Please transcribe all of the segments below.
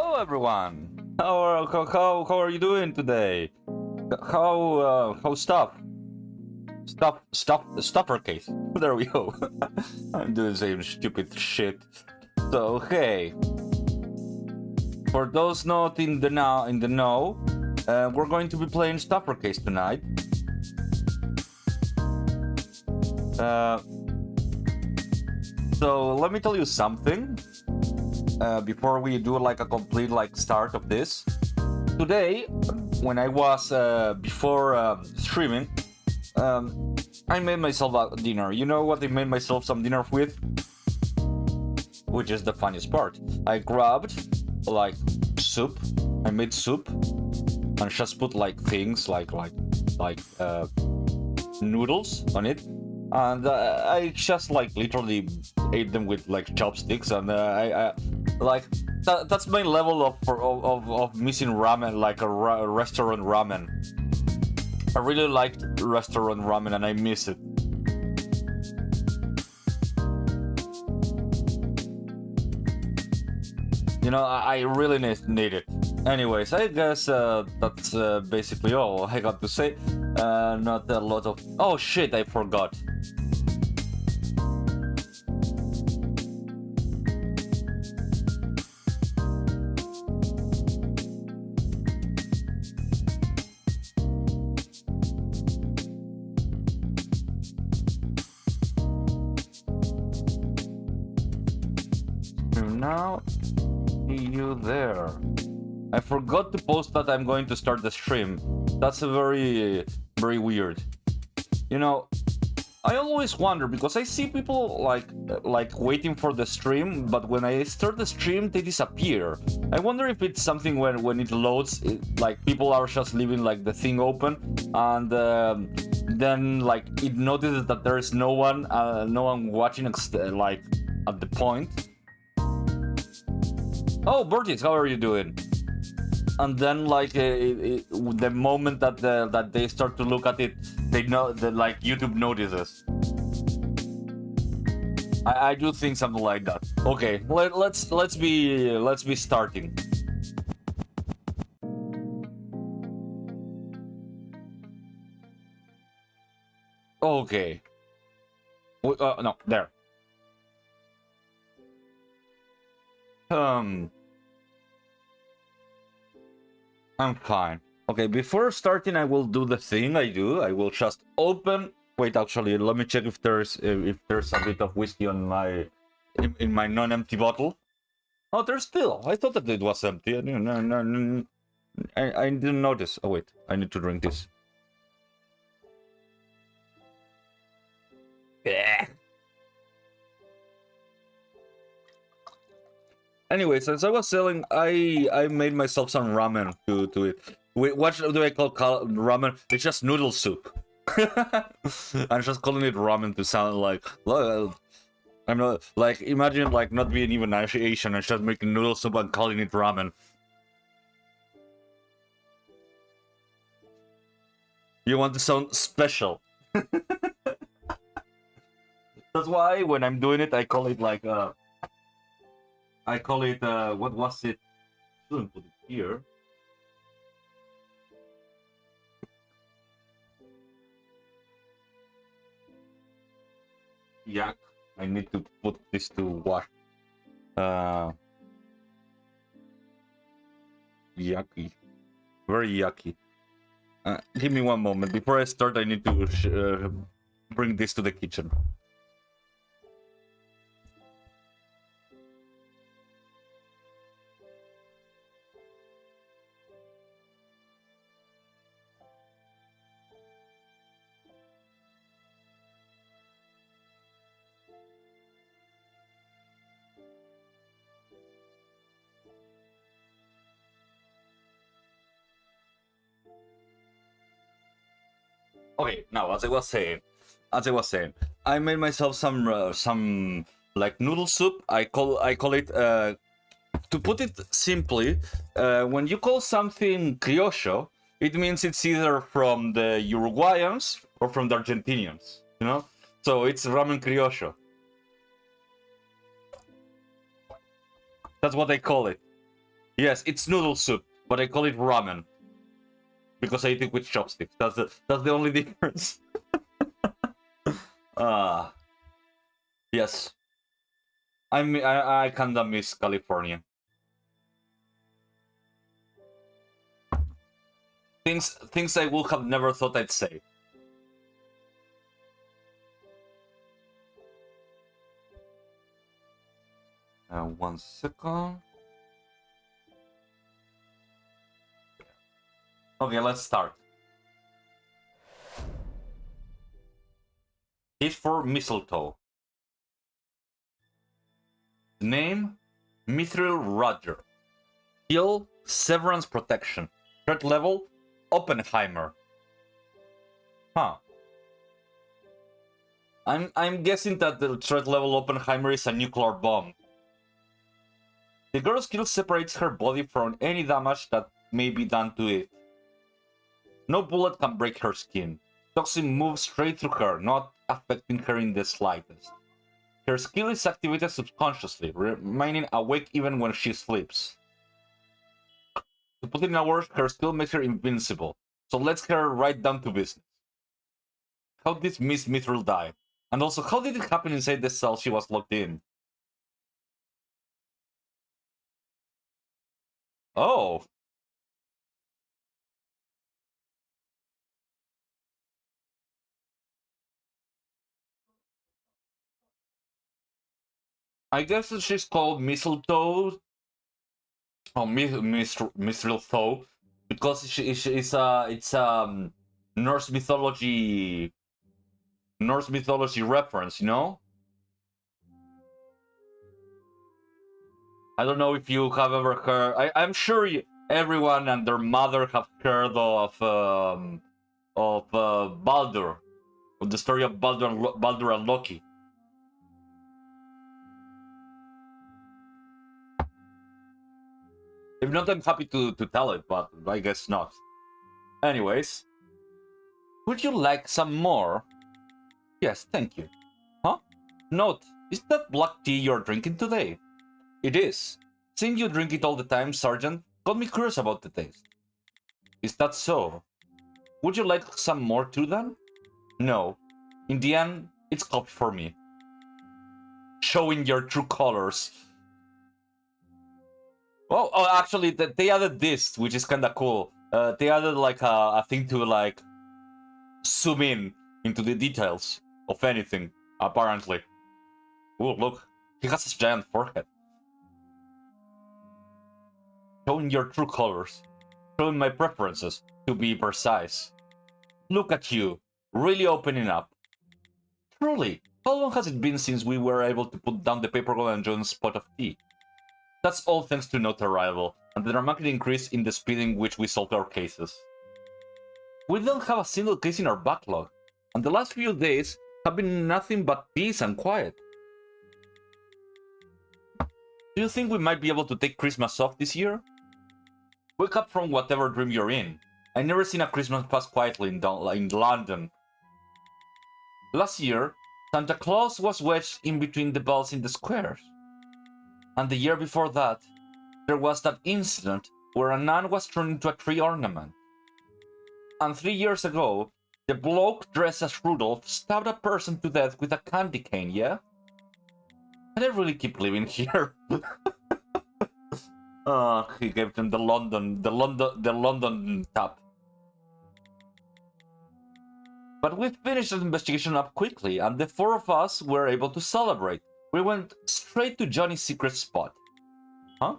Hello, everyone. How are you doing today? How stuffer case? There we go. I'm doing the same stupid shit. So hey, for those not in the know, we're going to be playing stuffer case tonight. So let me tell you something. Before we do like a complete start of this, today when I was before streaming, I made myself a dinner. You know what I made myself some dinner with? Which is the funniest part. I grabbed like soup. I made soup and just put like things like noodles on it, and I just like literally ate them with like chopsticks, and I like that's my level of missing ramen, like a restaurant ramen. I really liked restaurant ramen and I miss it. You know, I really need it. Anyways, I guess that's basically all I got to say. Not a lot of... Oh shit, I forgot. Now, see you there. I forgot to post that I'm going to start the stream. That's a very weird. You know, I always wonder because I see people like waiting for the stream, but when I start the stream, they disappear. I wonder if it's something when it loads, like people are just leaving like the thing open, and then like it notices that there is no one watching like at the point. Oh, Bertie, how are you doing? And then, like, the moment that they start to look at it, they know that like YouTube notices. I do think something like that. Okay, let's be starting. Okay. No, there. I'm fine. Okay, before starting, I will do the thing I do. I will just open. Wait, actually, let me check if there's a bit of whiskey on my in my non-empty bottle. Oh, there's still. I thought that it was empty. No. I didn't notice. Oh wait, I need to drink this. Yeah. Anyways, as I was saying, I made myself some ramen to it. Wait, what do I call ramen? It's just noodle soup. I'm just calling it ramen to sound like... I'm not... Like, imagine like not being even Asian and just making noodle soup and calling it ramen. You want to sound special. That's why when I'm doing it, I call it like... I call it, what was it? Shouldn't put it here. Yak. I need to put this to wash. Yucky. Very yucky. Give me one moment. Before I start, I need to bring this to the kitchen. Okay, now as I was saying, I made myself some like noodle soup. I call it to put it simply, when you call something criollo, it means it's either from the Uruguayans or from the Argentinians, you know? So it's ramen criollo. That's what they call it. Yes, it's noodle soup, but I call it ramen because I eat it with chopsticks. That's the only difference. Ah, yes. I kinda miss California. Things I would have never thought I'd say. One second. Okay, let's start. Hit for mistletoe. Name, Mithril Roger. Skill, Severance Protection. Threat level, Oppenheimer. Huh. I'm guessing that the threat level Oppenheimer is a nuclear bomb. The girl's skill separates her body from any damage that may be done to it. No bullet can break her skin. Toxin moves straight through her, not affecting her in the slightest. Her skill is activated subconsciously, remaining awake even when she sleeps. To put it in words, her skill makes her invincible. So let's get right down to business. How did Miss Mithril die? And also, how did it happen inside the cell she was locked in? Oh! I guess she's called Mistletoe, or Mithril Though, because it's Norse mythology reference, you know? I don't know if you have ever heard. I'm sure everyone and their mother have heard of Baldur, of the story of Baldur and Loki. If not, I'm happy to tell it, but I guess not. Anyways, would you like some more? Yes, thank you. Huh? Note, is that black tea you're drinking today? It is. Seeing you drink it all the time, Sergeant, got me curious about the taste. Is that so? Would you like some more too then? No. In the end, it's coffee for me. Showing your true colors. Oh, actually, they added this, which is kind of cool. They added like a thing to like zoom in into the details of anything, apparently. Oh, look, he has a giant forehead. Showing your true colors. Showing my preferences, to be precise. Look at you, really opening up. Truly, how long has it been since we were able to put down the paper gold and John's pot of tea? That's all thanks to Note arrival, and the dramatic increase in the speed in which we solved our cases. We don't have a single case in our backlog, and the last few days have been nothing but peace and quiet. Do you think we might be able to take Christmas off this year? Wake up from whatever dream you're in. I've never seen a Christmas pass quietly in London. Last year, Santa Claus was wedged in between the bells in the squares. And the year before that, there was that incident where a nun was turned into a tree ornament. And 3 years ago, the bloke dressed as Rudolph stabbed a person to death with a candy cane, yeah? Can I really keep living here? He gave them the London tap. But we finished the investigation up quickly, and the four of us were able to celebrate. We went straight to Johnny's secret spot. Huh?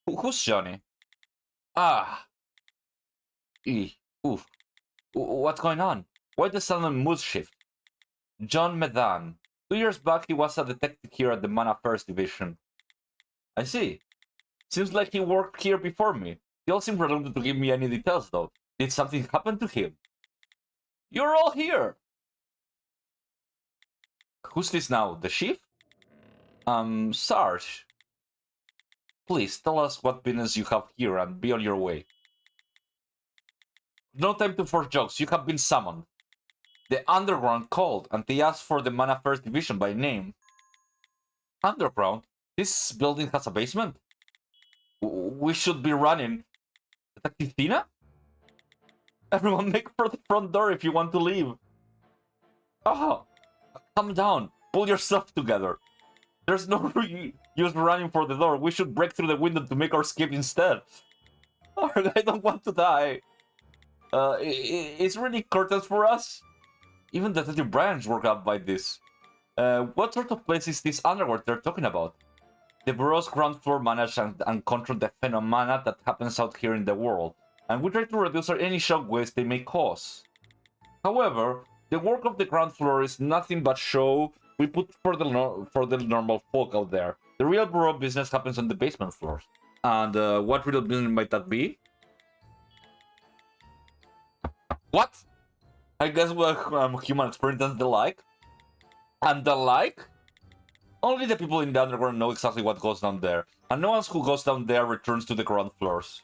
Who's Johnny? Ah. Oof. What's going on? Why the sudden mood shift? John Medan. 2 years back, he was a detective here at the Man Affairs Division. I see. Seems like he worked here before me. He all seemed reluctant to give me any details, though. Did something happen to him? You're all here! Who's this now? The chief? Sarge. Please, tell us what business you have here and be on your way. No time to force jokes, you have been summoned. The Underground called, and they asked for the Man Affairs Division by name. Underground? This building has a basement? We should be running. Detective Tina? Everyone make for the front door if you want to leave. Oh, calm down. Pull yourself together. There's no use running for the door. We should break through the window to make our escape instead. I don't want to die. It's really curtains for us. Even Detective Brian's worked up by this. What sort of place is this underworld they're talking about? The Bureau's ground floor manages and controls the phenomena that happens out here in the world, and we try to reduce any shockwaves they may cause. However, the work of the ground floor is nothing but show we put for the normal folk out there. The real Bureau business happens on the basement floors. And what real business might that be? What? I guess human experience and the like. And the like? Only the people in the underground know exactly what goes down there, and no one who goes down there returns to the ground floors.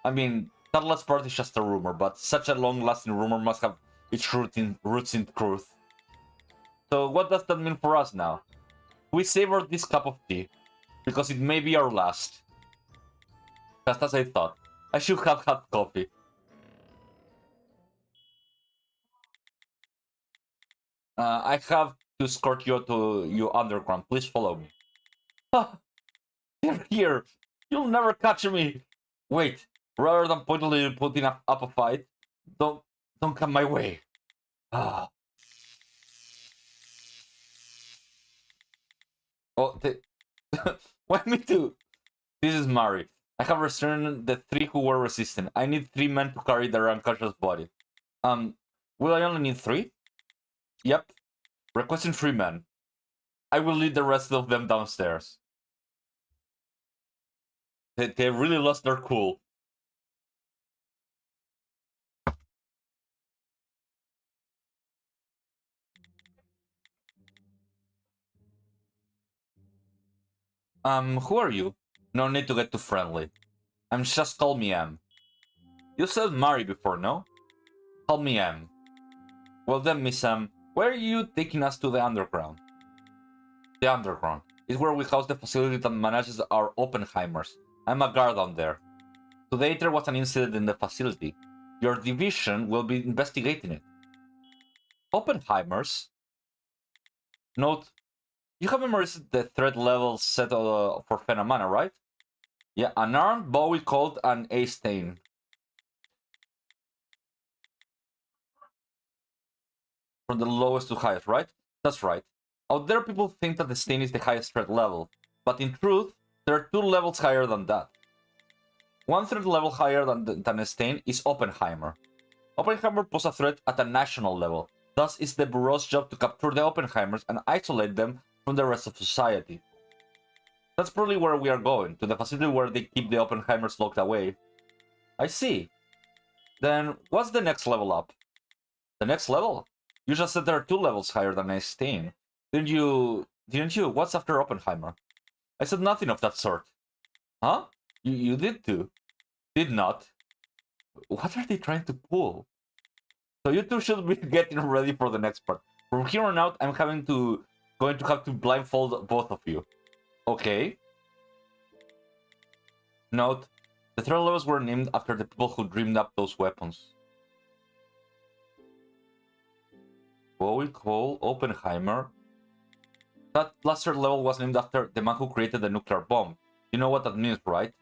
I mean, that last part is just a rumor, but such a long-lasting rumor must have its roots in truth. So what does that mean for us now? We savor this cup of tea, because it may be our last. Just as I thought, I should have had coffee. I have to escort you to your underground. Please follow me. They're here. You'll never catch me. Wait. Rather than pointedly putting up a fight, don't come my way. Ah. Oh, want me to? This is Mari. I have restrained the 3 who were resistant. I need 3 men to carry their unconscious body. Will I only need 3? Yep. Requesting 3 men. I will lead the rest of them downstairs. They really lost their cool. Who are you? No need to get too friendly. I'm just call me M. You said Mari before, no? Call me M. Well then, Miss M, where are you taking us to the underground? The underground is where we house the facility that manages our Oppenheimers. I'm a guard down there. Today there was an incident in the facility. Your division will be investigating it. Oppenheimers? Note, you have memorized the threat level set for phenomena, right? Yeah, an armed Bowie called an A-stain. From the lowest to highest, right? That's right. Out there people think that the stain is the highest threat level, but in truth, there are 2 levels higher than that. One threat level higher than a stain is Oppenheimer. Oppenheimer pose a threat at a national level, thus it's the Bureau's job to capture the Oppenheimers and isolate them from the rest of society. That's probably where we are going, to the facility where they keep the Oppenheimers locked away. I see. Then, what's the next level up? The next level? You just said there are 2 levels higher than a stain. Didn't you? What's after Oppenheimer? I said nothing of that sort. Huh? You did too. Did not. What are they trying to pull? So you two should be getting ready for the next part. From here on out, I'm going to have to blindfold both of you. Okay. Note, the threat levels were named after the people who dreamed up those weapons. Bowie, Cole, Oppenheimer. That last threat level was named after the man who created the nuclear bomb. You know what that means, right?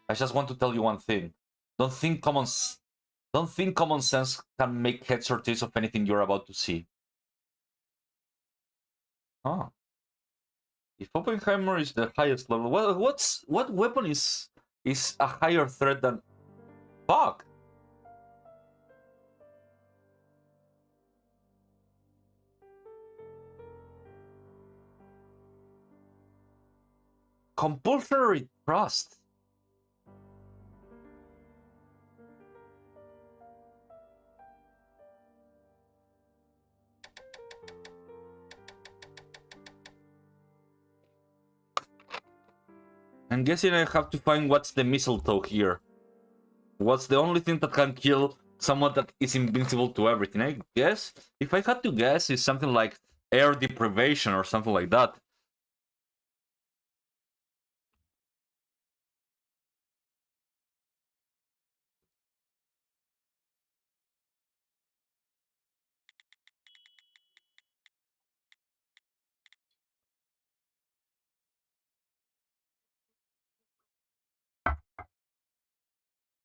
I just want to tell you one thing. Don't think common sense can make heads or tails of anything you're about to see. Huh. If Oppenheimer is the highest level, what weapon is a higher threat than... Fuck! Compulsory trust. I'm guessing I have to find what's the mistletoe here. What's the only thing that can kill someone that is invincible to everything? I guess, if I had to guess, it's something like air deprivation or something like that.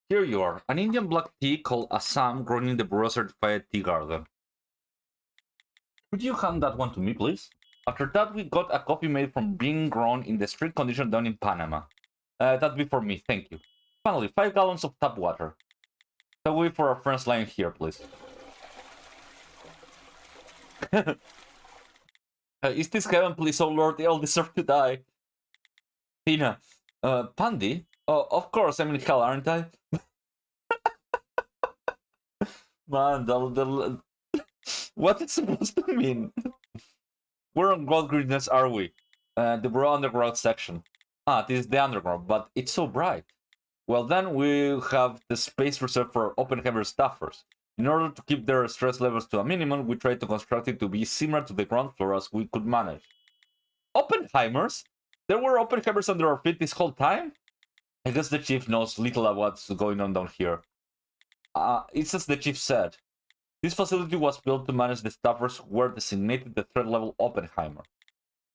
Here you are, an Indian black tea called Assam grown in the Bureau certified tea garden. Could you hand that one to me, please? After that, we got a coffee made from being grown in the strict condition down in Panama. That'd be for me, thank you. Finally, 5 gallons of tap water. So wait for our friends lying here, please. Is this heaven, please? Oh Lord, they all deserve to die. Tina, Pandy? Oh, of course, I'm in hell, aren't I? Man, what it's supposed to mean? Where on God greenness are we? The Bro Underground section. Ah, this is the underground, but it's so bright. Well, then we have the space reserved for Oppenheimer staffers. In order to keep their stress levels to a minimum, we tried to construct it to be similar to the ground floor as we could manage. Oppenheimers? There were Oppenheimers under our feet this whole time? I guess the chief knows little about what's going on down here. It's as the chief said. This facility was built to manage the staffers who were designated the threat level Oppenheimer.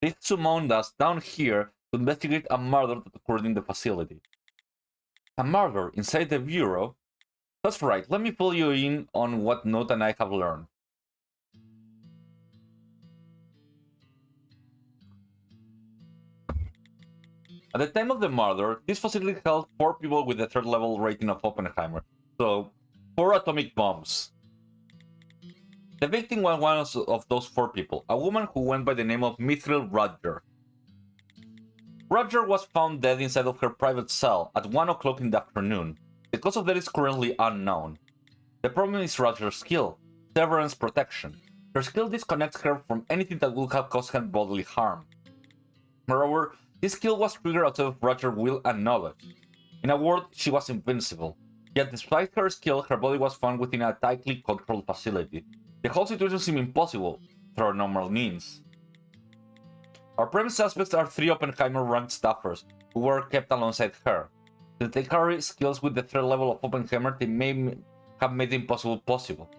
They summoned us down here to investigate a murder that occurred in the facility. A murder inside the bureau? That's right, let me fill you in on what Note and I have learned. At the time of the murder, this facility held 4 people with the threat level rating of Oppenheimer. So, 4 atomic bombs. The victim was one of those 4 people, a woman who went by the name of Mithril Roger. Roger was found dead inside of her private cell at 1 o'clock in the afternoon. The cause of death is currently unknown. The problem is Roger's skill, Severance Protection. Her skill disconnects her from anything that would have caused her bodily harm. Moreover, this skill was triggered outside of Roger's will and knowledge. In a word, she was invincible. Yet despite her skill, her body was found within a tightly controlled facility. The whole situation seemed impossible through normal means. Our prime suspects are 3 Oppenheimer-ranked staffers who were kept alongside her. Since they carry skills with the threat level of Oppenheimer, they may have made the impossible possible.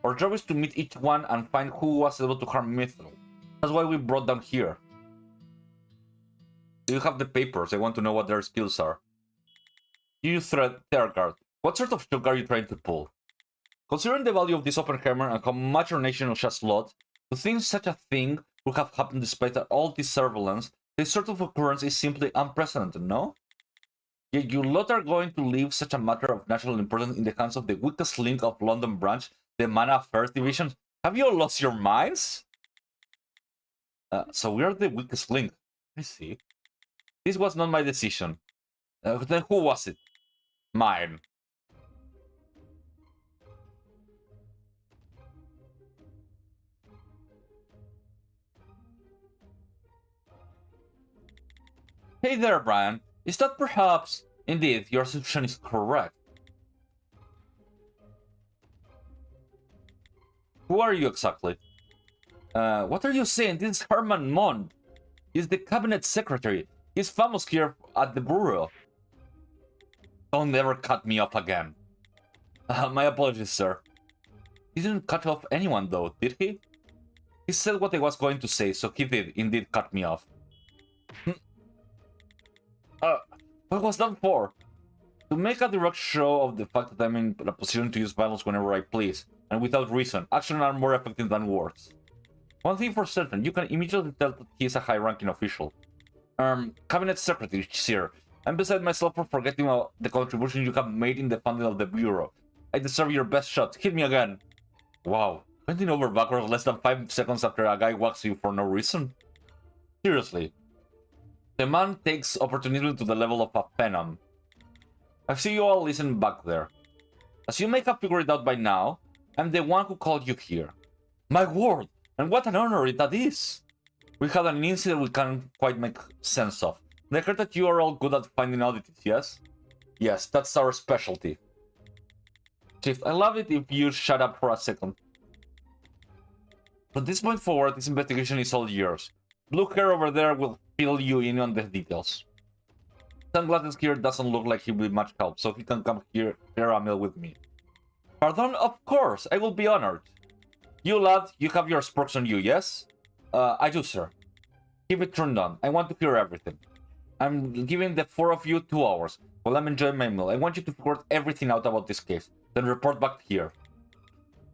Our job is to meet each one and find who was able to harm Mithril. That's why we brought them here. Do you have the papers? I want to know what their skills are. You Theraguard. What sort of joke are you trying to pull? Considering the value of this Oppenheimer and how much our nation has lost, to think such a thing would have happened despite all this surveillance, this sort of occurrence is simply unprecedented, no? Yet you lot are going to leave such a matter of national importance in the hands of the weakest link of London branch, the Mana Affairs Division. Have you all lost your minds? So we are the weakest link. I see. This was not my decision. Then who was it? Mine. Hey there, Brian. Is that perhaps... Indeed, your assumption is correct. Who are you exactly? What are you saying? This is Herman Mond. He's the cabinet secretary. He's famous here at the bureau. Don't ever cut me off again. My apologies, sir. He didn't cut off anyone, though, did he? He said what I was going to say, so he did indeed cut me off. What was that for? To make a direct show of the fact that I'm in a position to use violence whenever I please, and without reason. Actions are more effective than words. One thing for certain, you can immediately tell that he is a high-ranking official. Cabinet Secretary, sir. I'm beside myself for forgetting the contribution you have made in the funding of the Bureau. I deserve your best shot. Hit me again. Wow. Bending over backwards less than 5 seconds after a guy whacks you for no reason? Seriously. The man takes opportunity to the level of a phenom. I see you all listen back there. As you may have figured it out by now, I'm the one who called you here. My word! And what an honor that is! We had an incident we can't quite make sense of. And I heard that you are all good at finding oddities, yes? Yes, that's our specialty. Chief, I love it if you shut up for a second. From this point forward, this investigation is all yours. Blue hair over there will fill you in on the details. Sunglasses here doesn't look like he will be much help, so he can come here, share a meal with me. Pardon? Of course, I will be honored. You lad, you have your sporks on you, yes? I do, sir. Keep it turned on. I want to hear everything. I'm giving the 4 of you 2 hours while I'm enjoying my meal. I want you to figure everything out about this case, then report back here.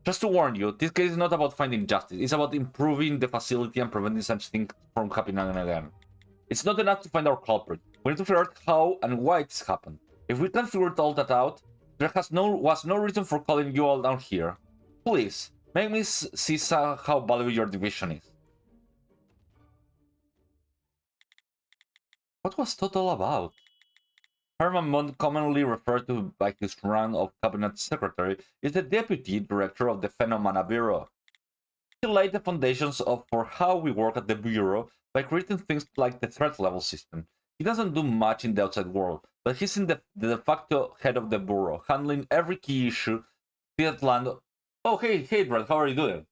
Just to warn you, this case is not about finding justice, it's about improving the facility and preventing such things from happening again. It's not enough to find our culprit. We need to figure out how and why it's happened. If we can't figure all that out, there was no reason for calling you all down here. Please, make me see how valuable your division is. What was that all about? Herman Mond, commonly referred to by his rank of cabinet secretary, is the deputy director of the Phenomena Bureau. He laid the foundations for how we work at the Bureau by creating things like the threat level system. He doesn't do much in the outside world, but he's in the de facto head of the Bureau, handling every key issue that land. Oh, hey, Brad, how are you doing?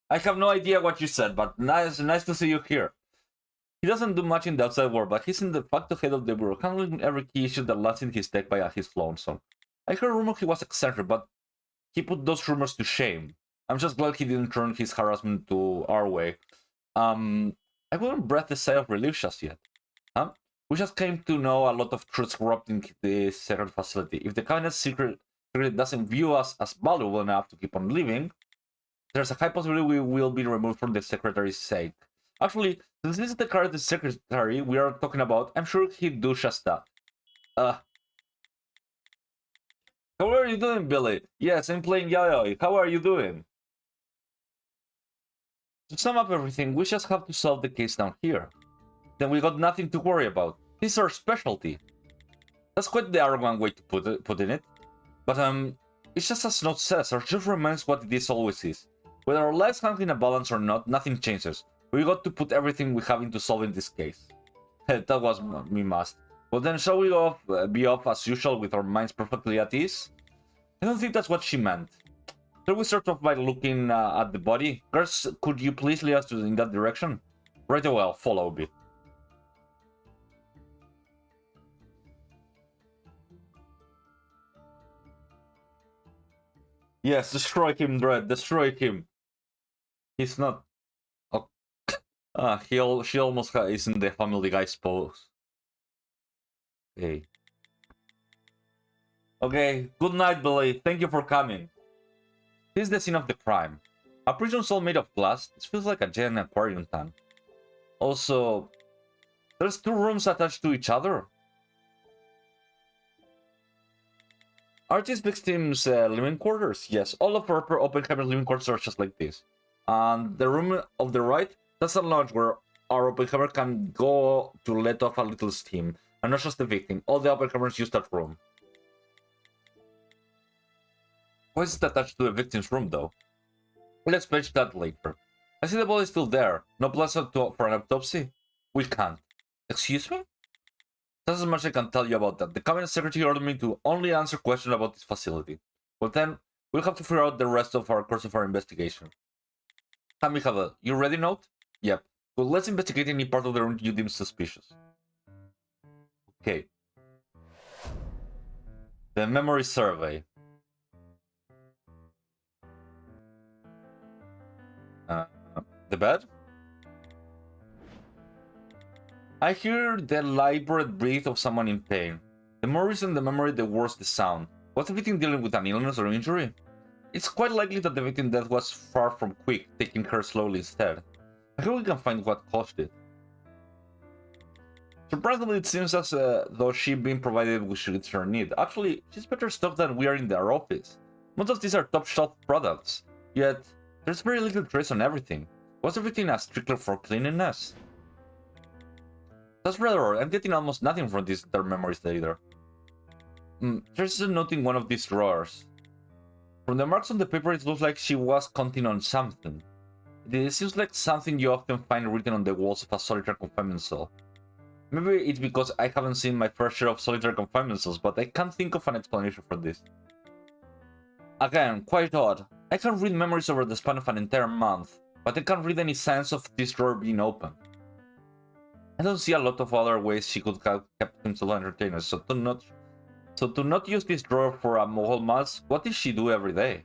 I have no idea what you said, but nice to see you here. He doesn't do much in the outside world, but he's in the de facto head of the Bureau, handling every key issue that lands in his deck by his lonesome. I heard a rumor he was eccentric, but he put those rumors to shame. I'm just glad he didn't turn his harassment to our way. I wouldn't breath a sigh of relief just yet. We just came to know a lot of truths corrupting the secret facility. If the cabinet secret doesn't view us as valuable enough to keep on living, there's a high possibility we will be removed from the secretary's sake. Actually, since this is the current secretary we are talking about, I'm sure he'd do just that. How are you doing, Billy? Yes, I'm playing Yayoi. How are you doing? To sum up everything, we just have to solve the case down here. Then we got nothing to worry about. This is our specialty. That's quite the arrogant way to put in it. But it's just as Note says, our job remains what it is always is. Whether our lives hang in a balance or not, nothing changes. We got to put everything we have into solving this case. That was me must. Well then, shall we be off as usual with our minds perfectly at ease? I don't think that's what she meant. Shall we start off by looking at the body? Girls, could you please lead us in that direction? Right away, I'll follow me. Yes, destroy him, Dread, destroy him. He's not... Oh. She almost is in the Family Guy's pose. Okay. Okay, good night, Billy. Thank you for coming. This is the scene of the crime. A prison cell made of glass. This feels like a giant aquarium tank. Also, there's 2 rooms attached to each other. Are these victims' living quarters? Yes, all of our Oppenheimer's living quarters are just like this. And the room of the right, that's a lounge where our Oppenheimer can go to let off a little steam. And not just the victim, all the Oppenheimers use that room. Why is it attached to the victim's room, though? Let's fetch that later. I see the body is still there. No plans for an autopsy? We can't. Excuse me? That's as much I can tell you about that. The cabinet secretary ordered me to only answer questions about this facility. Well then, we'll have to figure out the rest of our course of our investigation. Kamikaze, you ready, Note? Yep. Well, let's investigate any part of the room you deem suspicious. Okay. The memory survey. The bed? I hear the labored breath of someone in pain. The more recent the memory, the worse the sound. Was the victim dealing with an illness or injury? It's quite likely that the victim's death was far from quick, taking her slowly instead. I hope we can find what caused it. Surprisingly, it seems as though she's been provided with her need. Actually, she's better stuff than we are in our office. Most of these are top-shelf products, yet there's very little trace on everything. Was everything a stickler for cleanliness? That's rather odd. I'm getting almost nothing from these their memories either. There's a note in one of these drawers. From the marks on the paper, it looks like she was counting on something. It seems like something you often find written on the walls of a solitary confinement cell. Maybe it's because I haven't seen my fair share of solitary confinement cells, but I can't think of an explanation for this. Again, quite odd. I can read memories over the span of an entire month, but I can't read any signs of this drawer being open. I don't see a lot of other ways she could have kept himself entertained, so to not use this drawer for a whole month, what does she do every day?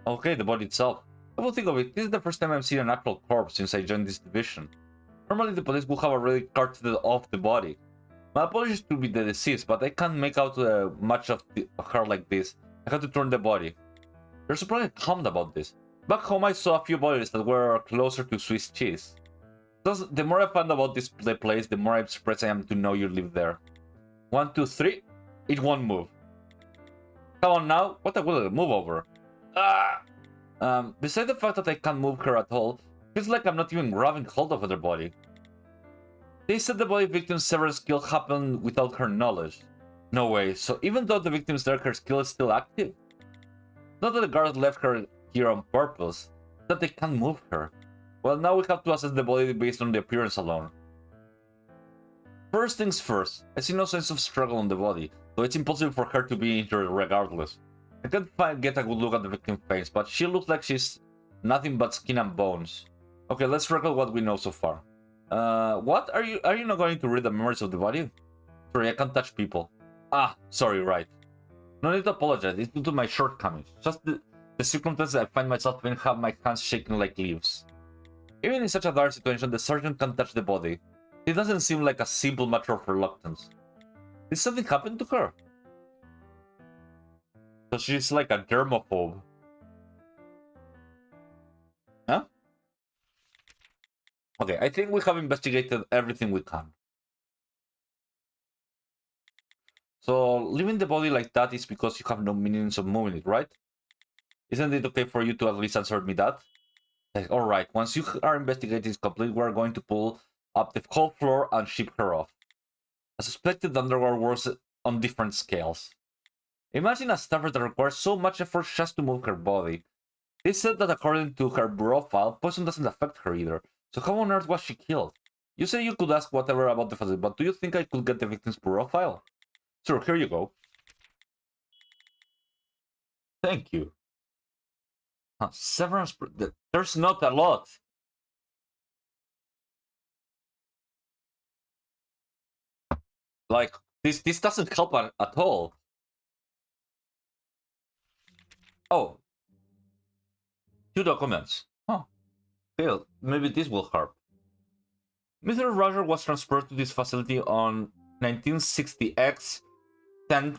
Okay, the body itself. Come to think of it, this is the first time I've seen an actual corpse since I joined this division. Normally the police would have already carted off the body. My apologies to be the deceased, but I can't make out much of her like this. I had to turn the body. They're surprisingly calm about this. Back home I saw a few bodies that were closer to Swiss cheese. Thus, the more I find about this place, the more I'm surprised I am to know you live there. 1, 2, 3. It won't move. Come on now, what will it move over? Ah! Besides the fact that I can't move her at all, it feels like I'm not even grabbing hold of her body. They said the body victim's several skill happened without her knowledge. No way, so even though the victim's there, her skill is still active? Not that the guards left her here on purpose, that they can't move her. Well, now we have to assess the body based on the appearance alone. First things first, I see no signs of struggle on the body, though it's impossible for her to be injured regardless. I can't get a good look at the victim's face, but she looks like she's nothing but skin and bones. Okay, let's record what we know so far. What? Are you not going to read the memories of the body? Sorry, I can't touch people. Ah, sorry, right. No need to apologize, it's due to my shortcomings. Just the circumstances I find myself in have my hands shaking like leaves. Even in such a dire situation, the sergeant can't touch the body. It doesn't seem like a simple matter of reluctance. Did something happen to her? So she's like a germaphobe. Huh? Okay, I think we have investigated everything we can. So, leaving the body like that is because you have no means of moving it, right? Isn't it okay for you to at least answer me that? Like, alright, once you are investigating is complete, we're going to pull up the whole floor and ship her off. As suspected, the underworld works on different scales. Imagine a staffer that requires so much effort just to move her body. They said that according to her profile, poison doesn't affect her either. So how on earth was she killed? You say you could ask whatever about the facility, but do you think I could get the victim's profile? Sure, here you go. Thank you. Severance... There's not a lot. Like, this doesn't help at all. Oh. 2 documents. Huh. Failed. Maybe this will help. Mr. Roger was transferred to this facility on 1960X 10th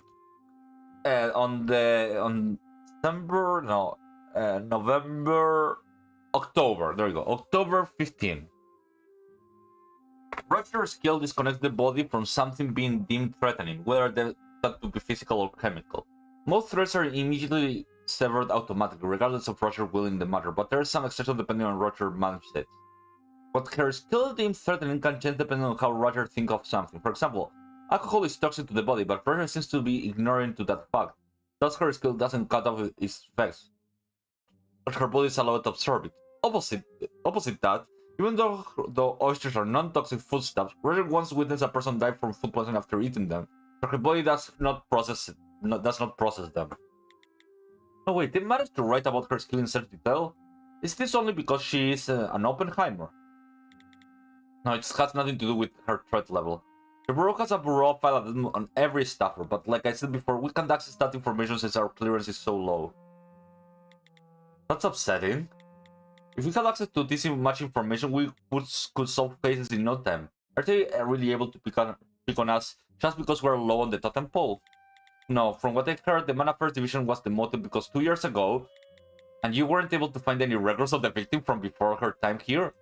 October, there you go, October 15. Roger's skill disconnects the body from something being deemed threatening, whether that could be physical or chemical. Most threats are immediately severed automatically, regardless of Roger willing the matter, but there is some exception depending on Roger's mindset. What her skill deemed threatening can change depending on how Roger thinks of something. For example, alcohol is toxic to the body, but Roger seems to be ignorant to that fact. Thus, her skill doesn't cut off its effects, but her body is allowed to absorb it. Opposite that, even though the oysters are non-toxic foodstuffs, Roger once witnessed a person die from food poisoning after eating them, so her body does not process them. No wait, they managed to write about her skill in such detail? Is this only because she is an Oppenheimer? No, it has nothing to do with her threat level. The Bureau has a profile on every staffer, but like I said before, we can't access that information since our clearance is so low. That's upsetting. If we had access to this much information, we could solve cases in no time. Are they really able to pick on us just because we're low on the totem pole? No, from what I heard, the Man Affairs Division was demoted because 2 years ago, and you weren't able to find any records of the victim from before her time here?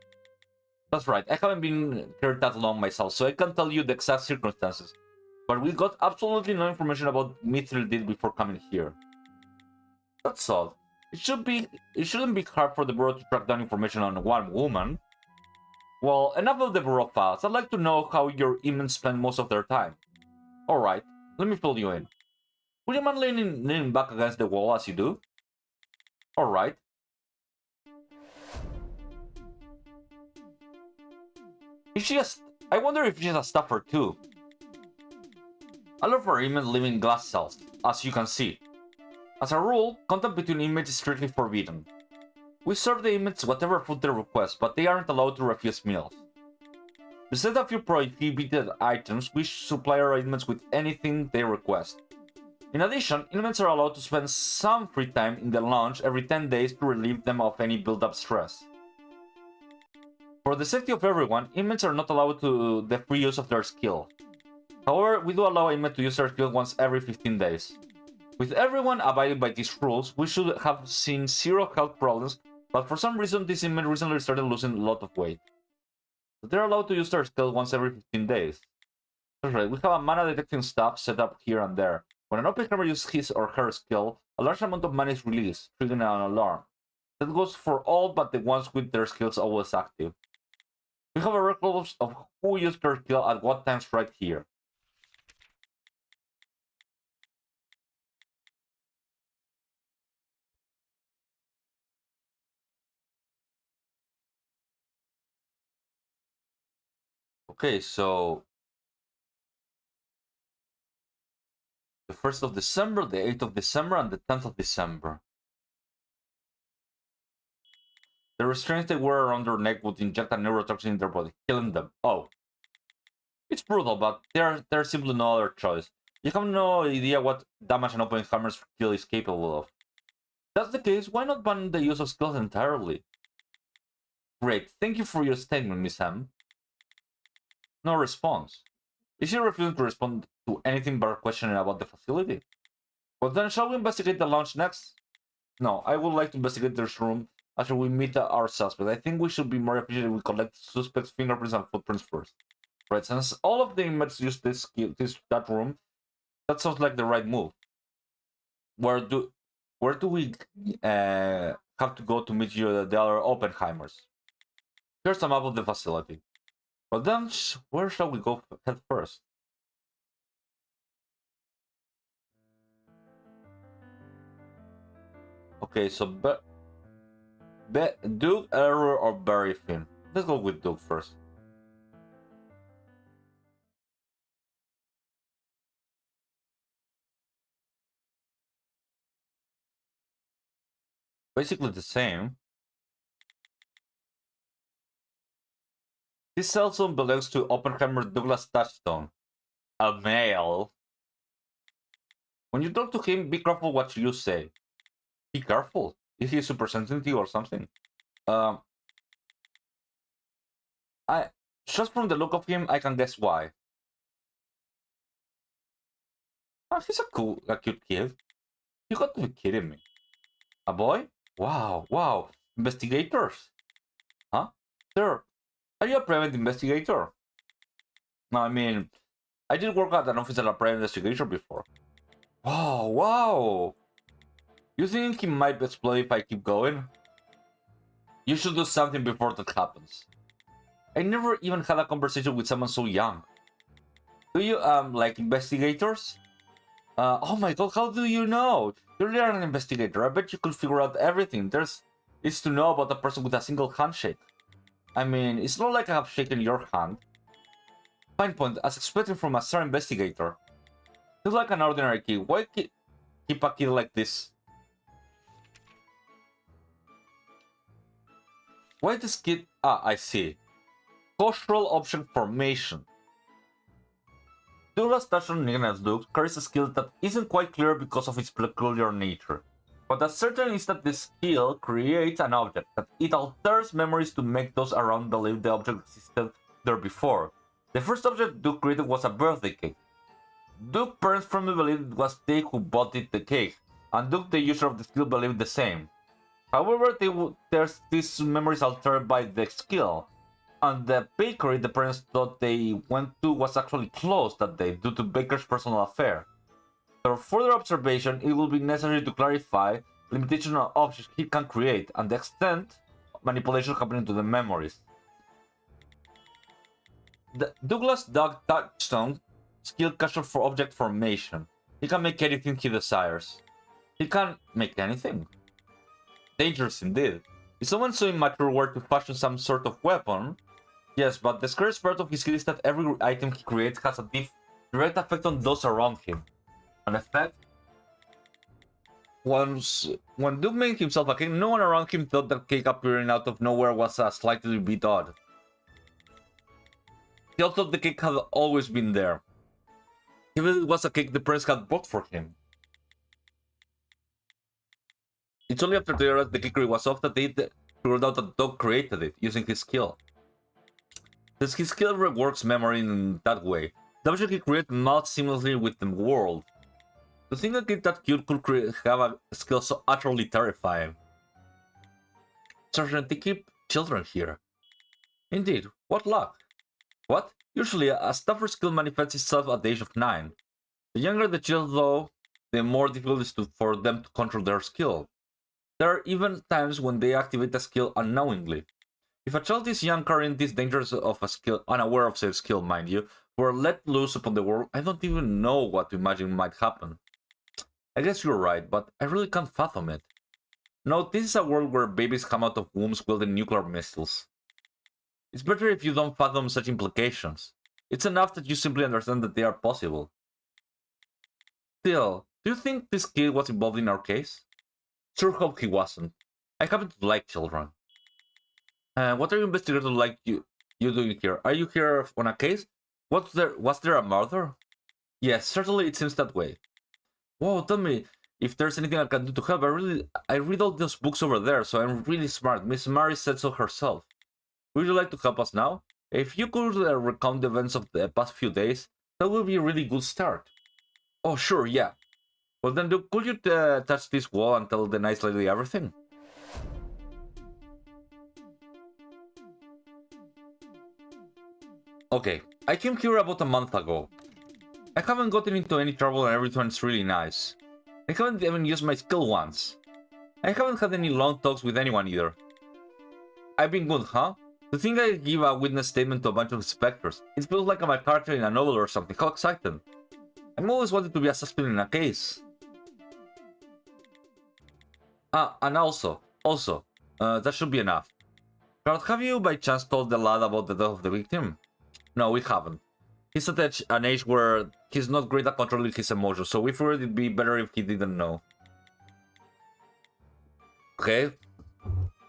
That's right, I haven't been here that long myself, so I can't tell you the exact circumstances. But we got absolutely no information about what Mithril did before coming here. That's odd. It shouldn't be hard for the Bureau to track down information on one woman. Well, enough of the Bureau files. I'd like to know how your inmates spend most of their time. Alright, let me fill you in. Would you mind leaning back against the wall as you do? Alright. I wonder if she's a staffer too. A lot of our inmates live in glass cells, as you can see. As a rule, contact between inmates is strictly forbidden. We serve the inmates whatever food they request, but they aren't allowed to refuse meals. Besides a few prohibited items, we supply our inmates with anything they request. In addition, inmates are allowed to spend some free time in the lounge every 10 days to relieve them of any built-up stress. For the safety of everyone, inmates are not allowed to the free use of their skill. However, we do allow inmates to use their skill once every 15 days. With everyone abiding by these rules, we should have seen zero health problems, but for some reason this inmate recently started losing a lot of weight. But they're allowed to use their skill once every 15 days. That's right, we have a mana detecting staff set up here and there. When an open-hammer uses his or her skill, a large amount of mana is released, triggering an alarm. That goes for all but the ones with their skills always active. We have a record of who used their skill at what times right here. Okay, so the 1st of December, the 8th of December, and the 10th of December. The restraints they wear around their neck would inject a neurotoxin in their body, killing them. Oh. It's brutal, but there's simply no other choice. You have no idea what damage an open hammer's skill is capable of. If that's the case, why not ban the use of skills entirely? Great, thank you for your statement, Miss M. No response. Is she refusing to respond to anything but questioning about the facility? Well then, shall we investigate the lounge next? No, I would like to investigate this room after we meet our suspect. I think we should be more efficient if we collect suspects' fingerprints and footprints first. Right, since all of the inmates use that room, that sounds like the right move. Where do we have to go to meet the other Oppenheimers? Here's a map of the facility. But then, where shall we go head first? Okay, so Duke, Error, or Barry Finn? Let's go with Duke first. Basically the same. This cell phone belongs to Oppenheimer Douglas Touchstone, a male. When you talk to him, be careful what you say. Be careful. Is he super sensitive or something? Just from the look of him, I can guess why. He's a cute kid. You got to be kidding me. A boy? Wow. Investigators? Huh? Sir, are you a private investigator? No, I mean, I did work at an office as a private investigator before. Wow. You think he might explode if I keep going? You should do something before that happens. I never even had a conversation with someone so young. Do you, like investigators? Oh my god, how do you know? You're an investigator. I bet you could figure out everything is to know about a person with a single handshake. I mean, it's not like I have shaken your hand. Fine point, as expected from a star investigator. He's like an ordinary kid. Why keep a kid like this? Why this kid? I see. Cultural object formation. Douglas Touchstone, nicknamed as Duke, carries a skill that isn't quite clear because of its peculiar nature. But what's certain is that the skill creates an object, that it alters memories to make those around believe the object existed there before. The first object Duke created was a birthday cake. Duke's parents firmly believed it was they who bought the cake, and Duke, the user of the skill, believed the same. However, there's these memories altered by the skill, and the bakery the parents thought they went to was actually closed that day due to Baker's personal affair. For further observation, it will be necessary to clarify the limitation of objects he can create and the extent of manipulation happening to the memories. The Douglas Touchstone skill casual for object formation. He can make anything he desires. He can make anything. Dangerous indeed. Is someone so immature were to fashion some sort of weapon? Yes, but the scariest part of his skill is that every item he creates has a direct effect on those around him. An effect? When Duke made himself a cake, no one around him thought that cake appearing out of nowhere was a slightly bit odd. He thought the cake had always been there. Even if it was a cake the parents had bought for him. It's only after the kickery was off that they figured out that the dog created it, using his skill. Since his skill reworks memory in that way, W can create mouth seamlessly with the world. To think a kid that cute could have a skill so utterly terrifying. Sergeant, they keep children here. Indeed, what luck. What? Usually, a stuffer skill manifests itself at the age of 9. The younger the child, though, the more difficult it is for them to control their skill. There are even times when they activate a skill unknowingly. If a child is young, carrying these dangers of a skill, unaware of said skill, mind you, were let loose upon the world, I don't even know what to imagine might happen. I guess you're right, but I really can't fathom it. No, this is a world where babies come out of wombs wielding nuclear missiles. It's better if you don't fathom such implications. It's enough that you simply understand that they are possible. Still, do you think this kid was involved in our case? Sure hope he wasn't. I happen to like children. What are you investigators like you doing here? Are you here on a case? Was there a murder? Yes, certainly it seems that way. Whoa, tell me if there's anything I can do to help. I read all those books over there, so I'm really smart. Miss Mary said so herself. Would you like to help us now? If you could recount the events of the past few days, that would be a really good start. Oh, sure, yeah. Well then, could you touch this wall and tell the nice lady everything? Okay, I came here about a month ago. I haven't gotten into any trouble and everyone's really nice. I haven't even used my skill once. I haven't had any long talks with anyone either. I've been good, huh? To think I give a witness statement to a bunch of inspectors. It feels like I'm a character in a novel or something. How exciting. I'm always wanted to be a suspect in a case. And also, that should be enough. But have you by chance told the lad about the death of the victim? No, we haven't. He's at an age where he's not great at controlling his emotions, so we figured it'd be better if he didn't know. Okay.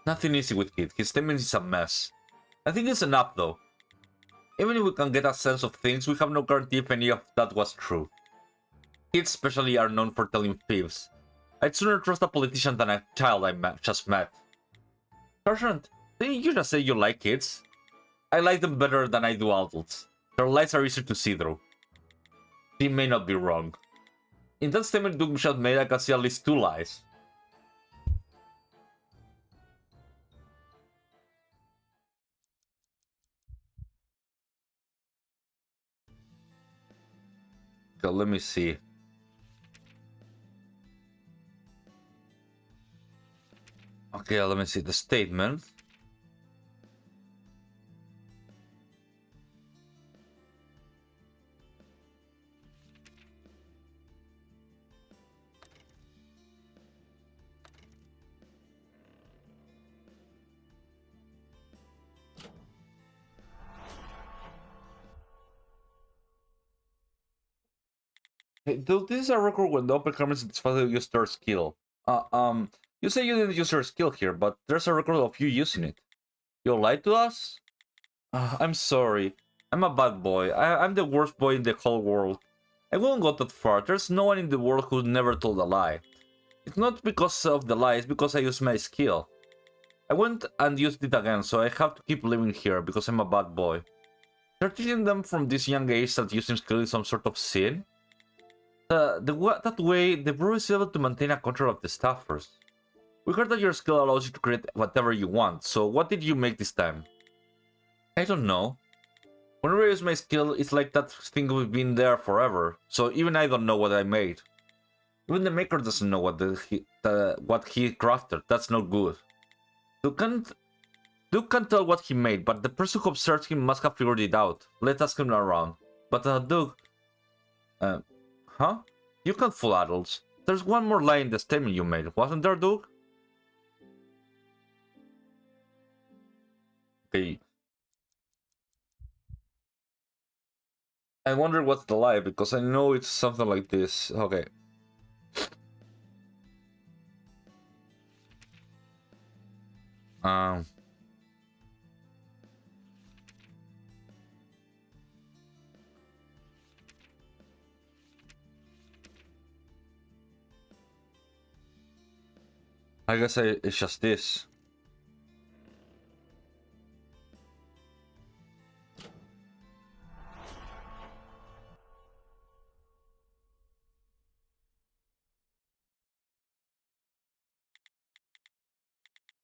Nothing easy with Kid. His statement is a mess. I think it's enough though. Even if we can get a sense of things, we have no guarantee if any of that was true. Kids especially are known for telling fibs. I'd sooner trust a politician than a child I just met. Sergeant, didn't you just say you like kids? I like them better than I do adults. Their lies are easier to see through. He may not be wrong. In that statement Duke Michelle made, I can see at least 2 lies. Okay, let me see. Okay, let me see the statement. Hey, dude, this is a record when the open comments satisfy use their skill. You say you didn't use your skill here, but there's a record of you using it. You lied to us? I'm sorry. I'm a bad boy. I'm the worst boy in the whole world. I won't go that far. There's no one in the world who never told a lie. It's not because of the lie, it's because I used my skill. I went and used it again, so I have to keep living here because I'm a bad boy. They're teaching them from this young age that using skill is some sort of sin? That way, the Bureau is able to maintain a control of the staffers. We heard that your skill allows you to create whatever you want, so what did you make this time? I don't know. Whenever I use my skill, it's like that thing we've been there forever, so even I don't know what I made. Even the maker doesn't know what he crafted. That's not good. Duke can't tell what he made, but the person who observed him must have figured it out. Let's ask him around. But Duke... Huh? You can't fool adults. There's one more lie in the statement you made, wasn't there, Duke? Okay. I wonder what's the lie, because I know it's something like this. Okay. I guess it's just this.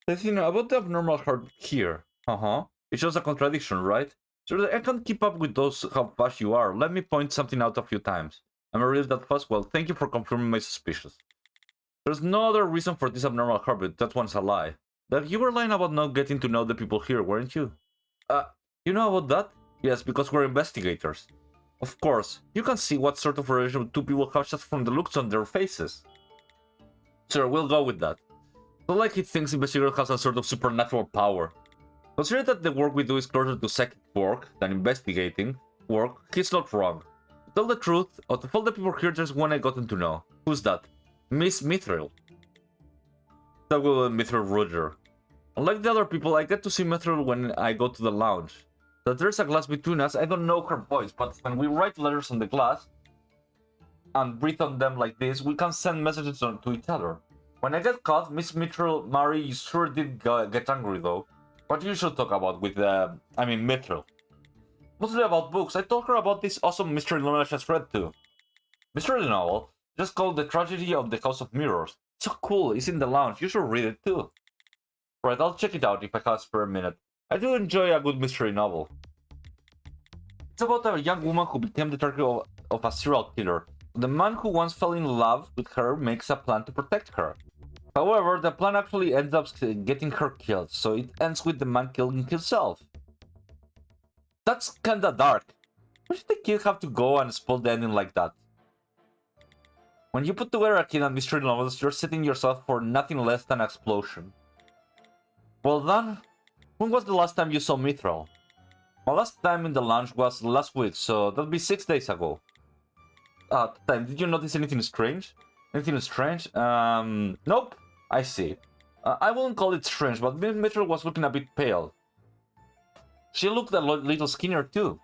The thing about the abnormal heart here. It's just a contradiction, right? So I can't keep up with those how fast you are. Let me point something out a few times. Am I really that fast? Well, thank you for confirming my suspicions. There's no other reason for this abnormal heartbeat. That one's a lie. That you were lying about not getting to know the people here, weren't you? You know about that? Yes, because we're investigators. Of course, you can see what sort of relation two people have just from the looks on their faces. Sure, we'll go with that. Not like he thinks investigators have some sort of supernatural power. Considering that the work we do is closer to psychic work than investigating work, he's not wrong. To tell the truth, out of all the people here, there's one I gotten to know. Who's that? Miss Mithril. That will be Mithril Roger. Unlike the other people, I get to see Mithril when I go to the lounge. That there's a glass between us, I don't know her voice, but when we write letters on the glass and breathe on them like this, we can send messages to each other. When I get caught, Miss Mithril Mary sure did get angry though. What you should talk about with, Mithril? Mostly about books. I told her about this awesome mystery novel I just read too. Mystery novel, just called The Tragedy of the House of Mirrors. So cool, it's in the lounge, you should read it too. Right, I'll check it out if I have a spare minute. I do enjoy a good mystery novel. It's about a young woman who became the target of a serial killer. The man who once fell in love with her makes a plan to protect her. However, the plan actually ends up getting her killed, so it ends with the man killing himself. That's kinda dark. Why should the kid have to go and spoil the ending like that? When you put together a kid and mystery novels, you're setting yourself for nothing less than an explosion. Well done. When was the last time you saw Mithril? My last time in the lounge was last week, so that'll be 6 days ago. At the time, did you notice anything strange? Anything strange? Nope. I see. I wouldn't call it strange, but Mithril was looking a bit pale. She looked a little skinnier too.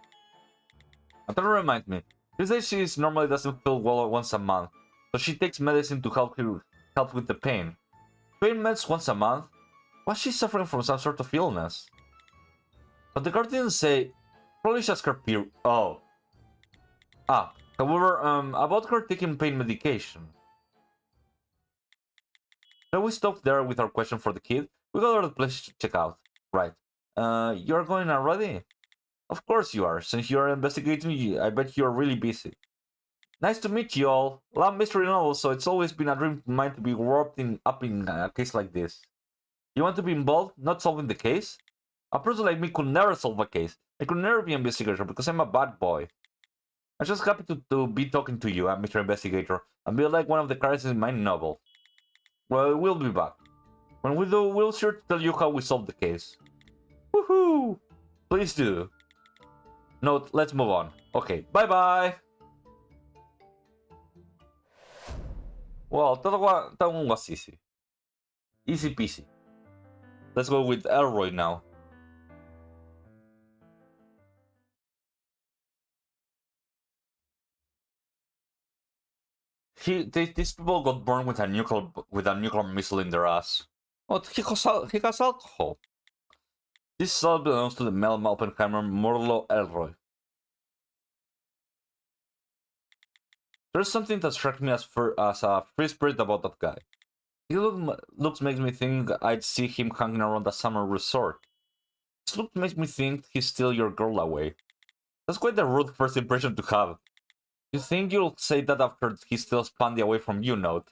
And that reminds me, these days she normally doesn't feel well once a month, so she takes medicine to help with the pain. Pain meds once a month? Was she suffering from some sort of illness? But the guard didn't say. Probably just her period. Oh. However, about her taking pain medication. Shall we stop there with our question for the kid? We got other place to check out. Right. You're going already? Of course you are. Since you're investigating, I bet you're really busy. Nice to meet you all. Love mystery novels, so it's always been a dream of mine to be warped up in a case like this. You want to be involved, not solving the case? A person like me could never solve a case. I could never be an investigator because I'm a bad boy. I'm just happy to be talking to you, Mr. Investigator, and be like one of the characters in my novel. Well, we'll be back. When we do, we'll sure to tell you how we solved the case. Woohoo! Please do. No, let's move on. Okay, bye-bye! Well, that one was easy. Easy peasy. Let's go with Elroy now. These people got burned with a nuclear missile in their ass. Oh, he has alcohol. This cell belongs to the Mel Oppenheimer Morlo Elroy. There's something that struck me as a free spirit about that guy. His looks makes me think I'd see him hanging around a summer resort. His look makes me think he's still your girl away. That's quite a rude first impression to have. You think you'll say that after he still spanned away from you, note?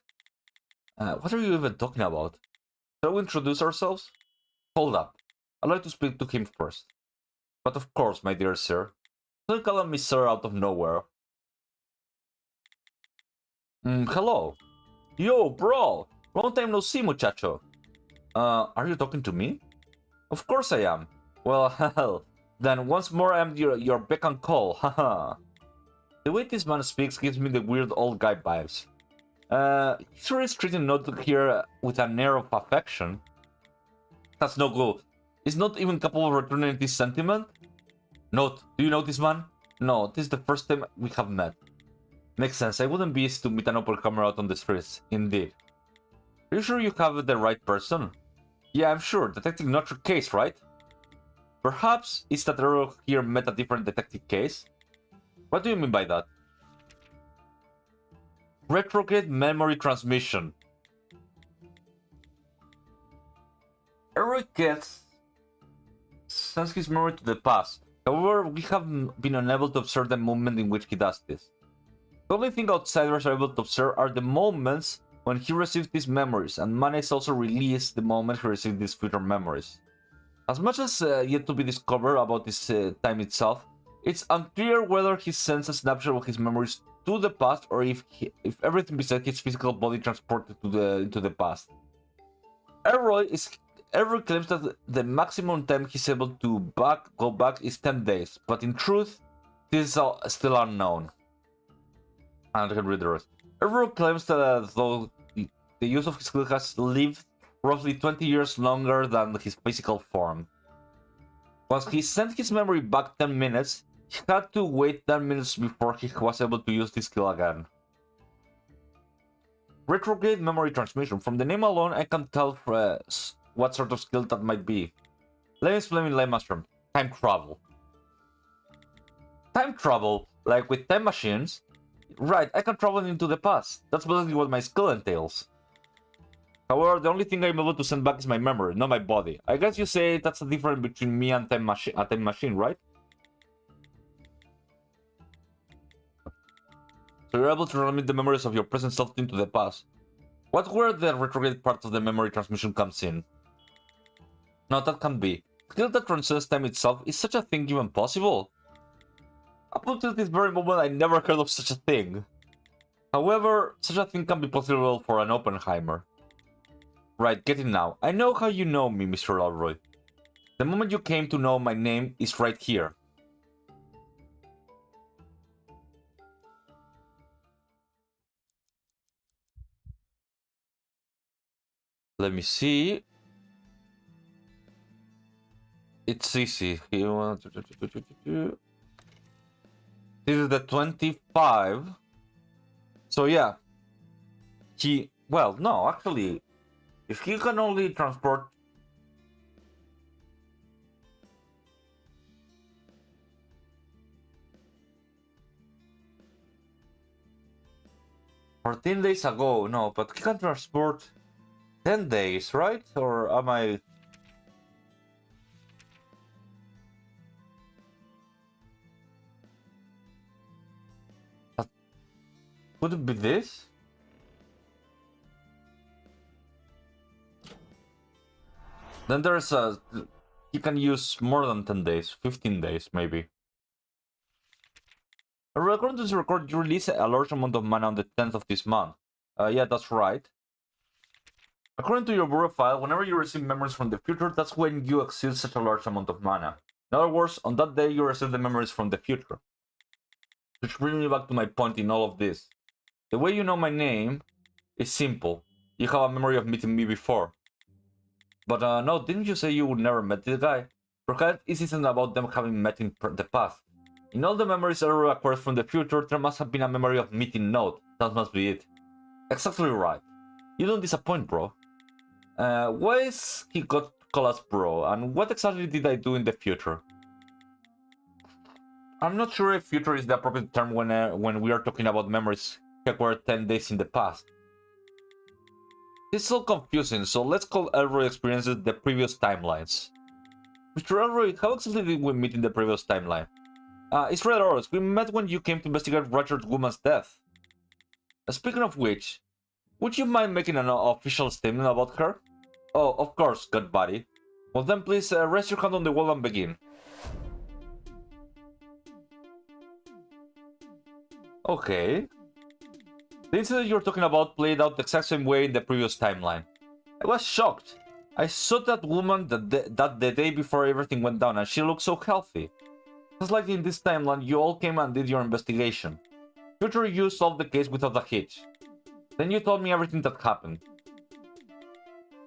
What are you even talking about? Shall we introduce ourselves? Hold up. I'd like to speak to him first. But of course, my dear sir. Don't call me sir out of nowhere. Hello. Yo, bro! Long time no see, muchacho. Are you talking to me? Of course I am. Well, hell. Then once more I'm your beck and call, haha. The way this man speaks gives me the weird old guy vibes. He sure is treating Note here with an air of affection. That's no good. He's not even capable of returning this sentiment? Note, do you know this man? No, this is the first time we have met. Makes sense, I wouldn't be easy to meet an Oppenheimer out on the streets, indeed. Are you sure you have the right person? Yeah, I'm sure. Detective, not your case, right? Perhaps it's that Errol here met a different detective case? What do you mean by that? Retrograde memory transmission. Errol sends his memory to the past. However, we have been unable to observe the moment in which he does this. The only thing outsiders are able to observe are the moments when he received these memories, and Mana is also released the moment he received these future memories. As much as yet to be discovered about this time itself, it's unclear whether he sends a snapshot of his memories to the past or if everything besides his physical body transported into the past. Errol claims that the maximum time he's able to go back is 10 days, but in truth, this is still unknown. And I can read the rest. Errol claims that though the use of his skill has lived roughly 20 years longer than his physical form. Once he sent his memory back 10 minutes, he had to wait 10 minutes before he was able to use this skill again. Retrograde memory transmission. From the name alone, I can tell what sort of skill that might be. Let me explain in layman's terms. Time travel. Time travel, like with time machines. Right, I can travel into the past. That's basically what my skill entails. However, the only thing I'm able to send back is my memory, not my body. I guess you say that's the difference between me and a time machine, right? So you're able to transmit the memories of your present self into the past. What where the retrograde part of the memory transmission comes in? No, that can't be. Skill that transcends time itself, is such a thing even possible? Up until this very moment, I never heard of such a thing. However, such a thing can be possible for an Oppenheimer. Right, get it now. I know how you know me, Mr. Elroy. The moment you came to know my name is right here. Let me see. It's easy. This is the 25. So yeah. Well, no, actually, if he can only transport... ...14 days ago, no, but he can transport 10 days, right? Or am I... Could it be this? Then there's a... He can use more than 10 days, 15 days maybe. According to this record, you release a large amount of mana on the 10th of this month. Yeah, that's right. According to your bureau file, whenever you receive memories from the future, that's when you exceed such a large amount of mana. In other words, on that day you receive the memories from the future. Which brings me back to my point in all of this. The way you know my name is simple. You have a memory of meeting me before. But no, didn't you say you would never met this guy? Perhaps it isn't about them having met in the past. In all the memories ever acquired from the future, there must have been a memory of meeting Node. That must be it. Exactly right. You don't disappoint, bro. Why is he got to call us bro, and what exactly did I do in the future? I'm not sure if future is the appropriate term when we are talking about memories acquired 10 days in the past. It's so confusing, so let's call Elroy experiences the previous timelines. Mr. Elroy, how exactly did we meet in the previous timeline? It's Red Oros. We met when you came to investigate Richard Woman's death. Speaking of which, would you mind making an official statement about her? Oh, of course, good buddy. Well then please rest your hand on the wall and begin. Okay. The incident you're talking about played out the exact same way in the previous timeline. I was shocked. I saw that woman the day before everything went down and she looked so healthy. Just like in this timeline, you all came and did your investigation. Future you solved the case without a hitch. Then you told me everything that happened.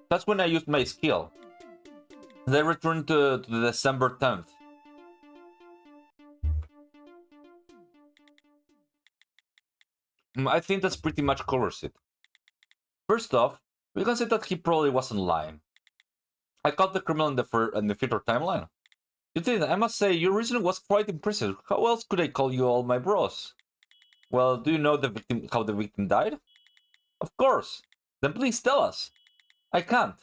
That's when I used my skill. They returned to the December 10th. I think that's pretty much covers it. First off, We can say that he probably wasn't lying. I caught the criminal in the future timeline. You did. I must say, your reasoning was quite impressive. How else could I call you all my bros? Well, do you know how the victim died? Of course. Then please tell us. I can't.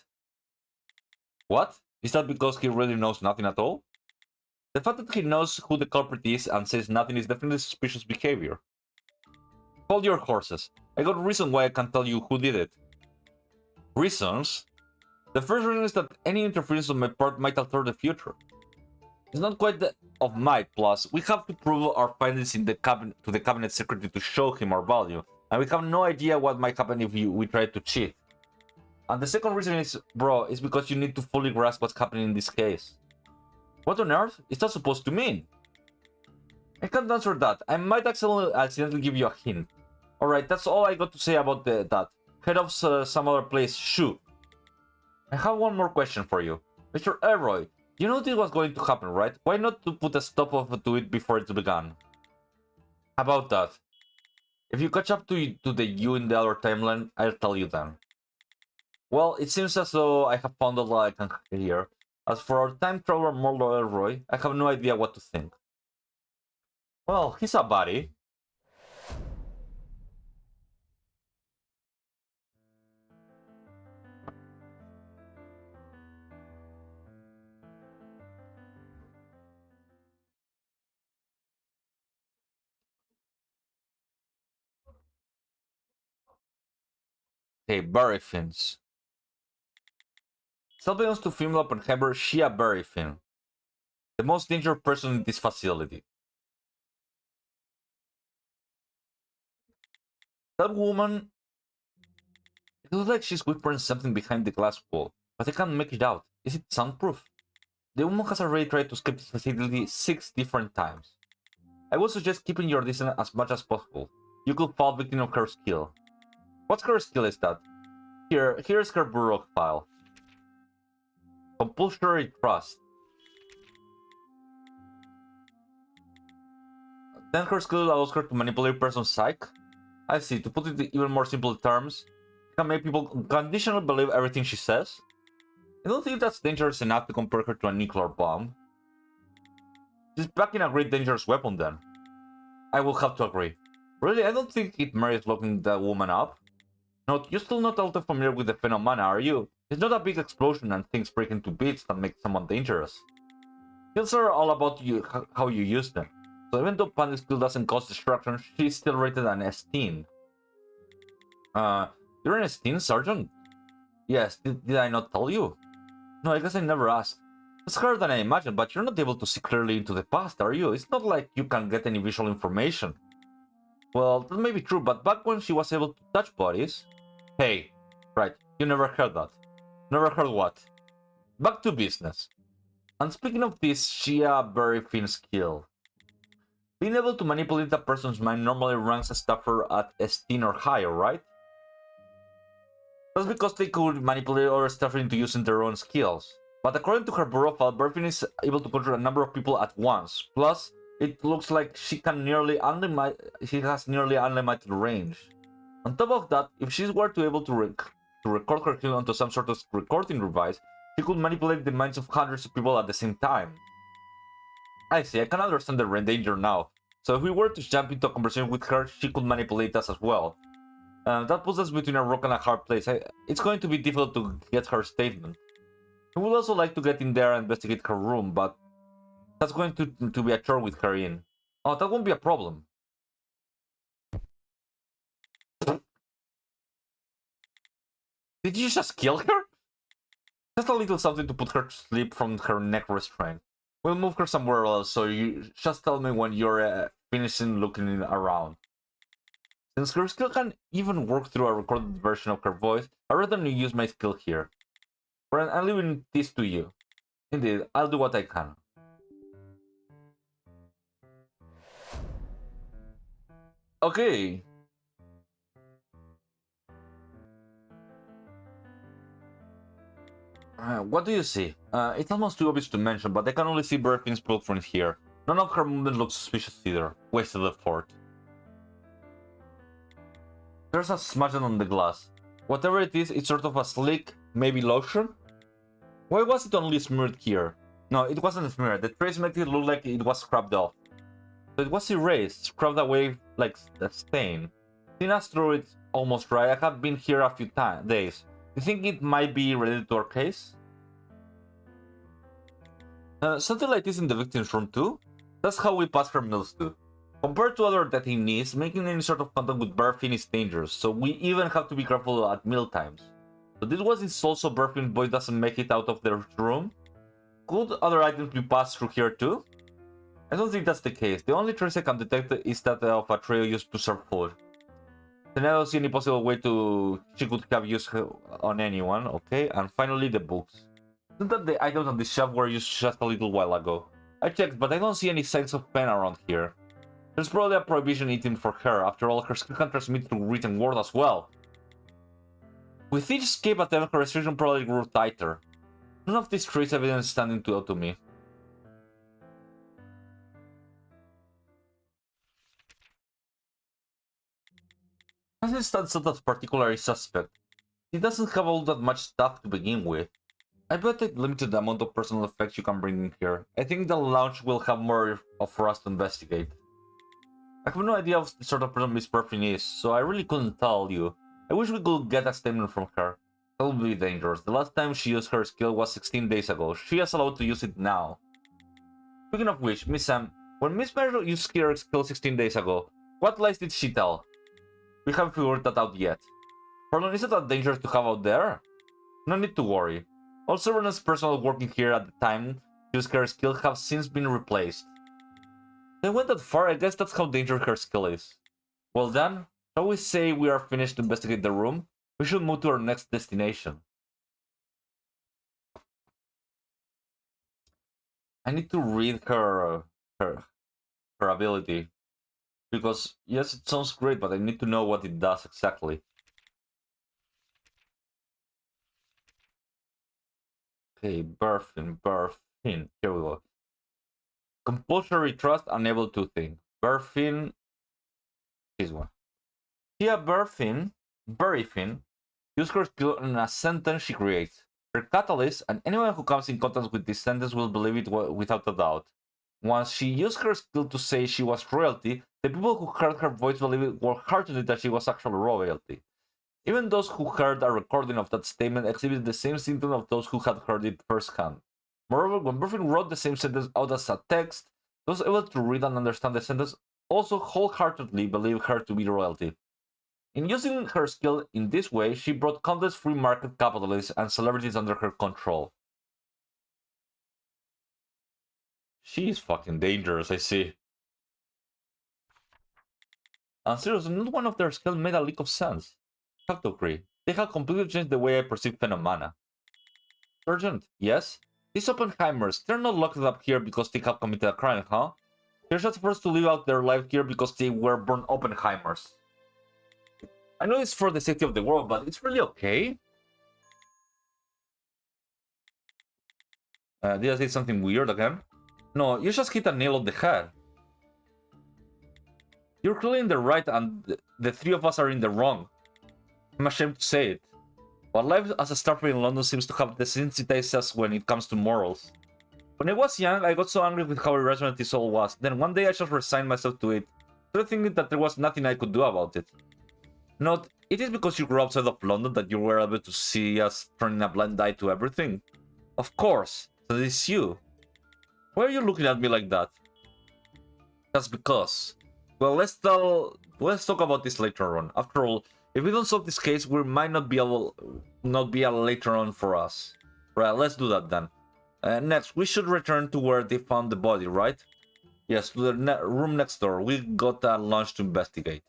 What? Is that because he really knows nothing at all? The fact that he knows who the culprit is and says nothing is definitely suspicious behavior. Hold your horses. I got a reason why I can't tell you who did it. Reasons? The first reason is that any interference on my part might alter the future. It's not quite of might, plus we have to prove our findings in the cabinet to the cabinet secretary to show him our value, and we have no idea what might happen if we try to cheat. And the second reason is, bro, is because you need to fully grasp what's happening in this case. What on earth is that supposed to mean? I can't answer that. I might accidentally give you a hint. Alright, that's all I got to say about that. Head off some other place, shoo. I have one more question for you. Mr. Elroy, you know this was going to happen, right? Why not to put a stop to it before it began? About that. If you catch up to the you in the other timeline, I'll tell you then. Well, it seems as though I have found all I can hear. As for our time traveler Murder Elroy, I have no idea what to think. Well, he's a buddy. Hey, berry fins. Self-belongs to female Oppenheimer Shia Berryfin, the most dangerous person in this facility. That woman, it looks like she's whispering something behind the glass wall, but I can't make it out. Is it soundproof? The woman has already tried to escape this facility 6 different times. I would suggest keeping your distance as much as possible. You could fall victim of her skill. What her skill is that? Here's her bureau file. Compulsory trust. Then her skill allows her to manipulate person's psyche. I see. To put it in even more simple terms, you can make people conditionally believe everything she says. I don't think that's dangerous enough to compare her to a nuclear bomb. She's packing a great dangerous weapon then. I will have to agree. Really, I don't think it merits locking that woman up. No, you're still not all too familiar with the phenomena, are you? It's not a big explosion and things breaking to bits that make someone dangerous. Skills are all about how you use them. So even though Panda's skill doesn't cause destruction, she's still rated an S-teen. You're an S-teen, Sergeant? Yes, did I not tell you? No, I guess I never asked. It's harder than I imagined, but you're not able to see clearly into the past, are you? It's not like you can get any visual information. Well, that may be true, but back when she was able to touch bodies... Hey, right, you never heard that. Never heard what? Back to business. And speaking of this Shia Berryfin skill, being able to manipulate a person's mind normally ranks a staffer at S-teen or higher, right? That's because they could manipulate other staffers into using their own skills. But according to her bureau file, Berryfin is able to control a number of people at once. Plus, it looks like she has nearly unlimited range. On top of that, if she were to able to record her kill onto some sort of recording device, she could manipulate the minds of hundreds of people at the same time. I see, I can understand the danger now. So if we were to jump into a conversation with her, she could manipulate us as well. That puts us between a rock and a hard place. It's going to be difficult to get her statement. I would also like to get in there and investigate her room, but that's going to be a chore with her in. Oh, that won't be a problem. Did you just kill her? Just a little something to put her to sleep from her neck restraint. We'll move her somewhere else, so you just tell me when you're finishing looking around. Since her skill can even work through a recorded version of her voice, I'd rather you use my skill here. Friend, I'm leaving this to you. Indeed, I'll do what I can. Okay. What do you see? It's almost too obvious to mention, but I can only see Berfin's blueprint here. None of her movement looks suspicious either. Wasted effort. There's a smudging on the glass. Whatever it is, it's sort of a slick, maybe lotion? Why was it only smeared here? No, it wasn't smeared. The trace made it look like it was scrubbed off. So it was erased, scrubbed away like a stain. Tina's threw it almost right. I have been here a few days. You think it might be related to our case? Something like this in the victim's room too? That's how we pass her meals too. Compared to other detainees, making any sort of contact with Burfin is dangerous, so we even have to be careful at meal times. So this was it also Burfin boy doesn't make it out of their room? Could other items be passed through here too? I don't think that's the case. The only trace I can detect is that of a tray used to serve food. Then I don't see any possible way she could have used on anyone, okay? And finally the books. Isn't that the items on the shelf were used just a little while ago? I checked, but I don't see any signs of pen around here. There's probably a prohibition item for her. After all, her skill can transmit through written word as well. With each escape attempt, her restriction probably grew tighter. None of this trace evidence standing out to me. Hasn't stands out as particularly suspect. He doesn't have all that much stuff to begin with. I bet it limited the amount of personal effects you can bring in here. I think the lounge will have more for us to investigate. I have no idea of the sort of person Miss Burfin is, so I really couldn't tell you. I wish we could get a statement from her. That would be dangerous. The last time she used her skill was 16 days ago. She is allowed to use it now. Speaking of which, Miss Sam, when Miss Mary used her skill 16 days ago, what lies did she tell? We haven't figured that out yet. Pardon, is it that dangerous to have out there? No need to worry. All Serenus personnel working here at the time used her skill have since been replaced. They went that far, I guess that's how dangerous her skill is. Well then, shall we say we are finished to investigate the room? We should move to our next destination. I need to read her ability. Because, yes, it sounds great, but I need to know what it does exactly. Okay, Burfin. Here we go. Compulsory trust, unable to think. Burfin. This one. Tia Burfin, use her skill in a sentence she creates. Her catalyst, and anyone who comes in contact with this sentence will believe it without a doubt. Once she used her skill to say she was royalty, the people who heard her voice believed it were heartily that she was actual royalty. Even those who heard a recording of that statement exhibited the same symptoms of those who had heard it firsthand. Moreover, when Burfin wrote the same sentence out as a text, those able to read and understand the sentence also wholeheartedly believed her to be royalty. In using her skill in this way, she brought countless free market capitalists and celebrities under her control. She is fucking dangerous, I see. And seriously, not one of their skills made a lick of sense. I have to agree. They have completely changed the way I perceive phenomena. Sergeant, yes? These Oppenheimers, they're not locked up here because they have committed a crime, huh? They're just forced to live out their life here because they were born Oppenheimers. I know it's for the safety of the world, but it's really okay. Did I say something weird again? No, you just hit a nail on the head. You're clearly in the right and the three of us are in the wrong. I'm ashamed to say it. But life as a starper in London seems to have desensitized us when it comes to morals. When I was young, I got so angry with how irrational this all was. Then one day I just resigned myself to it, started thinking that there was nothing I could do about it. Note, it is because you grew outside of London that you were able to see us turning a blind eye to everything. Of course, that is you. Why are you looking at me like that? That's because. Well, let's talk about this later on. After all, if we don't solve this case, we might not be a later on for us. Right, let's do that then. Next, we should return to where they found the body, right? Yes, to the room next door. We got a lunch to investigate.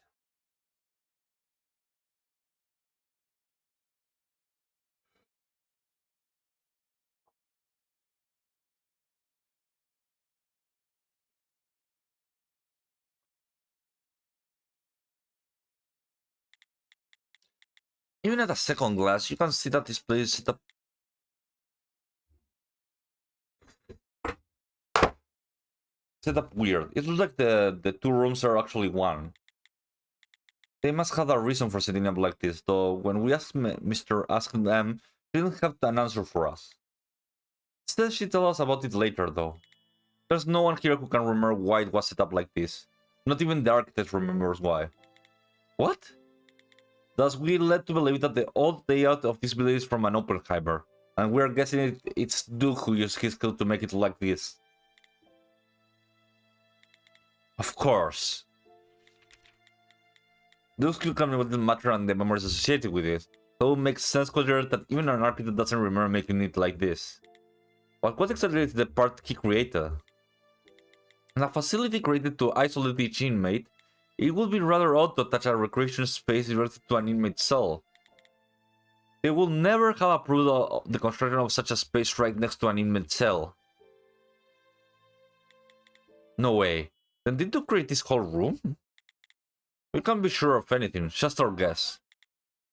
Even at a second glance, you can see that this place is set up weird. It looks like the two rooms are actually one. They must have a reason for setting up like this, though when we asked asked them, she didn't have an answer for us. Instead, she told us about it later, though. There's no one here who can remember why it was set up like this. Not even the architect remembers why. What? Thus, we led to believe that the old layout of this building is from an Oppenheimer, and we're guessing it's Duke who used his skill to make it like this. Of course. Duke's skill can with the matter and the memories associated with it, so it makes sense considering that even an architect doesn't remember making it like this. But what exactly is the part he created? In a facility created to isolate each inmate, it would be rather odd to attach a recreation space directly to an inmate cell. They will never have approved the construction of such a space right next to an inmate cell. No way. Then did you create this whole room? We can't be sure of anything, just our guess.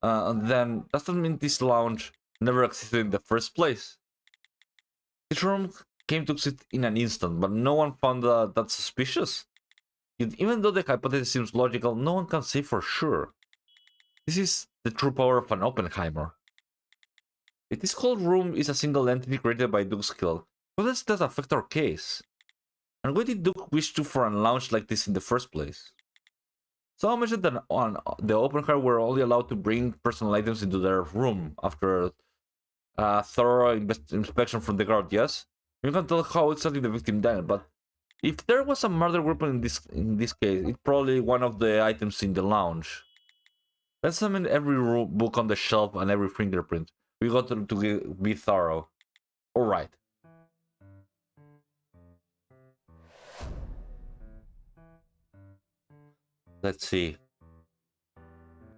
And then, does that mean this lounge never existed in the first place? This room came to exist in an instant, but no one found that suspicious. Yet even though the hypothesis seems logical, no one can say for sure. This is the true power of an Oppenheimer. If this whole room is a single entity created by Duke's skill, how does that affect our case? And why did Duke wish to for a lounge like this in the first place? Someone mentioned that on the Oppenheimer were only allowed to bring personal items into their room after a thorough inspection from the guard, yes? You can tell how exactly the victim died, but if there was a murder weapon in this case, it's probably one of the items in the lounge. Let's examine every book on the shelf and every fingerprint. We got to be thorough. Alright. Let's see.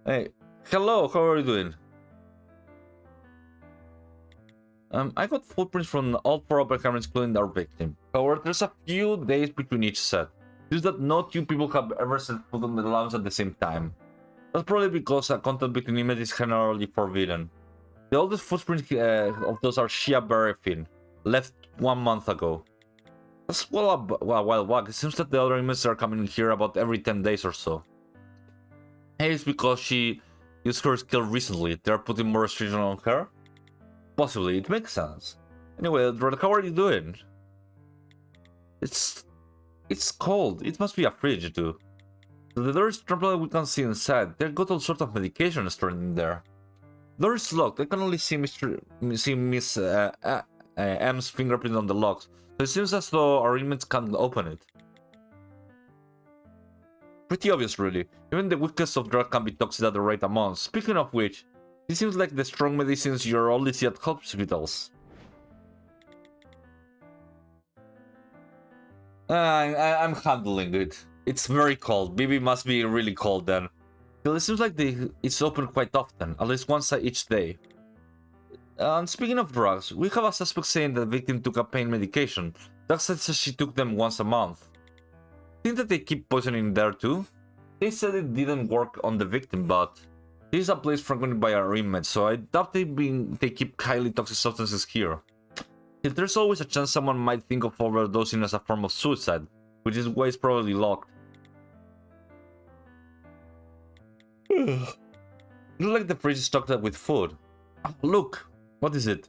Hey, hello, how are you doing? I got footprints from all 4 Oppenheimers including our victim. However, there's a few days between each set. This is that no 2 people have ever set foot on the lounge at the same time. That's probably because contact between images is generally forbidden. The oldest footprints of those are Shia Berefin, left 1 month ago. That's well a while back. It seems that the other images are coming here about every 10 days or so. Maybe it's because she used her skill recently. They're putting more restrictions on her? Possibly, it makes sense. Anyway, Red, how are you doing? It's cold. It must be a fridge, too. The door is temporary, we can see inside. They've got all sorts of medication stored in there. The door is locked. I can only see Miss M's fingerprint on the locks. So it seems as though our inmates can't open it. Pretty obvious, really. Even the weakest of drugs can be toxic at the right amount. Speaking of which, this seems like the strong medicines you only see at hospitals. I'm handling it. It's very cold. BB must be really cold then. Well, it seems like it's open quite often, at least once each day. And speaking of drugs, we have a suspect saying that the victim took a pain medication. Doc says she took them once a month. Think that they keep poisoning there too? They said it didn't work on the victim, but this is a place frequented by our inmates, so I doubt they keep highly toxic substances here. Yet there's always a chance someone might think of overdosing as a form of suicide, which is why it's probably locked. Looks like the fridge is stocked up with food. Oh, look! What is it?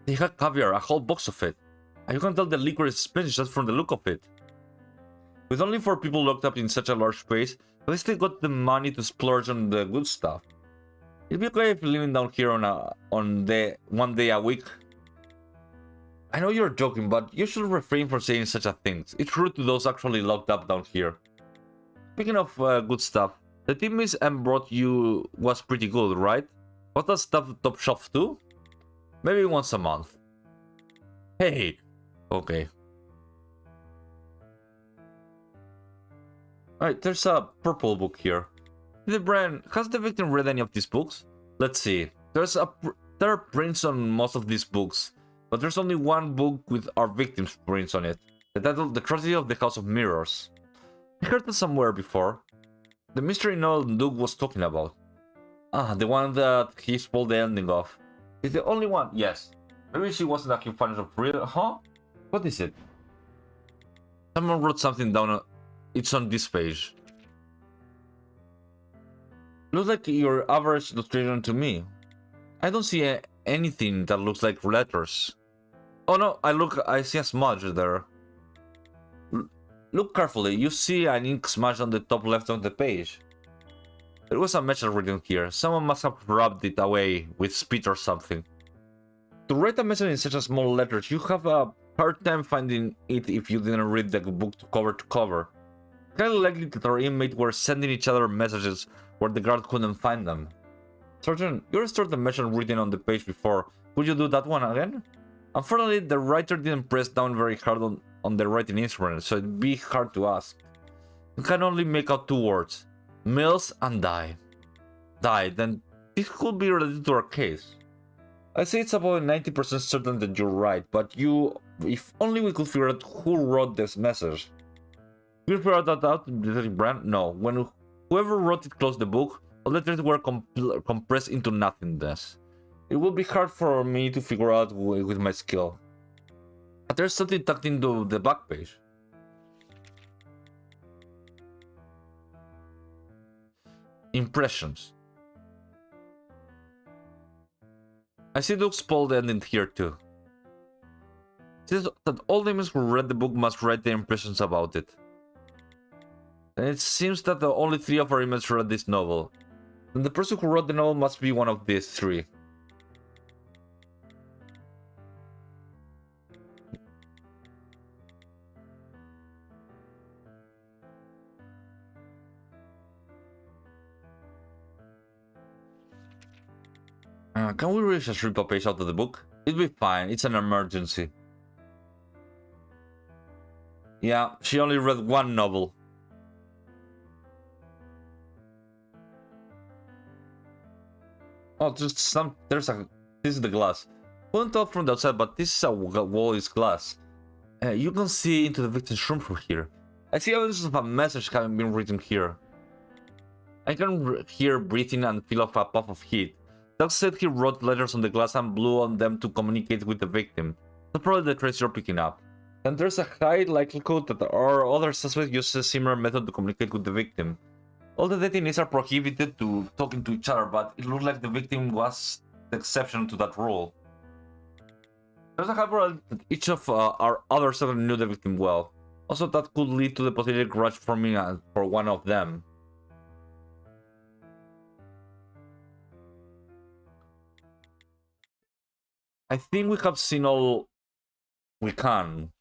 They had caviar, a whole box of it. And you can tell the liquor is Spanish just from the look of it. With only 4 people locked up in such a large space, at least they got the money to splurge on the good stuff. It'd be okay if living down here on 1 day a week. I know you're joking, but you should refrain from saying such a thing. It's rude to those actually locked up down here. Speaking of good stuff, the team Miss M brought you was pretty good, right? Was that stuff top shelf too? Maybe once a month. Hey! Okay. Alright, there's a purple book here. The brand, has the victim read any of these books? Let's see. There are prints on most of these books, but there's only one book with our victim's prints on it. The title, The Tragedy of the House of Mirrors. I heard that somewhere before. The mystery novel Duke was talking about. Ah, the one that he spoiled the ending of. It's the only one, yes. Maybe she wasn't a huge fan of real. Huh? What is it? Someone wrote something down. It's on this page. Looks like your average illustration to me. I don't see anything that looks like letters. Oh no, I see a smudge there. Look carefully, you see an ink smudge on the top left of the page. There was a message written here. Someone must have rubbed it away with spit or something. To write a message in such a small letters, you have a hard time finding it if you didn't read the book to cover. It's highly likely that our inmates were sending each other messages where the guard couldn't find them. Sergeant, you restored the message written on the page before. Would you do that one again? Unfortunately, the writer didn't press down very hard on the writing instrument, so it'd be hard to ask. You can only make out two words. Mills and die. Die, then this could be related to our case. I say it's about 90% certain that you're right, but if only we could figure out who wrote this message. You figure that out, Detective Brand? No. When whoever wrote it closed the book, all letters were compressed into nothingness. It would be hard for me to figure out with my skill. But there's something tucked into the back page. Impressions. I see Luke's Paul ending here too. It says that all the humans who read the book must write their impressions about it. And it seems that only 3 of our humans read this novel. And the person who wrote the novel must be one of these 3. Can we reach a strip page out of the book? It'll be fine, it's an emergency. Yeah, she only read 1 novel. Oh, this is the glass. Couldn't tell from the outside, but this is a wall is glass. You can see into the victim's room from here. I see evidence of a message having been written here. I can hear breathing and feel of a puff of heat. Doug said he wrote letters on the glass and blew on them to communicate with the victim. That's probably the trace you're picking up. And there's a high likelihood that our other suspects used a similar method to communicate with the victim. All the detainees are prohibited to talking to each other, but it looks like the victim was the exception to that rule. There's a high probability that each of our other suspects knew the victim well. Also, that could lead to the possibility of grudge forming for one of them. I think we have seen all we can.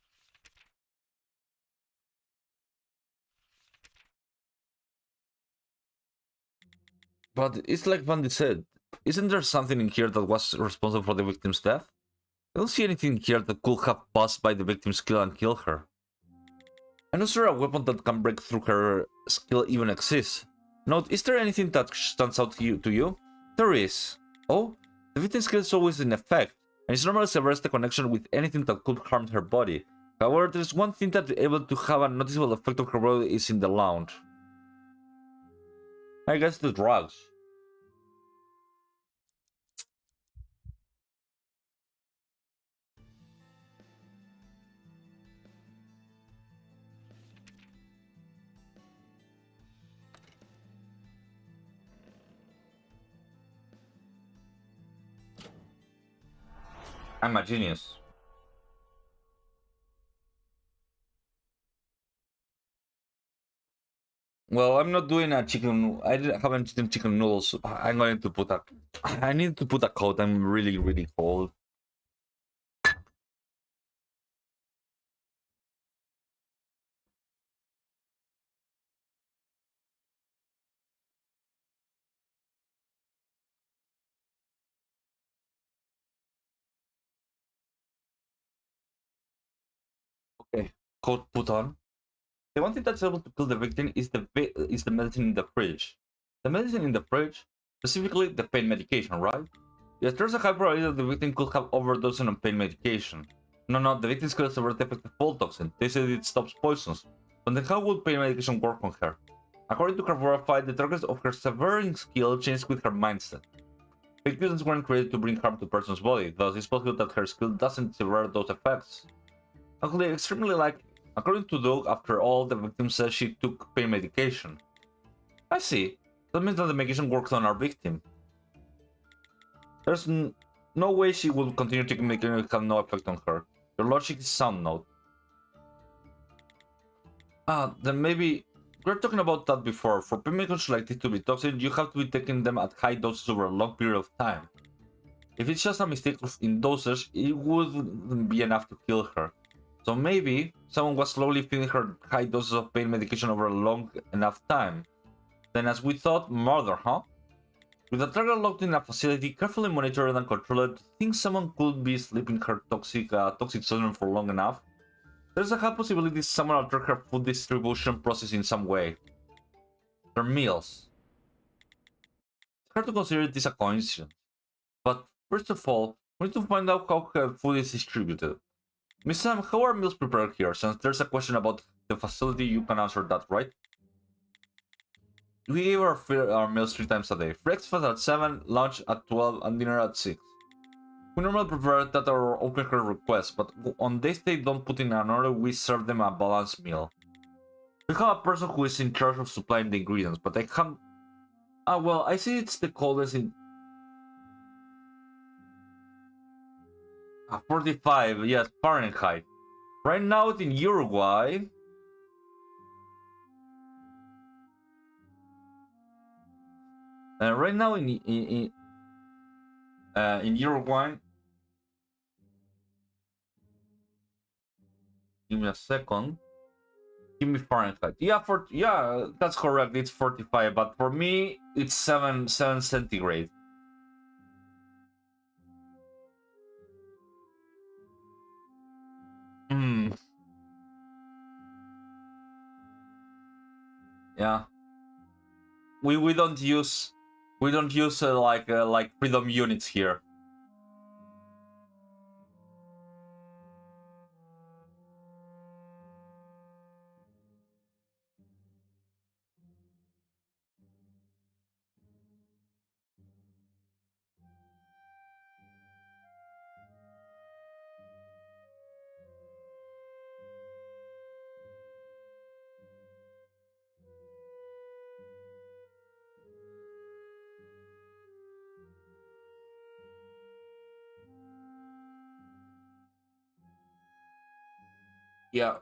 But it's like Vandy said, isn't there something in here that was responsible for the victim's death? I don't see anything here that could have passed by the victim's skill and killed her. I'm not sure a weapon that can break through her skill even exists. Note, is there anything that stands out to you? There is. Oh? The victim's skill is always in effect, and it's normally severs the connection with anything that could harm her body. However, there's one thing that is able to have a noticeable effect on her body is in the lounge. I guess the drugs. I'm a genius. Well, I'm not doing a chicken. Haven't eaten chicken noodles. I'm going to put a. I need to put a coat. I'm really, really cold. Okay, coat put on. The one thing that's able to kill the victim is the medicine in the fridge. The medicine in the fridge, specifically the pain medication, right? Yes, there's a high probability that the victim could have overdosed on pain medication. No, the victim could have suffered the effect of fall toxin. They said it stops poisons. But then how would pain medication work on her? According to her verified, the target of her severing skill changed with her mindset. Victims weren't created to bring harm to a person's body, thus it's possible that her skill doesn't sever those effects. Actually, extremely likely. According to Doug, after all, the victim says she took pain medication. I see. That means that the medication worked on our victim. There's no way she will continue taking medication and have no effect on her. Your logic is sound, note. Then maybe... We were talking about that before. For pain medications like this to be toxic, you have to be taking them at high doses over a long period of time. If it's just a mistake in dosage, it wouldn't be enough to kill her. So maybe someone was slowly feeding her high doses of pain medication over a long enough time. Then as we thought, murder, huh? With the target locked in a facility, carefully monitored and controlled, think someone could be sleeping her toxic children for long enough? There's a high possibility someone altered her food distribution process in some way. Her meals. It's hard to consider this a coincidence. But first of all, we need to find out how her food is distributed. Miss Sam, how are meals prepared here? Since there's a question about the facility, you can answer that, right? We give our meals 3 times a day. Breakfast at 7, lunch at 12, and dinner at 6. We normally prefer that our open her request, but on days they don't put in an order, we serve them a balanced meal. We have a person who is in charge of supplying the ingredients, but I can't... well, I see it's the coldest in... 45, yes, Fahrenheit. Right now it's in Uruguay. Right now in Uruguay. Give me a second. Give me Fahrenheit. Yeah, that's correct. It's 45, but for me it's 7 centigrade. Yeah. We don't use like freedom units here. Yeah,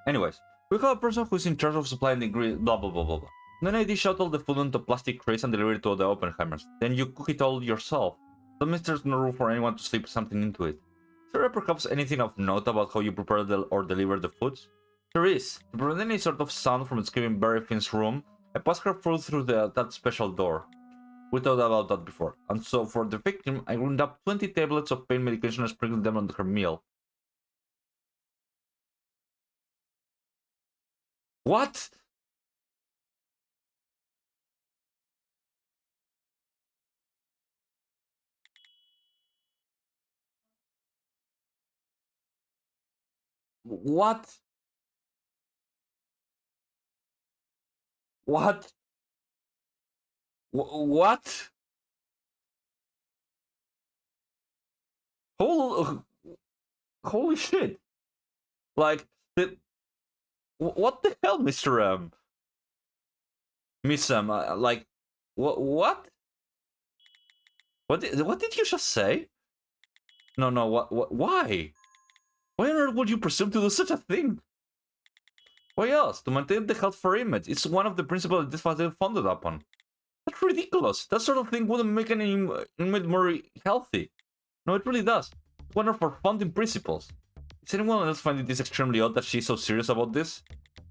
anyways, we have a person who is in charge of supplying the ingredients, blah blah blah blah blah. Then I dish out all the food into plastic crates and deliver it to the Oppenheimers. Then you cook it all yourself. That means there's no room for anyone to slip something into it. Is there perhaps anything of note about how you prepare or deliver the foods? There is. To prevent any sort of sound from escaping Barry Finn's room, I pass her food through that special door. We thought about that before. And so for the victim, I ground up 20 tablets of pain medication and sprinkled them on her meal. What? What? What? What? Holy shit! Like what the hell, Mr. Miss like what? What? What did you just say? No, what? Why? Why on earth would you presume to do such a thing? Why else? To maintain the health for image. It's one of the principles this facility founded upon. That's ridiculous. That sort of thing wouldn't make any inmate more healthy. No, it really does. It's one of our founding principles. Is anyone else finding this extremely odd that she's so serious about this?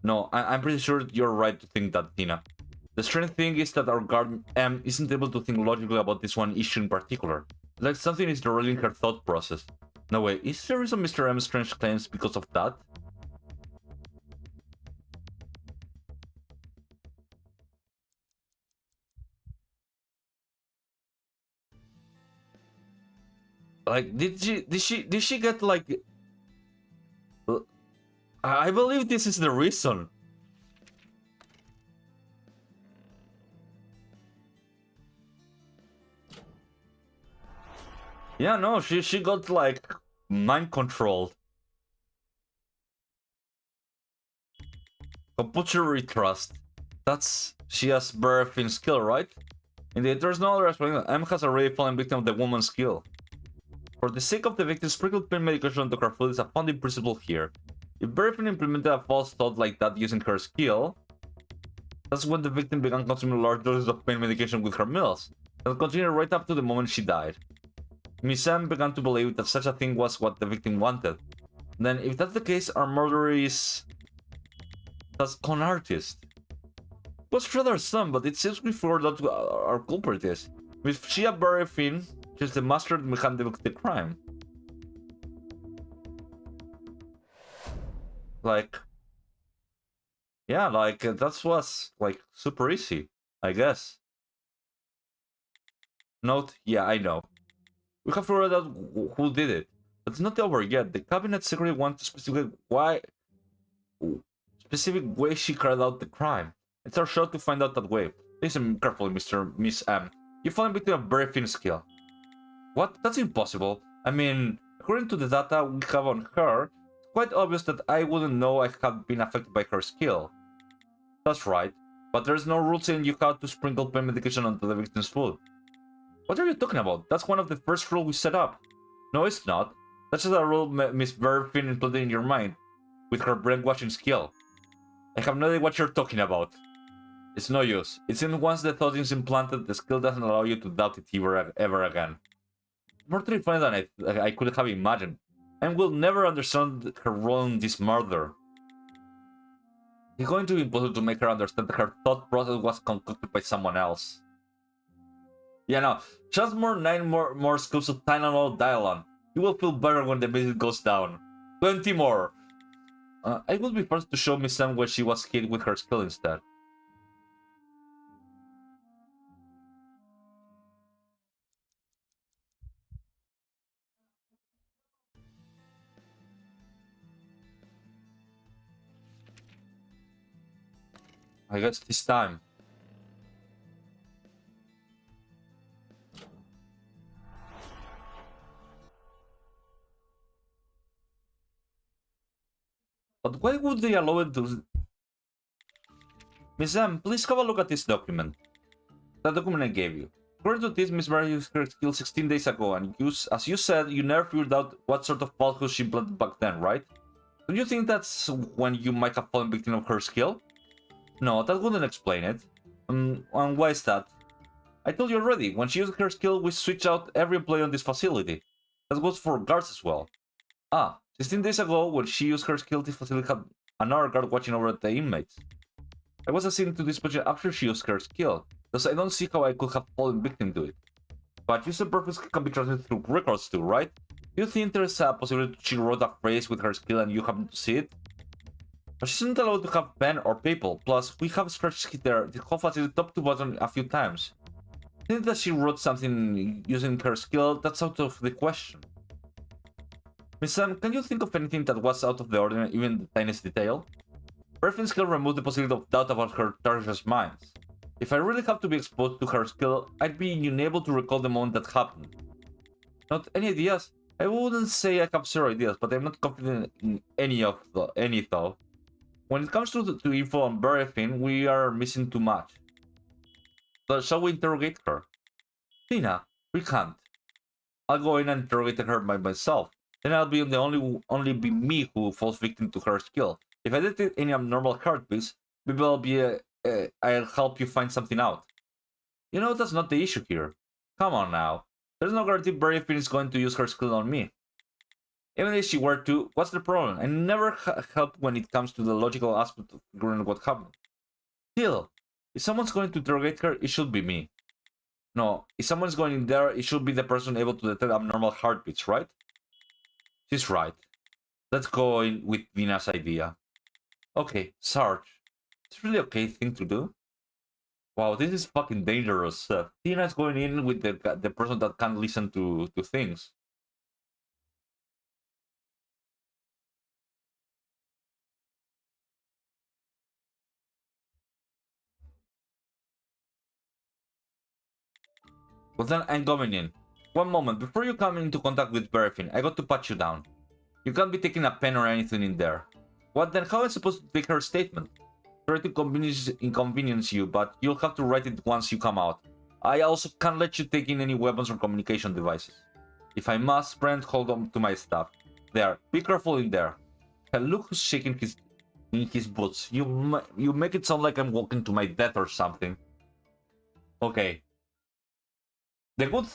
No, I'm pretty sure you're right to think that, Tina. The strange thing is that our guard M isn't able to think logically about this one issue in particular. Like something is derailing her thought process. No way, is there reason Mr. M's strange claims because of that? Like, did she get like... I believe this is the reason. Yeah, no, she got like mind controlled. Compulsory trust. That's she has birthing skill, right? Indeed, there's no other explanation. M has already fallen victim of the woman's skill. For the sake of the victim, sprinkle pain medication onto her food is a founding principle here. If birthing implemented a false thought like that using her skill, that's when the victim began consuming large doses of pain medication with her meals, and continued right up to the moment she died. Miss M began to believe that such a thing was what the victim wanted. Then, if that's the case, our murderer is... that's con artist. It was rather some, but it seems we figured out who our culprit is. With Shia Barifin, she's the master behind the crime. Like... yeah, like, that was, like, super easy, I guess. Note, yeah, I know. We have figured out who did it, but it's not over yet. The cabinet secretary wants to specific way she carried out the crime. It's our shot to find out that way. Listen carefully, Miss M. You fallen victim of very thin skill. What? That's impossible. I mean, according to the data we have on her, it's quite obvious that I wouldn't know I had been affected by her skill. That's right, but there's no rule saying you have to sprinkle pain medication onto the victim's food. What are you talking about? That's one of the first rules we set up. No, it's not. That's just a rule Miss Verfin implanted in your mind, with her brainwashing skill. I have no idea what you're talking about. It's no use. It seems once the thought is implanted, the skill doesn't allow you to doubt it ever again. More terrifying than I could have imagined, and will never understand her role in this murder. It's going to be impossible to make her understand that her thought process was concocted by someone else. Yeah, no, just 9 more scoops of Tylenol Dialon. You will feel better when the visit goes down. 20 more! I would be first to show Miss Sam where she was hit with her skill instead. I guess this time. But why would they allow it to... Miss M, please have a look at this document. That document I gave you. According to this, Miss Mary used her skill 16 days ago, and as you said, you never figured out what sort of falsehood she planted back then, right? Don't you think that's when you might have fallen victim of her skill? No, that wouldn't explain it. And why is that? I told you already, when she used her skill, we switched out every employee on this facility. That goes for guards as well. 16 days ago, when she used her skill, this facility had another guard watching over the inmates. I was assigned to this position after she used her skill, thus I don't see how I could have fallen victim to it. But user purpose can be translated through records too, right? Do you think there's a possibility she wrote a phrase with her skill and you happen to see it? But she isn't allowed to have pen or paper, plus we have scratched the whole facility top to bottom a few times. I think that she wrote something using her skill, that's out of the question. Miss Sam, can you think of anything that was out of the ordinary, even the tiniest detail? Birthing skill removed the possibility of doubt about her target's minds. If I really have to be exposed to her skill, I'd be unable to recall the moment that happened. Not any ideas? I wouldn't say I have zero ideas, but I'm not confident in any though. When it comes to info on birthing, we are missing too much. So shall we interrogate her? Tina, we can't. I'll go in and interrogate her by myself. Then I'll be the only be me who falls victim to her skill. If I detect any abnormal heartbeats, maybe I'll help you find something out. You know, that's not the issue here. Come on now. There's no guarantee Barifin is going to use her skill on me. Even if she were to, what's the problem? I never help when it comes to the logical aspect of figuring what happened. Still, if someone's going to interrogate her, it should be me. No, if someone's going in there, it should be the person able to detect abnormal heartbeats, right? She's right. Let's go in with Dina's idea. Okay, Sarge. It's really okay thing to do. Wow, this is fucking dangerous. Tina's going in with the person that can't listen to things. Well then, I'm going in. One moment, before you come into contact with Berfin, I got to pat you down. You can't be taking a pen or anything in there. What then, how am I supposed to take her statement? Sorry to inconvenience you, but you'll have to write it once you come out. I also can't let you take in any weapons or communication devices. If I must, Brent, hold on to my stuff. There, be careful in there. And look who's shaking in his boots. You make it sound like I'm walking to my death or something. Okay. The good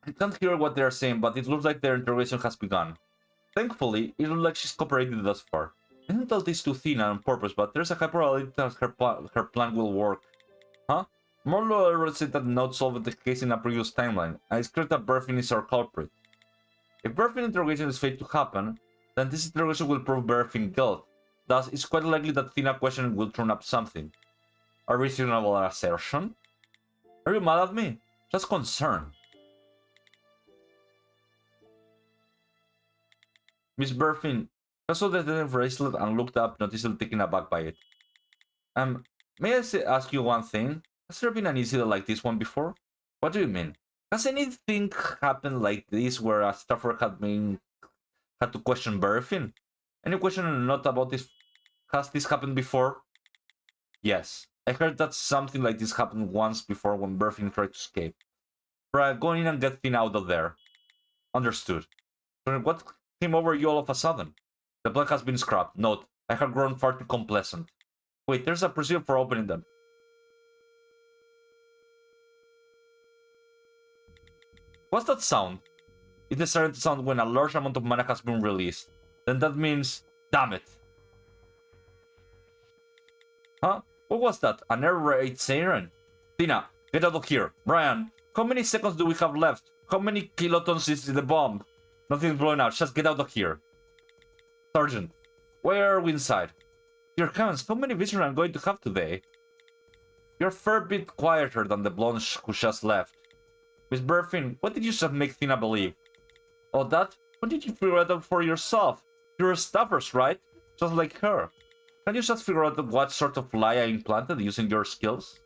I can't hear what they're saying, but it looks like their interrogation has begun. Thankfully, it looks like she's cooperated thus far. I didn't tell this to Thina on purpose, but there's a high probability that her plan will work. Huh? Morlo already said that Note solved the case in a previous timeline, and it's clear that Berfin is our culprit. If Berfin interrogation is fated to happen, then this interrogation will prove Berfin guilt. Thus, it's quite likely that Thina question will turn up something. A reasonable assertion? Are you mad at me? Just concerned. Miss Berfin, I saw the bracelet and looked up, noticeably taken aback by it. May I ask you one thing? Has there been an incident like this one before? What do you mean? Has anything happened like this where a staffer had to question Berfin? Any question or not about this? Has this happened before? Yes. I heard that something like this happened once before when Berfin tried to escape. Right, go in and get Finn out of there. Understood. What came over you all of a sudden? The plan has been scrapped. Note, I have grown far too complacent. Wait, there's a procedure for opening them. What's that sound? It is starting to sound when a large amount of mana has been released. Then that means... Damn it! Huh? What was that? An air raid siren? Tina, get out of here. Brian, how many seconds do we have left? How many kilotons is the bomb? Nothing's blowing out. Just get out of here. Sergeant, why are we inside? Dear heavens, how many visitors I'm going to have today? You're a fair bit quieter than the blonde who just left. Miss Berfin, what did you just make Tina believe? Oh, that? What did you figure out for yourself? You're staffers, right? Just like her. Can you just figure out what sort of lie I implanted using your skills?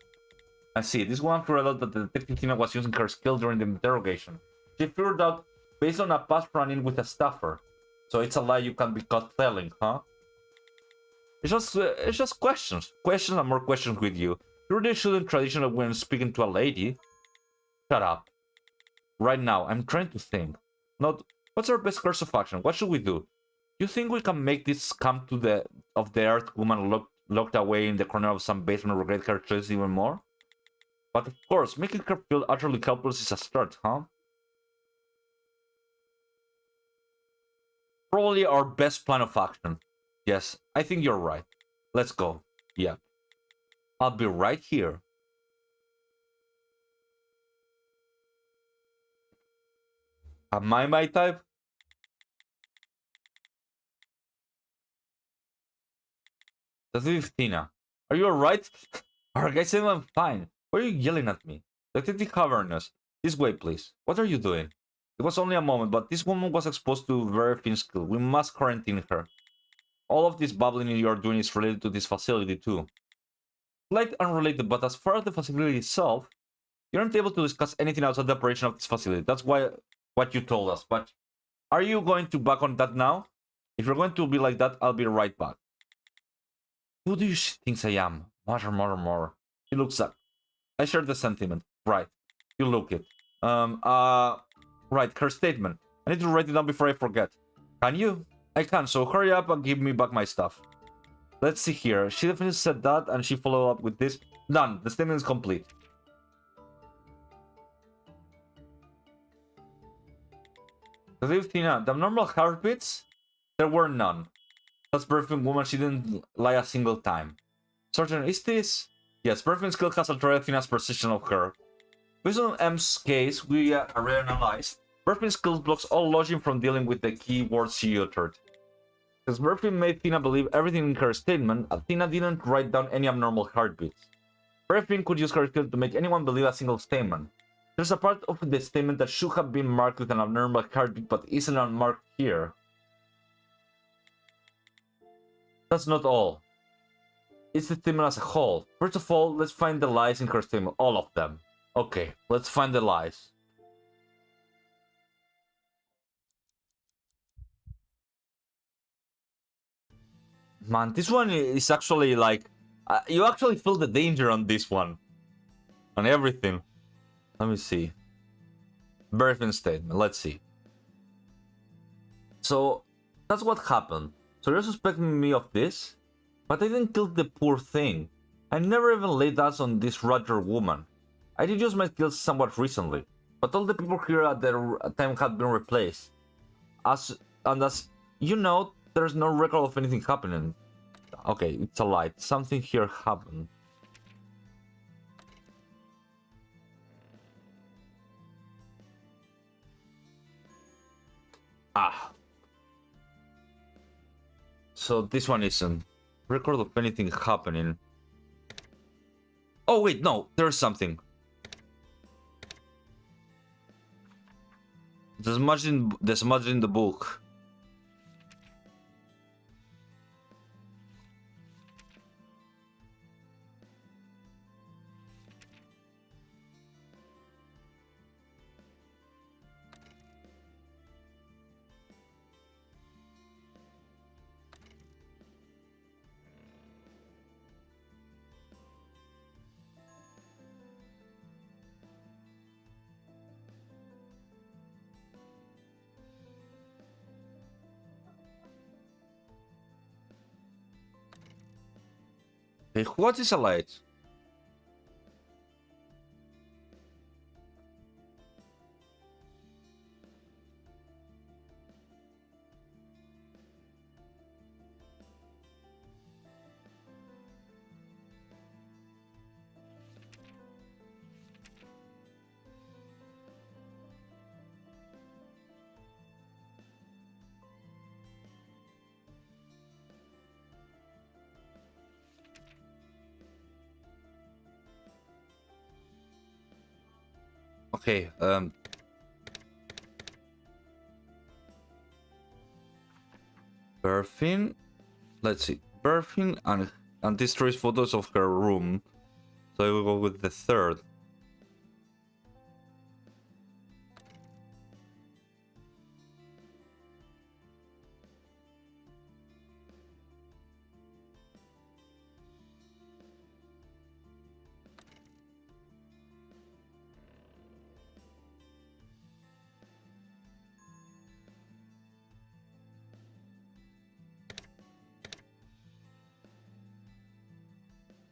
I see. This one figured out that the detective Tina was using her skill during the interrogation. She figured out based on a past run-in with a staffer. So it's a lie you can be caught telling, huh? It's just questions. Questions and more questions with you. You really shouldn't traditionally when speaking to a lady. Shut up. Right now, I'm trying to think. Not what's our best course of action? What should we do? You think we can make this come to the Earth woman locked away in the corner of some basement regret her choice even more? But of course, making her feel utterly helpless is a start, huh? Probably our best plan of action. Yes, I think you're right. Let's go. Yeah. I'll be right here. Am I my type? That's with Tina. Are you alright? Alright, guys, I'm fine. Why are you yelling at me? Detective Cavernous, this way, please. What are you doing? It was only a moment, but this woman was exposed to very thin skill. We must quarantine her. All of this babbling you're doing is related to this facility, too. Slight unrelated, but as far as the facility itself, you aren't able to discuss anything outside the operation of this facility. That's what you told us. But are you going to back on that now? If you're going to be like that, I'll be right back. Who do you think I am? More. He looks up. I share the sentiment. Right. You look it. Right, her statement. I need to write it down before I forget. Can you? I can, so hurry up and give me back my stuff. Let's see here. She definitely said that, and she followed up with this. Done. The statement is complete. Tina, the abnormal heartbeats? There were none. That's Berfin woman, she didn't lie a single time. Sergeant, is this? Yes, Berfin's skill has altered Tina's perception of her. Based on M's case, we reanalyzed. Berfin's skills blocks all logic from dealing with the key words she uttered. Since Berfin made Tina believe everything in her statement, Tina didn't write down any abnormal heartbeats. Berfin could use her skill to make anyone believe a single statement. There's a part of the statement that should have been marked with an abnormal heartbeat but isn't unmarked here. That's not all. It's the statement as a whole. First of all, let's find the lies in her statement. All of them. Okay, let's find the lies. Man, this one is actually like... you actually feel the danger on this one. On everything. Let me see. Briefing statement, let's see. So, that's what happened. So you're suspecting me of this? But I didn't kill the poor thing. I never even laid eyes on this Roger woman. I did use my skills somewhat recently, but all the people here at the time had been replaced. As you know, there's no record of anything happening. Okay, it's a lie. Something here happened. Ah. So this one isn't. Record of anything happening. Oh wait, no, there's something. There's much in the book. Hey, what is a light? Okay, Birthing. Let's see. Birthing and destroys photos of her room. So I will go with the third.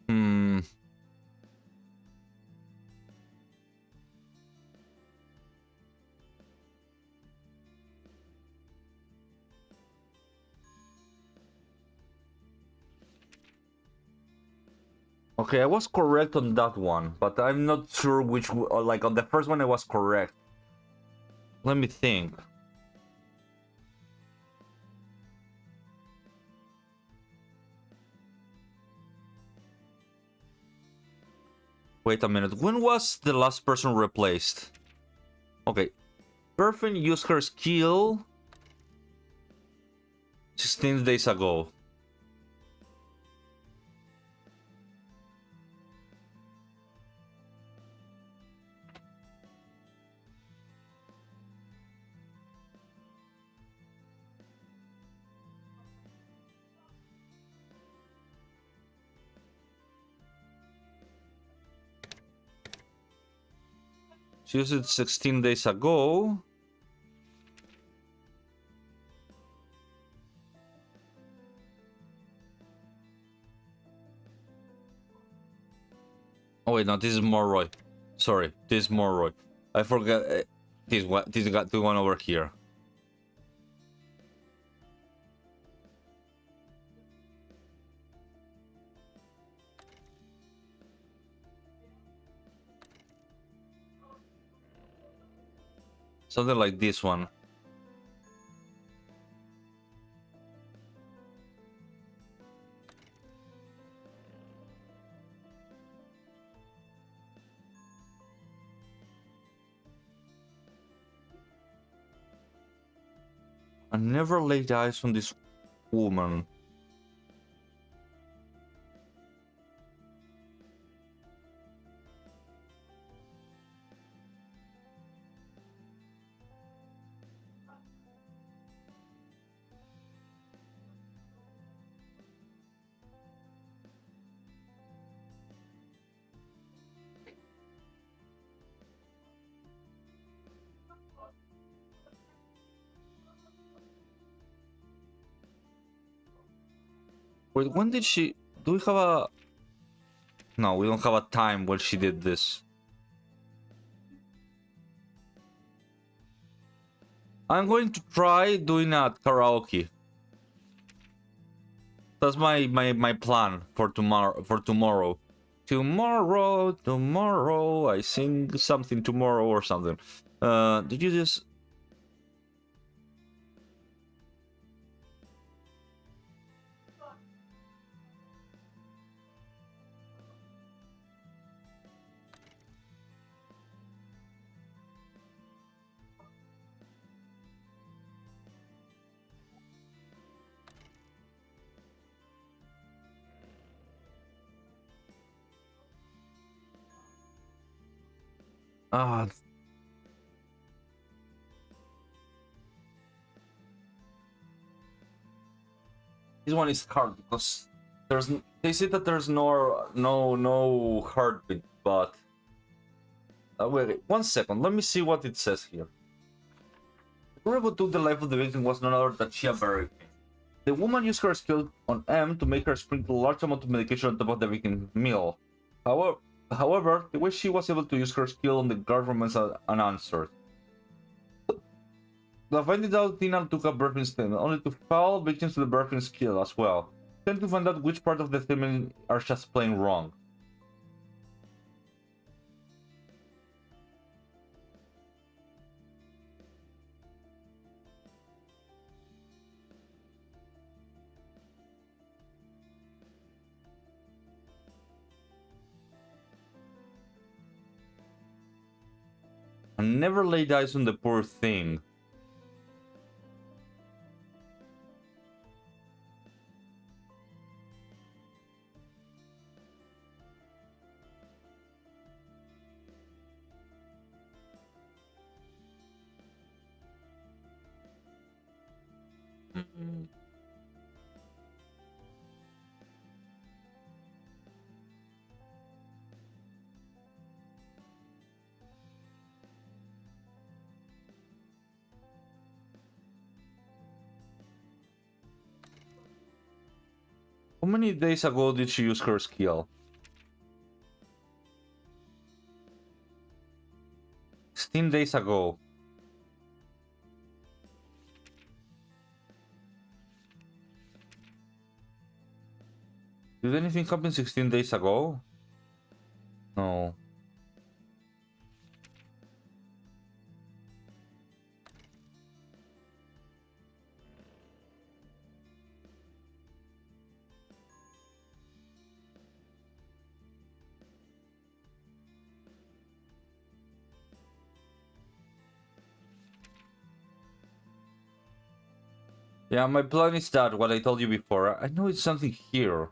Hmm. Okay, I was correct on that one, but I'm not sure which... like, on the first one I was correct. Let me think. Wait a minute, when was the last person replaced? Okay, Perfin used her skill 16 days ago. She used it 16 days ago. Oh wait, no, this is Morroy. Sorry, this is Morroy. I forgot this one. This got the one over here. Something like this one. I never laid eyes on this woman. Wait, when did she... Do we have a... No, we don't have a time when she did this. I'm going to try doing a karaoke. That's my plan for tomorrow. Tomorrow, I sing something tomorrow or something. Did you just... Ah, this one is hard because there's... They say that there's no heartbeat, but... wait, 1 second. Let me see what it says here. Whoever took the life of the victim was none other than Chia Berry. The woman used her skill on M to make her sprinkle a large amount of medication on top of the victim's meal. However, the way she was able to use her skill on the guard remains unanswered. The finding out Tina took a birthing statement, only to fall victims to the birthing skill as well. Tend to find out which part of the statement are just plain wrong. And never laid eyes on the poor thing. How many days ago did she use her skill? 16 days ago. Did anything happen 16 days ago? No. Yeah, my plan is that, what I told you before. I know it's something here.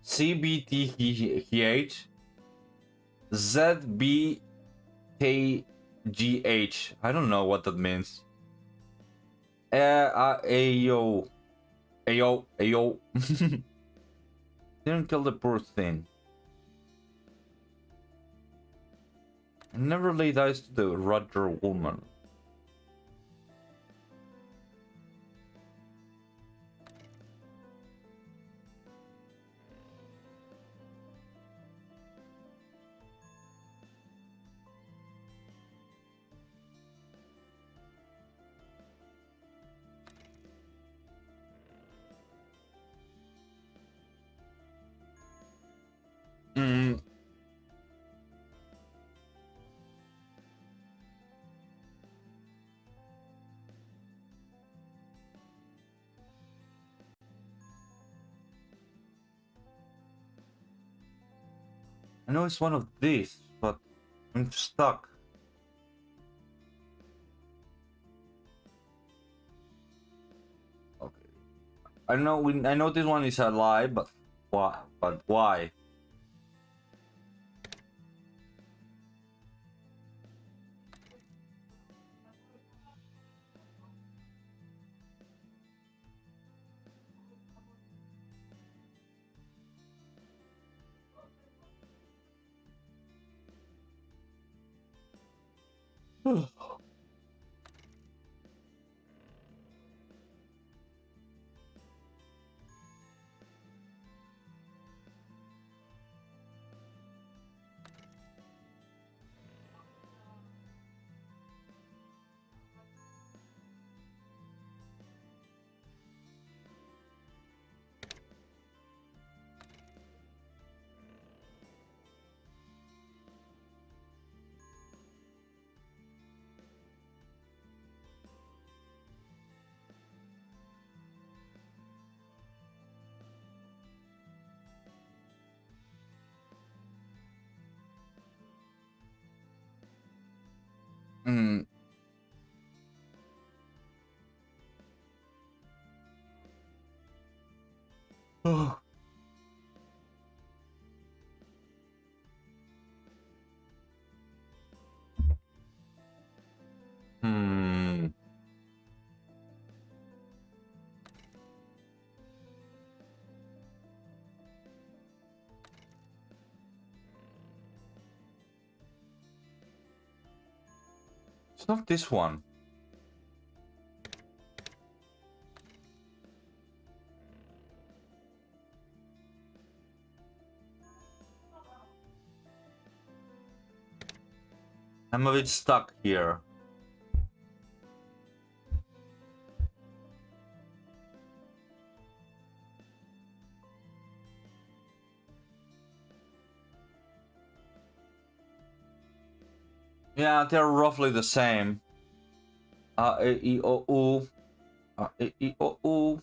CBTH ZBKGH. I don't know what that means. Ayo. Ayo. Didn't kill the poor thing. I never laid eyes to the Roger woman. I know it's one of these, but I'm stuck. Okay. I know this one is a lie, but why? But why? Hmm. Hmm. It's not this one. I'm a bit stuck here. Yeah, they're roughly the same. E, I, O, U. E, I, O, U.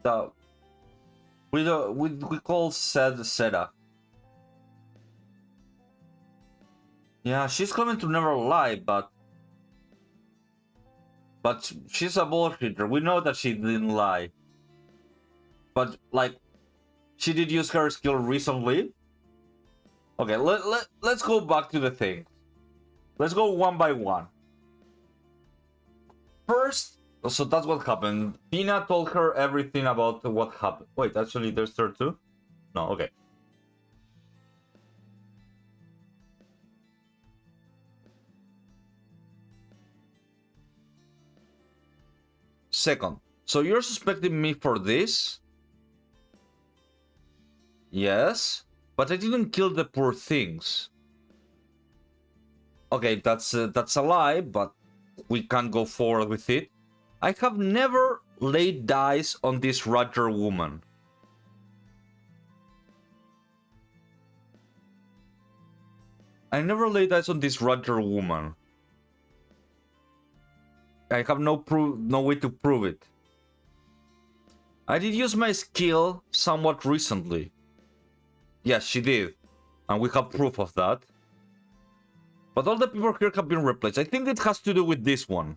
That we call Seda. Yeah, she's claiming to never lie, but she's a bullshitter. We know that she didn't lie. But like, she did use her skill recently. Okay, let's go back to the thing. Let's go one by one. First, so that's what happened. Tina told her everything about what happened. Wait, actually, there's third too? No, okay. Second, so you're suspecting me for this? Yes, but I didn't kill the poor things. Okay, that's a lie, but we can't go forward with it. I have never laid dice on this Roger woman. I never laid dice on this Roger woman. I have no way to prove it. I did use my skill somewhat recently. Yes, she did. And we have proof of that. But all the people here have been replaced. I think it has to do with this one.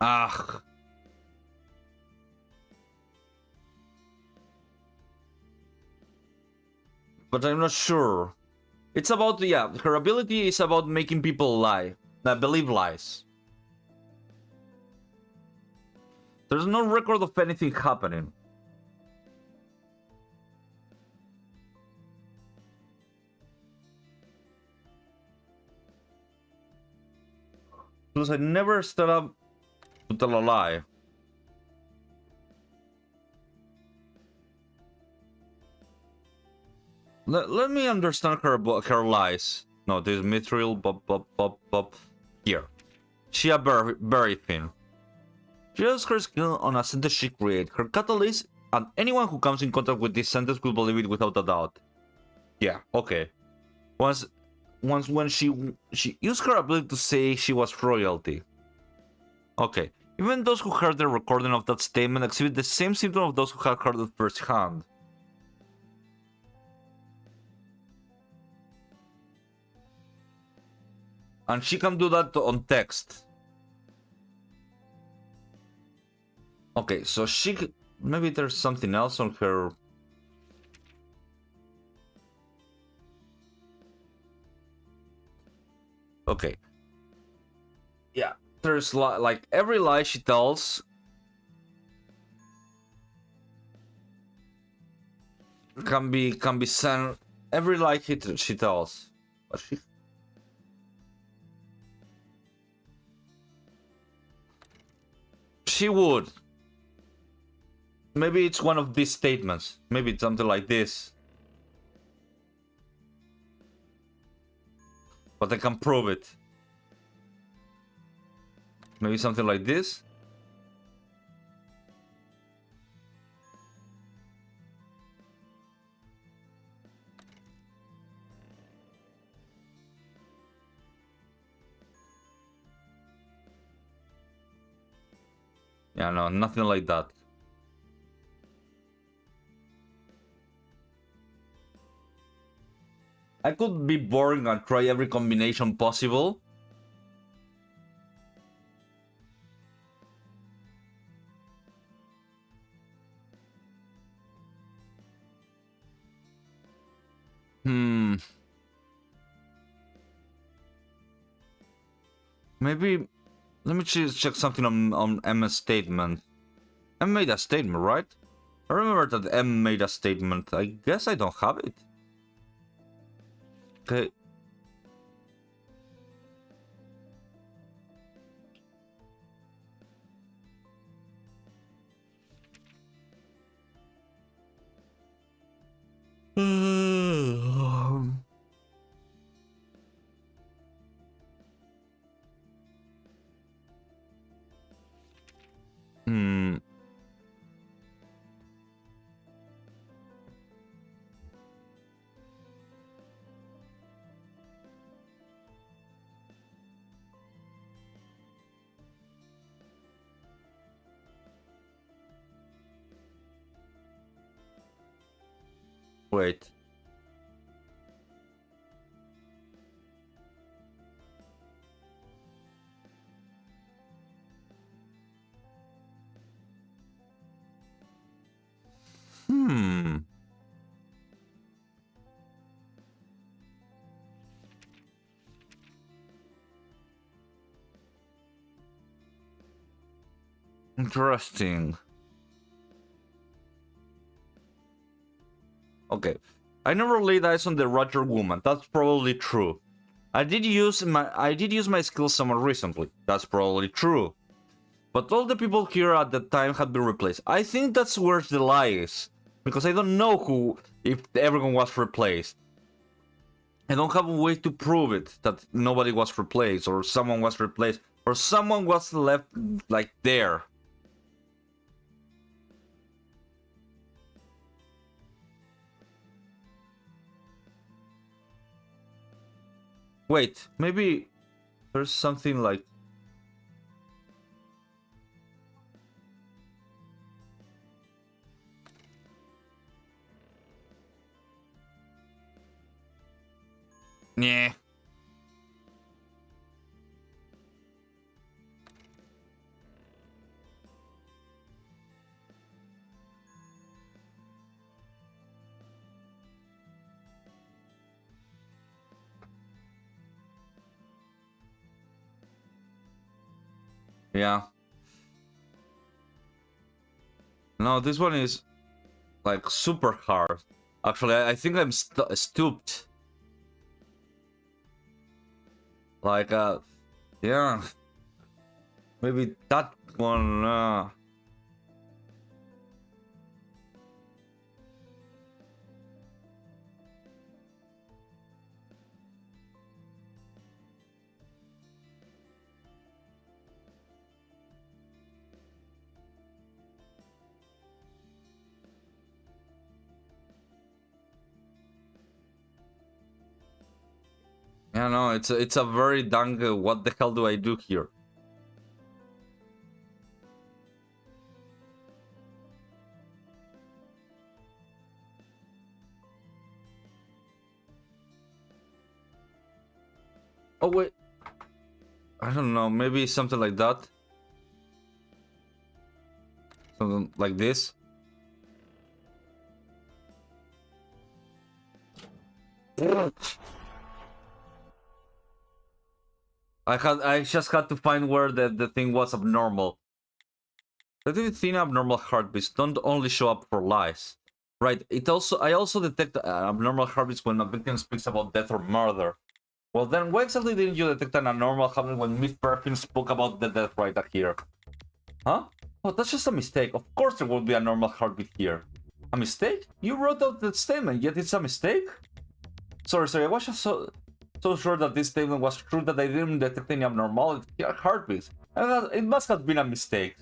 Ah. But I'm not sure. It's about, yeah, her ability is about making people lie. Believe lies. There's no record of anything happening. Plus, I never stood up to tell a lie. Let me understand her lies. No, this mithril, here. She a very thin. She has her skill on a sentence she creates. Her catalyst, and anyone who comes in contact with this sentence will believe it without a doubt. Yeah, okay. Once once when she used her ability to say she was royalty. Okay. Even those who heard the recording of that statement exhibit the same symptom of those who had heard it firsthand. And she can do that on text. Okay, so maybe there's something else on her. Okay. Yeah, there's like every lie she tells can be sent. Every lie she tells, but she would. Maybe it's one of these statements. Maybe it's something like this. But I can prove it. Maybe something like this. Yeah, no, nothing like that. I could be boring and try every combination possible. Maybe let me check something on Emma's statement. M made a statement, right? I remember that M made a statement. I guess I don't have it. Okay. Wait. Interesting. Okay. I never laid eyes on the Roger woman. That's probably true. I did use my skills somewhat recently. That's probably true. But all the people here at the time had been replaced. I think that's where the lie is. Because I don't know if everyone was replaced. I don't have a way to prove it that nobody was replaced or someone was replaced or someone was left like there. Wait, maybe there's something like... Yeah. Yeah. No, this one is like super hard. Actually, I think I'm stooped. Like, yeah. Maybe that one, Yeah, no, it's a very dang. What the hell do I do here? Oh wait, I don't know. Maybe something like that. Something like this. I just had to find where the thing was abnormal. Relatively thin abnormal heartbeats don't only show up for lies. Right, I also detect abnormal heartbeats when a victim speaks about death or murder. Well then, why exactly didn't you detect an abnormal heartbeat when Miss Perfume spoke about the death right here? Huh? Oh, that's just a mistake. Of course there will be a normal heartbeat here. A mistake? You wrote out that statement, yet it's a mistake? Sorry, I was just so sure that this statement was true that I didn't detect any abnormality heartbeats. And it must have been a mistake.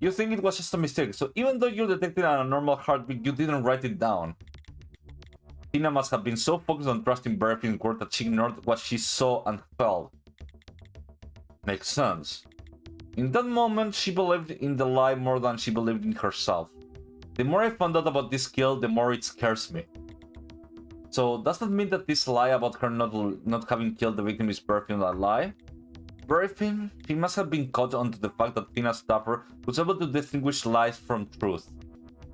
You think it was just a mistake, so even though you detected an abnormal heartbeat, you didn't write it down. Tina must have been so focused on trusting Berfin's word that she ignored what she saw and felt. Makes sense. In that moment, she believed in the lie more than she believed in herself. The more I found out about this kill, the more it scares me. So, does that mean that this lie about her not having killed the victim is Berfin a lie? Berfin, she must have been caught onto the fact that Tina Stafford was able to distinguish lies from truth.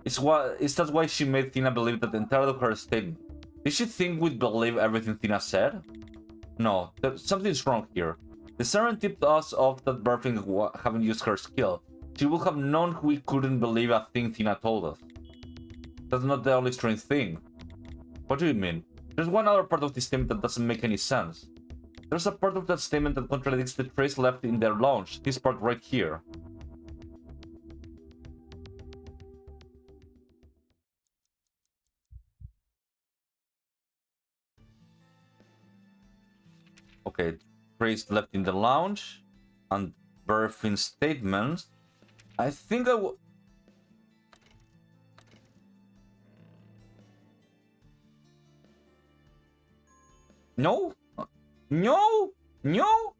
Is that why she made Tina believe that entirely of her statement? Did she think we'd believe everything Tina said? No, something's wrong here. The siren tipped us off that Berfin hadn't used her skill. She would have known we couldn't believe a thing Tina told us. That's not the only strange thing. What do you mean? There's one other part of this statement that doesn't make any sense. There's a part of that statement that contradicts the trace left in their launch, this part right here. Okay, trace left in the lounge, and Berfin's statements. I think No? No? No?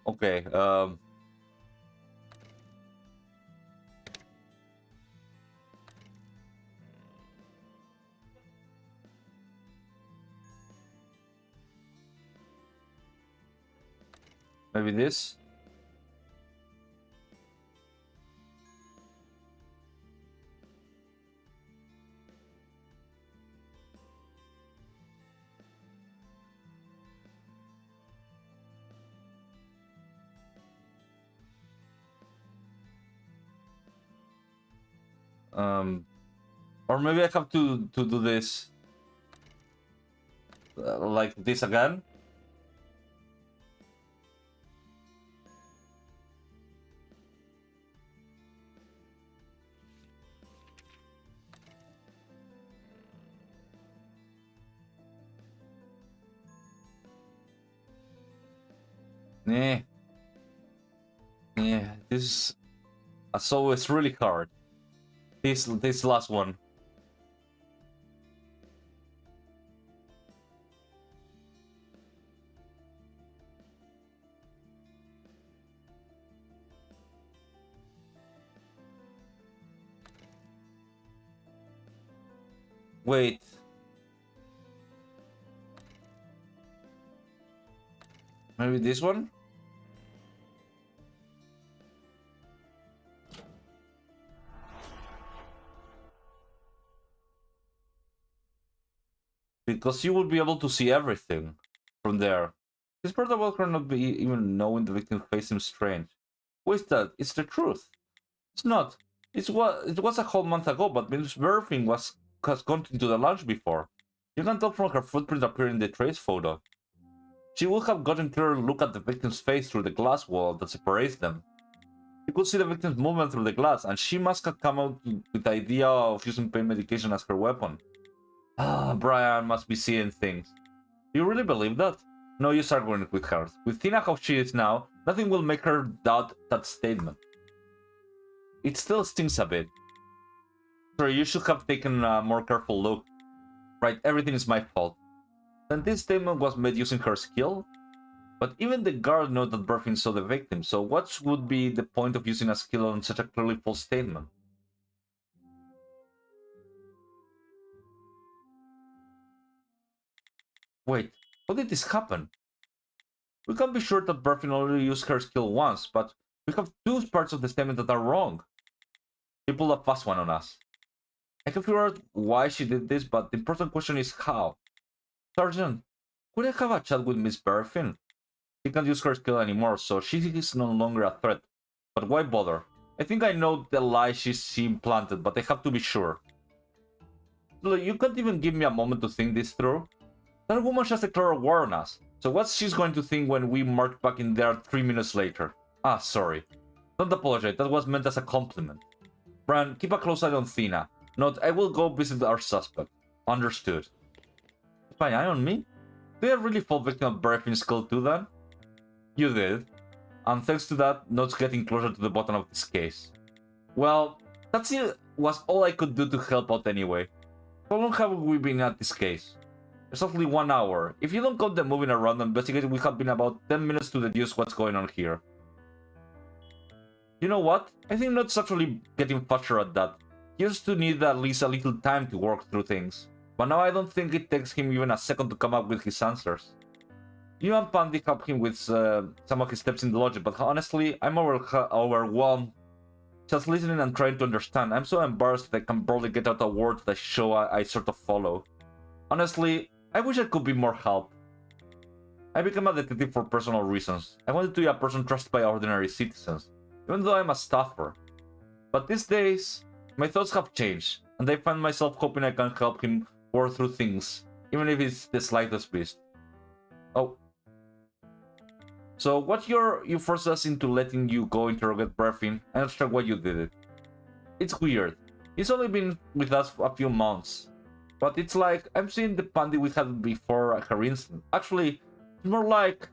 Okay, maybe this? Or maybe I have to do this like this again. Yeah, this is always really hard. This last one. Wait. Maybe this one? Because you will be able to see everything from there. This part about her not be even knowing the victim's face seems strange. Wait, that? It's the truth. It's not. It was a whole month ago, but Miss Berfin has gone into the lounge before. You can tell from her footprint appearing in the trace photo. She would have gotten a clearer look at the victim's face through the glass wall that separates them. You could see the victim's movement through the glass, and she must have come out with the idea of using pain medication as her weapon. Ah, Brian must be seeing things. Do you really believe that? No use arguing with her. With Tina how she is now, nothing will make her doubt that statement. it still stings a bit. Sorry, you should have taken a more careful look. Right, everything is my fault. Then this statement was made using her skill? But even the guard knows that Berfin saw the victim, so what would be the point of using a skill on such a clearly false statement? Wait, how did this happen? We can be sure that Berfin only used her skill once, but we have two parts of the statement that are wrong. She pulled a fast one on us. I can figure out why she did this, but the important question is how. Sergeant, could I have a chat with Miss Berfin? She can't use her skill anymore, so she is no longer a threat. But why bother? I think I know the lie she implanted, but I have to be sure. Look, you can't even give me a moment to think this through? That woman just declared war on us. So what's she's going to think when we march back in there 3 minutes later? Ah, sorry. Don't apologize, that was meant as a compliment. Bran, keep a close eye on Thina. Note, I will go visit our suspect. Understood. Spy eye on me? Did I really fall victim of Berfin's skill too then? You did. And thanks to that, Note's getting closer to the bottom of this case. Well, that was all I could do to help out anyway. How long have we been at this case? Exactly 1 hour. If you don't count the moving around and investigating, we have been about 10 minutes to deduce what's going on here. You know what? I think Note's actually getting faster at that. He used to need at least a little time to work through things. But now I don't think it takes him even a second to come up with his answers. You and Pandy help him with some of his steps in the logic, but honestly, I'm overwhelmed just listening and trying to understand. I'm so embarrassed that I can barely get out a word that show I sort of follow. Honestly, I wish I could be more help. I became a detective for personal reasons. I wanted to be a person trusted by ordinary citizens, even though I'm a staffer. But these days, my thoughts have changed, and I find myself hoping I can help him work through things, even if it's the slightest bit. Oh. So what you forced us into letting you go interrogate Berfin? I understand why you did it. It's weird. He's only been with us for a few months. But it's like, I'm seeing the Pandy we had before her incident. Actually, it's more like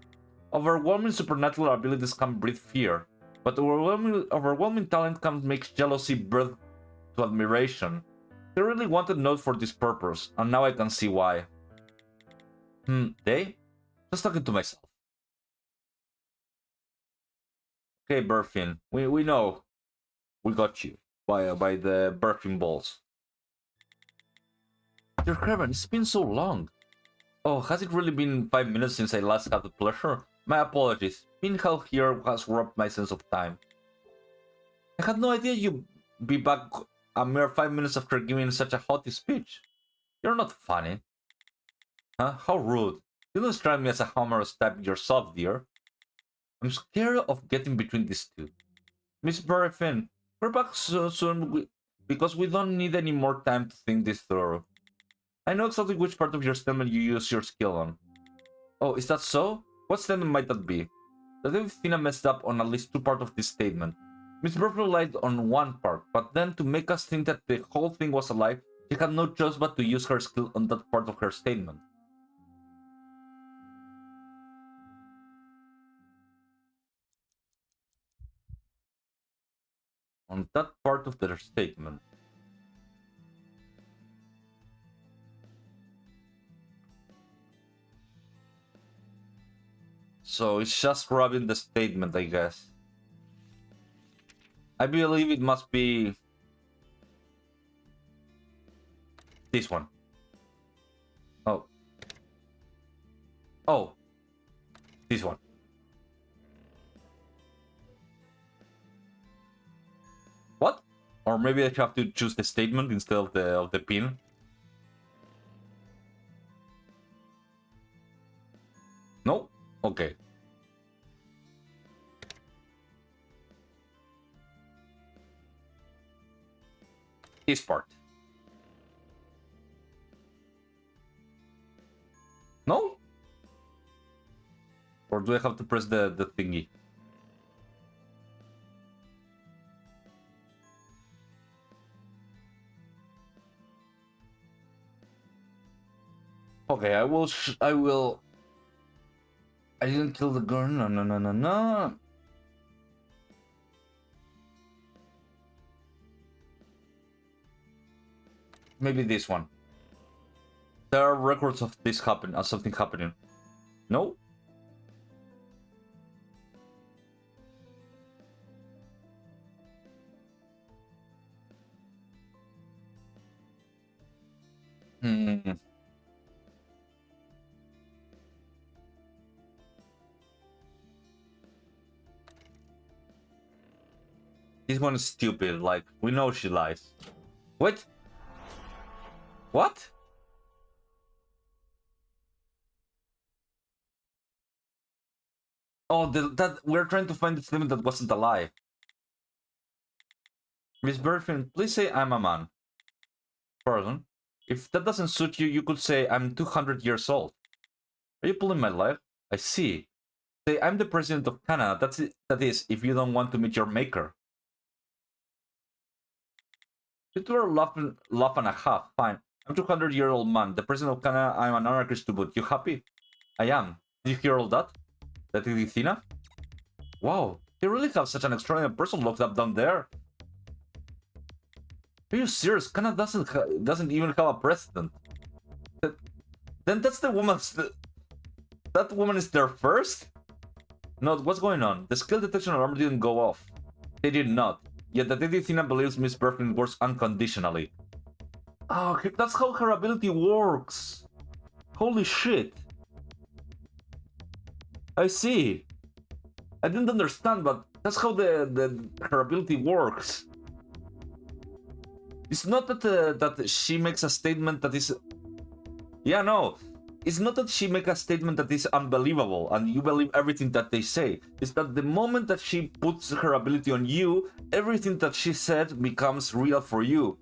overwhelming supernatural abilities can breed fear. But overwhelming talent can make jealousy birth to admiration. They really wanted Note for this purpose, and now I can see why. They? Just talking to myself. Okay, Berfin, we know. We got you by the Berfin balls. Dear Herman, it's been so long. Oh, has it really been 5 minutes since I last had the pleasure? My apologies. Being held here has robbed my sense of time. I had no idea you'd be back a mere 5 minutes after giving such a haughty speech. You're not funny. Huh? How rude. You don't strike me as a humorous type yourself, dear. I'm scared of getting between these two. Miss Berfin, we're back so soon because we don't need any more time to think this through. I know exactly which part of your statement you use your skill on. Oh, is that so? What statement might that be? That if Tina messed up on at least two parts of this statement. Miss Berfin relied on one part, but then to make us think that the whole thing was a lie, she had no choice but to use her skill on that part of her statement. On that part of their statement. So it's just rubbing the statement, I guess. I believe it must be this one. Oh. Oh. This one. What? Or maybe I have to choose the statement instead of the pin. No? Okay. This part. No? Or do I have to press the thingy? Okay, I will. I didn't kill the girl. No. Maybe this one. There are records of this something happening. No? Hmm. This one is stupid, like, we know she lies. Wait. What? Oh, that we're trying to find the statement that wasn't a lie. Miss Burfin, please say I'm a man. Pardon? If that doesn't suit you, you could say I'm 200 years old. Are you pulling my leg? I see. Say I'm the president of Canada. That's it. That is, if you don't want to meet your maker. You two are laugh and a half. Fine. I'm 200-year-old man, the president of Canada. I'm an anarchist to boot. You happy? I am. Did you hear all that? That is Tina? Wow, you really have such an extraordinary person locked up down there. Are you serious? Canada doesn't even have a president. Then that's the woman's. That woman is there first? No, what's going on? The skill detection alarm didn't go off. They did not. Yet Detective Tina believes Miss Berfin works unconditionally. Oh, that's how her ability works. Holy shit. I see. I didn't understand, but that's how her ability works. It's not that that she makes a statement that is... Yeah, no. It's not that she makes a statement that is unbelievable and you believe everything that they say. It's that the moment that she puts her ability on you, everything that she said becomes real for you.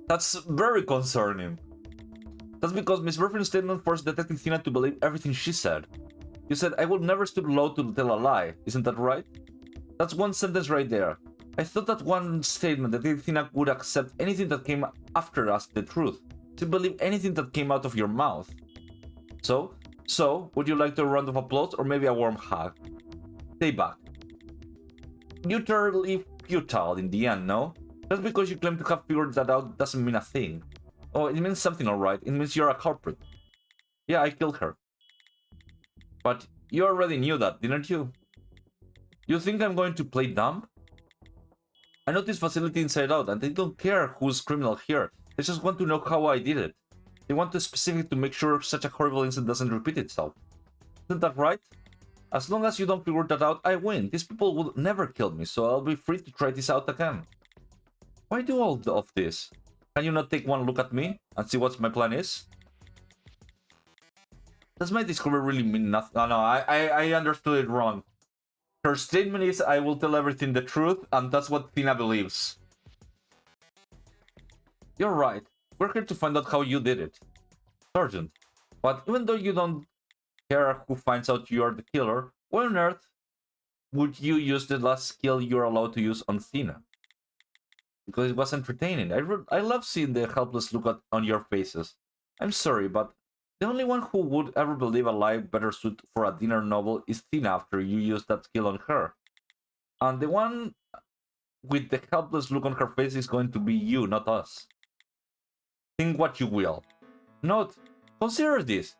That's very concerning. That's because Miss Burfin's statement forced Detective Tina to believe everything she said. You said, I will never stoop low to tell a lie. Isn't that right? That's one sentence right there. I thought that one statement that Detective Tina would accept anything that came after us the truth. To believe anything that came out of your mouth. So, would you like a round of applause or maybe a warm hug? Stay back. Utterly futile in the end, no? Just because you claim to have figured that out doesn't mean a thing. Oh, it means something, alright. It means you're a culprit. Yeah, I killed her. But you already knew that, didn't you? You think I'm going to play dumb? I know this facility inside out, and they don't care who's criminal here. They just want to know how I did it. They want the specific to make sure such a horrible incident doesn't repeat itself. Isn't that right? As long as you don't figure that out, I win. These people will never kill me, so I'll be free to try this out again. Why do all of this? Can you not take one look at me and see what my plan is? Does my discovery really mean nothing? No, I understood it wrong. Her statement is, I will tell everything the truth, and that's what Tina believes. You're right. We're here to find out how you did it. Sergeant. But even though you don't care who finds out you're the killer, why on earth would you use the last skill you're allowed to use on Tina? Because it was entertaining. I love seeing the helpless look on your faces. I'm sorry, but the only one who would ever believe a lie better suited for a dinner novel is Tina after you use that skill on her. And the one with the helpless look on her face is going to be you, not us. Think what you will. Note, consider this.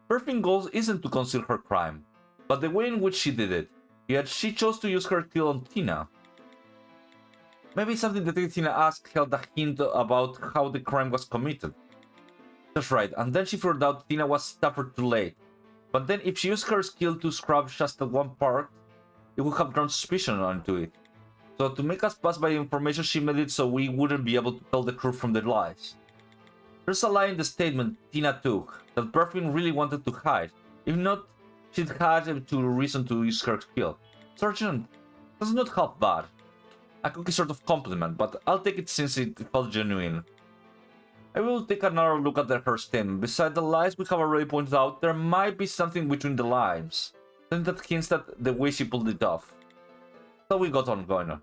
Perfect goal isn't to conceal her crime, but the way in which she did it. Yet she chose to use her skill on Tina. Maybe something that Tina asked held a hint about how the crime was committed. That's right, and then she figured out Tina was tougher too late. But then if she used her skill to scrub just that one part, it would have drawn suspicion onto it. So to make us pass by information, she made it so we wouldn't be able to tell the truth from the lies. There's a lie in the statement Tina took that Perfin really wanted to hide. If not, she'd had a reason to use her skill. Sergeant, that's not half bad. A cookie sort of compliment, but I'll take it since it felt genuine. I will take another look at her statement. Beside the lies we have already pointed out, there might be something between the lines. Something that hints at the way she pulled it off. So we got on going.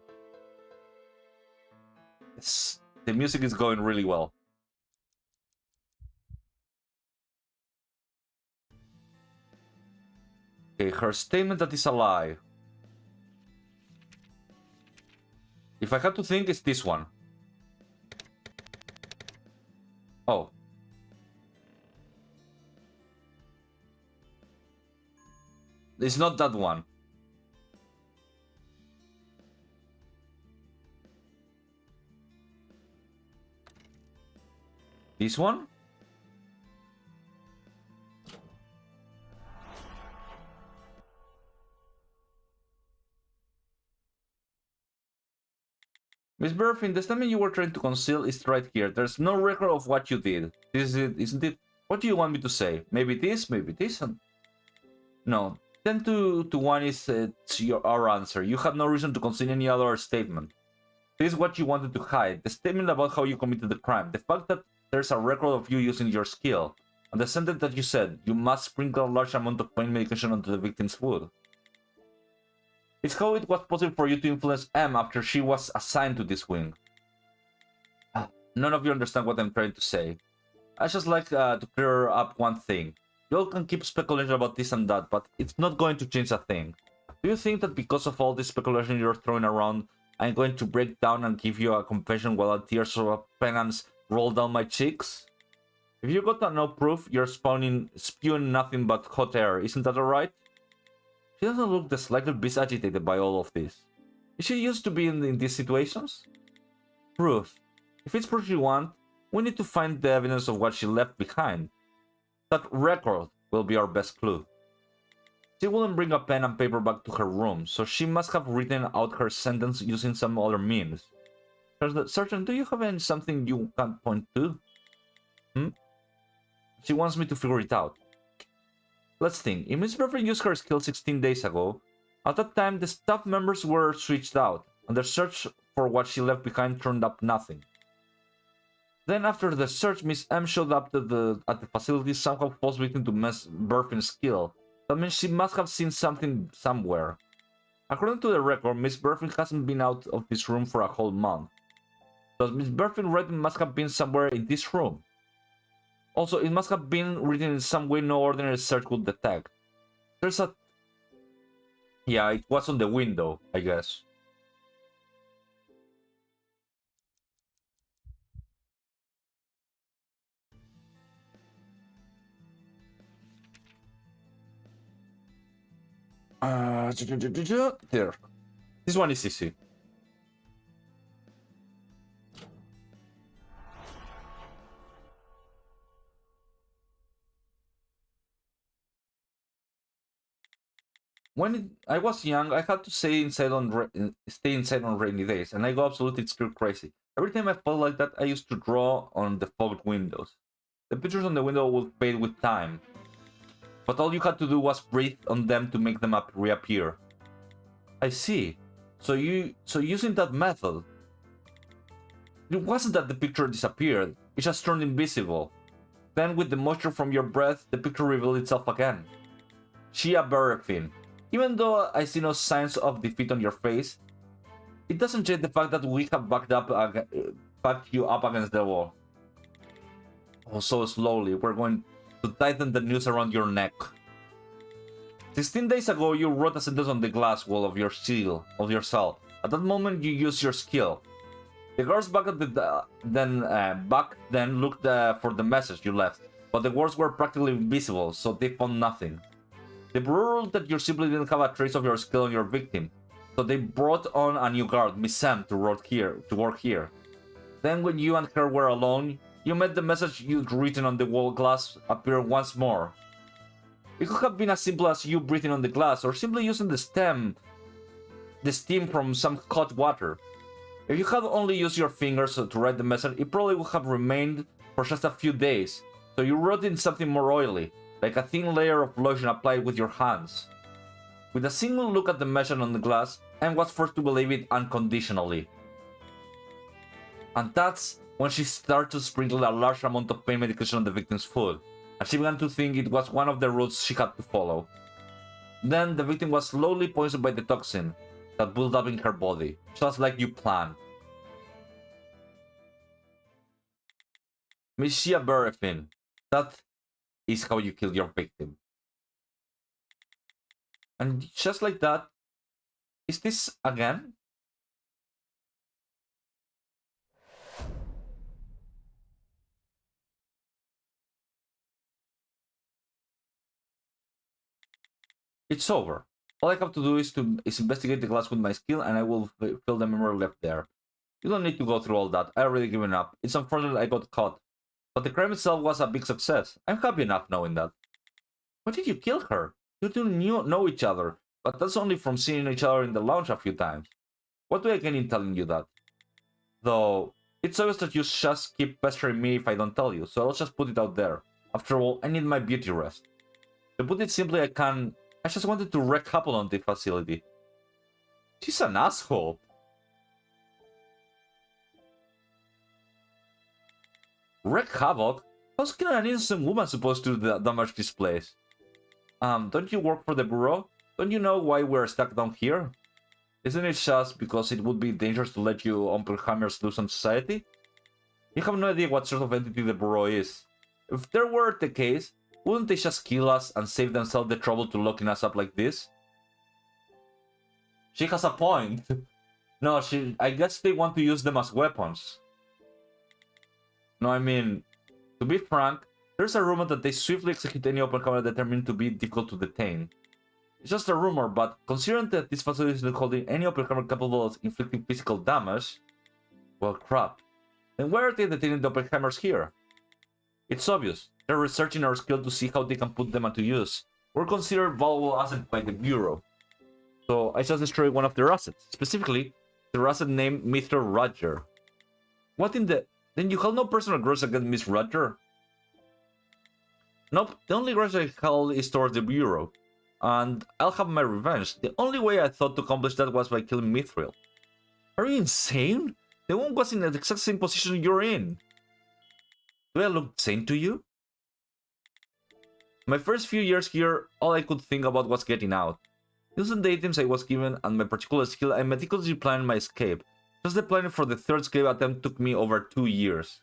Yes, the music is going really well. Okay, her statement that is a lie. If I had to think, it's this one. Oh. It's not that one. This one? Miss Burfin, the statement you were trying to conceal is right here. There's no record of what you did. This is it, isn't it? What do you want me to say? Maybe this, maybe this? No. 10 to 1 is our answer. You have no reason to conceal any other statement. This is what you wanted to hide. The statement about how you committed the crime. The fact that there's a record of you using your skill. And the sentence that you said, you must sprinkle a large amount of pain medication onto the victim's food. It's how it was possible for you to influence M after she was assigned to this wing. None of you understand what I'm trying to say. I just like to clear up one thing. You all can keep speculating about this and that, but it's not going to change a thing. Do you think that because of all this speculation you're throwing around, I'm going to break down and give you a confession while tears of penance roll down my cheeks? If you got no proof, you're spewing nothing but hot air, isn't that alright? She doesn't look the slightest bit agitated by all of this. Is she used to be in these situations? Proof. If it's proof you want, we need to find the evidence of what she left behind. That record will be our best clue. She wouldn't bring a pen and paper back to her room, so she must have written out her sentence using some other means. Sergeant, do you have something you can point to? She wants me to figure it out. Let's think. If Miss Burfin used her skill 16 days ago, at that time the staff members were switched out, and the search for what she left behind turned up nothing. Then after the search, Miss M showed up at the facility, somehow falls victim to Miss Burfin's skill. That means she must have seen something somewhere. According to the record, Miss Burfin hasn't been out of this room for a whole month. Thus Miss Burfin writing must have been somewhere in this room. Also, it must have been written in some way no ordinary search could detect. There's a... Yeah, it was on the window, I guess. There. This one is easy. When I was young, I had to stay inside on rainy days, and I go absolutely stir crazy. Every time I felt like that, I used to draw on the fogged windows. The pictures on the window would fade with time, but all you had to do was breathe on them to make them reappear. I see. So using that method, it wasn't that the picture disappeared, it just turned invisible. Then with the moisture from your breath, the picture revealed itself again. Shia Berefin. Even though I see no signs of defeat on your face, it doesn't change the fact that we have backed you up against the wall. Oh, so slowly, we're going to tighten the noose around your neck. 16 days ago, you wrote a sentence on the glass wall of your cell. At that moment, you used your skill. The guards back then looked for the message you left, but the words were practically invisible, so they found nothing. They ruled that you simply didn't have a trace of your skill on your victim, so they brought on a new guard, Miss Sam, to work here. Then when you and her were alone, you made the message you'd written on the wall glass appear once more. It could have been as simple as you breathing on the glass, or simply using the steam from some hot water. If you had only used your fingers to write the message, it probably would have remained for just a few days, so you wrote in something more oily, like a thin layer of lotion applied with your hands. With a single look at the message on the glass, Anne was forced to believe it unconditionally. And that's when she started to sprinkle a large amount of pain medication on the victim's food, and she began to think it was one of the rules she had to follow. Then the victim was slowly poisoned by the toxin that built up in her body, just like you planned. Miss Shia Berefin, that is how you killed your victim. And just like that, is this again? It's over. All I have to do is investigate the glass with my skill, and I will fill the memory left there. You don't need to go through all that. I already given up. It's unfortunate I got caught. But the crime itself was a big success. I'm happy enough knowing that. Why did you kill her? You two know each other, but that's only from seeing each other in the lounge a few times. What do I gain in telling you that? Though, it's obvious that you just keep pestering me if I don't tell you, so I'll just put it out there. After all, I need my beauty rest. To put it simply, I just wanted to wreak havoc on the facility. She's an asshole. Wreak havoc? How's an innocent woman supposed to damage this place? Don't you work for the Bureau? Don't you know why we're stuck down here? Isn't it just because it would be dangerous to let you Oppenheimers loose on society? You have no idea what sort of entity the Bureau is. If there were the case, wouldn't they just kill us and save themselves the trouble to locking us up like this? She has a point. No, I guess they want to use them as weapons. No, I mean, to be frank, there's a rumor that they swiftly execute any Oppenheimer determined to be difficult to detain. It's just a rumor, but considering that this facility is not holding any Oppenheimer capable of inflicting physical damage, well, crap. Then why are they detaining the Oppenheimers here? It's obvious. They're researching our skill to see how they can put them into use. We're considered valuable assets by the Bureau. So I just destroyed one of their assets. Specifically, their asset named Mr. Roger. What in the... Then you have no personal grudge against Miss Roger? Nope, the only grudge I held is towards the Bureau. And I'll have my revenge. The only way I thought to accomplish that was by killing Mithril. Are you insane? The woman was in the exact same position you're in. Do I look sane to you? My first few years here, all I could think about was getting out. Using the items I was given and my particular skill, I meticulously planned my escape. Just the planning for the third escape attempt took me over 2 years.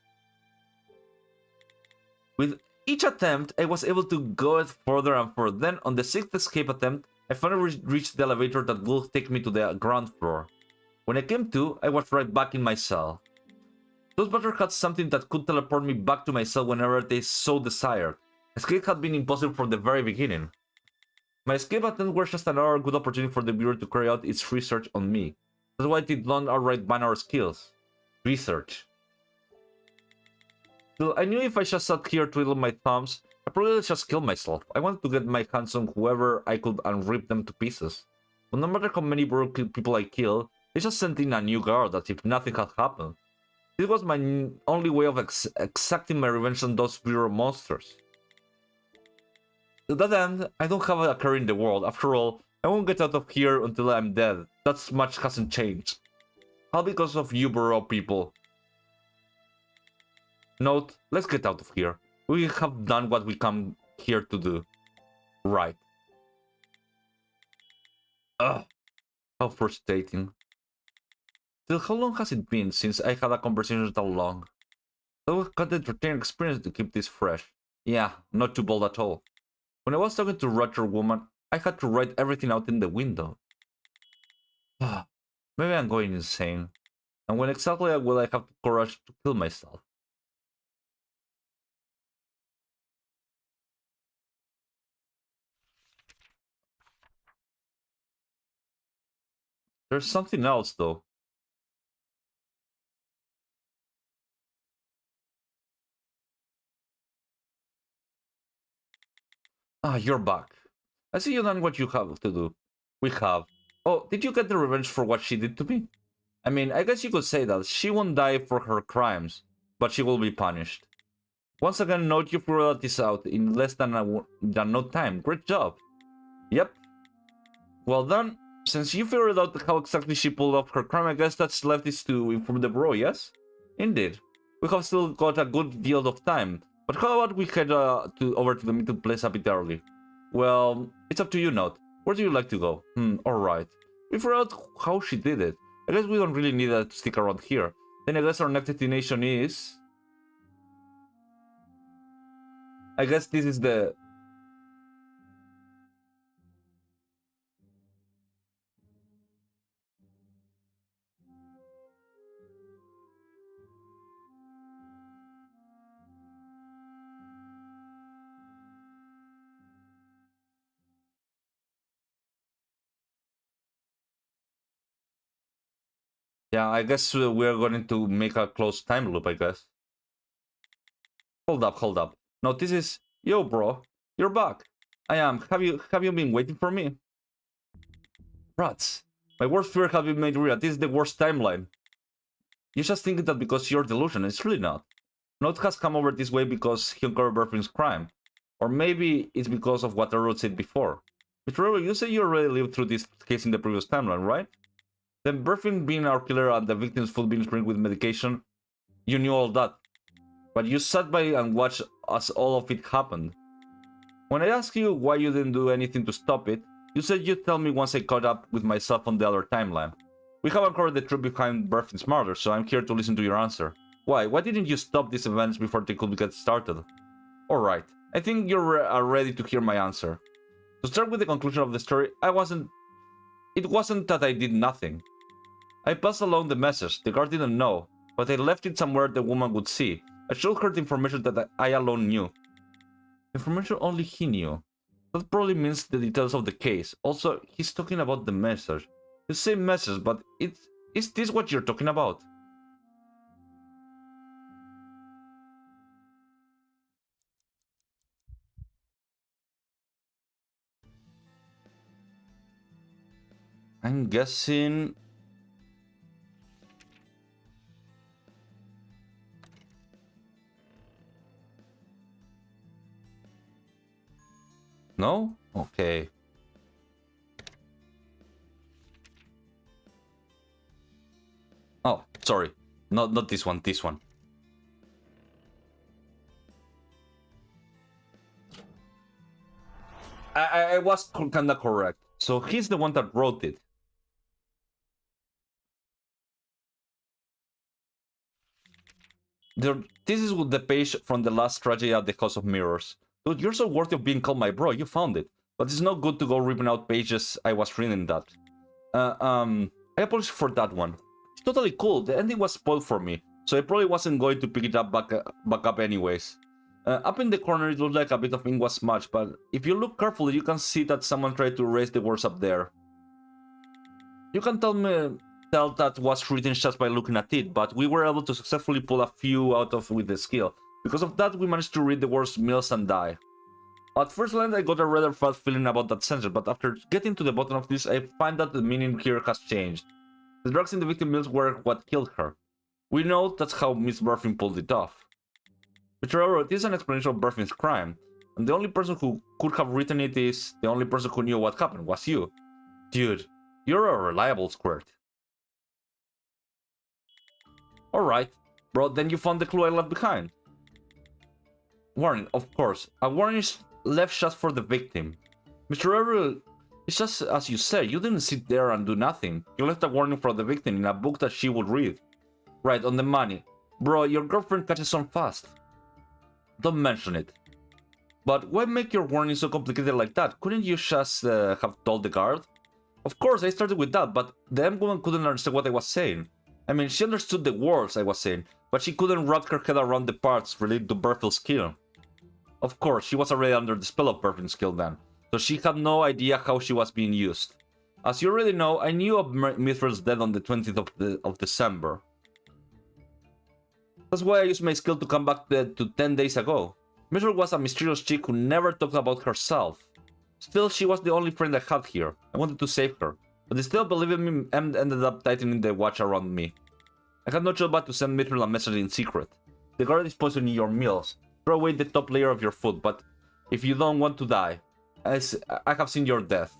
With each attempt, I was able to go further and further. Then, on the 6th escape attempt, I finally reached the elevator that will take me to the ground floor. When I came to, I was right back in my cell. Those butters had something that could teleport me back to my cell whenever they so desired. Escape had been impossible from the very beginning. My escape attempts were just another good opportunity for the Bureau to carry out its research on me. That's why it did not outright ban our skills. Research. Still, I knew if I just sat here twiddling my thumbs, I'd probably just kill myself. I wanted to get my hands on whoever I could and rip them to pieces. But no matter how many Bureau people I kill, they just sent in a new guard as if nothing had happened. This was my only way of exacting my revenge on those Bureau monsters. To that end, I don't have a care in the world. After all, I won't get out of here until I'm dead. That much hasn't changed. All because of you Bureau people. Note, let's get out of here. We have done what we come here to do. Right. Ugh. How frustrating. Still, how long has it been since I had a conversation that long? That was quite an entertaining experience to keep this fresh. Yeah, not too bold at all. When I was talking to Roger Woman, I had to write everything out in the window. Maybe I'm going insane. And when exactly will I have the courage to kill myself? There's something else, though. Ah, you're back. I see you done what you have to do. We have. Oh, did you get the revenge for what she did to me? I mean, I guess you could say that. She won't die for her crimes, but she will be punished. Once again, note you figured out this out in less than no time. Great job. Yep. Well done. Since you figured out how exactly she pulled off her crime, I guess that's left is to inform the Bureau, yes? Indeed. We have still got a good deal of time. But how about we head over to the meeting place a bit early? Well, it's up to you, Note. Where do you like to go? Alright. We figured out how she did it. I guess we don't really need to stick around here. Then I guess our next destination is... I guess this is the Yeah, I guess we're going to make a closed time loop, I guess. Hold up, hold up. No, this is... Yo, bro. You're back. I am. Have you been waiting for me? Rats. My worst fear has been made real. This is the worst timeline. You just think that because you're delusional. It's really not. Note has come over this way because he uncovered Berfin's crime. Or maybe it's because of what Arrow said before. But remember, you said you already lived through this case in the previous timeline, right? Then Berfin being our killer and the victim's food being sprinkled with medication, you knew all that. But you sat by and watched as all of it happened. When I asked you why you didn't do anything to stop it, you said you'd tell me once I caught up with myself on the other timeline. We haven't covered the truth behind Berfin's murder, so I'm here to listen to your answer. Why? Why didn't you stop these events before they could get started? Alright, I think you're ready to hear my answer. To start with the conclusion of the story, it wasn't that I did nothing. I passed along the message, the guard didn't know, but I left it somewhere the woman would see. I showed her the information that I alone knew. Information only he knew. That probably means the details of the case. Also, he's talking about the message. The same message, but is this what you're talking about? I'm guessing... No? Okay. Oh, sorry. Not this one, this one. I was kinda correct. So he's the one that wrote it. This is the page from the last tragedy at the House of Mirrors. Dude, you're so worthy of being called my bro, you found it. But it's not good to go ripping out pages I was reading that. I apologize for that one. It's totally cool, the ending was spoiled for me, so I probably wasn't going to pick it up back up anyways. Up in the corner it looks like a bit of ink was smudged, but if you look carefully you can see that someone tried to erase the words up there. You can tell that was written just by looking at it, but we were able to successfully pull a few out of with the skill. Because of that, we managed to read the words "mills" and "die." At first glance, I got a rather fast feeling about that sentence, but after getting to the bottom of this, I find that the meaning here has changed. The drugs in the victim mills were what killed her. We know that's how Miss Berfin pulled it off. But however, it is an explanation of Berfin's crime, and the only person who could have written it is the only person who knew what happened was you. Dude, you're a reliable squirt. Alright, bro, then you found the clue I left behind. Warning, of course. A warning is left just for the victim. Mr. Errol, it's just as you said, you didn't sit there and do nothing. You left a warning for the victim in a book that she would read. Right, on the money. Bro, your girlfriend catches on fast. Don't mention it. But why make your warning so complicated like that? Couldn't you just have told the guard? Of course, I started with that, but the M woman couldn't understand what I was saying. I mean, she understood the words I was saying, but she couldn't wrap her head around the parts related to Berfield's skill. Of course, she was already under the spell of Berfield's skill then, so she had no idea how she was being used. As you already know, I knew of Mithril's death on the 20th of December. That's why I used my skill to come back to 10 days ago. Mithril was a mysterious chick who never talked about herself. Still, she was the only friend I had here. I wanted to save her. But instead of believing me, M ended up tightening the watch around me. I had no choice but to send Mithril a message in secret. The guard is poisoning your meals. Throw away the top layer of your food, but if you don't want to die, I have seen your death.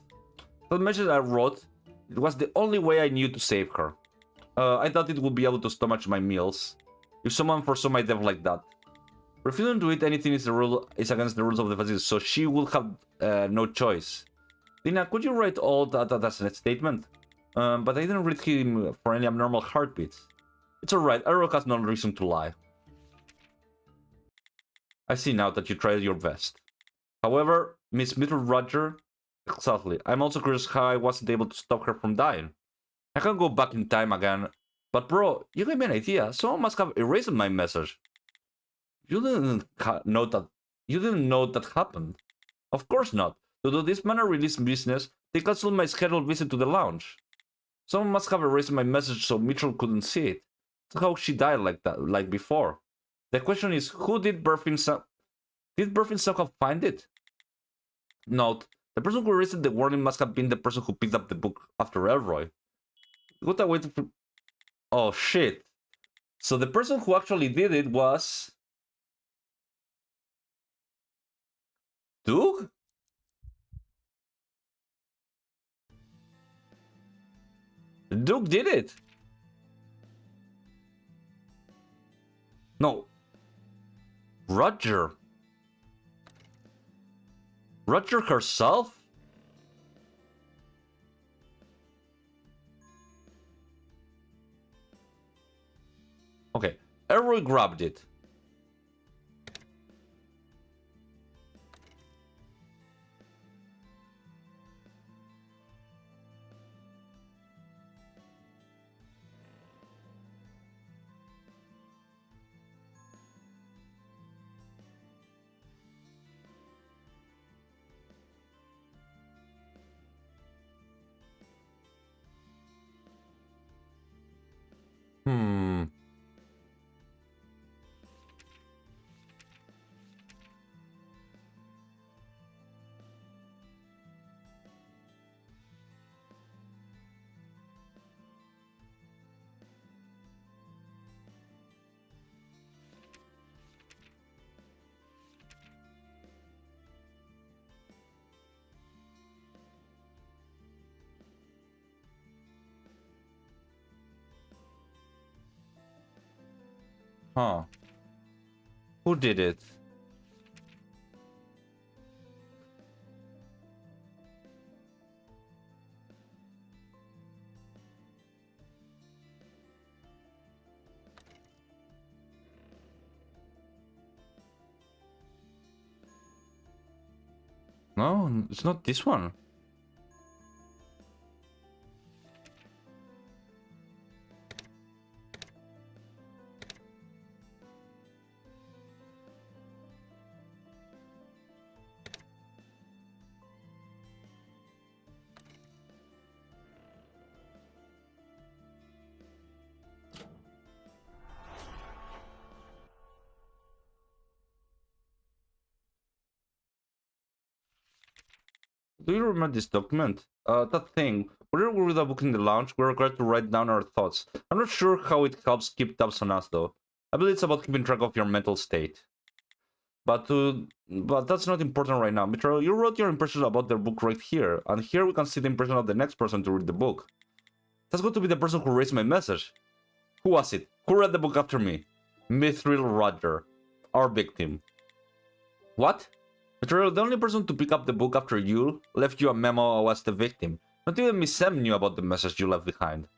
That message I wrote, it was the only way I knew to save her. I thought it would be able to stomach my meals. If someone foresaw my death like that. Refusing to eat anything is against the rules of the facility, so she will have no choice. Dina, could you write all that as a statement? But I didn't read him for any abnormal heartbeats. It's alright, Arrow has no reason to lie. I see now that you tried your best. However, Miss Mithil Roger... Exactly. I'm also curious how I wasn't able to stop her from dying. I can go back in time again. But bro, you gave me an idea. Someone must have erased my message. You didn't know that happened. Of course not. To do this manner release business, they cancelled my scheduled visit to the lounge. Someone must have erased my message so Mitchell couldn't see it. That's how she died like that, like before. The question is, who did Burfin somehow find it? Note, the person who erased the warning must have been the person who picked up the book after Elroy. What a way to... Oh, shit. So the person who actually did it was... Doug? Doug did it. No. Roger. Roger herself? Okay. Elroy grabbed it. Huh. Who did it? No, it's not this one. Do you remember this document? That thing. Whenever we read a book in the lounge, we're required to write down our thoughts. I'm not sure how it helps keep tabs on us, though. I believe it's about keeping track of your mental state. But that's not important right now. Mitchell, you wrote your impressions about the book right here, and here we can see the impression of the next person to read the book. That's going to be the person who raised my message. Who was it? Who read the book after me? Mithril Roger, our victim. What? Mithril, the only person to pick up the book after you left you a memo as the victim. Not even Miss Sam knew about the message you left behind.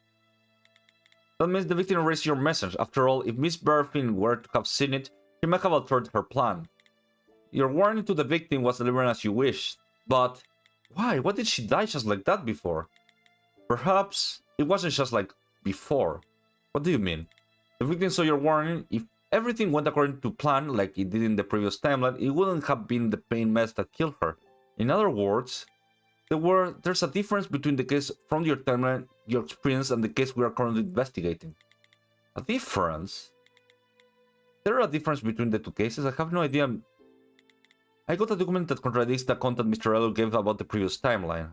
That means the victim erased your message. After all, if Miss Burfin were to have seen it, she might have altered her plan. Your warning to the victim was delivered as you wished, but why? Why did she die just like that before? Perhaps it wasn't just like before. What do you mean? The victim saw your warning. If everything went according to plan, like it did in the previous timeline, it wouldn't have been the pain mess that killed her. In other words, there's a difference between the case from your timeline, your experience, and the case we are currently investigating. A difference? There a difference between the two cases? I have no idea. I got a document that contradicts the account that Mr. Ello gave about the previous timeline.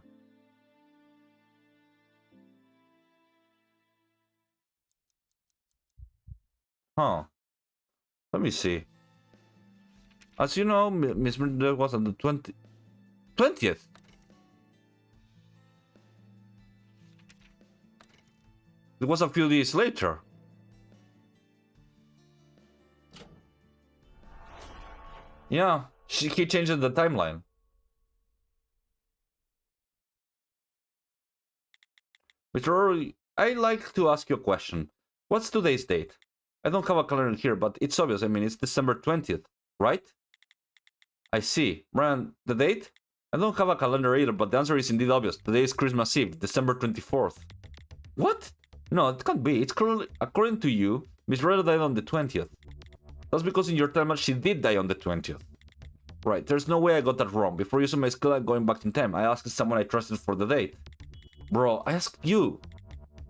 Huh. Let me see. As you know, Miss Murder was on the 20th. It was a few days later. Yeah, he changed the timeline. Mr. I'd like to ask you a question. What's today's date? I don't have a calendar here, but it's obvious. I mean, it's December 20th, right? I see. Brian, the date? I don't have a calendar either, but the answer is indeed obvious. Today is Christmas Eve, December 24th. What? No, it can't be. It's currently, according to you, Miss Reda died on the 20th. That's because in your timeline she did die on the 20th. Right, there's no way I got that wrong. Before using my skill at going back in time, I asked someone I trusted for the date. Bro, I asked you.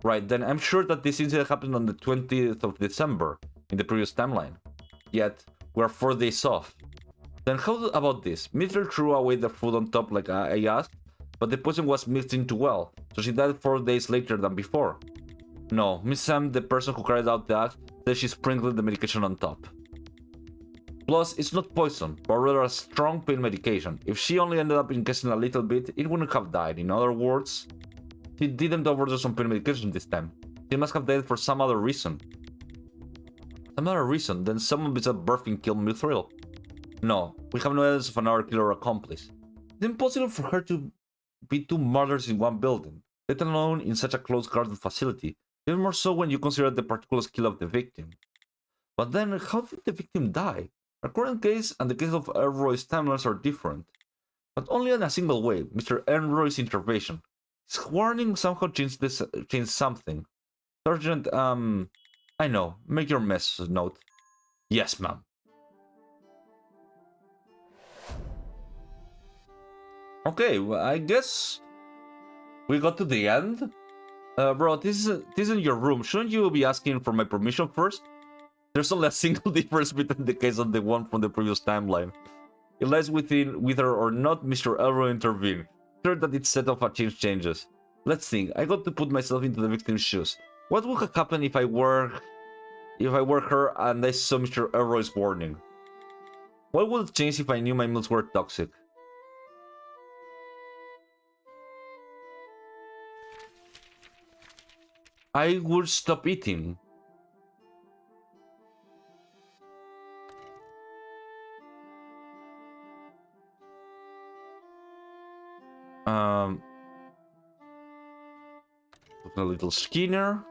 Right, then I'm sure that this incident happened on the 20th of December, in the previous timeline. Yet, we're 4 days off. Then how about this? Mithra threw away the food on top like I asked, but the poison was mixed in too well, so she died 4 days later than before. No, Miss Sam, the person who carried out the act, said she sprinkled the medication on top. Plus, it's not poison, but rather a strong pain medication. If she only ended up ingesting a little bit, it wouldn't have died. In other words, she didn't overdose on pain medication this time. She must have died for some other reason. Some other reason? Then someone besides birthing killed Mithril? No, we have no evidence of another killer or accomplice. It's impossible for her to be 2 murders in one building, let alone in such a close guarded facility, even more so when you consider the particular skill of the victim. But then, how did the victim die? Our current case and the case of Elroy's timelines are different, but only in a single way: Mr. Elroy's intervention. His warning somehow changed something. Sergeant, I know, make your mess note. Yes, ma'am. Okay, well, I guess we got to the end. Bro, this isn't your room. Shouldn't you be asking for my permission first? There's only a single difference between the case and the one from the previous timeline. It lies within whether or not Mr. Elroy intervened. Sure that its set of changes. Let's think. I got to put myself into the victim's shoes. What would have happened if I were her and I saw Mr. Elroy's warning? What would change if I knew my meals were toxic? I would stop eating. A little Skinner.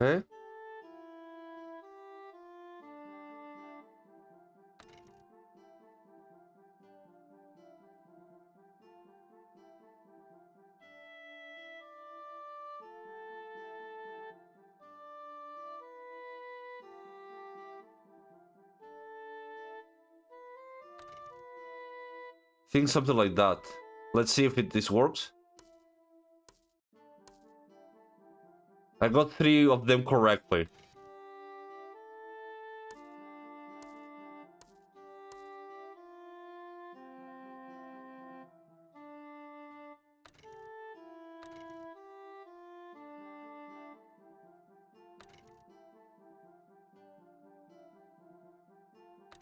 Okay. Think something like that. Let's see if this works. I got 3 of them correctly.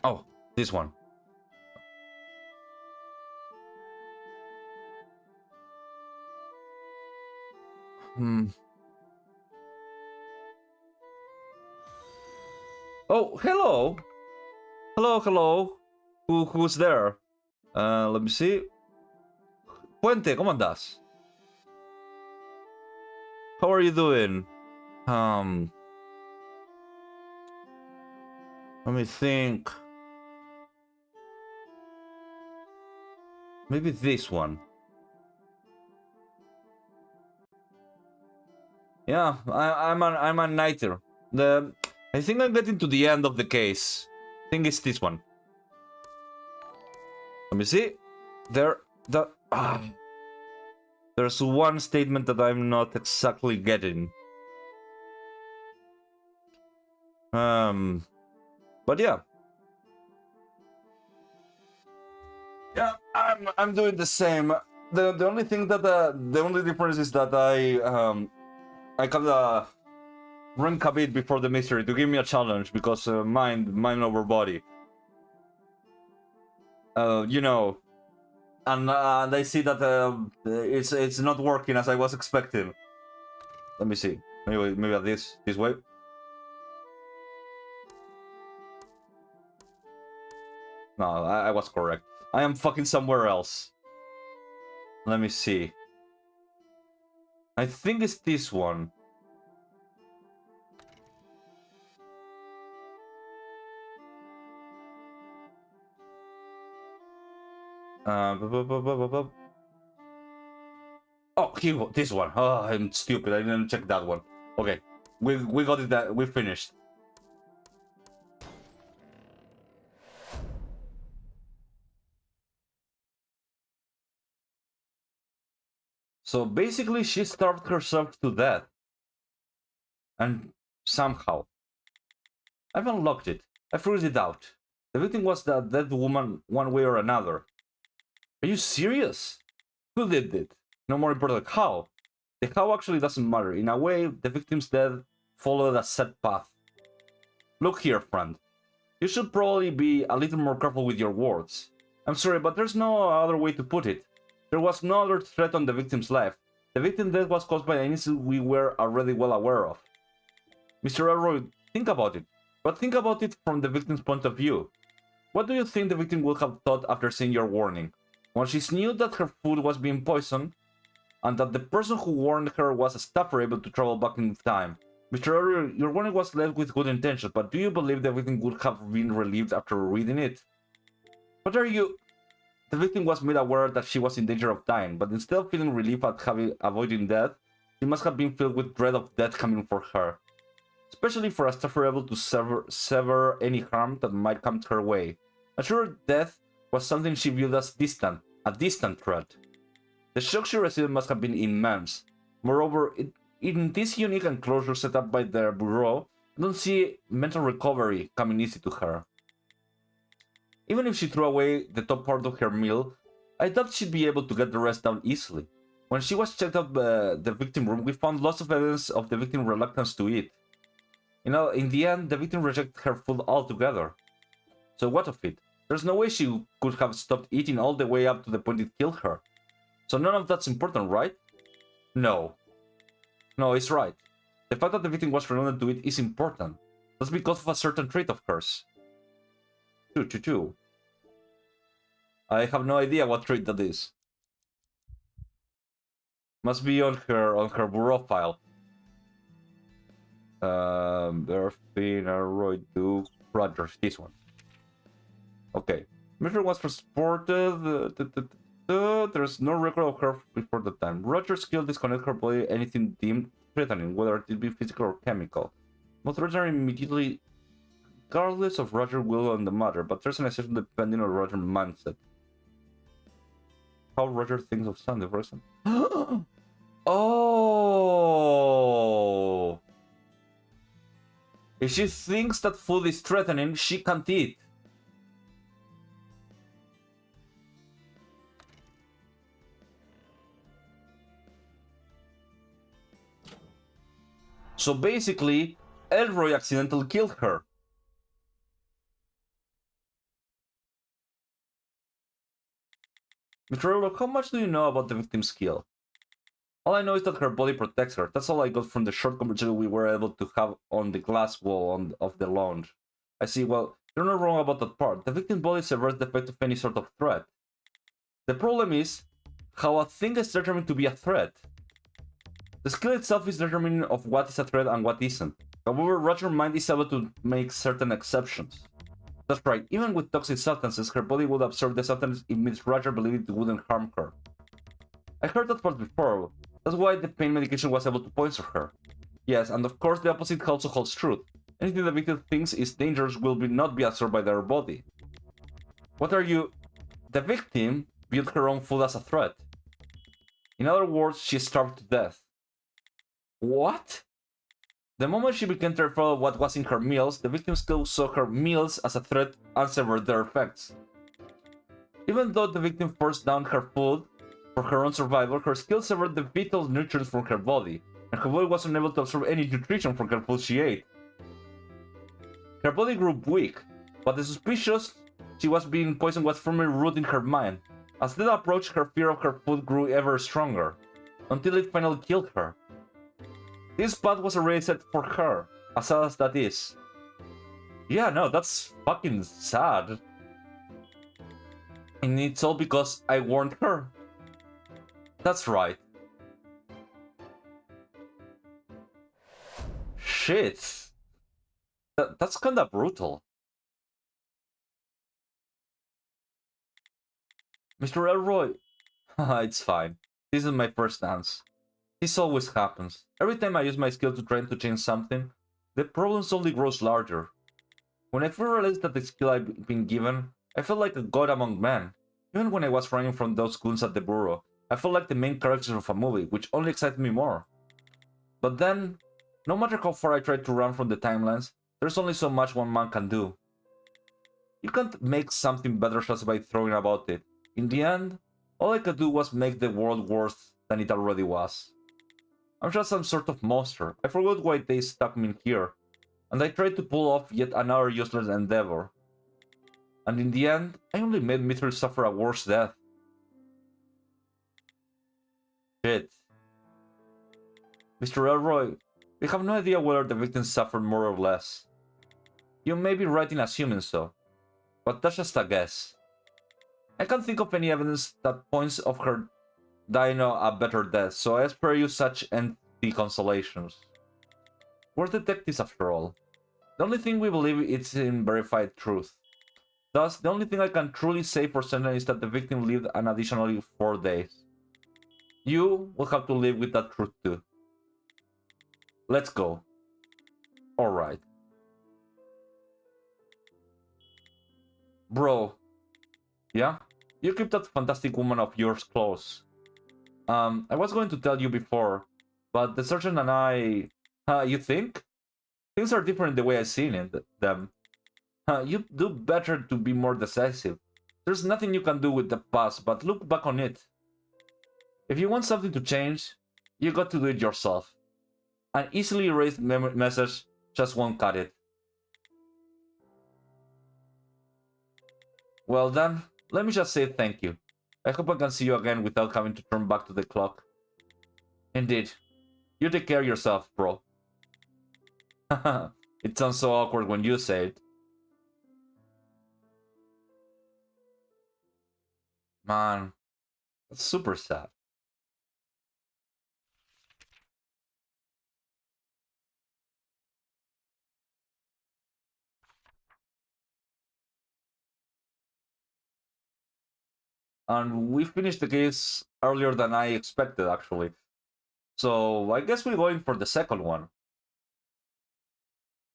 Oh, this one. Oh, hello. Hello. Who's there? Let me see. Puente, ¿cómo andas? How are you doing? Let me think. Maybe this one. Yeah, I'm a nighter. I think I'm getting to the end of the case. I think it's this one. Let me see. There's one statement that I'm not exactly getting. But yeah. Yeah, I'm doing the same. The only thing that the only difference is that I kinda rank a bit before the mystery to give me a challenge because mind over body. You know, and I see that it's not working as I was expecting. Let me see. Maybe this way. No, I was correct. I am fucking somewhere else. Let me see. I think it's this one. Oh, here, this one. Oh, I'm stupid. I didn't check that one. Okay, we got it. That we finished. So basically, she starved herself to death, and somehow I've unlocked it. I figured it out. The victim was that dead woman, one way or another. Are you serious? Who did it? No more important, how? The how actually doesn't matter. In a way, the victim's death followed a set path. Look here, friend. You should probably be a little more careful with your words. I'm sorry, but there's no other way to put it. There was no other threat on the victim's life. The victim's death was caused by an incident we were already well aware of. Mr. Elroy, think about it. But think about it from the victim's point of view. What do you think the victim would have thought after seeing your warning? When she knew that her food was being poisoned, and that the person who warned her was a staffer able to travel back in time. Mr. Elroy, your warning was left with good intentions, but do you believe the victim would have been relieved after reading it? What are you... The victim was made aware that she was in danger of dying, but instead of feeling relief at avoiding death, she must have been filled with dread of death coming for her. Especially for a staffer able to sever any harm that might come her way. I'm sure death was something she viewed as a distant threat. The shock she received must have been immense. Moreover, in this unique enclosure set up by the Bureau, I don't see mental recovery coming easy to her. Even if she threw away the top part of her meal, I doubt she'd be able to get the rest down easily. When she was checked out the victim room, we found lots of evidence of the victim's reluctance to eat. You know, in the end, the victim rejected her food altogether. So what of it? There's no way she could have stopped eating all the way up to the point it killed her. So none of that's important, right? No. No, it's right. The fact that the victim was reluctant to it is important. That's because of a certain trait of hers. Choo. I have no idea what trait that is. Must be on her bureau file. There's been a Roy Duke Rogers, this one. Okay. Mr. was transported. There's no record of her before the time. Rogers killed disconnect her body anything deemed threatening, whether it be physical or chemical. Most Rogers are immediately regardless of Roger's will on the matter, but there's an exception depending on Roger's mindset. How Roger thinks of Sandy, for example. Oh! If she thinks that food is threatening, she can't eat. So basically, Elroy accidentally killed her. Mr. Elroy, how much do you know about the victim's skill? All I know is that her body protects her. That's all I got from the short conversation we were able to have on the glass wall of the lounge. I see, well, you're not wrong about that part. The victim's body severs the effect of any sort of threat. The problem is how a thing is determined to be a threat. The skill itself is determining of what is a threat and what isn't. However, Roger's mind is able to make certain exceptions. That's right, even with toxic substances, her body would absorb the substance if Miss Roger believed it wouldn't harm her. I heard that part before. That's why the pain medication was able to poison her. Yes, and of course the opposite also holds true. Anything the victim thinks is dangerous will not be absorbed by their body. What are you... The victim viewed her own food as a threat. In other words, she starved to death. What? The moment she became terrified of what was in her meals, the victim still saw her meals as a threat and severed their effects. Even though the victim forced down her food for her own survival, her skill severed the vital nutrients from her body, and her body was unable to absorb any nutrition from her food she ate. Her body grew weak, but the suspicion she was being poisoned was firmly rooted in her mind. As death approached, her fear of her food grew ever stronger, until it finally killed her. This path was already set for her, as sad as that is. Yeah, no, that's fucking sad. And it's all because I warned her. That's right. Shit. That's kinda brutal. Mr. Elroy. It's fine. This is my first dance. This always happens. Every time I use my skill to try to change something, the problem only grows larger. When I first realized that the skill I'd been given, I felt like a god among men. Even when I was running from those goons at the bureau, I felt like the main character of a movie, which only excited me more. But then, no matter how far I tried to run from the timelines, there's only so much one man can do. You can't make something better just by throwing about it. In the end, all I could do was make the world worse than it already was. I'm just some sort of monster. I forgot why they stuck me in here, and I tried to pull off yet another useless endeavor. And in the end, I only made Mystery suffer a worse death. Shit. Mr. Elroy, we have no idea whether the victim suffered more or less. You may be right in assuming so, but that's just a guess. I can't think of any evidence that points of her dying a better death, so I spare you such empty consolations. We're detectives after all. The only thing we believe is in verified truth. Thus, the only thing I can truly say for certain is that the victim lived an additional 4 days. You will have to live with that truth too. Let's go. Alright. Bro. Yeah? You keep that fantastic woman of yours close. I was going to tell you before, but the surgeon and I... you think? Things are different the way I seen them. You do better to be more decisive. There's nothing you can do with the past, but look back on it. If you want something to change, you got to do it yourself. An easily erased message just won't cut it. Well then, let me just say thank you. I hope I can see you again without having to turn back to the clock. Indeed. You take care of yourself, bro. It sounds so awkward when you say it. Man, that's super sad. And we finished the case earlier than I expected, actually. So I guess we're going for the second one.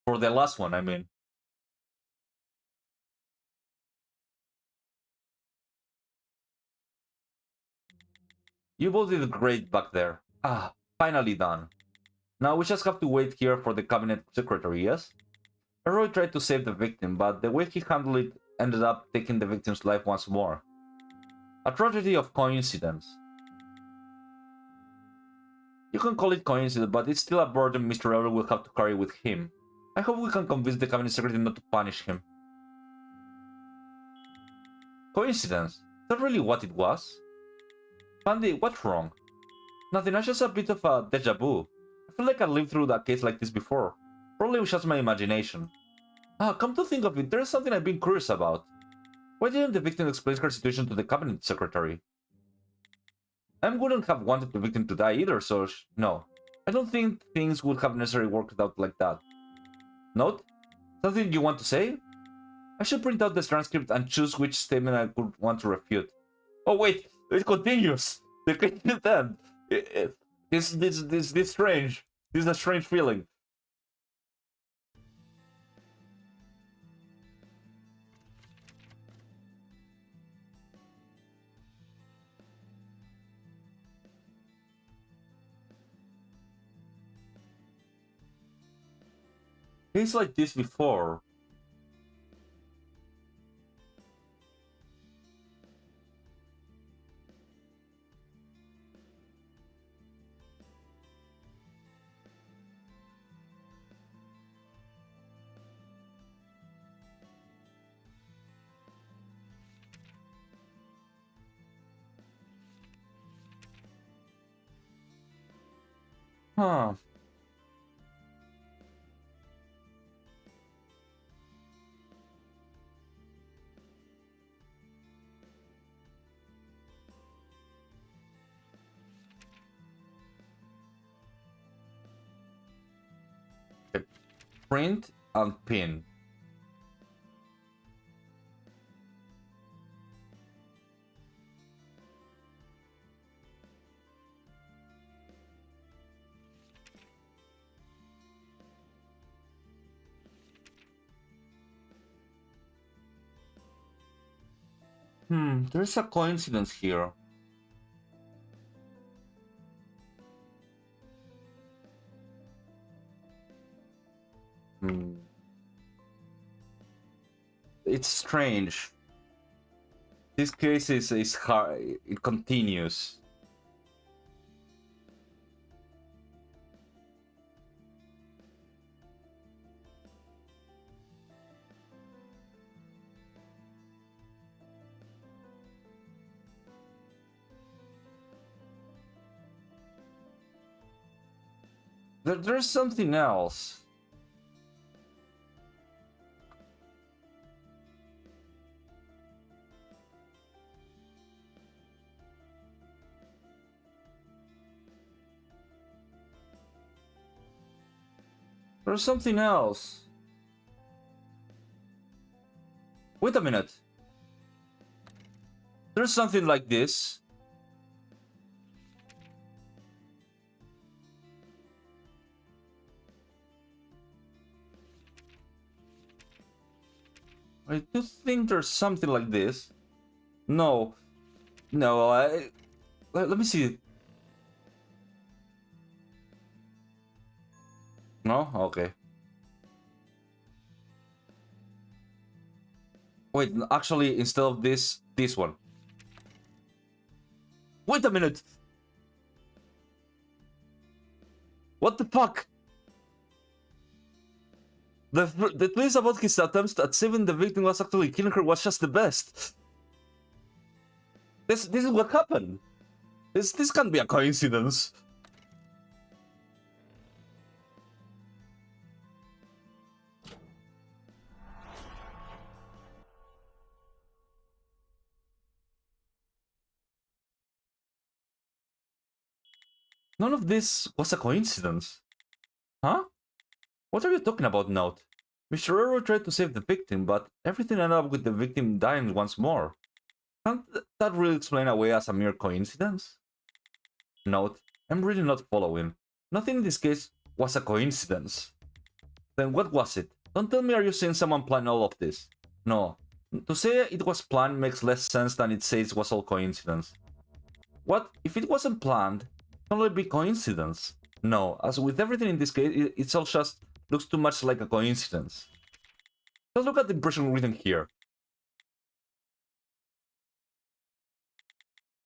For the last one, I mean. You both did great back there. Ah, finally done. Now we just have to wait here for the cabinet secretary, yes? Roy tried to save the victim, but the way he handled it ended up taking the victim's life once more. A tragedy of coincidence. You can call it coincidence, but it's still a burden Mr. Elroy will have to carry with him. I hope we can convince the cabinet secretary not to punish him. Coincidence? Is that really what it was? Pandy, what's wrong? Nothing, it's just a bit of a deja vu. I feel like I lived through a case like this before. Probably it was just my imagination. Come to think of it, there's something I've been curious about. Why didn't the victim explain her situation to the cabinet secretary? I wouldn't have wanted the victim to die either, so no. I don't think things would have necessarily worked out like that. Note? Something you want to say? I should print out this transcript and choose which statement I would want to refute. Oh wait, it continues! The case is end. This strange. This is a strange feeling. He's like this before. Huh. Print and pin. There's a coincidence here. It's strange. This case is hard. It continues. There's something else. There's something else. Wait a minute. There's something like this. I do think there's something like this. No. No, let me see. No? Okay. Wait, actually, instead of this one. Wait a minute! What the fuck? The twist about his attempts at saving the victim was actually killing her was just the best. This is what happened. This can't be a coincidence. None of this was a coincidence. Huh? What are you talking about, Note? Mr. Ero tried to save the victim, but everything ended up with the victim dying once more. Can't that really explain away as a mere coincidence? Note, I'm really not following. Nothing in this case was a coincidence. Then what was it? Don't tell me are you saying someone planned all of this? No. To say it was planned makes less sense than it says it was all coincidence. What? If it wasn't planned, it can only be coincidence. No, as with everything in this case, it's all just looks too much like a coincidence. Just look at the impression written here.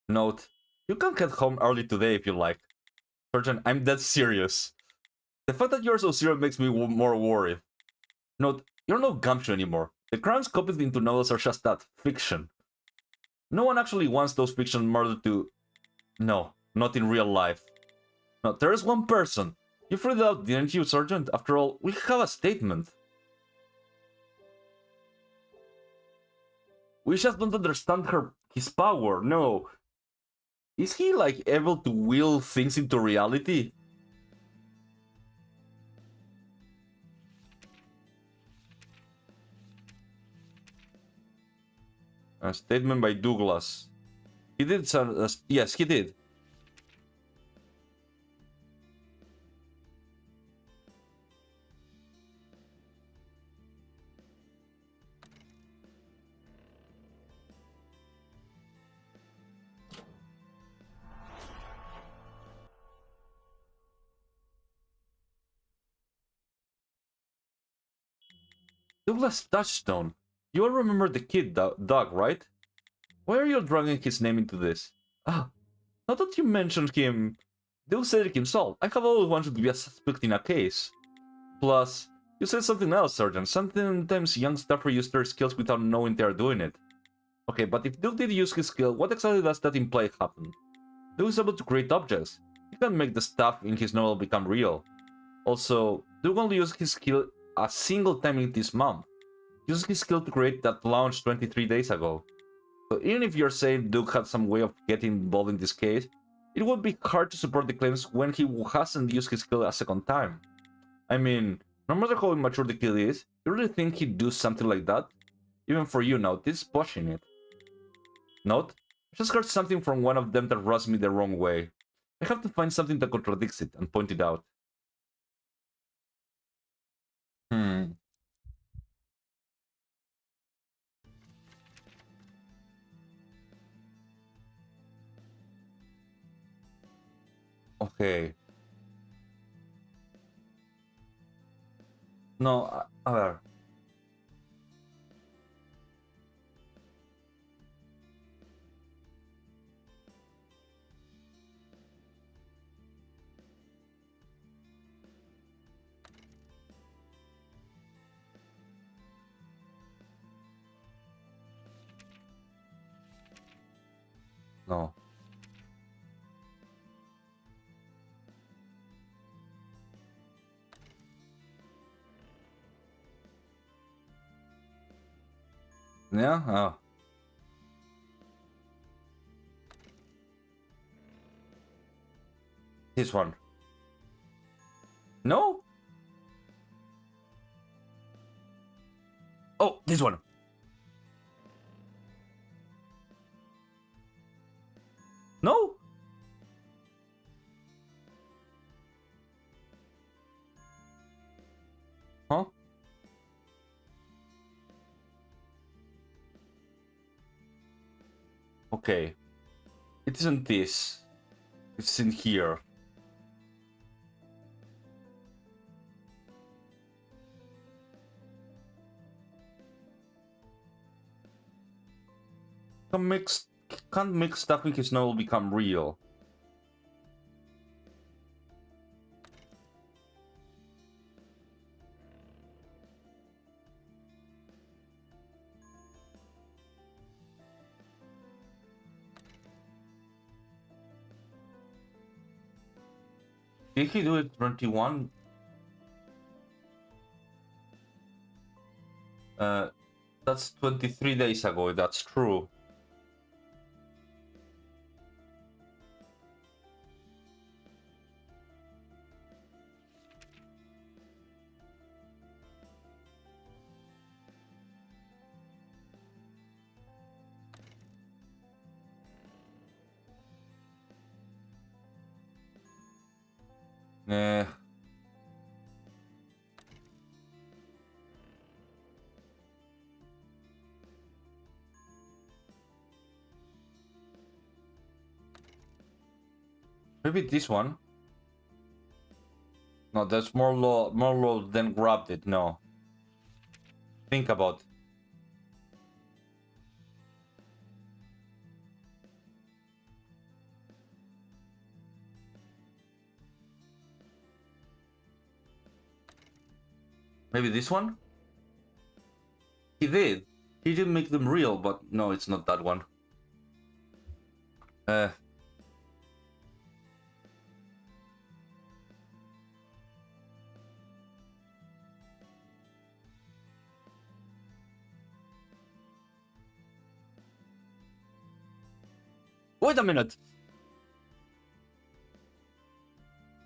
Note, you can get home early today if you like. Sergeant, I'm dead serious. The fact that you're so serious makes me more worried. Note, you're no gumshoe anymore. The crimes copied into novels are just that, fiction. No one actually wants those fiction murdered to... No, not in real life. No, there's one person. You figured it out, didn't you, Sergeant? After all, we have a statement. We just don't understand his power, no. Is he, like, able to will things into reality? A statement by Douglas. He did some... yes, he did. Douglas Touchstone. You all remember the kid, Doug, right? Why are you dragging his name into this? Ah, now that you mentioned him... Doug said it himself. I have always wanted to be a suspect in a case. Plus, you said something else, Sergeant. Sometimes young staffers use their skills without knowing they are doing it. Okay, but if Doug did use his skill, what exactly does that imply happened? Doug is able to create objects. He can make the stuff in his novel become real. Also, Doug only used his skill a single time in this month. He used his skill to create that launch 23 days ago. So even if you're saying Doug had some way of getting involved in this case, it would be hard to support the claims when he hasn't used his skill a second time. I mean, No matter how immature the kid is, you really think he'd do something like that? Even for you, Note, this is pushing it. Note, I just heard something from one of them that rubs me the wrong way. I have to find something that contradicts it and point it out. Okay. No, a ver. No. Yeah? Oh. This one. No? Oh, this one. No? Huh? Okay. It isn't this. It's in here. Can't make stuff in his novel become real. Did he do it 21? That's 23 days ago, that's true. Eh. Maybe this one. No, that's more low than grabbed it. No. Think about it. Maybe this one? He did. He did make them real, but no, it's not that one. Wait a minute!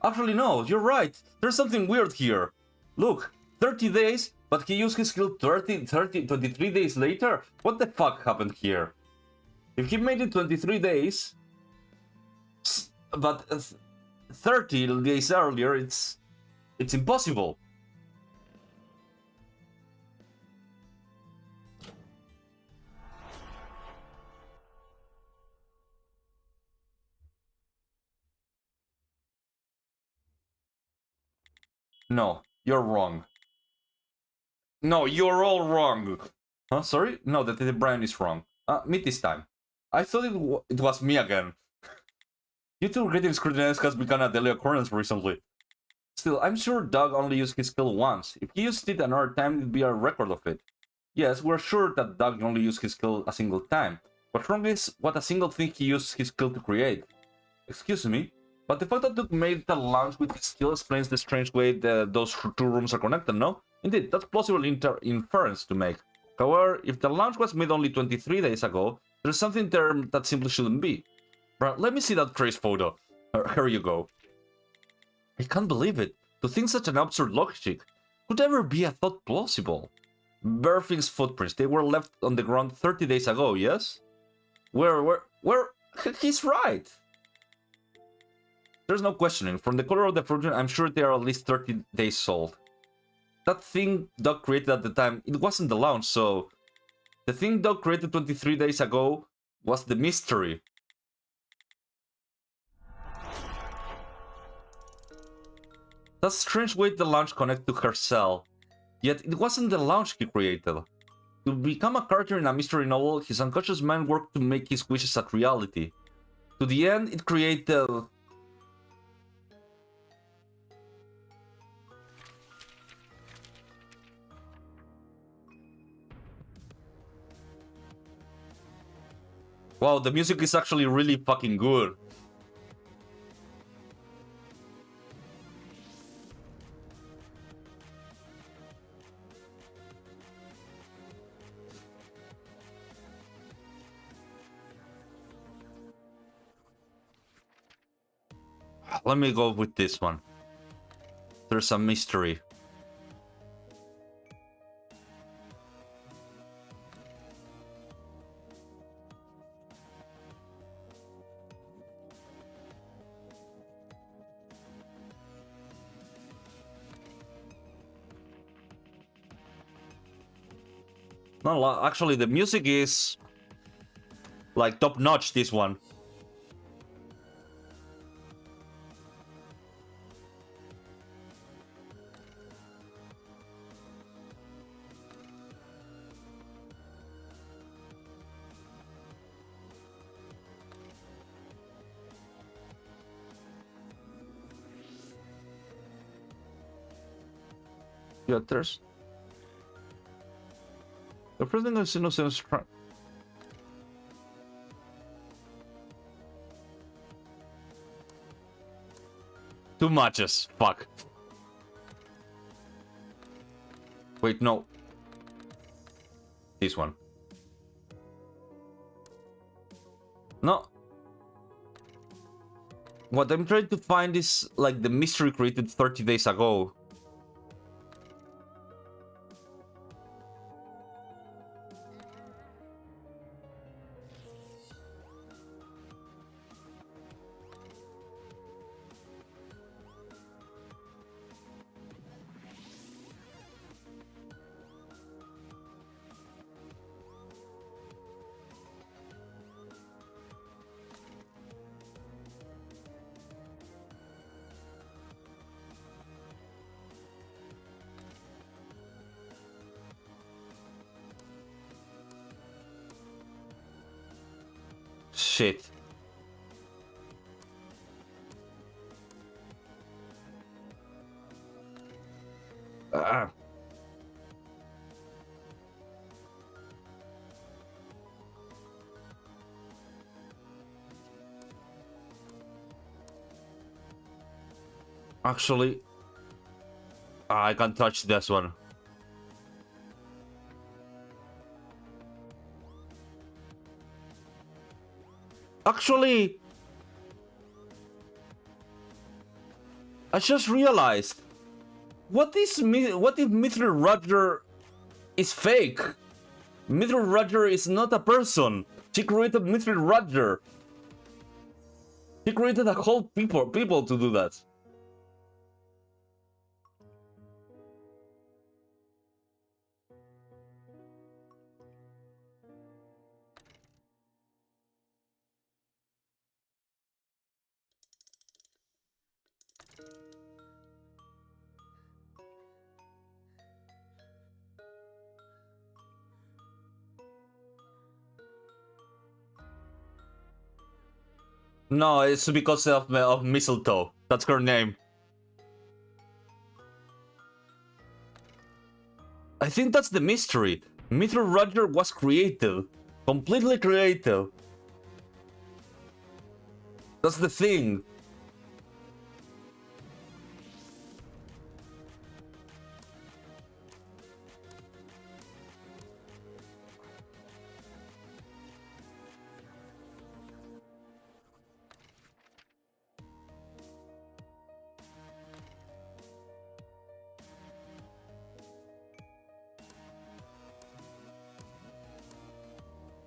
Actually, no, you're right. There's something weird here. Look, 30 days, but he used his skill 23 days later? What the fuck happened here? If he made it 23 days, but 30 days earlier, it's impossible. No, you're wrong. No, you're all wrong. Huh? Sorry? No, Detective Brian is wrong. Meet this time. I thought it was me again. You two getting scrutinized has become a daily occurrence recently. Still, I'm sure Doug only used his skill once. If he used it another time, it'd be a record of it. Yes, we're sure that Doug only used his skill a single time. What's wrong is what a single thing he used his skill to create. Excuse me, but the fact that Doug made the launch with his skill explains the strange way that those two rooms are connected, no? Indeed, that's plausible inference to make. However, if the launch was made only 23 days ago, there's something there that simply shouldn't be. Bro, let me see that trace photo. Here you go. I can't believe it. To think such an absurd logic. Could ever be a thought plausible? Berthing's footprints, they were left on the ground 30 days ago, yes? Where, he's right! There's no questioning. From the color of the fruit, I'm sure they are at least 30 days old. That thing Doug created at the time, it wasn't the launch, so... The thing Doug created 23 days ago was the mystery. That's a strange way the launch connected to her cell. Yet it wasn't the launch he created. To become a character in a mystery novel, his unconscious mind worked to make his wishes a reality. To the end, it created... Wow, the music is actually really fucking good. Let me go with this one. There's a mystery. No, actually, the music is like top notch. This one. Yeah, there's... The president is innocent. Too muches. Fuck. Wait, no. This one. No. What I'm trying to find is like the mystery created 30 days ago. Shit. Actually, I can't touch this one. Actually, I just realized. What if Mr. Roger is fake? Mr. Roger is not a person. She created Mr. Roger. She created a whole people to do that. No, it's because of Mistletoe. That's her name. I think that's the mystery. Mr. Roger was creative. Completely creative. That's the thing.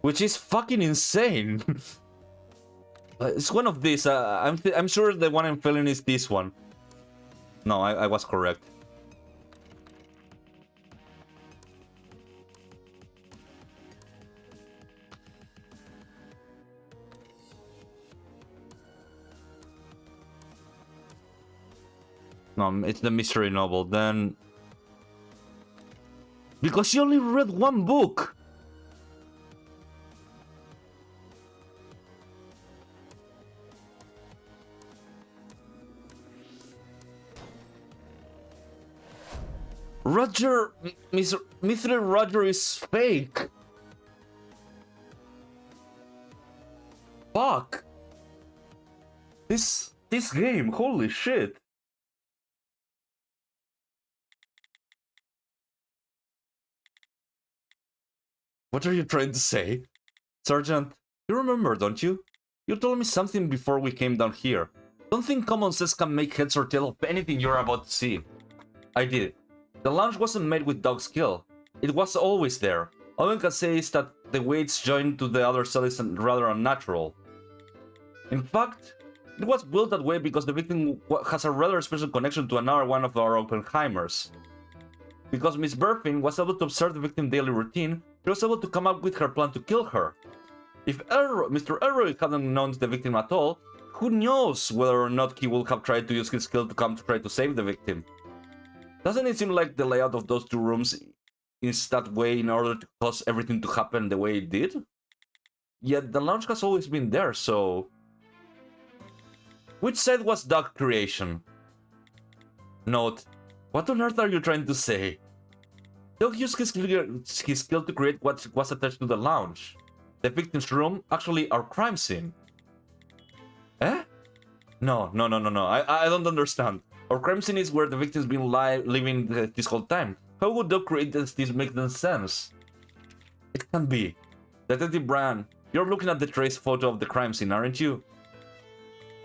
which is fucking insane. It's one of these. I'm sure the one I'm feeling is this one. No, I was correct. No, it's the mystery novel. Then, because she only read one book. Roger, Mr. Roger is fake. Fuck. This game, holy shit. What are you trying to say? Sergeant, you remember, don't you? You told me something before we came down here. Don't think common sense can make heads or tail of anything you're about to see. I did. The lounge wasn't made with dog skill. It was always there. All I can say is that the way it's joined to the other cell is rather unnatural. In fact, it was built that way because the victim has a rather special connection to another one of our Oppenheimers. Because Miss Burfin was able to observe the victim's daily routine, she was able to come up with her plan to kill her. If Mr. Elroy hadn't known the victim at all, who knows whether or not he would have tried to use his skill to come to try to save the victim. Doesn't it seem like the layout of those two rooms is that way in order to cause everything to happen the way it did? Yet the lounge has always been there, so... Which side was dog creation? Note, what on earth are you trying to say? Dog used his skill to create what was attached to the lounge. The victim's room, actually our crime scene. Eh? No. I don't understand. Our crime scene is where the victim's been living this whole time. How would Dog create this make sense? It can be. Detective Brand, you're looking at the trace photo of the crime scene, aren't you?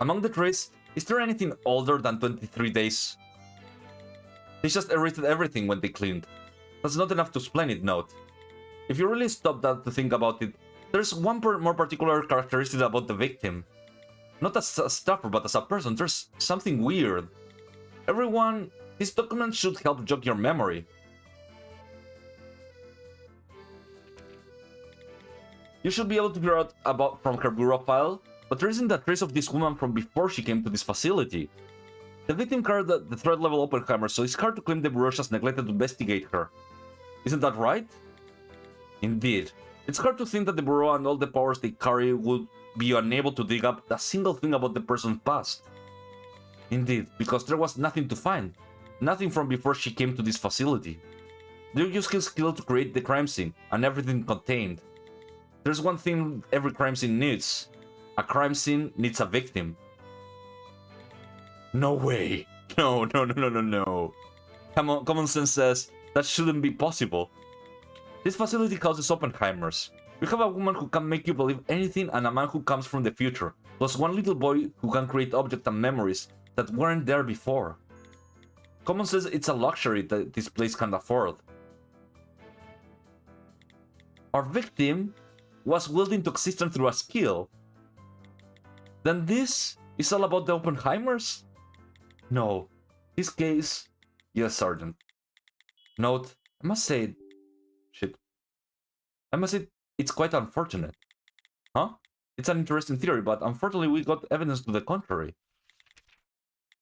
Among the trace, is there anything older than 23 days? They just erased everything when they cleaned. That's not enough to explain it, note. If you really stop that to think about it, there's one more particular characteristic about the victim. Not as a stuffer, but as a person, there's something weird. Everyone, this document should help jog your memory. You should be able to figure out from her bureau file, but there isn't a trace of this woman from before she came to this facility. The victim carried the threat level Oppenheimer, so it's hard to claim the bureau just neglected to investigate her. Isn't that right? Indeed. It's hard to think that the bureau and all the powers they carry would be unable to dig up a single thing about the person's past. Indeed, because there was nothing to find. Nothing from before she came to this facility. They used his skill to create the crime scene, and everything contained. There's one thing every crime scene needs. A crime scene needs a victim. No way. No. Common sense says that shouldn't be possible. This facility houses Oppenheimers. We have a woman who can make you believe anything and a man who comes from the future, plus one little boy who can create objects and memories that weren't there before. Common says it's a luxury that this place can't afford. Our victim was willed into existence through a skill. Then this is all about the Oppenheimers? No. This case... Yes, Sergeant. Note, I must say... Shit. I must say it's quite unfortunate. Huh? It's an interesting theory, but unfortunately we got evidence to the contrary.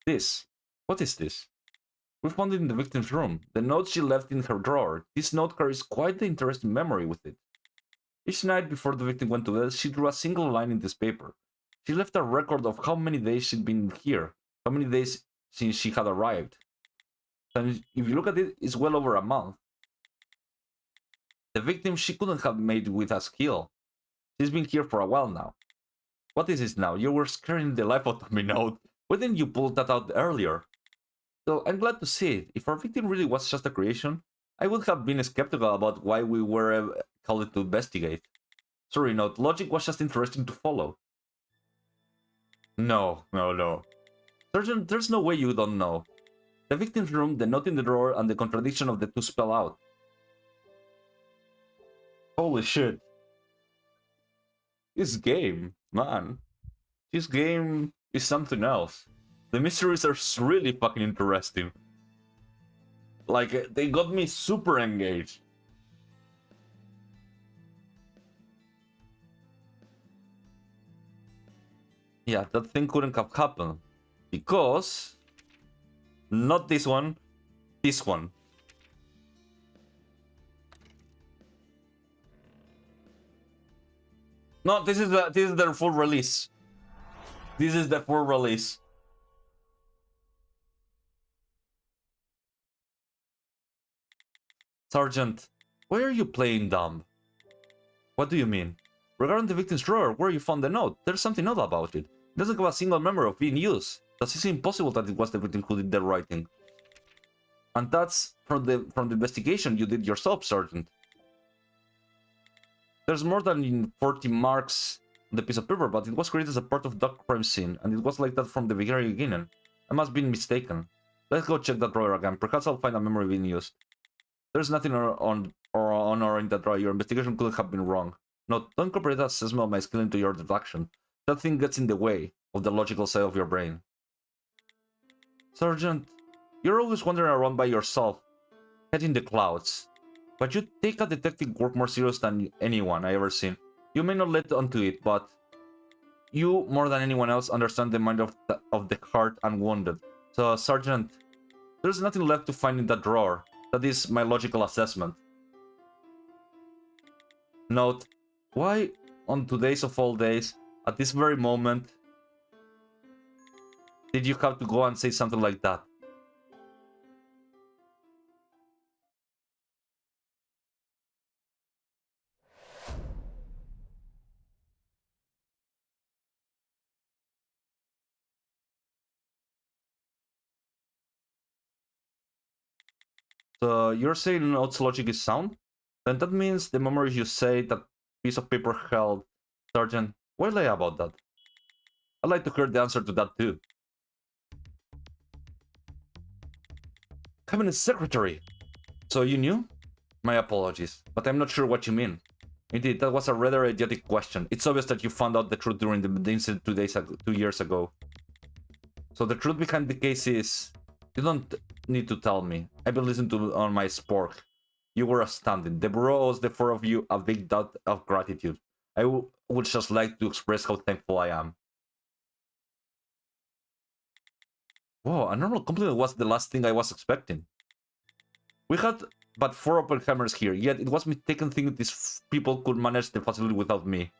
This. What is this? We found it in the victim's room. The note she left in her drawer. This note carries quite the interesting memory with it. Each night before the victim went to bed, she drew a single line in this paper. She left a record of how many days she'd been here, how many days since she had arrived. And if you look at it, it's well over a month. The victim she couldn't have made with a skill. She's been here for a while now. What is this now? You were scaring the life out of me, Note. Why didn't you pull that out earlier? So I'm glad to see it. If our victim really was just a creation, I would have been skeptical about why we were called to investigate. Sorry, Note. Logic was just interesting to follow. No. Sergeant, there's no way you don't know. The victim's room, the note in the drawer, and the contradiction of the two spell out. Holy shit. This game, man. This game is something else. The mysteries are really fucking interesting. Like, they got me super engaged. Yeah, that thing couldn't have happened. Because... Not this one. This one. No, this is their full release. This is the full release. Sergeant, why are you playing dumb? What do you mean? Regarding the victim's drawer, where you found the note, there's something odd about it. It doesn't have a single memory of being used. Thus it's impossible that it was the victim who did the writing. And that's from the investigation you did yourself, Sergeant. There's more than 40 marks on the piece of paper, but it was created as a part of the crime scene, and it was like that from the very beginning. I must have been mistaken. Let's go check that drawer again. Perhaps I'll find a memory being used. There's nothing on or in that drawer. Your investigation could have been wrong. No, don't incorporate that assessment of my skill into your deduction. That thing gets in the way of the logical side of your brain. Sergeant, you're always wandering around by yourself, head in the clouds. But you take a detective work more serious than anyone I ever seen. You may not let on to it, but you, more than anyone else, understand the mind of the hurt and wounded. So, Sergeant, there's nothing left to find in that drawer. That is my logical assessment. Note, why, on today's of all days, at this very moment, did you have to go and say something like that? So you're saying Note's logic is sound? Then that means the memories you say that piece of paper held. Sergeant, why lie about that? I'd like to hear the answer to that too. Cabinet Secretary! So you knew? My apologies, but I'm not sure what you mean. Indeed, that was a rather idiotic question. It's obvious that you found out the truth during the incident 2 years ago. So the truth behind the case is... You don't need to tell me. I've been listening to on my spork. You were astounding. The Bureau owes the four of you a big debt of gratitude. I would just like to express how thankful I am. Whoa, a normal compliment was the last thing I was expecting. We had but 4 Oppenheimers here, yet it was mistaken thinking these people could manage the facility without me.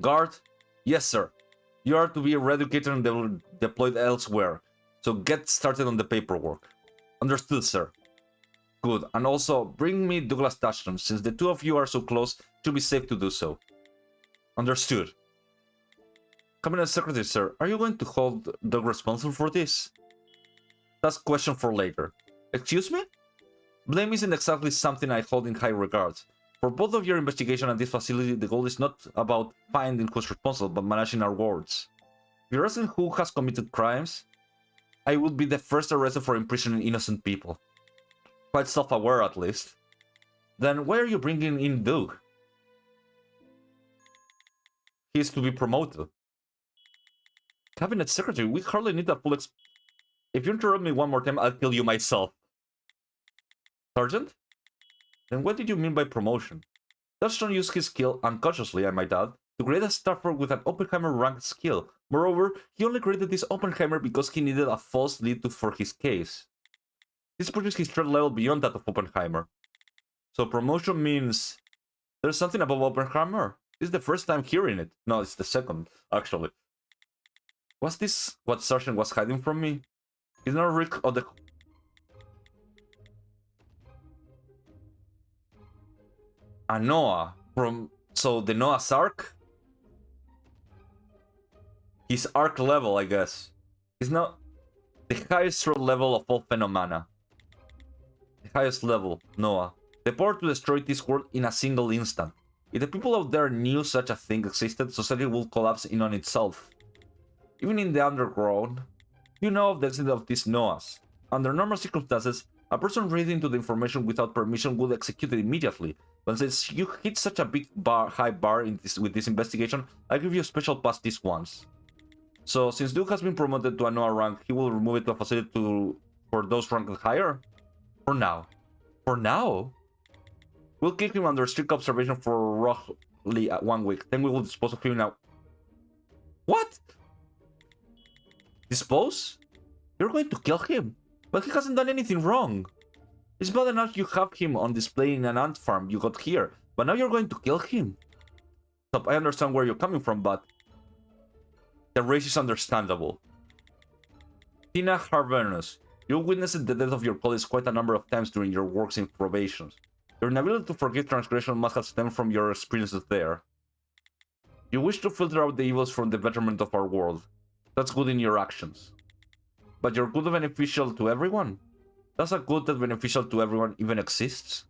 Guard? Yes, sir. You are to be eradicated and deployed elsewhere. So get started on the paperwork. Understood, sir. Good, and also bring me Douglas Dashton. Since the two of you are so close, it should be safe to do so. Understood. Cabinet Secretary, sir, are you going to hold Doug responsible for this? That's a question for later. Excuse me? Blame isn't exactly something I hold in high regard. For both of your investigation and this facility, the goal is not about finding who's responsible, but managing our wards. If you're asking who has committed crimes, I would be the first arrested for imprisoning innocent people. Quite self-aware, at least. Then why are you bringing in Doug? He's to be promoted. Cabinet Secretary, we hardly need a full If you interrupt me one more time, I'll kill you myself. Sergeant? Then what did you mean by promotion? Dashton used his skill, unconsciously I might add, to create a staffer with an Oppenheimer-ranked skill. Moreover, he only created this Oppenheimer because he needed a false lead for his case. This pushes his threat level beyond that of Oppenheimer. So promotion means... There's something above Oppenheimer? This is the first time hearing it. No, it's the second, actually. Was this what Sergeant was hiding from me? He's not Rick of the... A Noah from... So the Noah's Ark? His Ark level, I guess. He's not... The highest threat level of all phenomena. The highest level, Noah. The power to destroy this world in a single instant. If the people out there knew such a thing existed, society would collapse in on itself. Even in the underground, you know of the extent of these Noahs. Under normal circumstances, a person reading to the information without permission would execute it immediately. But since you hit such a high bar with this investigation, I'll give you a special pass this once. So, since Duke has been promoted to a Noah rank, he will remove it to a facility for those ranked higher? For now. For now? We'll keep him under strict observation for roughly 1 week. Then we will dispose of him now. What? Dispose? You're going to kill him? But he hasn't done anything wrong. It's bad enough you have him on display in an ant farm you got here, but now you're going to kill him? Stop, I understand where you're coming from, but the race is understandable. Tina Harvernus, you witnessed the death of your colleagues quite a number of times during your works in probations. Your inability to forgive transgression must have stemmed from your experiences there. You wish to filter out the evils from the betterment of our world. That's good in your actions. But your good beneficial to everyone? Does a good that beneficial to everyone even exists?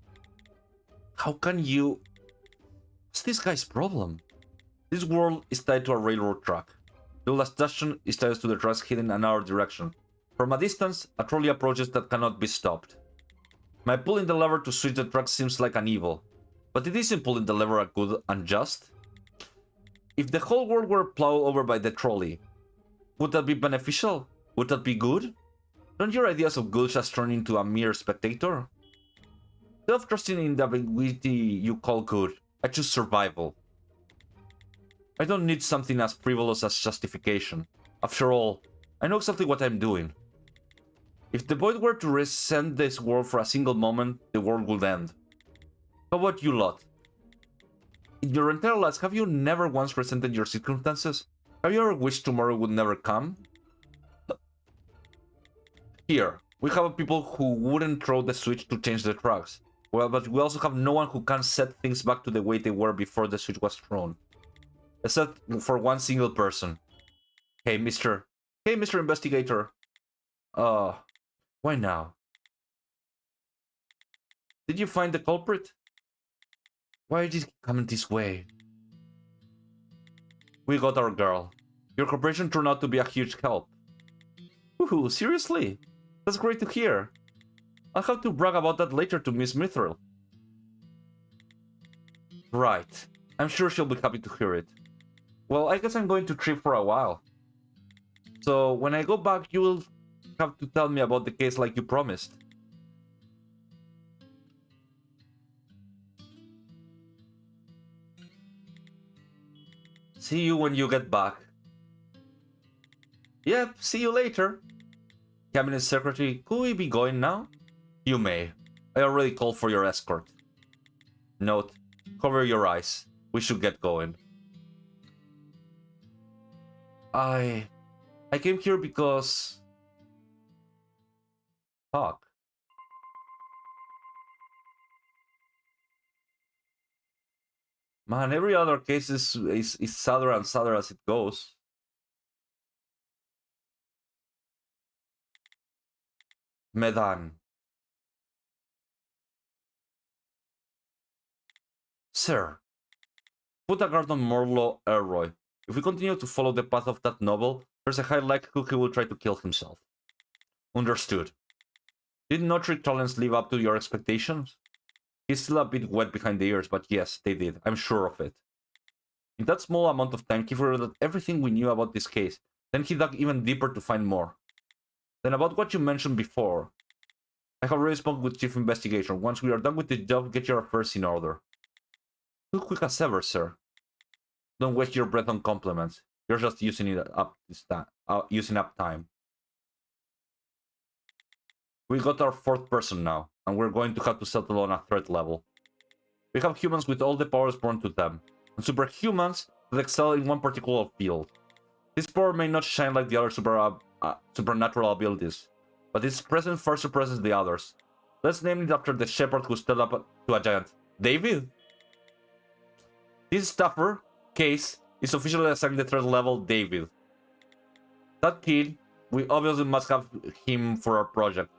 How can you... What's this guy's problem? This world is tied to a railroad track. The last station is tied to the tracks heading in another direction. From a distance, a trolley approaches that cannot be stopped. My pulling the lever to switch the track seems like an evil. But it isn't pulling the lever a good and just. If the whole world were plowed over by the trolley, would that be beneficial? Would that be good? Don't your ideas of good just turn into a mere spectator? Self-trusting in the ambiguity you call good, I choose survival. I don't need something as frivolous as justification. After all, I know exactly what I'm doing. If the void were to resent this world for a single moment, the world would end. How about you lot? In your entire lives, have you never once resented your circumstances? Have you ever wished tomorrow would never come? Here, we have people who wouldn't throw the switch to change the tracks. Well, but we also have no one who can set things back to the way they were before the switch was thrown. Except for one single person. Hey, Mr. Investigator. Why now? Did you find the culprit? Why did he come this way? We got our girl. Your cooperation turned out to be a huge help. Woohoo, seriously? That's great to hear. I'll have to brag about that later to Miss Mithril. Right. I'm sure she'll be happy to hear it. Well, I guess I'm going to trip for a while. So, when I go back, you will have to tell me about the case like you promised. See you when you get back. Yep, see you later. Cabinet Secretary, could we be going now? You may. I already called for your escort. Note, cover your eyes. We should get going. I came here because... Fuck. Man, every other case is sadder and sadder as it goes. Medan. Sir, put a guard on Morlo Elroy. If we continue to follow the path of that noble, there's a high likelihood he will try to kill himself. Understood. Did Notre Talents live up to your expectations? He's still a bit wet behind the ears, but yes, they did. I'm sure of it. In that small amount of time, he forgot everything we knew about this case. Then he dug even deeper to find more. Then about what you mentioned before. I have already spoken with Chief Investigation. Once we are done with the job, get your affairs in order. Too quick as ever, sir. Don't waste your breath on compliments. You're just using it up using up time. We got our 4th person now, and we're going to have to settle on a threat level. We have humans with all the powers born to them, and superhumans that excel in one particular field. This power may not shine like the other supernatural abilities, but its presence far surpasses the others. Let's name it after the shepherd who stood up to a giant. David? This staffer, Case, is officially assigned the threat level David. That kid, we obviously must have him for our project.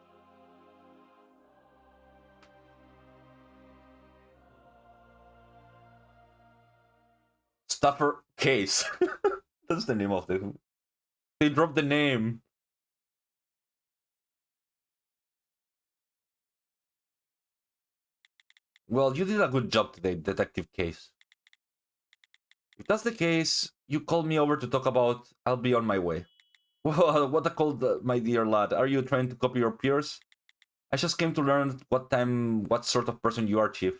Staffer Case. That's the name of the... They dropped the name. Well, you did a good job today, Detective Case. If that's the case, you called me over to talk about, I'll be on my way. Well, what a call, my dear lad. Are you trying to copy your peers? I just came to learn what sort of person you are, Chief.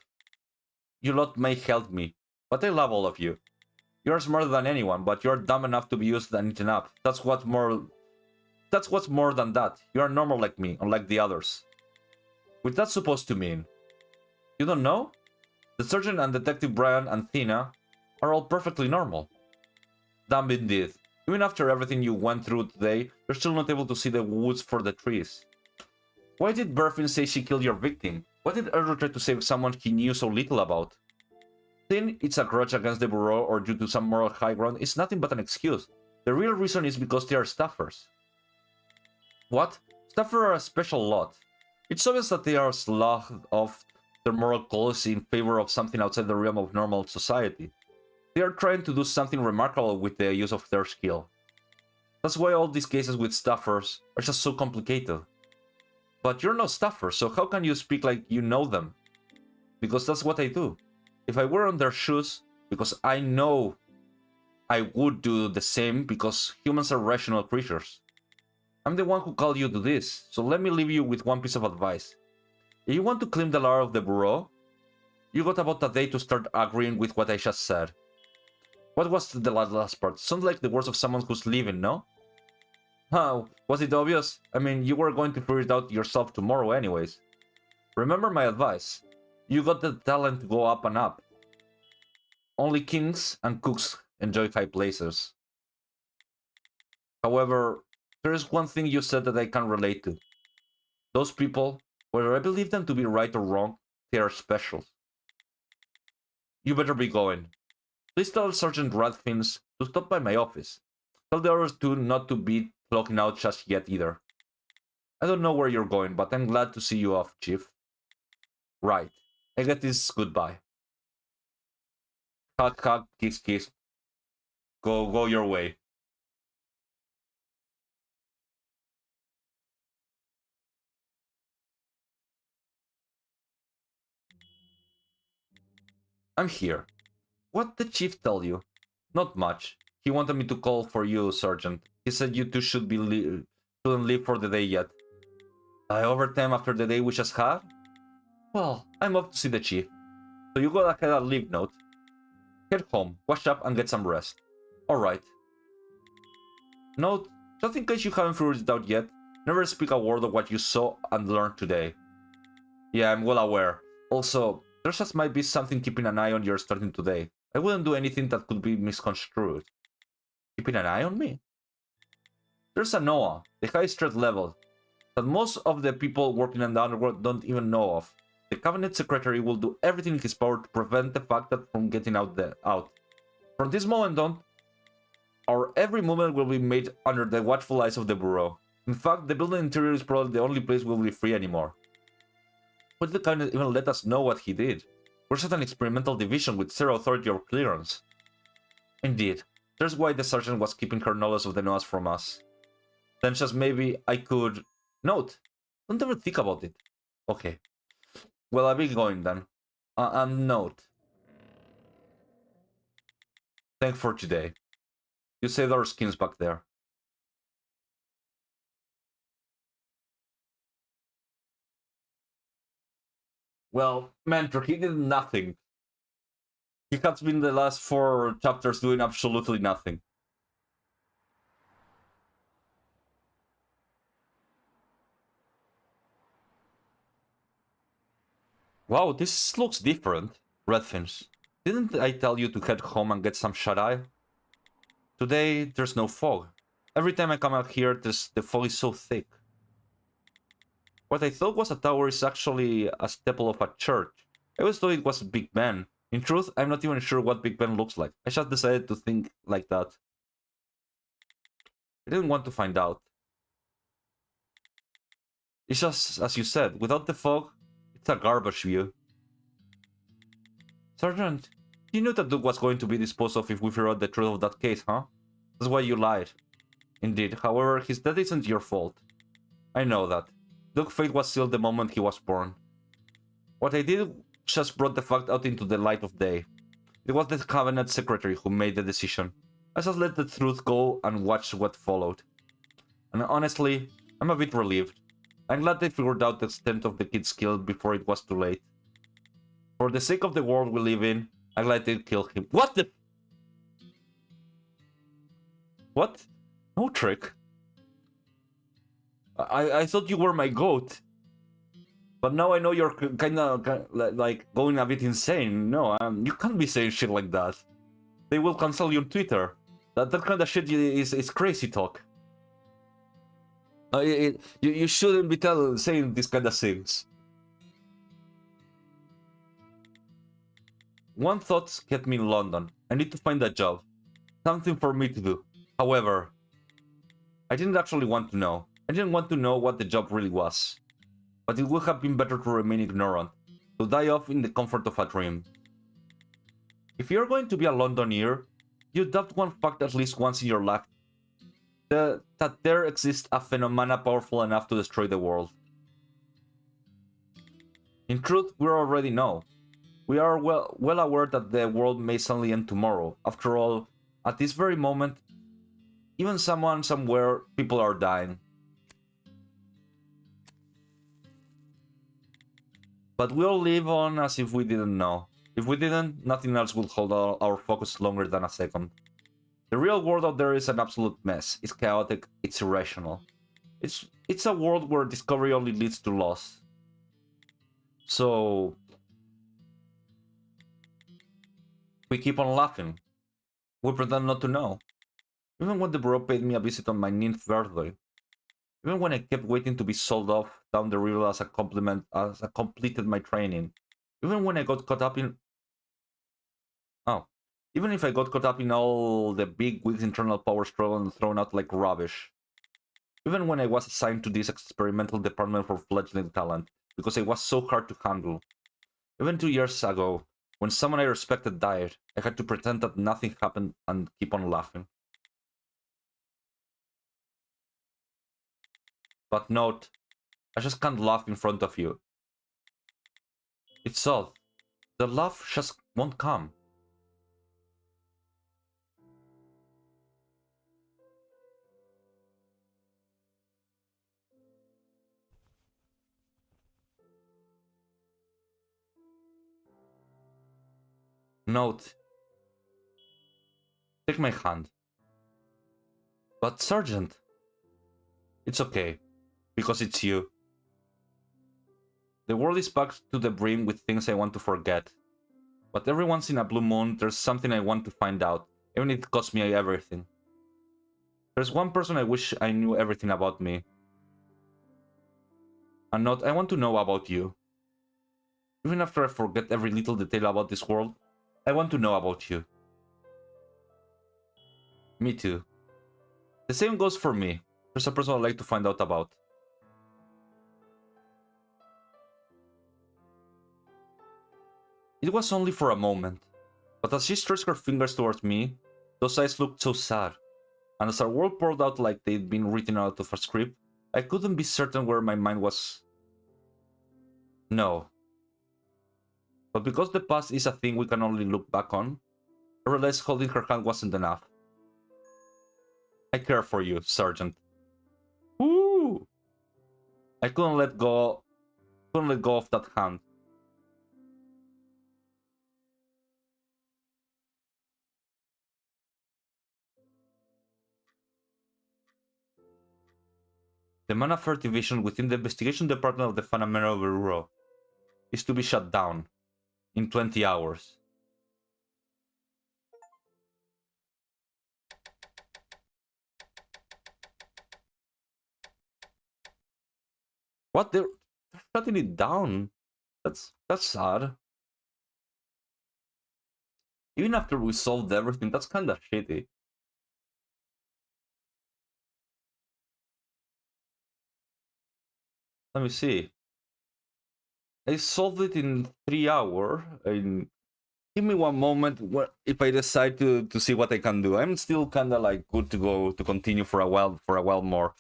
You lot may help me, but I love all of you. You're smarter than anyone, but you're dumb enough to be used and eaten up. That's what's more than that. You're normal like me, unlike the others. What's that supposed to mean? You don't know? The Sergeant and Detective Brian and Thina are all perfectly normal. Damn indeed. Even after everything you went through today, you're still not able to see the woods for the trees. Why did Berfin say she killed your victim? Why did Erdo try to save someone he knew so little about? Saying it's a grudge against the Bureau or due to some moral high ground is nothing but an excuse. The real reason is because they are staffers. What? Staffers are a special lot. It's obvious that they are sloughed off their moral codes in favor of something outside the realm of normal society. They are trying to do something remarkable with the use of their skill. That's why all these cases with staffers are just so complicated. But you're no staffer, so how can you speak like you know them? Because that's what I do. If I were on their shoes, because I know I would do the same because humans are rational creatures. I'm the one who called you to this, so let me leave you with one piece of advice. If you want to claim the law of the Bureau, you got about a day to start agreeing with what I just said. What was the last part? Sounds like the words of someone who's leaving, no? Oh, was it obvious? I mean, you were going to figure it out yourself tomorrow anyways. Remember my advice. You got the talent to go up and up. Only kings and cooks enjoy high places. However, there is one thing you said that I can relate to. Those people, whether I believe them to be right or wrong, they are special. You better be going. Please tell Sergeant Radfins to stop by my office. Tell the others too not to be clocking out just yet either. I don't know where you're going, but I'm glad to see you off, Chief. Right. I get this goodbye. Hug, hug, kiss, kiss. Go your way. I'm here. What did Chief tell you? Not much. He wanted me to call for you, Sergeant. He said you two shouldn't leave for the day yet. Overtime after the day we just had? Well, I'm off to see the Chief. So you go ahead and leave note. Head home, wash up, and get some rest. Alright. Note, just in case you haven't figured it out yet, never speak a word of what you saw and learned today. Yeah, I'm well aware. Also, there just might be something keeping an eye on your starting today. I wouldn't do anything that could be misconstrued. Keeping an eye on me? There's a NOAA, the highest threat level, that most of the people working in the underworld don't even know of. The cabinet secretary will do everything in his power to prevent the fact that from getting out. From this moment on, our every movement will be made under the watchful eyes of the Bureau. In fact, the building interior is probably the only place we'll be free anymore. Would the cabinet even let us know what he did? We're just an experimental division with zero authority or clearance. Indeed, that's why the sergeant was keeping her knowledge of the NOAAs from us. Then just maybe I could... Note, don't ever think about it. Okay. Well, I'll be going then. And note. Thanks for today. You saved our skins back there. Well, Mentor, he did nothing. He has been the last 4 chapters doing absolutely nothing. Wow, this looks different. Redfins. Didn't I tell you to head home and get some shut-eye? Today, there's no fog. Every time I come out here, the fog is so thick. What I thought was a tower is actually a steeple of a church. I always thought it was Big Ben. In truth, I'm not even sure what Big Ben looks like. I just decided to think like that. I didn't want to find out. It's just, as you said, without the fog, it's a garbage view. Sergeant, you knew that Duke was going to be disposed of if we figured out the truth of that case, huh? That's why you lied. Indeed, however, his death isn't your fault. I know that. Duke's fate was sealed the moment he was born. What I did just brought the fact out into the light of day. It was the cabinet secretary who made the decision. I just let the truth go and watched what followed. And honestly, I'm a bit relieved. I'm glad they figured out the extent of the kid's skill before it was too late. For the sake of the world we live in, I'm glad they killed him. What the... What? No trick. I thought you were my goat. But now I know you're kinda like going a bit insane. No, you can't be saying shit like that. They will cancel you on Twitter. That kind of shit is crazy talk. You shouldn't be saying these kind of things. One thought kept me in London. I need to find a job. Something for me to do. However, I didn't actually want to know. I didn't want to know what the job really was. But it would have been better to remain ignorant, to die off in the comfort of a dream. If you're going to be a Londoner, you doubt one fact at least once in your life. That there exists a phenomena powerful enough to destroy the world. In truth, we already know. We are well aware that the world may suddenly end tomorrow. After all, at this very moment, even someone somewhere, people are dying. But we all live on as if we didn't know. If we didn't, nothing else would hold our focus longer than a second. The real world out there is an absolute mess. It's chaotic, it's irrational. It's a world where discovery only leads to loss. So... we keep on laughing. We pretend not to know. Even when the bro paid me a visit on my 9th birthday. Even when I kept waiting to be sold off down the river as a compliment, as I completed my training. Even when I got caught up in... Oh. Even if I got caught up in all the big wig's internal power struggle and thrown out like rubbish. Even when I was assigned to this experimental department for fledgling talent, because it was so hard to handle. Even 2 years ago, when someone I respected died, I had to pretend that nothing happened and keep on laughing. But note, I just can't laugh in front of you. It's odd. The laugh just won't come. Note. Take my hand. But Sergeant. It's okay. Because it's you. The world is packed to the brim with things I want to forget. But every once in a blue moon, there's something I want to find out, even if it costs me everything. There's one person I wish I knew everything about me. And not, I want to know about you. Even after I forget every little detail about this world, I want to know about you. Me too. The same goes for me. There's a person I'd like to find out about. It was only for a moment, but as she stretched her fingers towards me, those eyes looked so sad, and as our world poured out like they'd been written out of a script, I couldn't be certain where my mind was. No. But because the past is a thing we can only look back on, I realized holding her hand wasn't enough. I care for you, Sergeant. Woo! I couldn't let go of that hand. The Manafort division within the investigation department of the Panamera Bureau is to be shut down in 20 hours. What? They're shutting it down? That's sad. Even after we solved everything, that's kind of shitty. Let me see. I solved it in 3 hours. Give me one moment if I decide to see what I can do. I'm still kind of like good to go to continue for a while more.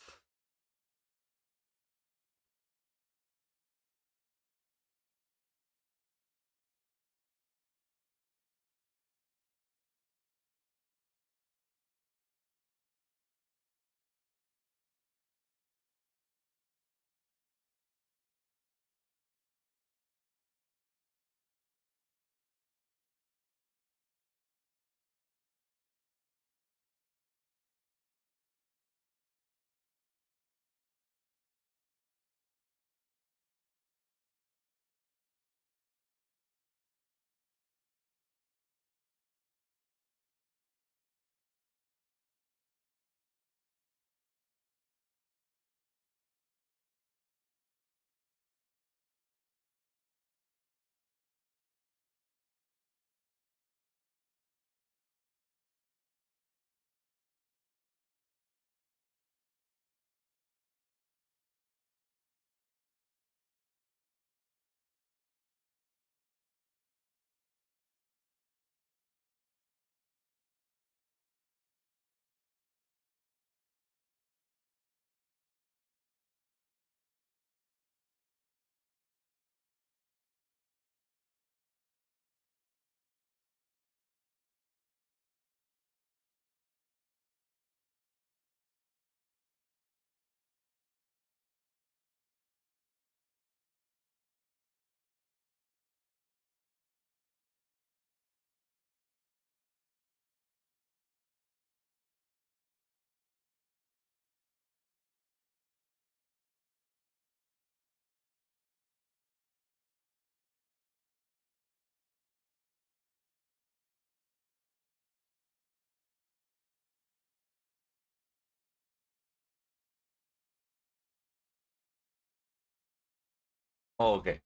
Oh, okay.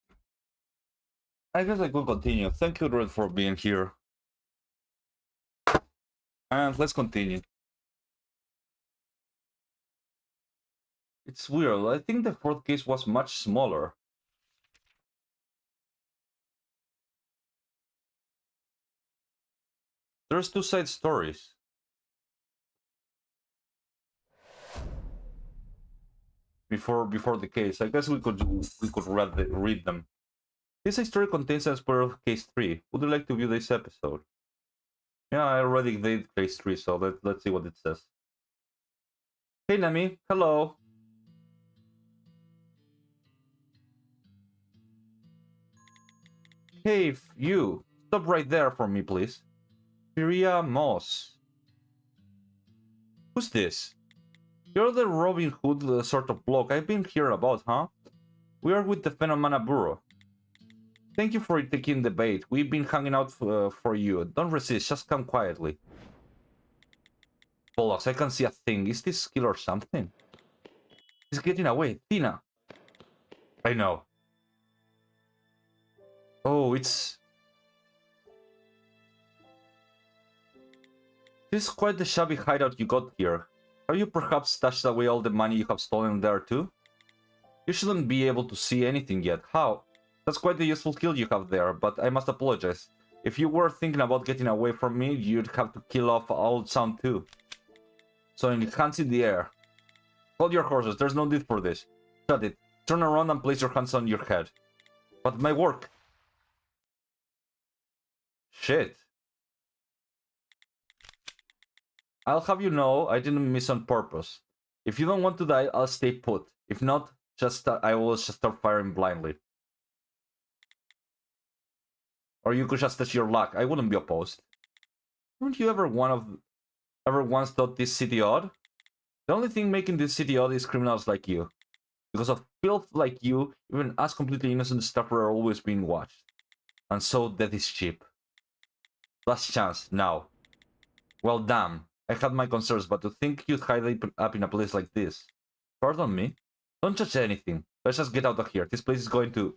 I guess I could continue. Thank you, Red, for being here. And let's continue. It's weird. I think the fourth case was much smaller. There's two side stories. Before the case, I guess we could read them. This story contains a spoiler of case 3. Would you like to view this episode? Yeah, I already did case 3, so let's see what it says. Hey Nemi, hello. Hey, you. Stop right there for me, please. Piria Moss. Who's this? You're the Robin Hood sort of bloke I've been hearing about, huh? We are with the Phenomena Bureau. Thank you for taking the bait. We've been hanging out for you. Don't resist, just come quietly. Bollocks, I can see a thing. Is this skill or something? He's getting away. Tina. I know. Oh, it's... This is quite the shabby hideout you got here. Have you perhaps stashed away all the money you have stolen there too? You shouldn't be able to see anything yet. How? That's quite the useful skill you have there, but I must apologize. If you were thinking about getting away from me, you'd have to kill off old sound too. So in hands in the air. Hold your horses, there's no need for this. Shut it. Turn around and place your hands on your head. But my work. Shit. I'll have you know, I didn't miss on purpose. If you don't want to die, I'll stay put. If not, I will just start firing blindly. Or you could just test your luck. I wouldn't be opposed. Haven't you ever once thought this city odd? The only thing making this city odd is criminals like you. Because of filth like you, even us completely innocent stuff are always being watched. And so death is cheap. Last chance, now. Well, damn. I had my concerns, but to think you'd hide up in a place like this. Pardon me? Don't judge anything. Let's just get out of here. This place is going to...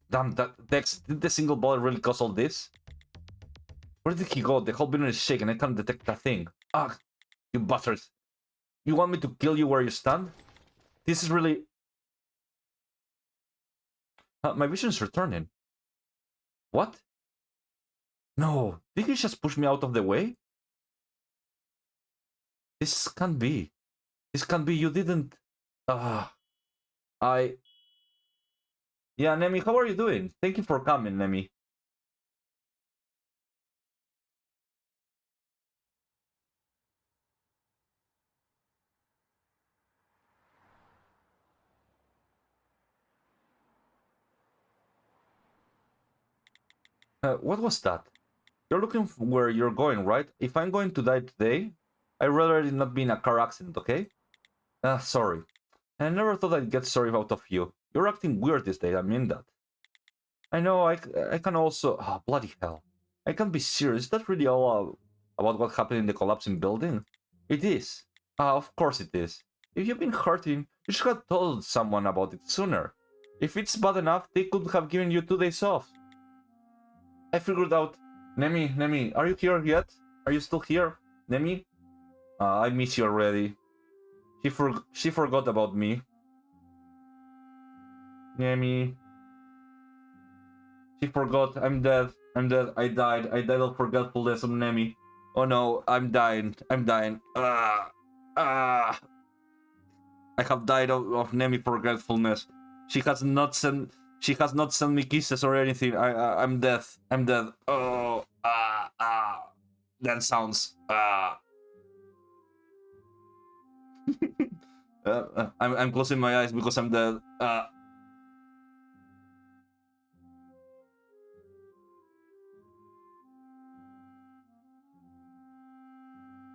Damn, Dex, did the single bullet really cause all this? Where did he go? The whole building is shaking. I can't detect a thing. Ah, you bastards. You want me to kill you where you stand? This is really... my vision's returning. What? No, did you just push me out of the way? This can't be. This can't be. You didn't... Yeah, Nemi, how are you doing? Thank you for coming, Nemi. What was that? You're looking where you're going, right? If I'm going to die today, I'd rather it not be in a car accident, okay? Sorry. I never thought I'd get sorry out of you. You're acting weird these days, I mean that. I know, I can also... Oh, bloody hell. I can't be serious. Is that really all about what happened in the collapsing building? It is. Of course it is. If you've been hurting, you should have told someone about it sooner. If it's bad enough, they could have given you 2 days off. I figured out... Nemi, are you here yet? Are you still here? Nemi? I miss you already. She forgot about me. Nemi. She forgot. I'm dead. I died of forgetfulness of Nemi. Oh no, I'm dying. I have died of Nemi forgetfulness. She has not sent me kisses or anything. I'm dead. Oh, that sounds. I'm closing my eyes because I'm dead.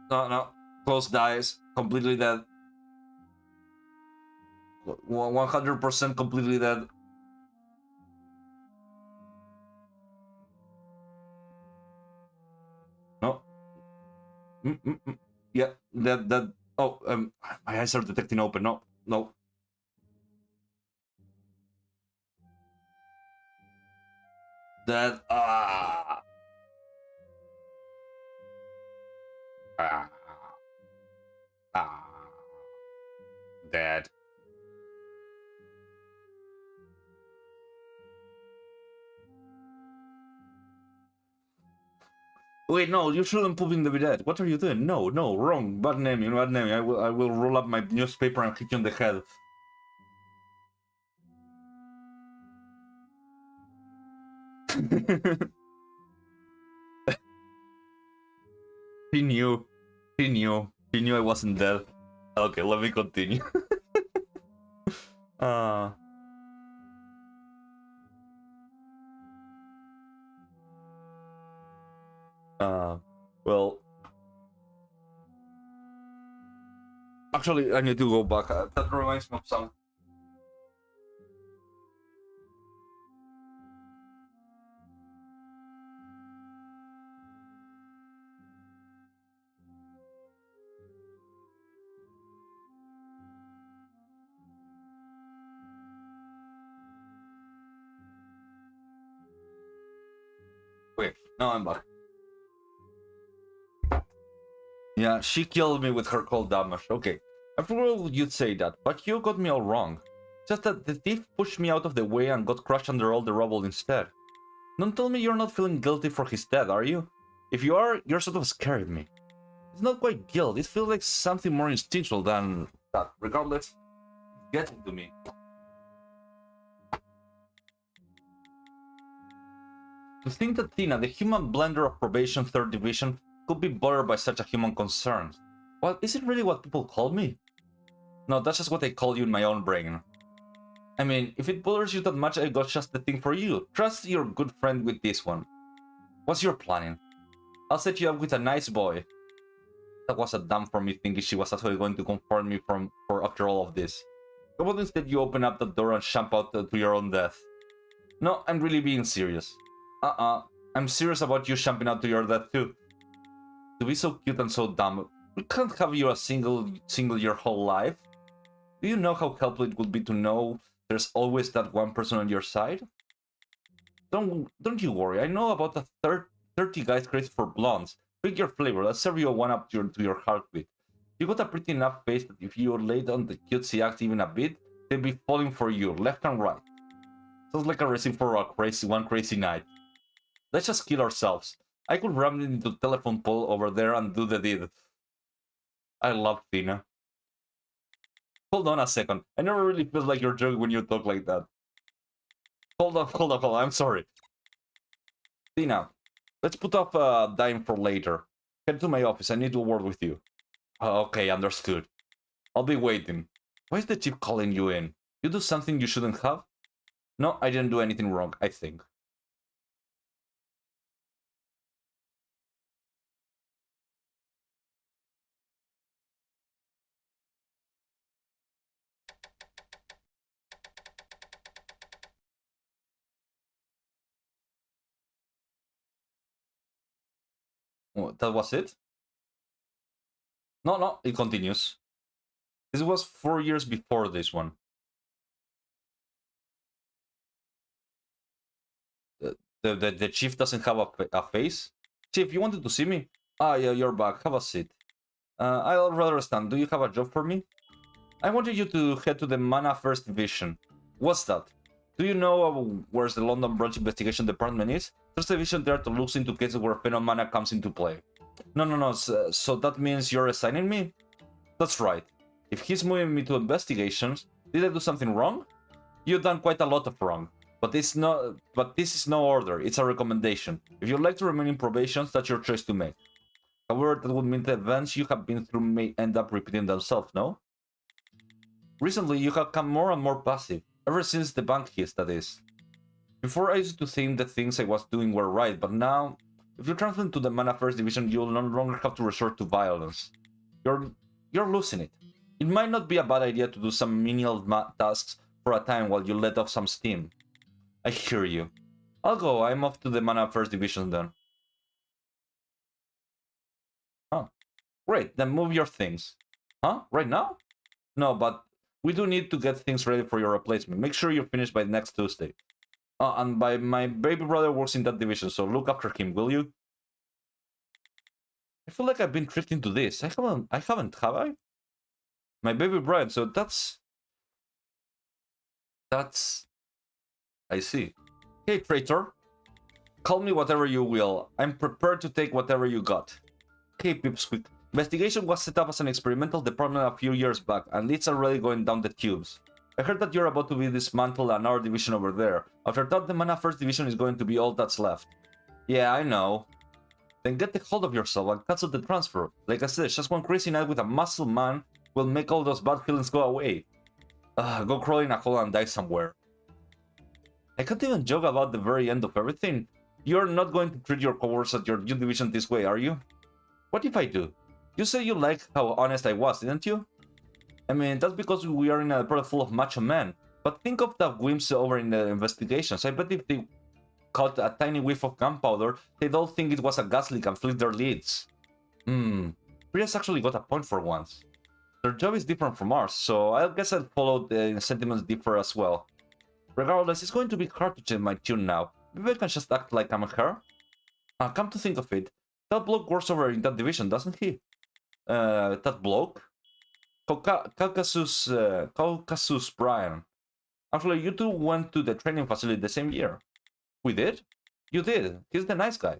No. Closed eyes. Completely dead. 100% completely dead. No. Yeah, that. Oh, my eyes are detecting open. No. Dead. Ah. Dead. Wait, no, you shouldn't poop in the bidet. What are you doing? No, no, wrong. Bad naming, bad naming. I will roll up my newspaper and hit you in the head. He knew. He knew. He knew I wasn't dead. Okay, let me continue. Well, actually, I need to go back. That reminds me of something. Wait, now I'm back. Yeah, she killed me with her cold damage. Okay, I forgot you'd say that, but you got me all wrong. Just that the thief pushed me out of the way and got crushed under all the rubble instead. Don't tell me you're not feeling guilty for his death, are you? If you are, you're sort of scaring me. It's not quite guilt, it feels like something more instinctual than that. Regardless, it's getting to me. To think that Tina, the human blender of probation 3rd division, could be bothered by such a human concern. Well, is it really what people call me? No, that's just what I call you in my own brain. I mean, if it bothers you that much, I got just the thing for you. Trust your good friend with this one. What's your planning? I'll set you up with a nice boy. That was a dumb for me thinking she was actually going to confront me for after all of this. How about instead you open up the door and jump out to your own death? No, I'm really being serious. I'm serious about you jumping out to your death too. To be so cute and so dumb, we can't have you a single your whole life. Do you know how helpful it would be to know there's always that one person on your side? Don't you worry, I know about the 30 guys crazy for blondes. Pick your flavor, I'll serve you one up to your heartbeat. You got a pretty enough face that if you laid on the cutesy act even a bit, they'd be falling for you, left and right. Sounds like a racing for one crazy night. Let's just kill ourselves. I could ram it into the telephone pole over there and do the deed. I love Tina. Hold on a second. I never really feel like you're joking when you talk like that. Hold on. I'm sorry. Tina, let's put off dying for later. Head to my office. I need to word with you. Okay, understood. I'll be waiting. Why is the chief calling you in? You do something you shouldn't have? No, I didn't do anything wrong, I think. Oh, that was it? No, it continues. This was 4 years before this one. The chief doesn't have a face? Chief, you wanted to see me? Ah, yeah, you're back. Have a seat. I'll rather stand. Do you have a job for me? I wanted you to head to the Mana 1st Division. What's that? Do you know where the London branch investigation department is? There's a division there to look into cases where Phenomana comes into play. No. So that means you're assigning me? That's right. If he's moving me to investigations, did I do something wrong? You've done quite a lot of wrong. But this is no order, it's a recommendation. If you'd like to remain in probation, that's your choice to make. However, that would mean the events you have been through may end up repeating themselves, no? Recently, you have become more and more passive, ever since the bank hit, that is. Before, I used to think the things I was doing were right, but now, if you transfer to the Mana 1st Division, you'll no longer have to resort to violence. You're losing it. It might not be a bad idea to do some menial tasks for a time while you let off some steam. I hear you. I'll go, I'm off to the Mana 1st Division then. Huh. Great, then move your things. Huh? Right now? No, but we do need to get things ready for your replacement. Make sure you're finished by next Tuesday. And by my baby brother works in that division, so look after him, will you? I feel like I've been tricked into this. I haven't, have I? My baby brother, so that's... I see. Hey, traitor. Call me whatever you will. I'm prepared to take whatever you got. Hey, Pipsqueak. Investigation was set up as an experimental department a few years back, and it's already going down the tubes. I heard that you're about to be dismantled another division over there. After that, the Mana First Division is going to be all that's left. Yeah, I know. Then get the hold of yourself and cancel the transfer. Like I said, just one crazy night with a muscle man will make all those bad feelings go away. Go crawl in a hole and die somewhere. I can't even joke about the very end of everything. You're not going to treat your coworkers at your new division this way, are you? What if I do? You said you liked how honest I was, didn't you? I mean, that's because we are in a product full of macho men. But think of the wimps over in the investigations. I bet if they caught a tiny whiff of gunpowder, they'd all think it was a gas leak and flip their lids. Priya's actually got a point for once. Their job is different from ours, so I guess I'll follow the sentiments differ as well. Regardless, it's going to be hard to change my tune now. Maybe I can just act like I'm her? Come to think of it, that bloke works over in that division, doesn't he? That bloke? Caucasus Brian. Actually, you two went to the training facility the same year. We did? You did. He's the nice guy.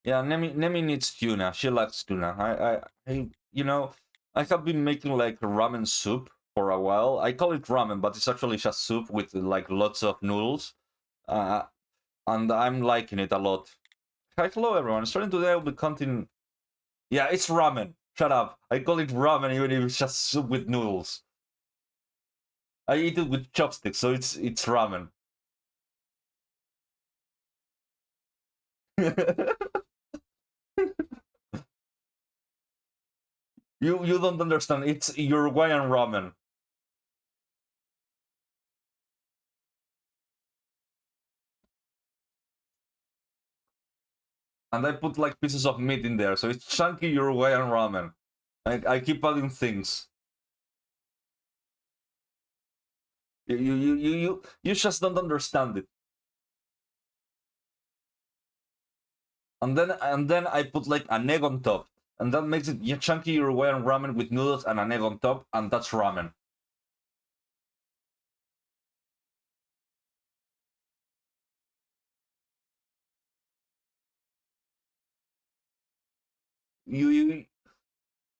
Yeah, Nemi needs tuna. She likes tuna. You know, I have been making like ramen soup for a while. I call it ramen, but it's actually just soup with like lots of noodles. And I'm liking it a lot. Hi, hello everyone. Starting today, I'll be counting. Yeah, it's ramen. Shut up. I call it ramen even if it's just soup with noodles. I eat it with chopsticks, so it's ramen. You don't understand. It's Uruguayan ramen. And I put like pieces of meat in there, so it's chunky Uruguayan ramen. I keep adding things. You just don't understand it. And then I put like an egg on top, and that makes it chunky Uruguayan ramen with noodles and an egg on top, and that's ramen.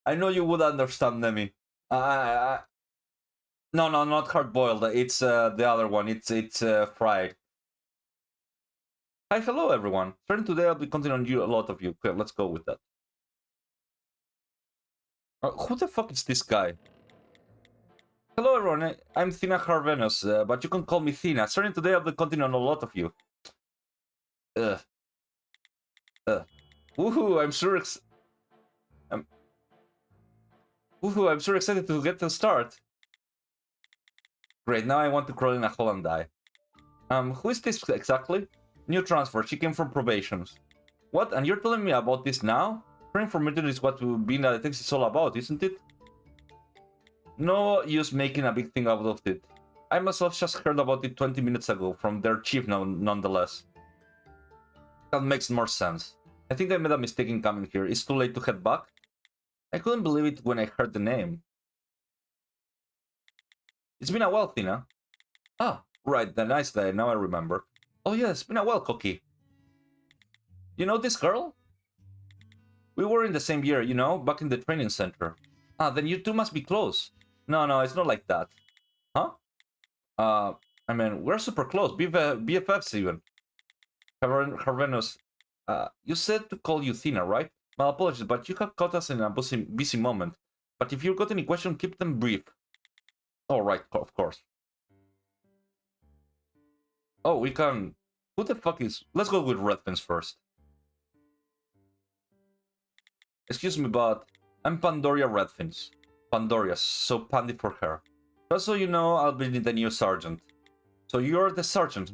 I know you would understand, Nemi. No, not hard boiled. It's the other one. It's fried. Hi, hello everyone. Starting today, I'll be counting on you, a lot of you. Okay, let's go with that. Who the fuck is this guy? Hello everyone, I'm Thina Harvenos, but you can call me Thina. Starting today, I'll be counting on a lot of you. Woohoo! Woohoo! I'm so excited to get to start. Great, now I want to crawl in a hole and die. Who is this exactly? New transfer, she came from probations. What? And you're telling me about this now? Training for military is what being a detective is all about, isn't it? No use making a big thing out of it. I myself just heard about it 20 minutes ago from their chief nonetheless. That makes more sense. I think I made a mistake in coming here. It's too late to head back? I couldn't believe it when I heard the name. It's been a while, Tina. Ah, right, the nice guy, now I remember. Oh yeah, it's been a while, Cookie. You know this girl? We were in the same year, you know, back in the training center. Ah, then you two must be close. No, it's not like that. Huh? I mean, we're super close, BFFs even. Harvenos, you said to call you Thina, right? My apologies, but you have caught us in a busy moment. But if you've got any questions, keep them brief. Oh, right, of course. Oh, we can... Who the fuck is... Let's go with Redfins first. Excuse me, but I'm Pandoria Redfins. Pandoria, so Pandy for her. Just so you know, I'll be the new sergeant. So you're the sergeant,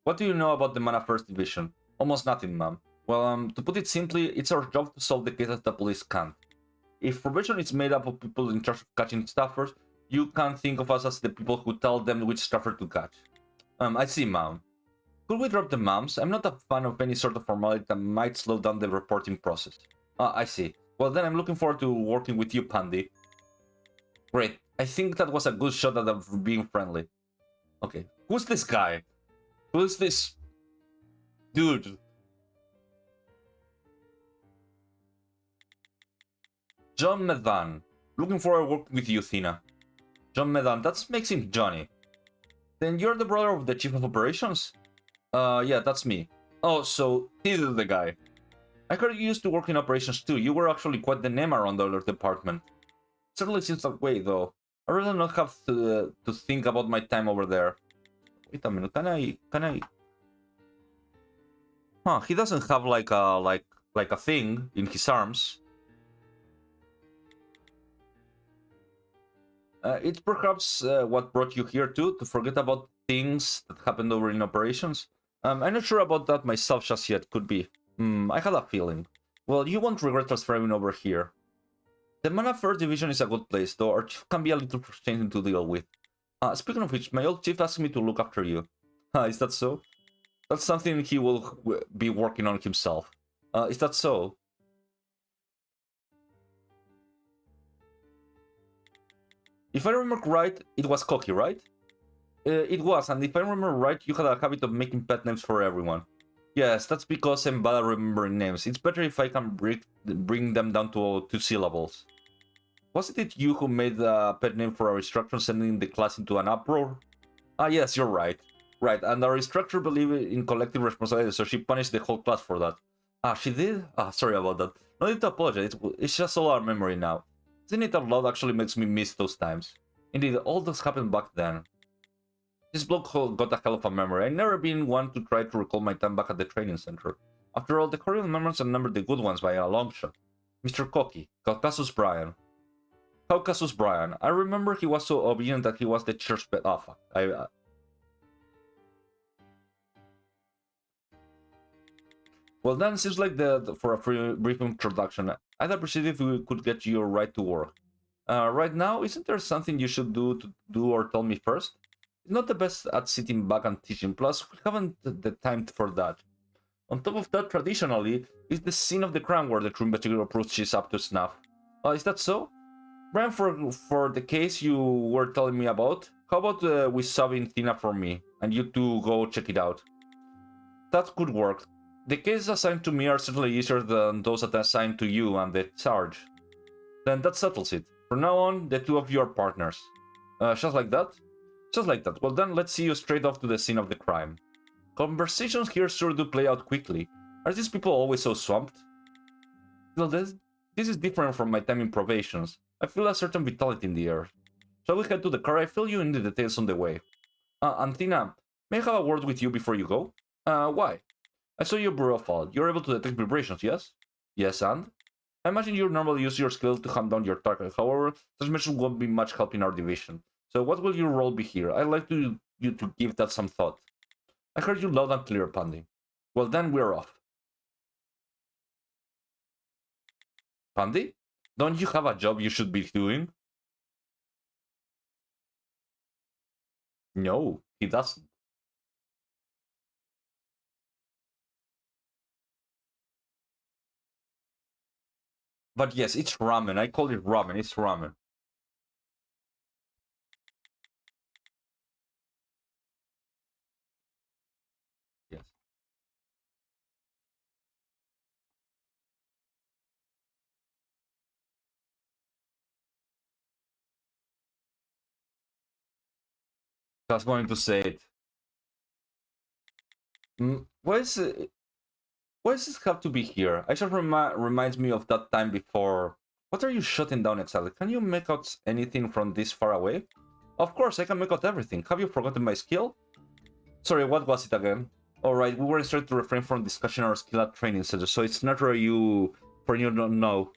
What do you know about the Mana First Division? Almost nothing, ma'am. Well, to put it simply, it's our job to solve the cases the police can't. If probation is made up of people in charge of catching staffers, you can think of us as the people who tell them which staffer to catch. I see, ma'am. Could we drop the ma'ams? I'm not a fan of any sort of formality that might slow down the reporting process. I see. Well, then I'm looking forward to working with you, Pandy. Great. I think that was a good shot at being friendly. Okay. Who's this guy? Who's this dude? John Medan. Looking forward to working with you, Thina. John Medan, that makes him Johnny. Then you're the brother of the chief of operations? Yeah, that's me. Oh, so this is the guy. I heard you used to work in operations too. You were actually quite the name around the other department. Certainly seems that way, though. I really not have to think about my time over there. Wait a minute, can I? Huh? He doesn't have like a thing in his arms. It's perhaps what brought you here too, to forget about things that happened over in operations. I'm not sure about that myself just yet. Could be. I had a feeling. Well, you won't regret transferring over here. The Mana First Division is a good place, though our chief can be a little frustrating to deal with. Speaking of which, my old chief asked me to look after you. Is that so? That's something he will be working on himself. Is that so? If I remember right, it was Koki, right? It was, and if I remember right, you had a habit of making pet names for everyone. Yes, that's because I'm bad at remembering names. It's better if I can bring them down to 2 syllables. Wasn't it you who made the pet name for our instructor, sending the class into an uproar? Yes, you're right. Right, and our instructor believed in collective responsibility, so she punished the whole class for that. She did? Sorry about that. No need to apologize, it's just all our memory now. Saying it out loud actually makes me miss those times. Indeed, all this happened back then. This bloke got a hell of a memory. I've never been one to try to recall my time back at the training center. After all, the horrible memories outnumber the good ones by a long shot. Mr. Koki, Caucasus Brian. Caucasus Brian. I remember he was so obedient that he was the church pet. Fuck. Well, then, seems like for a brief introduction, I'd appreciate if we could get you right to work. Right now, isn't there something you should do or tell me first? It's not the best at sitting back and teaching, plus we haven't the time for that. On top of that, traditionally, it's the scene of the crime where the true investigator proves she's up to snuff. Is that so? Brian, for the case you were telling me about, how about we sub in Thina for me, and you two go check it out? That could work. The cases assigned to me are certainly easier than those that are assigned to you and the charge. Then that settles it. From now on, the two of you are partners. Just like that? Just like that. Well then, let's see you straight off to the scene of the crime. Conversations here sure do play out quickly. Are these people always so swamped? Well, this is different from my time in probations. I feel a certain vitality in the air. Shall we head to the car? I fill you in the details on the way. Antina, may I have a word with you before you go? Why? I saw your profile. You're able to detect vibrations, yes? Yes, and? I imagine you normally use your skill to hunt down your target. However, such measures won't be much help in our division. So what will your role be here? I'd like you to give that some thought. I heard you loud and clear, Pandy. Well then, we're off. Pandy? Don't you have a job you should be doing? No, he doesn't. But yes, it's ramen. I call it ramen. It's ramen. Yes. I was going to say it. Why does this have to be here? I just reminds me of that time before. What are you shutting down exactly? Can you make out anything from this far away? Of course, I can make out everything. Have you forgotten my skill? Sorry, what was it again? Alright, we were instructed to refrain from discussing our skill at training center, so it's natural for you don't know.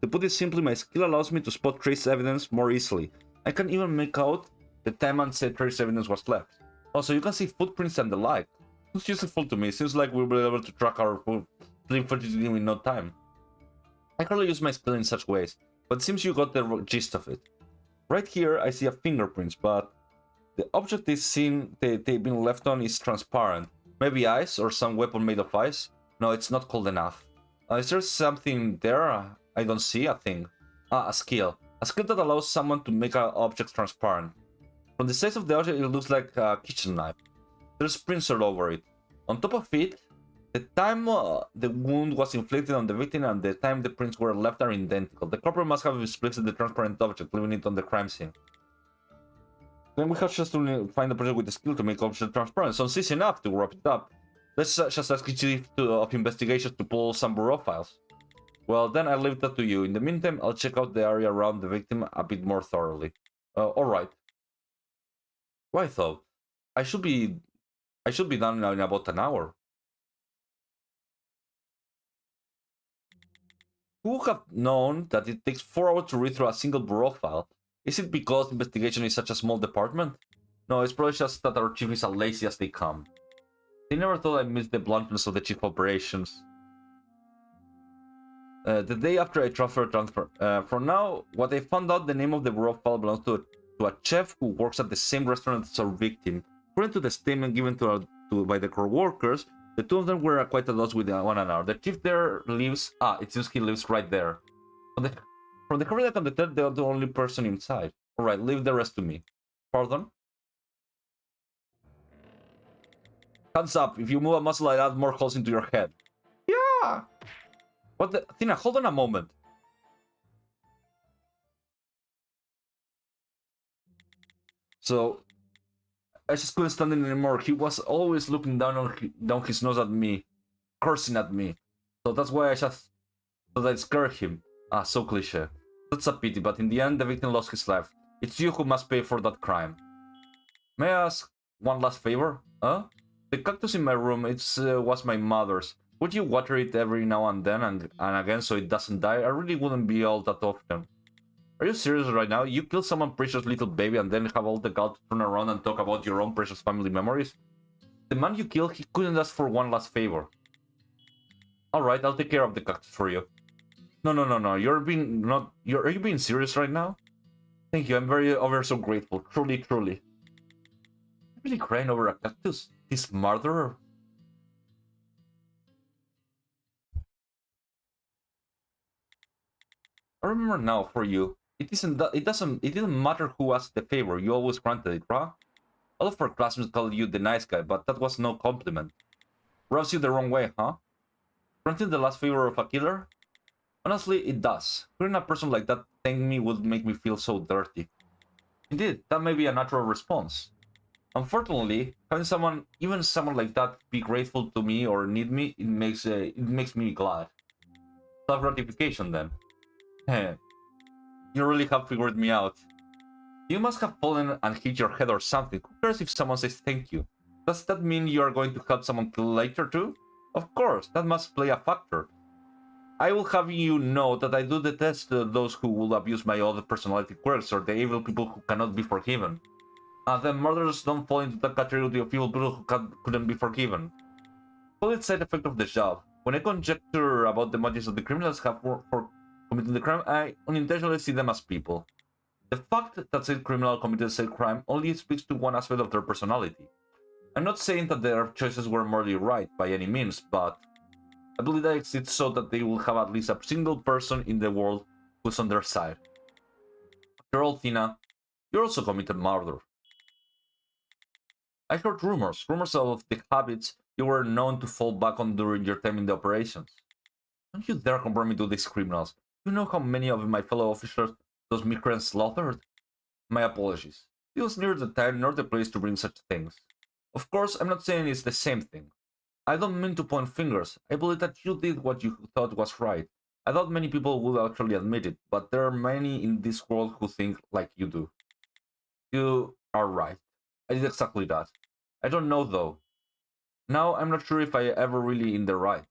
To put it simply, my skill allows me to spot trace evidence more easily. I can even make out the time and say trace evidence was left. Also, you can see footprints and the like. It's useful to me. It seems like we'll be able to track our fleet footage in no time. I hardly use my skill in such ways, but seems you got the gist of it. Right here, I see a fingerprints, but the object is seen they've been left on is transparent. Maybe ice or some weapon made of ice? No, it's not cold enough. Is there something there? I don't see a thing. A skill. A skill that allows someone to make an object transparent. From the size of the object, it looks like a kitchen knife. There's prints all over it. On top of it, the time the wound was inflicted on the victim and the time the prints were left are identical. The culprit must have displaced the transparent object, leaving it on the crime scene. Then we have just to find the person with the skill to make object transparent. Sounds easy enough to wrap it up. Let's just ask the chief of investigations to pull some bureau files. Well, then I'll leave that to you. In the meantime, I'll check out the area around the victim a bit more thoroughly. Alright. Why though? I should be done in about an hour. Who would have known that it takes 4 hours to read through a single bureau file? Is it because investigation is such a small department? No, it's probably just that our chief is as lazy as they come. They never thought I missed the bluntness of the chief operations. The day after I transfer. For now, what I found out, the name of the bureau file belongs to a chef who works at the same restaurant as our victim. According to the statement given by the co-workers, the two of them were quite at odds with one another. The chief there lives... it seems he lives right there. From the cover I can detect they are the only person inside. Alright, leave the rest to me. Pardon? Hands up, if you move a muscle, I'll add more holes into your head. Yeah! What the... Tina, hold on a moment. So... I just couldn't stand it anymore. He was always looking down his nose at me. Cursing at me. So that's why I scared him. So cliche. That's a pity, but in the end the victim lost his life. It's you who must pay for that crime. May I ask one last favor? Huh? The cactus in my room, was my mother's. Would you water it every now and then and again so it doesn't die? I really wouldn't be all that often. Are you serious right now? You killed someone's precious little baby and then have all the gall to turn around and talk about your own precious family memories? The man you killed, he couldn't ask for one last favor. Alright, I'll take care of the cactus for you. No. Are you being serious right now? Thank you, I'm ever so grateful. Truly. I'm really crying over a cactus. This murderer. I remember now for you. It didn't matter who asked the favor, you always granted it, right? All of our classmates called you the nice guy, but that was no compliment. Rubs you the wrong way, huh? Granting the last favor of a killer? Honestly, it does. Hearing a person like that thank me would make me feel so dirty. Indeed, that may be a natural response. Unfortunately, having even someone like that be grateful to me or need me, it makes me glad. Self-gratification then. You really have figured me out. You must have fallen and hit your head or something. Who cares if someone says thank you? Does that mean you are going to help someone kill later too? Of course, that must play a factor. I will have you know that I do detest those who will abuse my other personality quirks or the evil people who cannot be forgiven. The murderers don't fall into the category of evil people who couldn't be forgiven. Call it side effect of the job. When I conjecture about the motives of the criminals have for committing the crime, I unintentionally see them as people. The fact that said criminal committed said crime only speaks to one aspect of their personality. I'm not saying that their choices were morally right by any means, but I believe that it's so that they will have at least a single person in the world who's on their side. After all, Tina, you also committed murder. I heard rumors of the habits you were known to fall back on during your time in the operations. Don't you dare compare me to these criminals. You know how many of my fellow officers those miscreants slaughtered? My apologies. It was neither the time nor the place to bring such things. Of course, I'm not saying it's the same thing. I don't mean to point fingers. I believe that you did what you thought was right. I doubt many people would actually admit it, but there are many in this world who think like you do. You are right. I did exactly that. I don't know though. Now I'm not sure if I ever really in the right.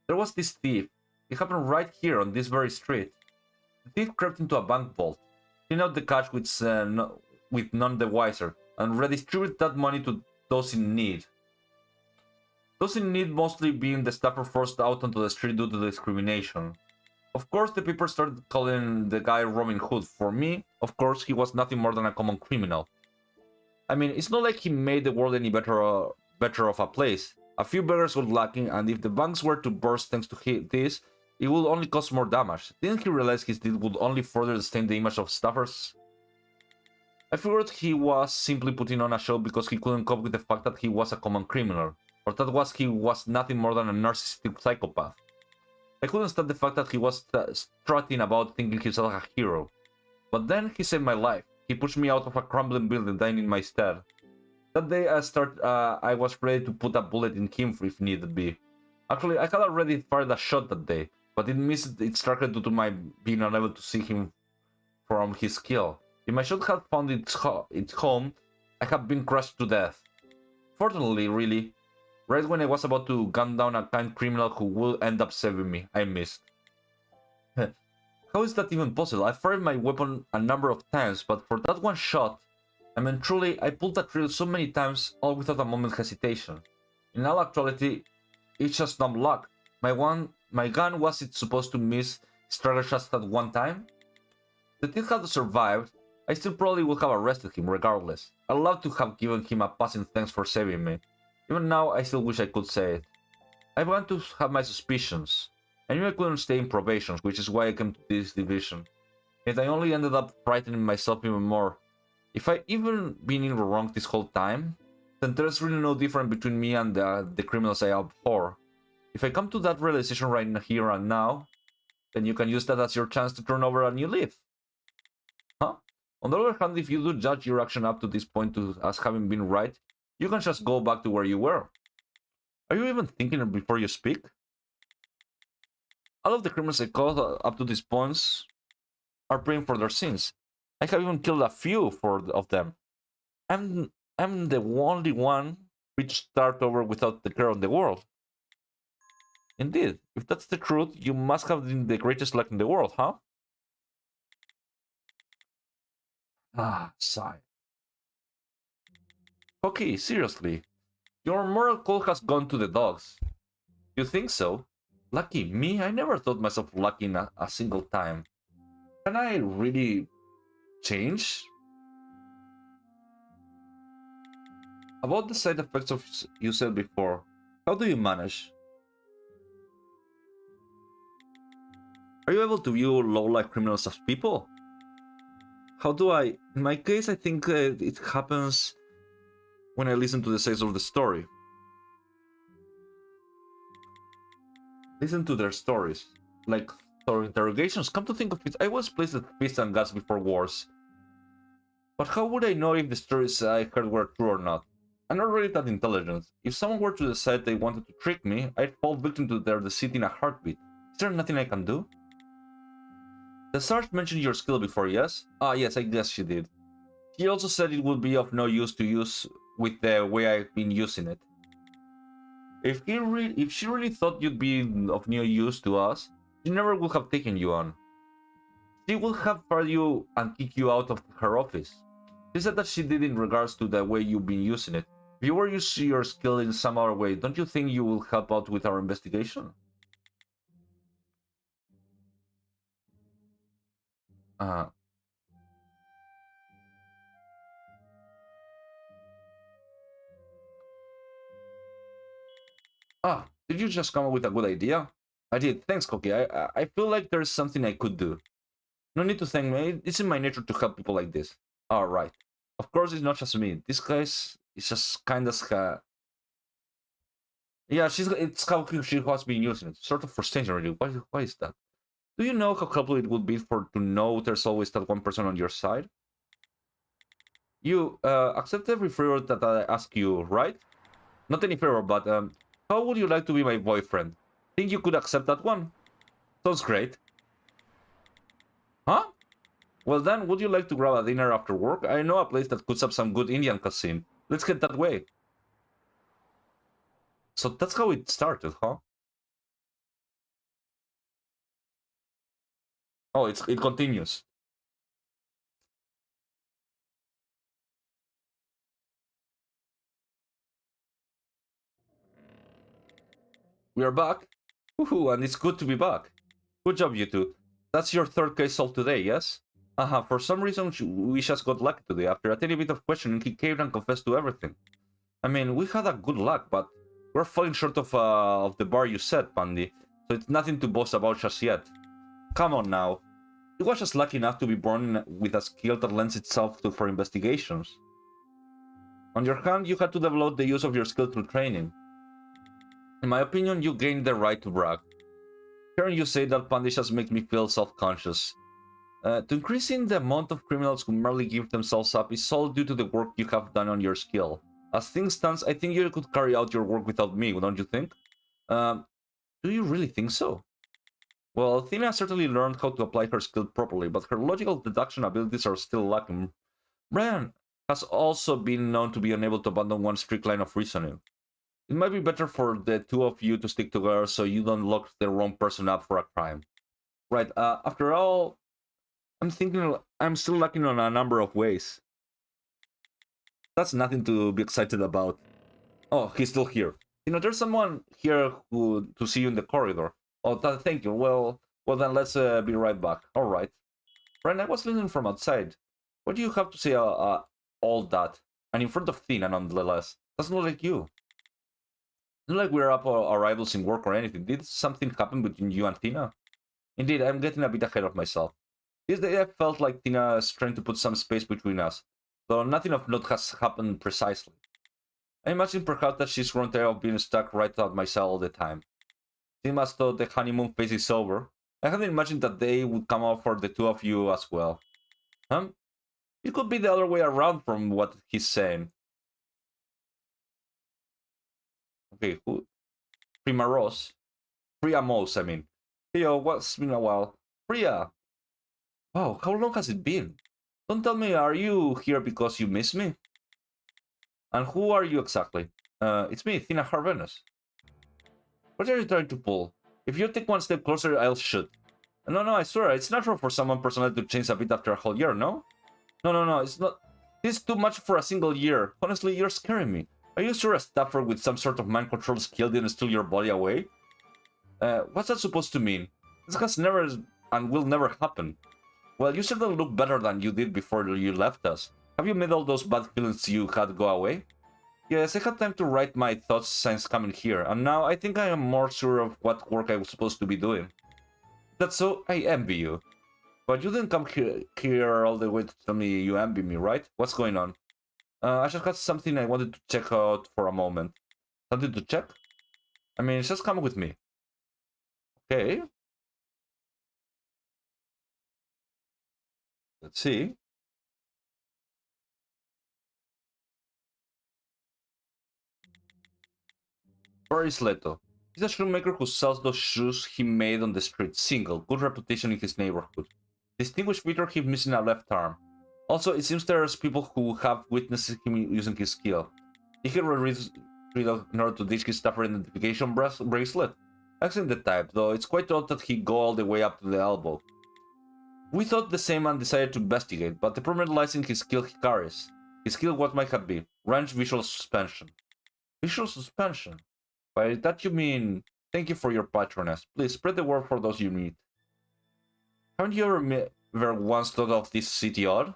There was this thief. It happened right here on this very street. The thief crept into a bank vault, cleaned out the cash with none the wiser, and redistributed that money to those in need. Those in need mostly being the staffer forced out onto the street due to discrimination. Of course, the people started calling the guy Robin Hood. For me, of course, he was nothing more than a common criminal. I mean, it's not like he made the world any better of a place. A few beggars got lucky, and if the banks were to burst thanks to this, it would only cause more damage. Didn't he realize his deed would only further stain the image of staffers? I figured he was simply putting on a show because he couldn't cope with the fact that he was a common criminal, or that he was nothing more than a narcissistic psychopath. I couldn't stand the fact that he was strutting about thinking himself a hero. But then he saved my life. He pushed me out of a crumbling building, dying in my stead. That day I was ready to put a bullet in him if needed be. Actually, I had already fired a shot that day, but it missed its target due to my being unable to see him from his kill. If my shot had found its home, I had been crushed to death. Fortunately, really, right when I was about to gun down a kind criminal who would end up saving me, I missed. How is that even possible? I fired my weapon a number of times, but for that one shot, I mean truly, I pulled that trigger so many times, all without a moment's hesitation. In all actuality, it's just dumb luck. My gun wasn't supposed to miss struggle shots at one time? If it had survived, I still probably would have arrested him regardless. I'd love to have given him a passing thanks for saving me. Even now, I still wish I could say it. I began to have my suspicions. I knew I couldn't stay in probation, which is why I came to this division. Yet I only ended up frightening myself even more. If I even been in the wrong this whole time, then there's really no difference between me and the criminals I abhor. If I come to that realization right here and now, then you can use that as your chance to turn over a new leaf. Huh? On the other hand, if you do judge your action up to this point as having been right, you can just go back to where you were. Are you even thinking before you speak? All of the criminals I caught up to these points are praying for their sins. I have even killed a few of them. I'm the only one which start over without the care of the world. Indeed, if that's the truth, you must have been the greatest luck in the world, huh? Ah, sigh. Okay, seriously. Your moral code has gone to the dogs. You think so? Lucky me? I never thought myself lucky in a single time. Can I really change? About the side effects of you said before, how do you manage? Are you able to view low-life criminals as people? How do I? In my case, I think it happens when I listen to the sides of the story. Listen to their stories. Like thorough interrogations. Come to think of it, I was placed at Fists and Guts before wars. But how would I know if the stories I heard were true or not? I'm not really that intelligent. If someone were to decide they wanted to trick me, I'd fall victim to their deceit in a heartbeat. Is there nothing I can do? The Sarge mentioned your skill before, yes? Ah, yes, I guess she did. She also said it would be of no use to use with the way I've been using it. If she really thought you'd be of no use to us, she never would have taken you on. She would have fired you and kicked you out of her office. She said that she did in regards to the way you've been using it. If you were using your skill in some other way, don't you think you will help out with our investigation? Uh, did you just come up with a good idea? I did. Thanks, Koki. I feel like there's something I could do. No need to thank me. It's in my nature to help people like this. Alright. Of course, it's not just me. This guy's is just kind of... Yeah, it's how she has been using it. Sort of frustrating, really. Why is that? Do you know how helpful it would be to know there's always that one person on your side? You accept every favor that I ask you, right? Not any favor, but how would you like to be my boyfriend? Think you could accept that one? Sounds great. Huh? Well then, would you like to grab a dinner after work? I know a place that cooks up some good Indian cuisine. Let's get that way. So that's how it started, huh? Oh, it continues. We are back. Woohoo, and it's good to be back. Good job, you two. That's your third case solved today, yes? For some reason, we just got lucky today. After a tiny bit of questioning, he caved and confessed to everything. I mean, we had a good luck, but we're falling short of the bar you set, Pandy. So it's nothing to boast about just yet. Come on now. He was just lucky enough to be born with a skill that lends itself for investigations. On your hand, you had to develop the use of your skill through training. In my opinion, you gained the right to brag. Hearing you say that, Pandy, just makes me feel self-conscious. To increasing the amount of criminals who merely give themselves up is all due to the work you have done on your skill. As things stand, I think you could carry out your work without me, don't you think? Do you really think so? Well, Athena certainly learned how to apply her skill properly, but her logical deduction abilities are still lacking. Brian has also been known to be unable to abandon one strict line of reasoning. It might be better for the two of you to stick together so you don't lock the wrong person up for a crime. Right, after all, I'm thinking I'm still lacking on a number of ways. That's nothing to be excited about. Oh, he's still here. You know, there's someone here to see you in the corridor. Oh, thank you. Well, then let's be right back. All right. Brian, I was listening from outside. What do you have to say all that? And in front of Tina, nonetheless. Doesn't look like you. Not like we're up our rivals in work or anything. Did something happen between you and Tina? Indeed, I'm getting a bit ahead of myself. This day I felt like Tina is trying to put some space between us, though nothing of note has happened precisely. I imagine perhaps that she's grown tired of being stuck right at my side all the time. Seems as though the honeymoon phase is over. I hadn't imagined that day would come up for the two of you as well. It could be the other way around from what he's saying. Okay, who? Priya Mose, I mean. Hey, what's been a while? Priya! Wow, how long has it been? Don't tell me, are you here because you miss me? And who are you exactly? It's me, Tina Harvenas. What are you trying to pull? If you take one step closer, I'll shoot. No, I swear, it's natural for someone personally to change a bit after a whole year, no? No, it's not. This is too much for a single year. Honestly, you're scaring me. Are you sure a staffer with some sort of mind control skill didn't steal your body away? What's that supposed to mean? This has never and will never happen. Well, you certainly look better than you did before you left us. Have you made all those bad feelings you had go away? Yes, I had time to write my thoughts since coming here, and now I think I am more sure of what work I was supposed to be doing. That's so, I envy you. But you didn't come here all the way to tell me you envy me, right? What's going on? I just had something I wanted to check out for a moment. Something to check? I mean, just come with me. Okay. Let's see. Boris Leto. He's a shoemaker who sells those shoes he made on the street. Single. Good reputation in his neighborhood. Distinguished feature, he's missing a left arm. Also, it seems there's people who have witnessed him using his skill. He can read in order to ditch his staffer identification bracelet. Excellent the type, though it's quite odd that he go all the way up to the elbow. We thought the same and decided to investigate, but the problem lies in his skill he carries. His skill, what might have been? Range visual suspension. Visual suspension? By that you mean, thank you for your patronage. Please spread the word for those you meet. Haven't you ever once thought of this city odd?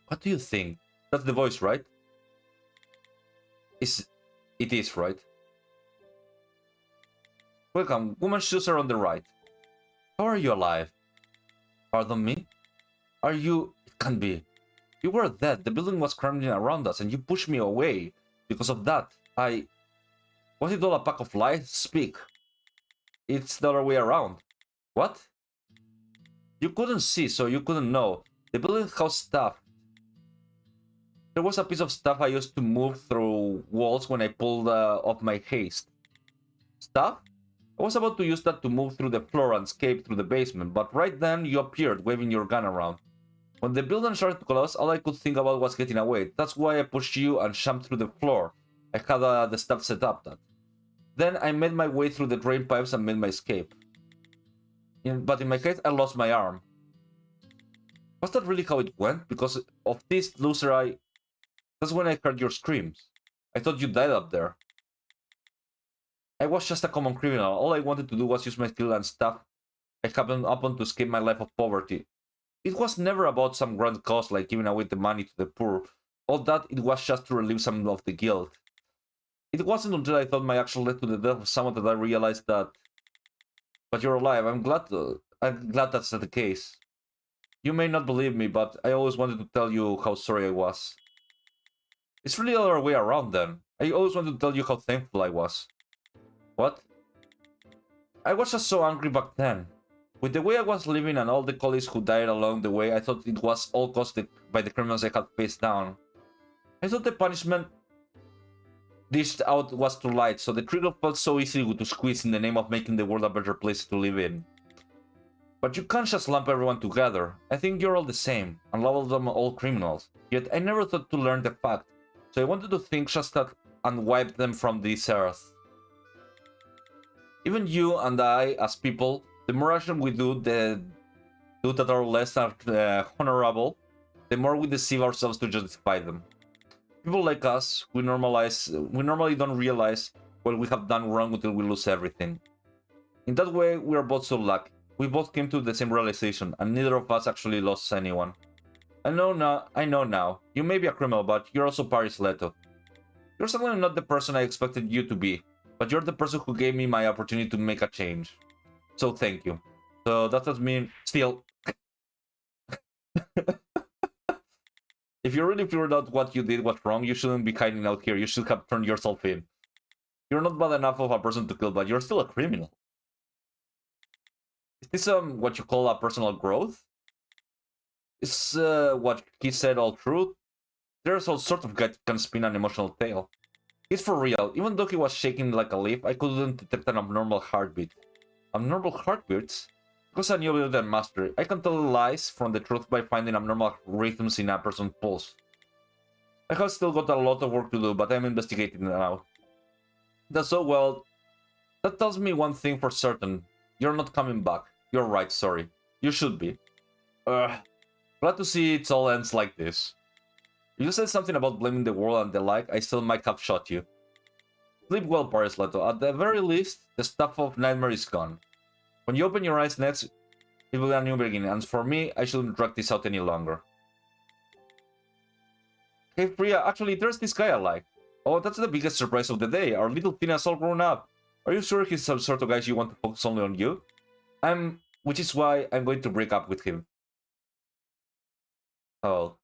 What do you think? That's the voice, right? It is, right? Welcome. Woman's shoes are on the right. How are you alive? Pardon me? Are you... It can't be. You were dead. The building was crumbling around us and you pushed me away. Because of that, Was it all a pack of lies? Speak. It's the other way around. What? You couldn't see, so you couldn't know. The building housed stuff. There was a piece of stuff I used to move through walls when I pulled off my haste. Stuff? I was about to use that to move through the floor and escape through the basement, but right then you appeared, waving your gun around. When the building started to collapse, all I could think about was getting away. That's why I pushed you and jumped through the floor. I had the stuff set up that. Then I made my way through the drain pipes and made my escape. But in my case, I lost my arm. Was that really how it went? Because of this loser, That's when I heard your screams. I thought you died up there. I was just a common criminal. All I wanted to do was use my skill and stuff I happened upon to escape my life of poverty. It was never about some grand cause like giving away the money to the poor. All that, it was just to relieve some of the guilt. It wasn't until I thought my action led to the death of someone that I realized that... But you're alive. I'm glad that's the case. You may not believe me, but I always wanted to tell you how sorry I was. It's really the other way around then. I always wanted to tell you how thankful I was. What? I was just so angry back then. With the way I was living and all the colleagues who died along the way, I thought it was all caused by the criminals I had faced down. I thought the punishment dished out was too light, so the trigger felt so easy to squeeze in the name of making the world a better place to live in. But you can't just lump everyone together. I think you're all the same, and label them all criminals. Yet I never thought to learn the fact, so I wanted to think just that and wipe them from this earth. Even you and I, as people, the more action we do that are less honorable, the more we deceive ourselves to justify them. People like us, we normally don't realize what we have done wrong until we lose everything. In that way, we are both so lucky. We both came to the same realization, and neither of us actually lost anyone. I know now. You may be a criminal, but you're also Paris Leto. You're certainly not the person I expected you to be, but you're the person who gave me my opportunity to make a change. So thank you. So that does mean still. If you really figured out what you did was wrong, you shouldn't be hiding out here. You should have turned yourself in. You're not bad enough of a person to kill, but you're still a criminal. Is this what you call a personal growth? Is what he said all true? There's all sort of guy that can spin an emotional tale. It's for real. Even though he was shaking like a leaf, I couldn't detect an abnormal heartbeat. Abnormal heartbeats? Because I knew better than mastery. I can tell lies from the truth by finding abnormal rhythms in a person's pulse. I have still got a lot of work to do, but I'm investigating now. That's so well. That tells me one thing for certain. You're not coming back. You're right, sorry. You should be. Glad to see it all ends like this. If you said something about blaming the world and the like, I still might have shot you. Sleep well, Paris Leto. At the very least, the stuff of nightmare is gone. When you open your eyes next, it will be a new beginning, and for me, I shouldn't drag this out any longer. Hey Priya, actually there's this guy I like. Oh, that's the biggest surprise of the day. Our little Tina is all grown up. Are you sure he's some sort of guy you want to focus only on you? Which is why I'm going to break up with him. Oh.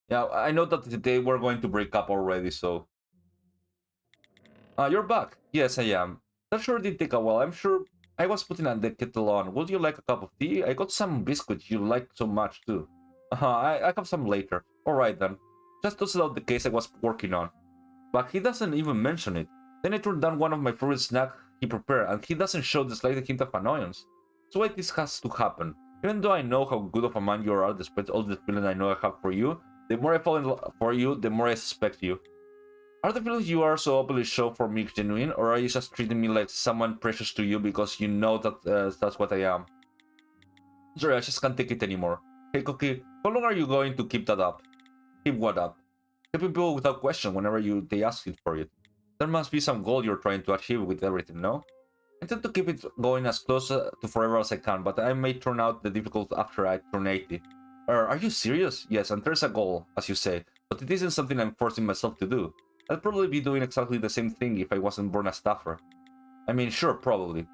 Yeah, I know that they were going to break up already, so... You're back. Yes, I am. That sure did take a while. I'm sure I was putting the kettle on. Would you like a cup of tea? I got some biscuits you like so much, too. I have some later. Alright then. Just tossed out the case I was working on. But he doesn't even mention it. Then I turned down one of my favorite snacks he prepared, and he doesn't show the slightest hint of annoyance. So why this has to happen? Even though I know how good of a man you are, despite all the feeling I know I have for you, the more I fall in love for you, the more I suspect you. Are the feelings you are so openly show for me genuine, or are you just treating me like someone precious to you because you know that that's what I am? Sorry, I just can't take it anymore. Hey Cookie, how long are you going to keep that up? Keep what up? Keeping people without question whenever they ask you for it. There must be some goal you're trying to achieve with everything, no? I intend to keep it going as close to forever as I can, but I may turn out the difficult after I turn 80. Are you serious? Yes, and there's a goal, as you say, but it isn't something I'm forcing myself to do. I'd probably be doing exactly the same thing if I wasn't born a staffer. I mean, sure, probably.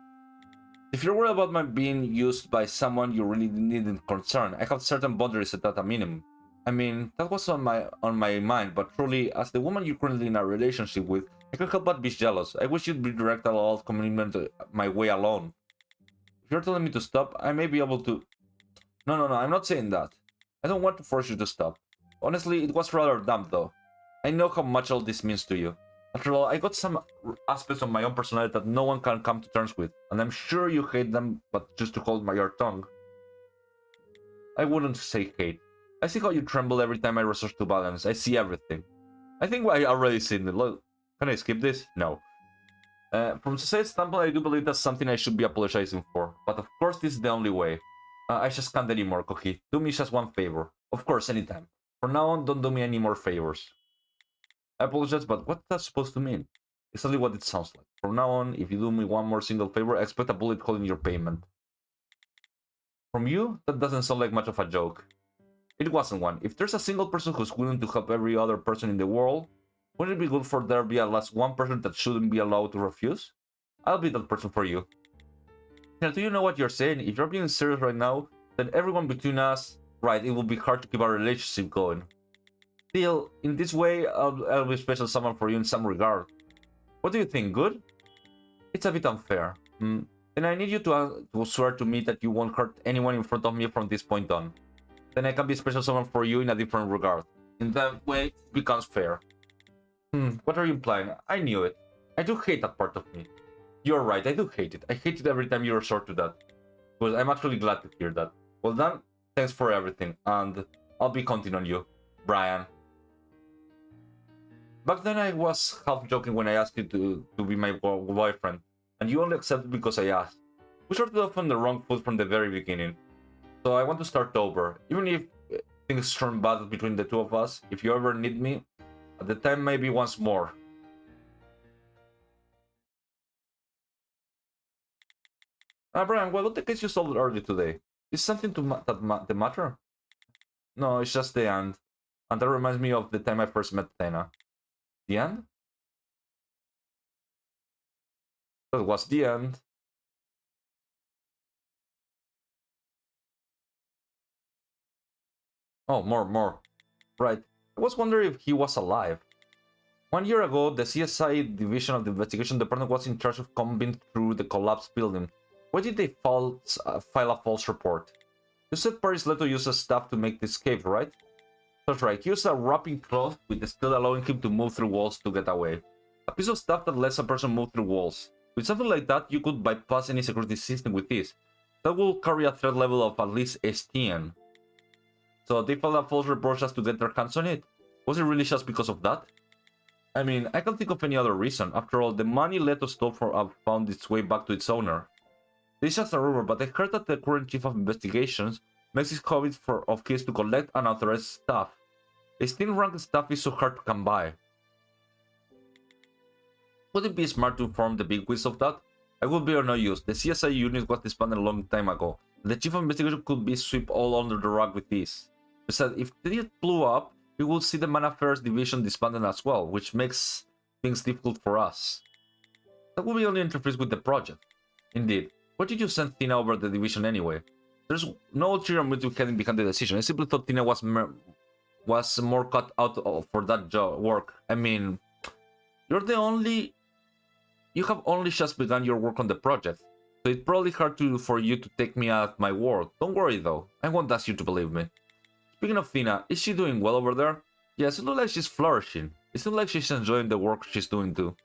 If you're worried about my being used by someone you really needn't concern, I have certain boundaries set at a minimum. I mean, that was on my mind, but truly, as the woman you're currently in a relationship with, I can't help but be jealous. I wish you'd redirect all commitment my way alone. If you're telling me to stop, I may be able to... No, I'm not saying that. I don't want to force you to stop. Honestly, it was rather dumb, though. I know how much all this means to you. After all, I got some aspects of my own personality that no one can come to terms with, and I'm sure you hate them, but just to hold your tongue. I wouldn't say hate. I see how you tremble every time I resort to balance. I see everything. I think I already seen it. Look, can I skip this? No. From society's standpoint, I do believe that's something I should be apologizing for, but of course this is the only way. I just can't anymore, Koki. Do me just one favor. Of course, anytime. From now on, don't do me any more favors. I apologize, but what's that supposed to mean? Exactly what it sounds like. From now on, if you do me one more single favor, I expect a bullet hole in your payment. From you? That doesn't sound like much of a joke. It wasn't one. If there's a single person who's willing to help every other person in the world, wouldn't it be good for there to be at least one person that shouldn't be allowed to refuse? I'll be that person for you. Now, do you know what you're saying? If you're being serious right now, then everyone between us, right, it will be hard to keep our relationship going. Still, in this way, I'll be special someone for you in some regard. What do you think, good? It's a bit unfair. And I need you to swear to me that you won't hurt anyone in front of me from this point on. Then I can be special someone for you in a different regard. In that way, it becomes fair. What are you implying? I knew it. I do hate that part of me. You're right, I do hate it. I hate it every time you resort to that. But I'm actually glad to hear that. Well done, thanks for everything, and I'll be counting on you, Brian. Back then I was half joking when I asked you to be my boyfriend, and you only accepted because I asked. We started off on the wrong foot from the very beginning. So I want to start over. Even if things turn bad between the two of us, if you ever need me, at the time maybe once more. Brian, what the case you solved earlier today? Is something the matter? No, it's just the end. And that reminds me of the time I first met Thena. The end? That was the end. Oh, more. Right. I was wondering if he was alive. 1 year ago, the CSI division of the investigation department was in charge of combing through the collapsed building. Why did they file a false report? You said Paris Leto uses staff to make this cave, right? That's right, he used a wrapping cloth with the skill allowing him to move through walls to get away. A piece of stuff that lets a person move through walls. With something like that, you could bypass any security system with this. That will carry a threat level of at least STN. So they filed a false report just to get their hands on it. Was it really just because of that? I mean, I can't think of any other reason. After all, the money Leto stole found its way back to its owner. This is just a rumor, but I heard that the current chief of investigations makes it habit of kids to collect unauthorized stuff. STN-ranked stuff is so hard to come by. Would it be smart to inform the big wigs of that? I would be of no use. The CSI unit was disbanded a long time ago. The chief of investigation could be swept all under the rug with this. Besides, if it blew up, we will see the Man Affairs division disbanded as well, which makes things difficult for us. That will be only interferes with the project. Indeed. Why did you send Tina over the division anyway? There's no ulterior motive hidden behind the decision. I simply thought Tina was more cut out for that work. I mean, you have only just begun your work on the project, so it's probably hard for you to take me at my word. Don't worry though, I won't ask you to believe me. Speaking of Tina, is she doing well over there? Yes, it looks like she's flourishing. It seems like she's enjoying the work she's doing too.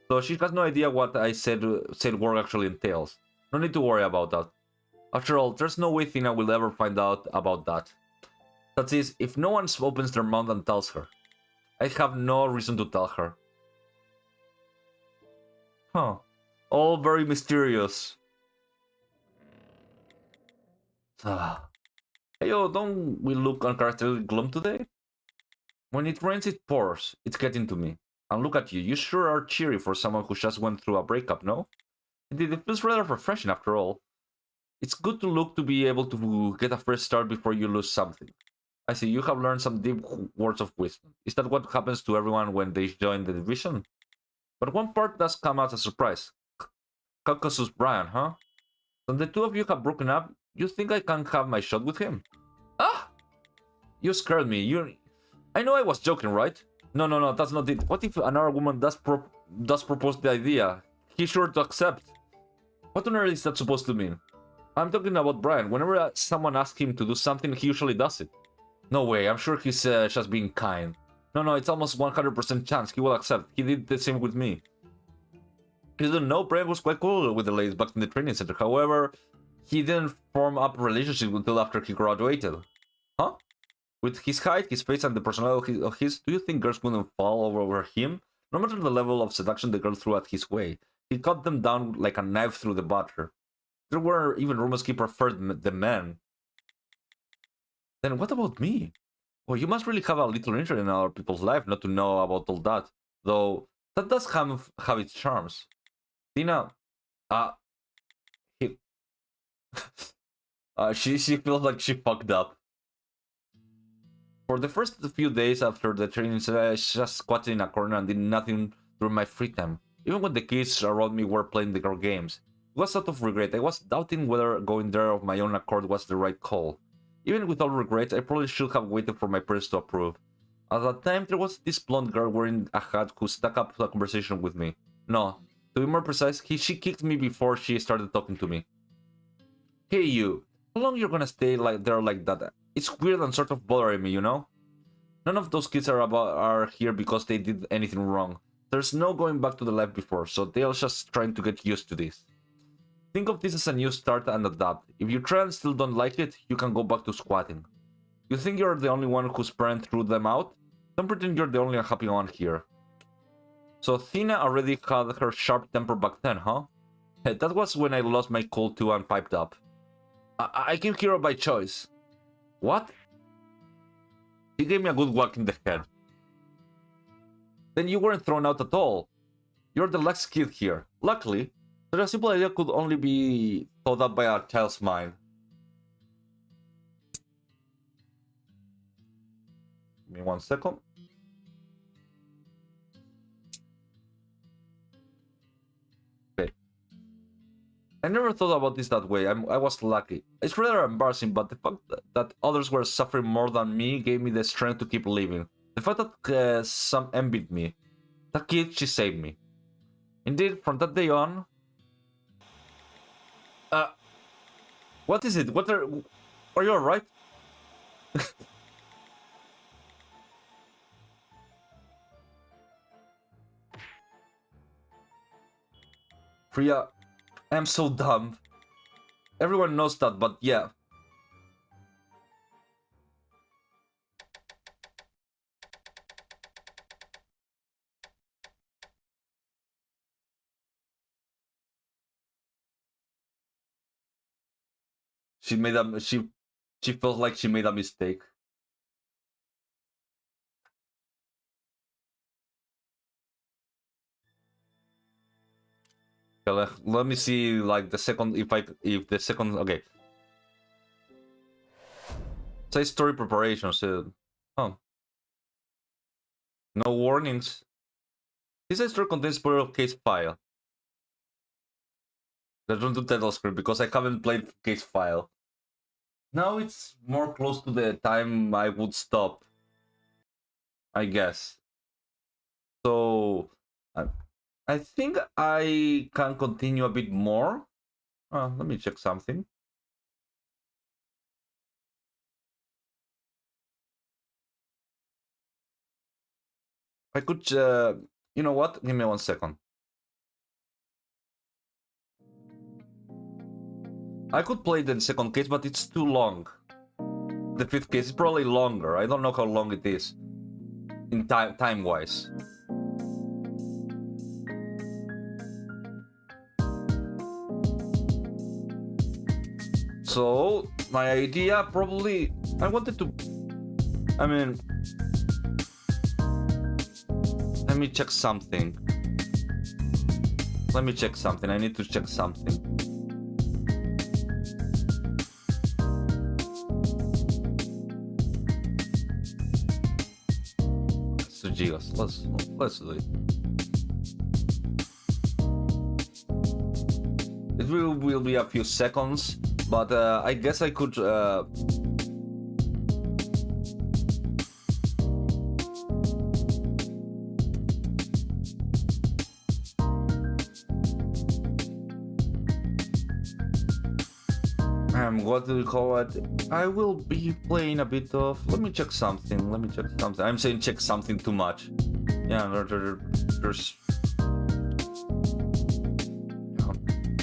So she has no idea what I said work actually entails. No need to worry about that. After all, there's no way Tina will ever find out about that. That is, if no one opens their mouth and tells her. I have no reason to tell her. Huh. All very mysterious. Hey yo, don't we look uncharacteristically glum today? When it rains it pours, it's getting to me. And look at you, you sure are cheery for someone who just went through a breakup, no? Indeed, it feels rather refreshing after all. It's good to be able to get a fresh start before you lose something. I see, you have learned some deep words of wisdom. Is that what happens to everyone when they join the division? But one part does come as a surprise. Caucasus Brian, huh? When the two of you have broken up, you think I can have my shot with him? Ah! You scared me. I know I was joking, right? No, that's not it. What if another woman does propose the idea? He's sure to accept. What on earth is that supposed to mean? I'm talking about Brian. Whenever someone asks him to do something, he usually does it. No way, I'm sure he's just being kind. No, it's almost 100% chance he will accept. He did the same with me. He didn't know Brian was quite cool with the ladies back in the training center. However, he didn't form up a relationship until after he graduated. Huh? With his height, his face, and the personality of his, do you think girls wouldn't fall over him? No matter the level of seduction the girl threw at his way, he cut them down like a knife through the butter. There were even rumors he preferred the men. Then what about me? Well, you must really have a little interest in other people's life not to know about all that. Though, that does have its charms. Tina, he, she feels like she fucked up. For the first few days after the training, I just squatted in a corner and did nothing during my free time. Even when the kids around me were playing their games. It was out of regret. I was doubting whether going there of my own accord was the right call. Even with all regrets, I probably should have waited for my parents to approve. At that time, there was this blonde girl wearing a hat who stuck up a conversation with me. No, to be more precise, she kicked me before she started talking to me. Hey you, how long you're gonna stay there like that? It's weird and sort of bothering me, you know? None of those kids are here because they did anything wrong. There's no going back to the life before, so they're just trying to get used to this. Think of this as a new start and adapt. If you try and still don't like it, you can go back to squatting. You think you're the only one whose parents threw them out? Don't pretend you're the only unhappy one here. So Thina already had her sharp temper back then, huh? Hey, that was when I lost my cool too and piped up. I came here by choice. What? He gave me a good whack in the head. Then you weren't thrown out at all. You're the last kid here. Luckily, such a simple idea could only be thought up by a child's mind. Give me 1 second. Okay. I never thought about this that way. I was lucky. It's rather embarrassing, but the fact that others were suffering more than me gave me the strength to keep living. The fact that some envied me. That kid, she saved me. Indeed, from that day on... What is it? Are you alright? Priya, I'm so dumb. Everyone knows that, but yeah. She felt like she made a mistake. Okay, let me see like the second if the second okay. Say story preparation, so no warnings. This story contains spoiler case file. I don't do title screen because I haven't played case file. Now it's more close to the time I would stop, I guess. So I think I can continue a bit more. Let me check something. I could, you know what? Give me 1 second. I could play the second case, but it's too long. The fifth case is probably longer. I don't know how long it is in time-wise. So, my idea probably... I wanted to... I mean... Let me check something. I need to check something. Let's do it. It will be a few seconds, but I guess I could what do we call it? I will be playing a bit of... Let me check something. I'm saying check something too much. Yeah, there's...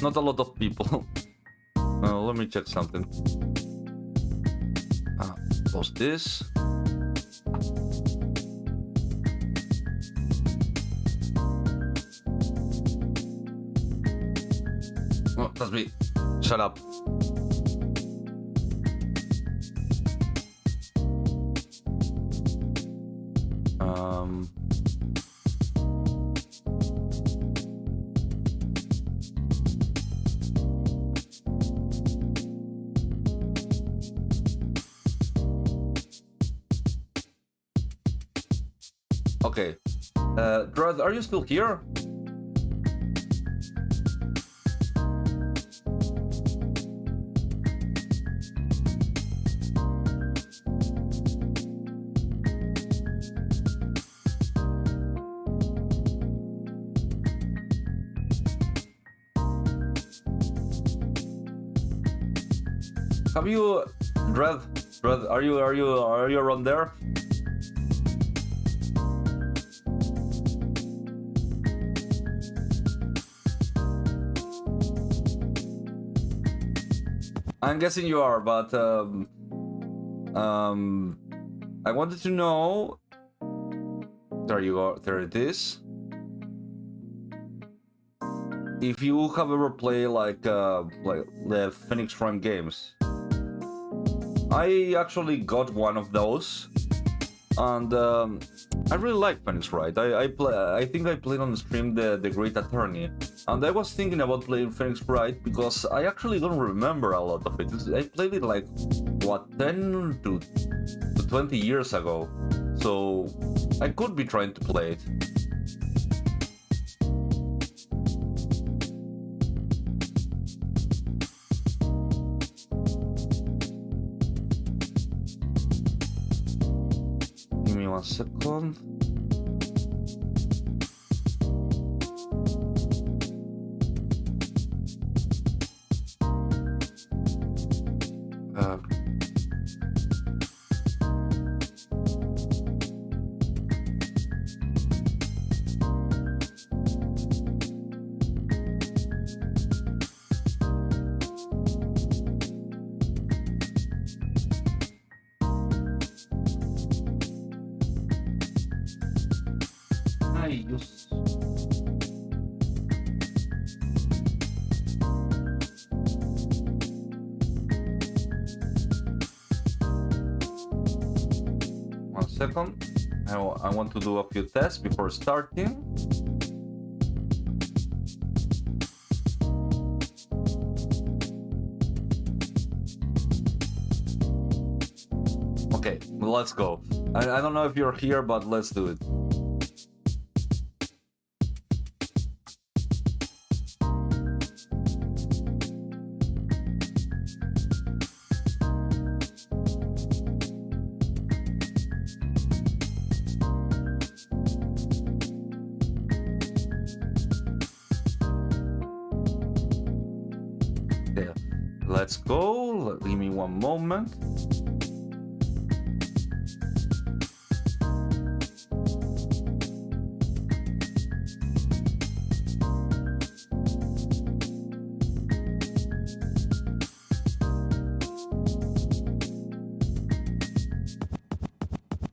not a lot of people. Let me check something. Close this. Oh, that's me. Shut up. Um... Okay. Dread, are you still here? Have you, Dread? Dread, are you around there? I'm guessing you are, but I wanted to know. There you go. There it is. If you have ever played like the Phoenix Prime games, I actually got one of those, and I really like Phoenix Wright. I think I played on the stream the Great Attorney, and I was thinking about playing Phoenix Wright because I actually don't remember a lot of it. I played it like what 10 to 20 years ago, so I could be trying to play it. Give me 1 second. I want to do a few tests before starting. Okay, let's go. I don't know if you're here, but let's do it. Let's go. Give me 1 moment.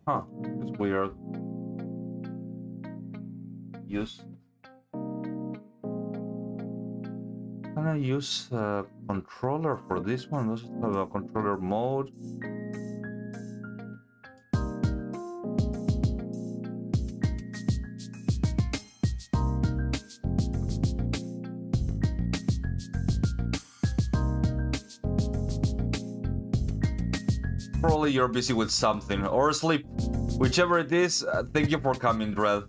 Huh, it's weird. Use. Can I use a controller for this one? Does it have a controller mode? Probably you're busy with something or asleep. Whichever it is, thank you for coming, Dread.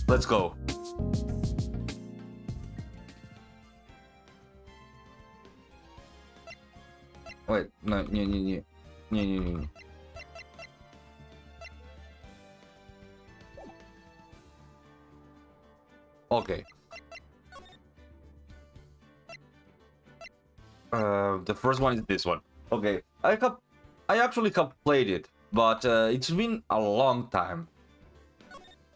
Let's go. Wait, no. Okay. The first one is this one. Okay, I actually have played it, but it's been a long time,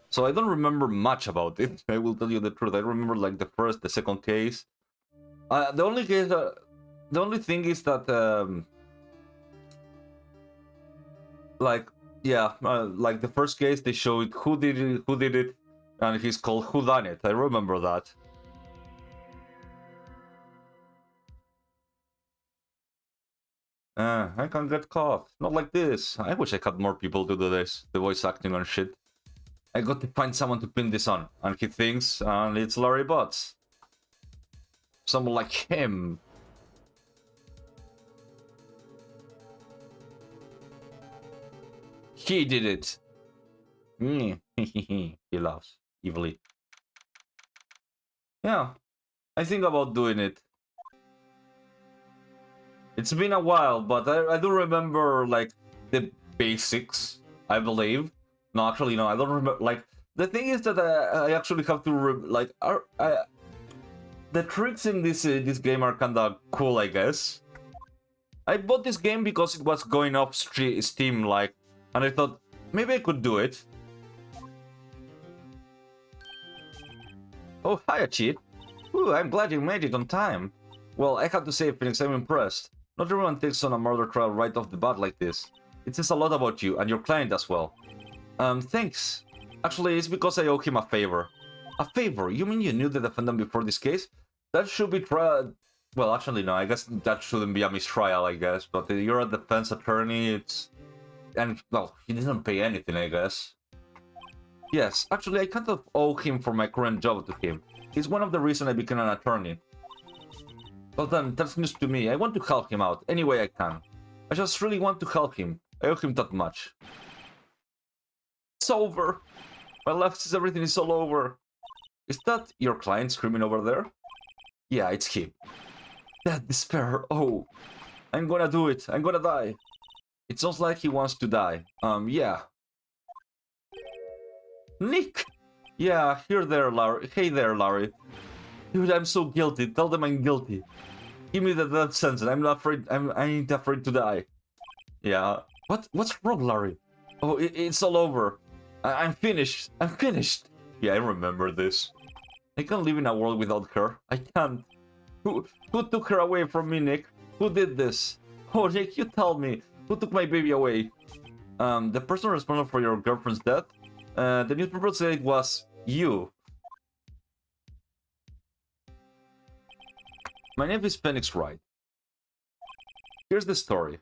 so I don't remember much about it. I will tell you the truth. I remember like the first, the second case. The only case, the only thing is that, like the first case they showed who did it, and he's called Who Done It. I remember that. I can't get caught. Not like this. I wish I had more people to do this. The voice acting and shit. I got to find someone to pin this on. And he thinks it's Larry Butts. Someone like him. He did it. He laughs evilly. Yeah, I think about doing it. It's been a while, but I do remember, like, the basics, I believe. No, actually, no, I don't remember. Like, the thing is that I actually have to, the tricks in this game are kinda cool, I guess. I bought this game because it was going off Steam, like, and I thought, maybe I could do it. Oh, hiya, Cheat. Ooh, I'm glad you made it on time. Well, I have to say, Phoenix, I'm impressed. Not everyone takes on a murder trial right off the bat like this. It says a lot about you, and your client as well. Thanks. Actually, it's because I owe him a favor. A favor? You mean you knew the defendant before this case? That should be tried. Well, actually, no, I guess that shouldn't be a mistrial, I guess. But you're a defense attorney, it's... And, well, he didn't pay anything, I guess. Yes, actually, I kind of owe him for my current job to him. He's one of the reasons I became an attorney. Well then, that's news to me. I want to help him out, any way I can. I just really want to help him. I owe him that much. It's over. My life says everything is all over. Is that your client screaming over there? Yeah, it's him. That despair, oh. I'm gonna do it, I'm gonna die. It sounds like he wants to die. Yeah. Nick! Yeah, here there, Larry. Hey there, Larry. Dude, I'm so guilty. Tell them I'm guilty. Give me the death sentence. I'm not afraid. I ain't afraid to die. Yeah. What's wrong, Larry? Oh, it's all over. I'm finished. I'm finished. Yeah, I remember this. I can't live in a world without her. I can't. Who took her away from me, Nick? Who did this? Oh, Nick, you tell me. Who took my baby away? The person responsible for your girlfriend's death? The newspaper said it was you. My name is Phoenix Wright. Here's the story.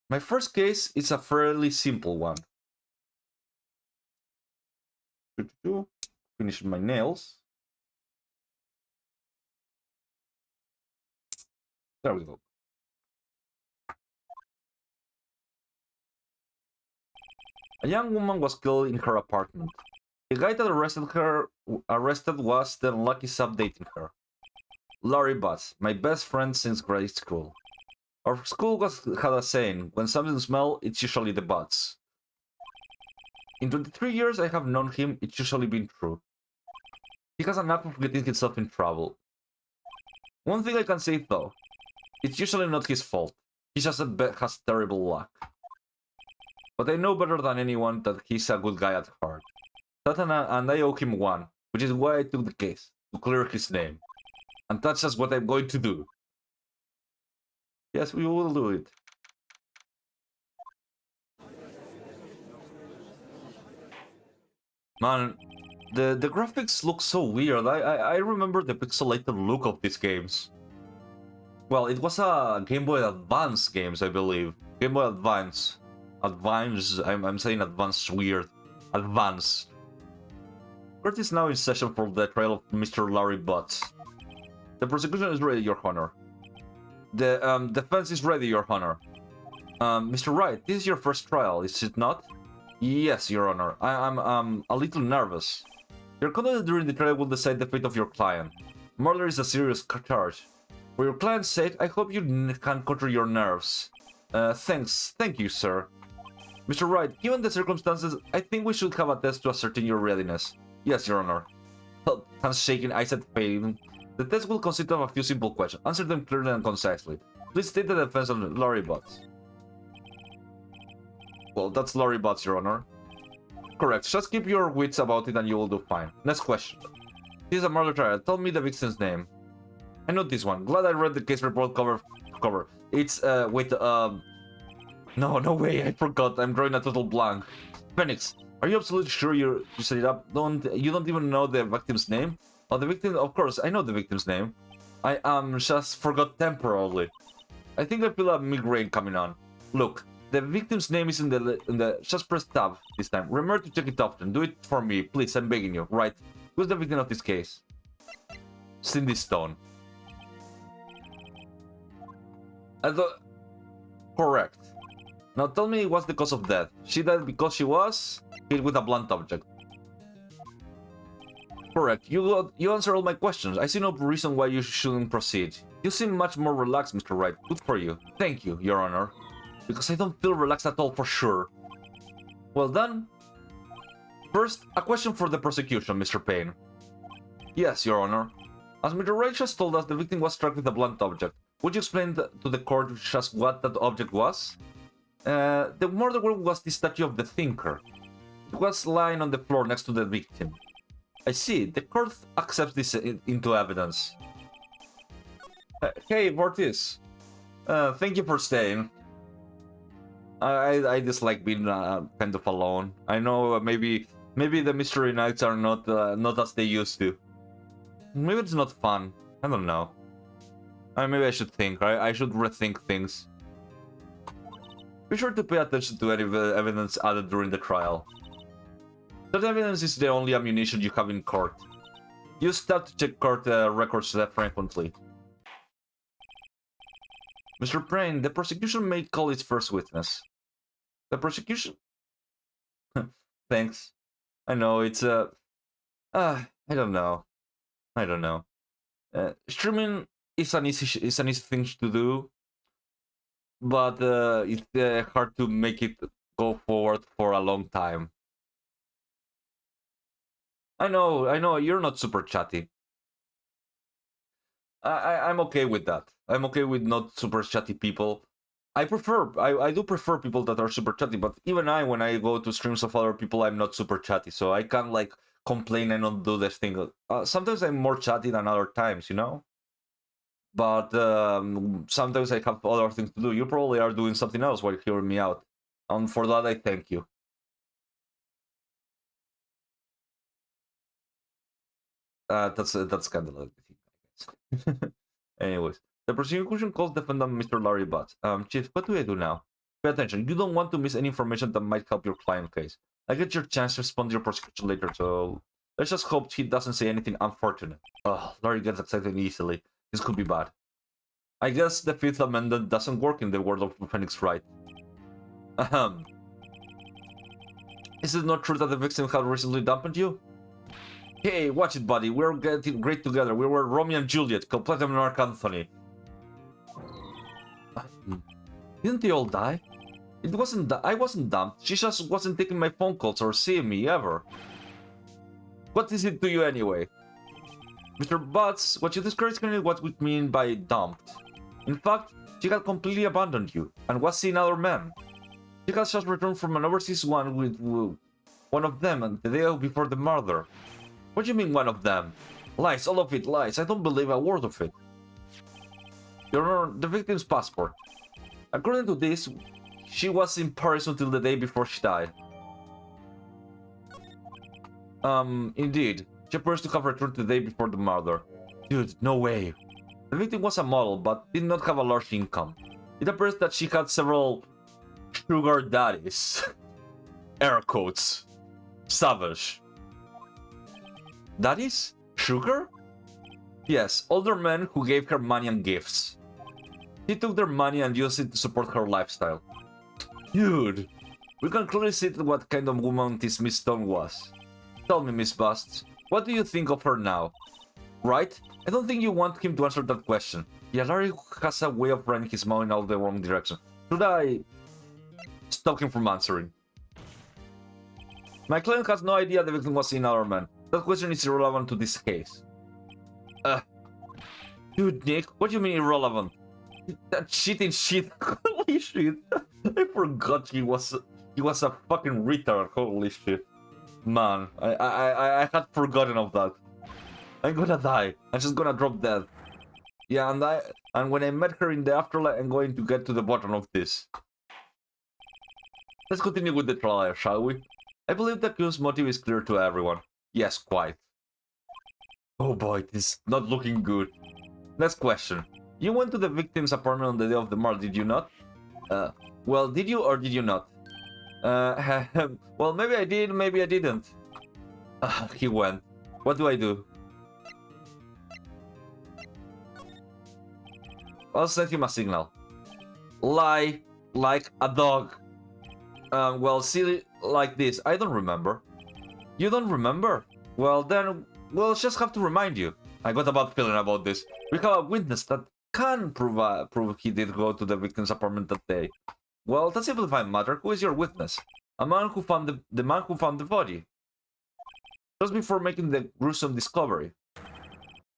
My first case is a fairly simple one. Finish my nails. There we go. A young woman was killed in her apartment. The guy that arrested was the unlucky sub dating her. Larry Butts, my best friend since grade school. Our school had a saying, when something smells, it's usually the butts. In 23 years I have known him, it's usually been true. He has a knack of getting himself in trouble. One thing I can say though, it's usually not his fault. He just has terrible luck. But I know better than anyone that he's a good guy at heart. That and I owe him one, which is why I took the case, to clear his name. And that's just what I'm going to do. Yes, we will do it. Man, the graphics look so weird. I remember the pixelated look of these games. Well, it was a Game Boy Advance games, I believe. Game Boy Advance. Advance, I'm saying advance weird. Advance. Court is now in session for the trial of Mr. Larry Butts. The prosecution is ready, Your Honor. The defense is ready, Your Honor. Mr. Wright, this is your first trial, is it not? Yes, Your Honor. I'm a little nervous. Your conduct during the trial will decide the fate of your client. Murder is a serious charge. For your client's sake, I hope you can control your nerves. Thank you, sir. Mr. Wright, given the circumstances, I think we should have a test to ascertain your readiness. Yes, Your Honor. Hands shaking, eyes at pain. The test will consist of a few simple questions. Answer them clearly and concisely. Please state the defense of Larry Butts. Well, that's Larry Butts, Your Honor. Correct. Just keep your wits about it and you will do fine. Next question. This is a murder trial. Tell me the victim's name. I know this one. Glad I read the case report cover. It's, No way, I forgot. I'm drawing a total blank. Phoenix, are you absolutely sure you set it up? You don't even know the victim's name? Oh, the victim, of course, I know the victim's name. I just forgot temporarily. I think I feel a migraine coming on. Look, the victim's name is in the just press tab this time. Remember to check it often. Do it for me, please. I'm begging you. Right? Who's the victim of this case? Cindy Stone. Correct. Now tell me what's the cause of death. She died because she was hit with a blunt object. Correct. You answer all my questions. I see no reason why you shouldn't proceed. You seem much more relaxed, Mr. Wright. Good for you. Thank you, Your Honor. Because I don't feel relaxed at all for sure. Well done. First, a question for the prosecution, Mr. Payne. Yes, Your Honor. As Mr. Wright just told us, the victim was struck with a blunt object. Would you explain to the court just what that object was? The murder weapon was the statue of the Thinker. It was lying on the floor next to the victim. I see. The court accepts this into evidence. Hey, Vortis. Thank you for staying. I dislike being kind of alone. I know maybe the mystery nights are not as they used to. Maybe it's not fun. I don't know. Maybe I should think. I should rethink things. Be sure to pay attention to any evidence added during the trial. That evidence is the only ammunition you have in court. Use that to check court records frequently. Mr. Payne, the prosecution may call its first witness. The prosecution? Thanks. I know, it's I don't know. Streaming is an easy thing to do, but it's hard to make it go forward for a long time. I know, you're not super chatty. I'm okay with that. I'm okay with not super chatty people. I do prefer people that are super chatty, but even when I go to streams of other people, I'm not super chatty, so I can't like complain and not do this thing. Sometimes I'm more chatty than other times, you know? But sometimes I have other things to do. You probably are doing something else while hearing me out. And for that, I thank you. That's kind of like the thing, I guess. Anyways, the prosecution calls defendant Mr. Larry Butts. Chief, what do I do now? Pay attention. You don't want to miss any information that might help your client case. I get your chance to respond to your prosecution later, so let's just hope he doesn't say anything unfortunate. Oh, Larry gets excited easily. This could be bad. I guess the Fifth Amendment doesn't work in the world of Phoenix Wright. Is it not true that the victim had recently dumped you? Hey, watch it, buddy. We're getting great together. We were Romeo and Juliet, Platinum and Mark Anthony. Didn't they all die? I wasn't dumped. She just wasn't taking my phone calls or seeing me ever. What is it to you anyway? Mr. Butts, what you described is kind of what we mean by dumped. In fact, she had completely abandoned you and was seeing other men. She has just returned from an overseas one with one of them and the day before the murder. What do you mean one of them? Lies, all of it lies. I don't believe a word of it. Your Honor, the victim's passport. According to this, she was in Paris until the day before she died. Indeed. She appears to have returned the day before the murder. Dude, no way. The victim was a model, but did not have a large income. It appears that she had several sugar daddies. Air quotes. Savage. Daddies? Sugar? Yes, older men who gave her money and gifts. She took their money and used it to support her lifestyle. Dude, we can clearly see what kind of woman this Miss Stone was. Tell me, Miss Bust, what do you think of her now? Right? I don't think you want him to answer that question. Yeah, Larry has a way of running his mouth in all the wrong direction. Should I stop him from answering? My client has no idea the victim was another man. That question is irrelevant to this case. Dude, Nick, what do you mean irrelevant? That cheating shit. Holy shit. I forgot he was a fucking retard. Holy shit. Man, I had forgotten of that. I'm gonna die. I'm just gonna drop dead. Yeah, and when I met her in the afterlife, I'm going to get to the bottom of this. Let's continue with the trial, shall we? I believe the accused's motive is clear to everyone. Yes, quite. Oh boy, this is not looking good. Next question. You went to the victim's apartment on the day of the murder, did you not? Well, did you or did you not? Well, maybe I did, maybe I didn't. He went. What do I do? I'll send him a signal. Lie like a dog. Well, see, like this. I don't remember. You don't remember? Well, then we'll just have to remind you. I got a bad feeling about this. We have a witness that can prove he did go to the victim's apartment that day. Well, that's a simplified matter. Who is your witness? A man who found the man who found the body. Just before making the gruesome discovery,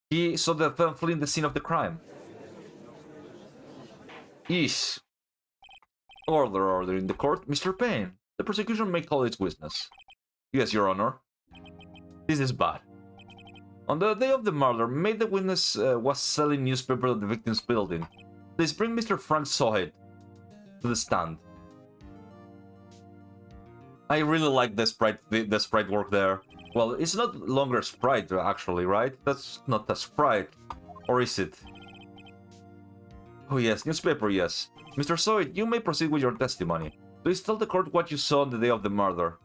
he saw the theft fleeing the scene of the crime. Yeesh. Order in the court, Mr. Payne. The prosecution may call its witness. Yes, Your Honor. This is bad. On the day of the murder, May the witness was selling newspaper at the victim's building. Please bring Mr. Frank Sohit to the stand. I really like the sprite work there. Well, it's not longer sprite actually, right? That's not a sprite. Or is it? Oh yes, newspaper, yes. Mr. Sohit, you may proceed with your testimony. Please tell the court what you saw on the day of the murder.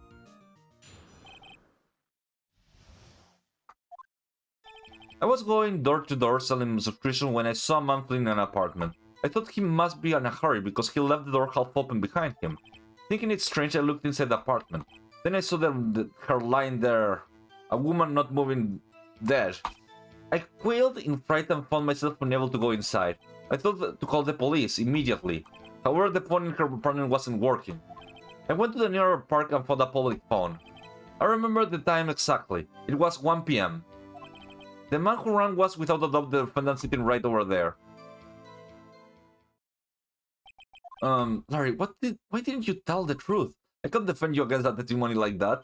I was going door to door selling subscription when I saw a man fleeing an apartment. I thought he must be in a hurry because he left the door half open behind him. Thinking it strange, I looked inside the apartment. Then I saw her lying there, a woman not moving, dead. I quailed in fright and found myself unable to go inside. I thought to call the police immediately. However, the phone in her apartment wasn't working. I went to the nearby park and found a public phone. I remember the time exactly. It was 1 p.m. The man who ran was without a doubt the defendant sitting right over there. Larry, why didn't you tell the truth? I can't defend you against a testimony like that.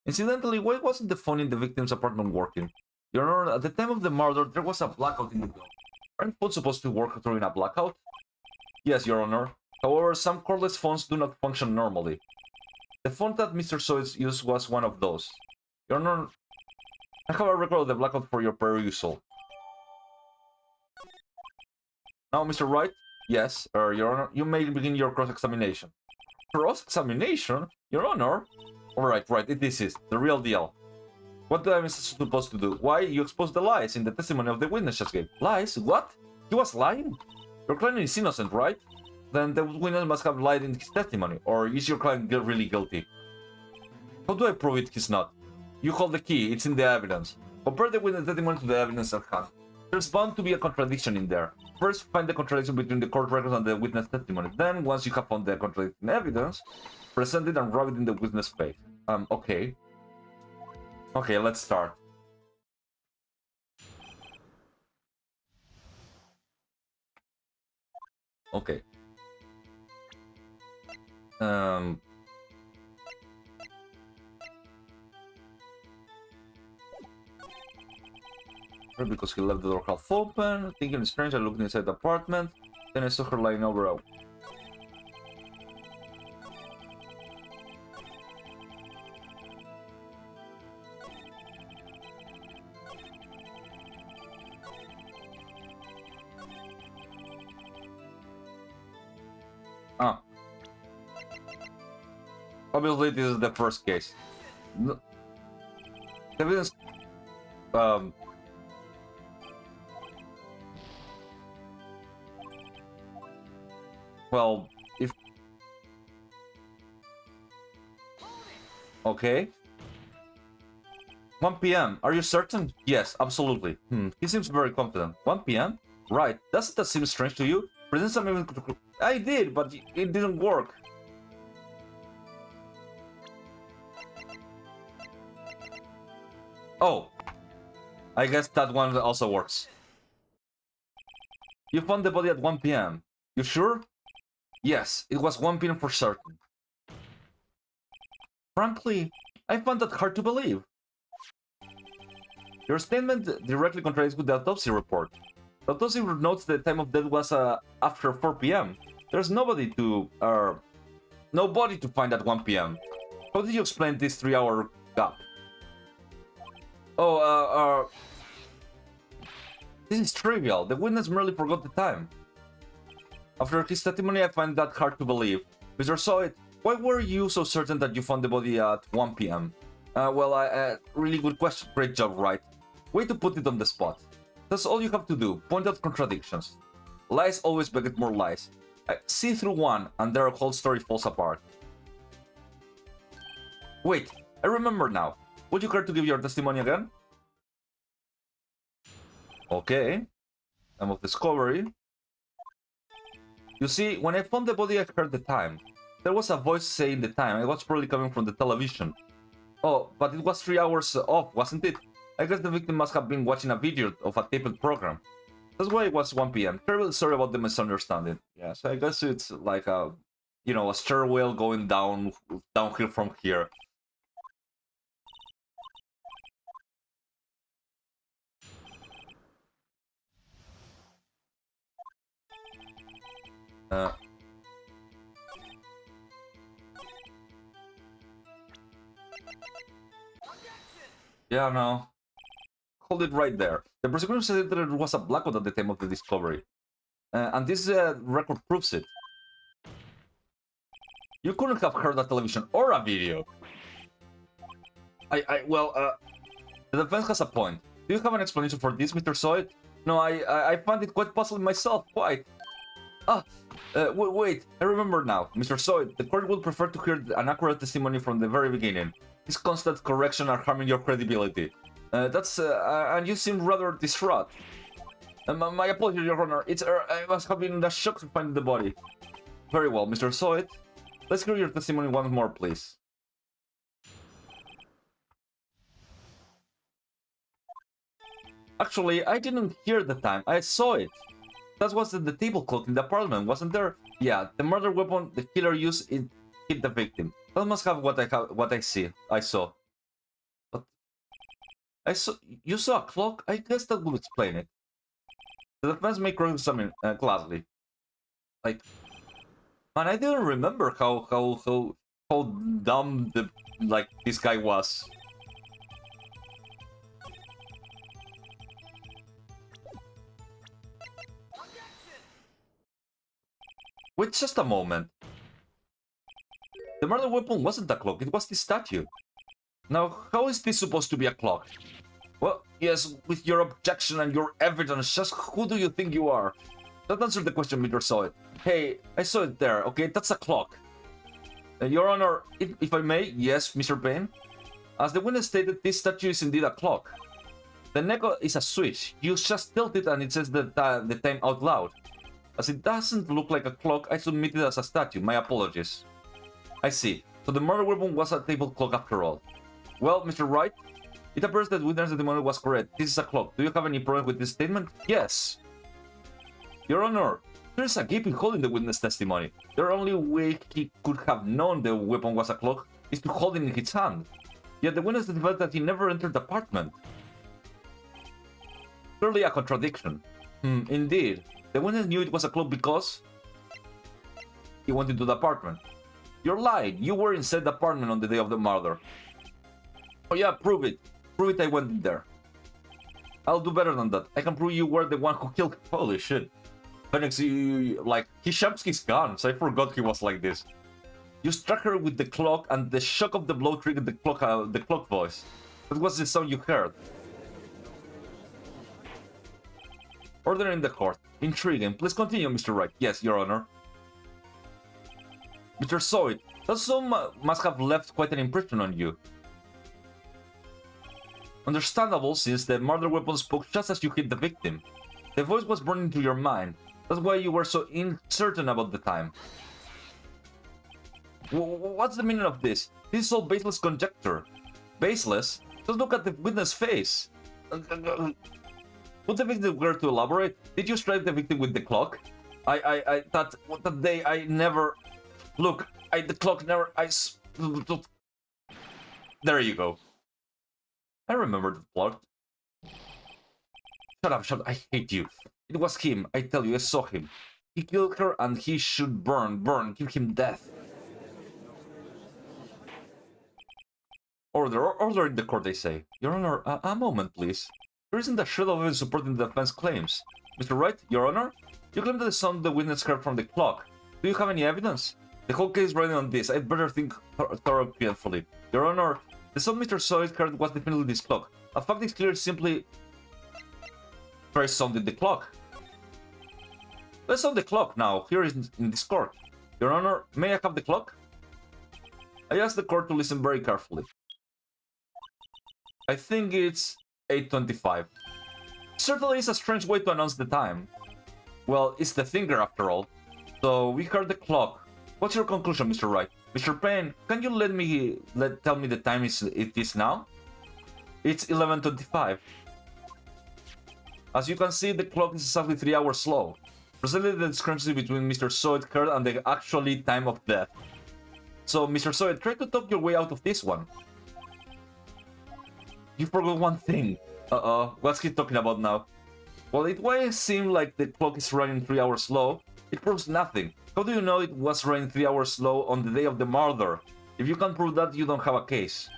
Incidentally, why wasn't the phone in the victim's apartment working? Your Honor, at the time of the murder, there was a blackout in the building. Aren't phones supposed to work during a blackout? Yes, Your Honor. However, some cordless phones do not function normally. The phone that Mr. Soitz used was one of those. Your Honor, I have a record of the blackout for your perusal. Now, Mr. Wright? Yes, Your Honor, you may begin your cross-examination. Cross-examination? Your Honor? Alright, this is the real deal. What am I supposed to do? Why you exposed the lies in the testimony of the witness just gave? Lies? What? He was lying? Your client is innocent, right? Then the witness must have lied in his testimony. Or is your client really guilty? How do I prove it he's not? You hold the key, it's in the evidence. Compare the witness testimony to the evidence at hand. There's bound to be a contradiction in there. First, find the contradiction between the court records and the witness testimony. Then, once you have found the contradicting evidence, present it and rub it in the witness face. Okay. Okay, let's start. Okay. Because he left the door half open, thinking it's strange, I looked inside the apartment, then I saw her lying over a... Obviously, this is the first case. The evidence... Well, if... Okay. 1 p.m. Are you certain? Yes, absolutely. He seems very confident. 1 p.m.? Right. Doesn't that seem strange to you? Present some even... I did, but it didn't work. Oh. I guess that one also works. You found the body at 1 p.m. You sure? Yes, it was 1 p.m. for certain. Frankly, I found that hard to believe. Your statement directly contradicts with the autopsy report. The autopsy notes the time of death was after 4 p.m. There's nobody to find at 1 p.m. How did you explain this 3-hour gap? Oh, this is trivial. The witness merely forgot the time. After his testimony, I find that hard to believe. Mr. Soit, why were you so certain that you found the body at 1 p.m.? Really good question. Great job, right? Way to put it on the spot. That's all you have to do. Point out contradictions. Lies always beget more lies. I see through one, and their whole story falls apart. Wait, I remember now. Would you care to give your testimony again? Okay. Time of discovery. You see, when I found the body, I heard the time. There was a voice saying the time. It was probably coming from the television. Oh, but it was 3 hours off, wasn't it? I guess the victim must have been watching a video of a taped program. That's why it was 1 p.m. Terribly sorry about the misunderstanding. Yeah, so I guess it's like a, you know, a stairwell going downhill from here. Yeah, no. Hold it right there. The prosecutor said that there was a blackout at the time of the discovery. And this record proves it. You couldn't have heard a television or a video. The defense has a point. Do you have an explanation for this, Mr. Soit? No, I found it quite puzzling myself, quite. Wait, I remember now. Mr. Soit, the court would prefer to hear an accurate testimony from the very beginning. This constant correction are harming your credibility. And you seem rather distraught. My apologies, Your Honor. I must have been in a shock to find the body. Very well, Mr. Soit. Let's hear your testimony once more, please. Actually, I didn't hear the time. I saw it. That was the table clock in the apartment, wasn't there? Yeah, the murder weapon the killer used it hit the victim. That must have what I saw. But you saw a clock? I guess that will explain it. The defense may cross-examine gladly. Like, man, I didn't remember how dumb this guy was. Wait just a moment. The murder weapon wasn't a clock, it was the statue. Now, how is this supposed to be a clock? Well, yes, with your objection and your evidence, just who do you think you are? That answered the question, Mr. Soit. Hey, I saw it there, okay? That's a clock. Your Honor, if I may, yes, Mr. Payne? As the witness stated, this statue is indeed a clock. The neck is a switch. You just tilt it and it says the time out loud. As it doesn't look like a clock, I submit it as a statue. My apologies. I see. So the murder weapon was a table clock after all. Well, Mr. Wright, it appears that witness testimony was correct. This is a clock. Do you have any problem with this statement? Yes. Your Honor, there is a gaping hole in the witness testimony. The only way he could have known the weapon was a clock is to hold it in his hand. Yet the witness testified that he never entered the apartment. Clearly a contradiction. Indeed. The witness knew it was a clock because he went into the apartment. You're lying. You were inside the apartment on the day of the murder. Oh yeah, prove it. Prove it I went in there. I'll do better than that. I can prove you were the one who killed... Holy shit. Phoenix, he sharps his guns. I forgot he was like this. You struck her with the clock and the shock of the blow triggered the clock voice. That was the sound you heard. Order in the court. Intriguing. Please continue, Mr. Wright. Yes, Your Honor. Mr. Soit, that song must have left quite an impression on you. Understandable, since the murder weapon spoke just as you hit the victim. The voice was burned into your mind. That's why you were so uncertain about the time. What's the meaning of this? This is all baseless conjecture. Baseless? Just look at the witness' face. Would the victim care to elaborate? Did you strike the victim with the clock? That day I never... Look, the clock never... There you go. I remember the plot. Shut up, I hate you. It was him, I tell you, I saw him. He killed her and he should burn, give him death. Order in the court, they say. Your Honor, a moment, please. There isn't a shred of evidence supporting the defense claims. Mr. Wright, Your Honor? You claim that the sound the witness heard from the clock. Do you have any evidence? The whole case is riding on this. I'd better think thoroughly carefully. Your Honor, the sound Mr. Soid heard was definitely this clock. A fact is clear simply... First sounded the clock. Let's sound the clock now. Here is in this court. Your Honor, may I have the clock? I asked the court to listen very carefully. I think it's 8:25. Certainly is a strange way to announce the time. Well, it's the finger after all. So we heard the clock. What's your conclusion, Mr. Wright? Mr. Payne, can you tell me the time it is now? It's 11:25. As you can see, the clock is exactly 3 hours slow. Precisely the discrepancy between Mr. Soid heard and the actually time of death. So, Mr. Soid, try to talk your way out of this one. You forgot one thing. What's he talking about now? Well, it may seem like the clock is running 3 hours slow. It proves nothing. How do you know it was running 3 hours slow on the day of the murder? If you can't prove that, you don't have a case.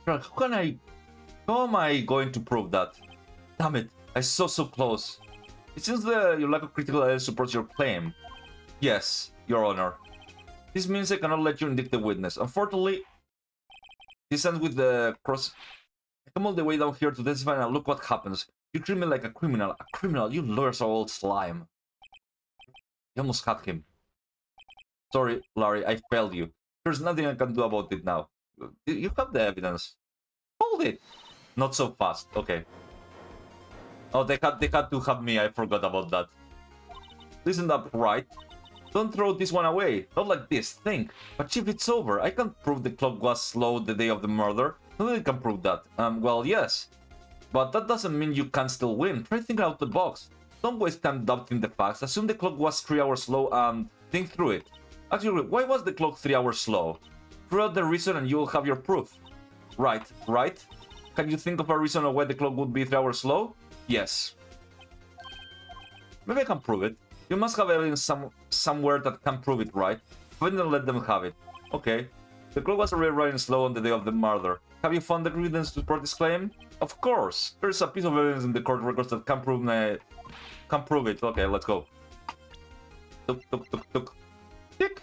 How am I going to prove that? Damn it, I saw so close. It seems that your lack of critical evidence supports your claim. Yes, Your Honor. This means I cannot let you indict the witness. Unfortunately, this ends with the cross... I come all the way down here to testify and look what happens. You treat me like a criminal. A criminal, you lawyers are all slime. You almost had him. Sorry, Larry, I failed you. There's nothing I can do about it now. You have the evidence. Hold it! Not so fast, okay. Oh, they had to have me, I forgot about that. Listen up, right? Don't throw this one away. Not like this, think. But Chief, it's over. I can't prove the clock was slow the day of the murder. Nobody can prove that. Well, yes. But that doesn't mean you can't still win. Try thinking out the box. Don't waste time doubting the facts. Assume the clock was 3 hours slow and think through it. Actually, why was the clock 3 hours slow? Figure out the reason and you will have your proof. Right? Can you think of a reason of why the clock would be 3 hours slow? Yes. Maybe I can prove it. You must have evidence somewhere that can prove it, right? Then let them have it. Okay. The clock was already running slow on the day of the murder. Have you found the evidence to support this claim? Of course. There's a piece of evidence in the court records that can prove it. Okay, let's go. Tuk. Tick.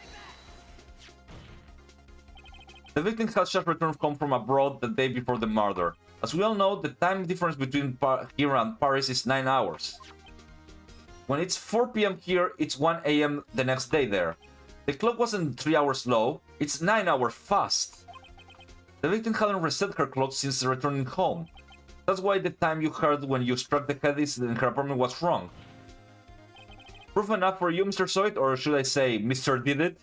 The victim has just returned home from abroad the day before the murder. As we all know, the time difference between here and Paris is 9 hours. When it's 4 PM here, it's 1 AM the next day there. The clock wasn't 3 hours slow, it's 9 hours fast. The victim hadn't reset her clock since returning home. That's why the time you heard when you struck the head in her apartment was wrong. Proof enough for you, Mr. Soid, or should I say, Mr. Did It?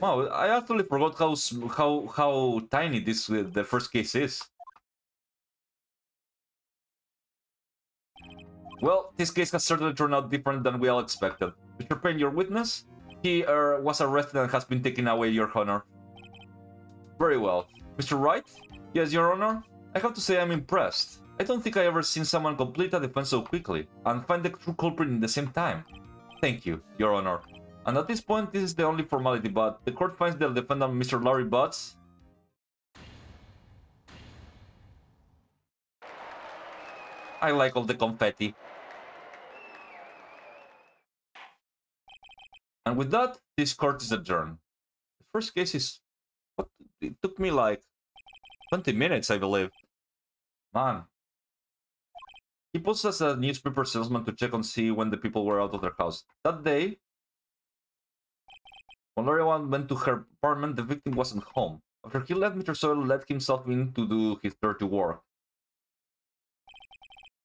Wow, I actually forgot how tiny this the first case is. Well, this case has certainly turned out different than we all expected. Mr. Payne, your witness? He was arrested and has been taken away, Your Honor. Very well. Mr. Wright? Yes, Your Honor? I have to say I'm impressed. I don't think I ever seen someone complete a defense so quickly, and find the true culprit in the same time. Thank you, Your Honor. And at this point, this is the only formality, but the court finds the defendant, Mr. Larry Butts. I like all the confetti. And with that, this court is adjourned. The first case is... What? It took me like 20 minutes, I believe. Man. He posed as a newspaper salesman to check and see when the people were out of their house. That day, when Larry went to her apartment, the victim wasn't home. After he left, Mr. Sawyer let himself in to do his dirty work.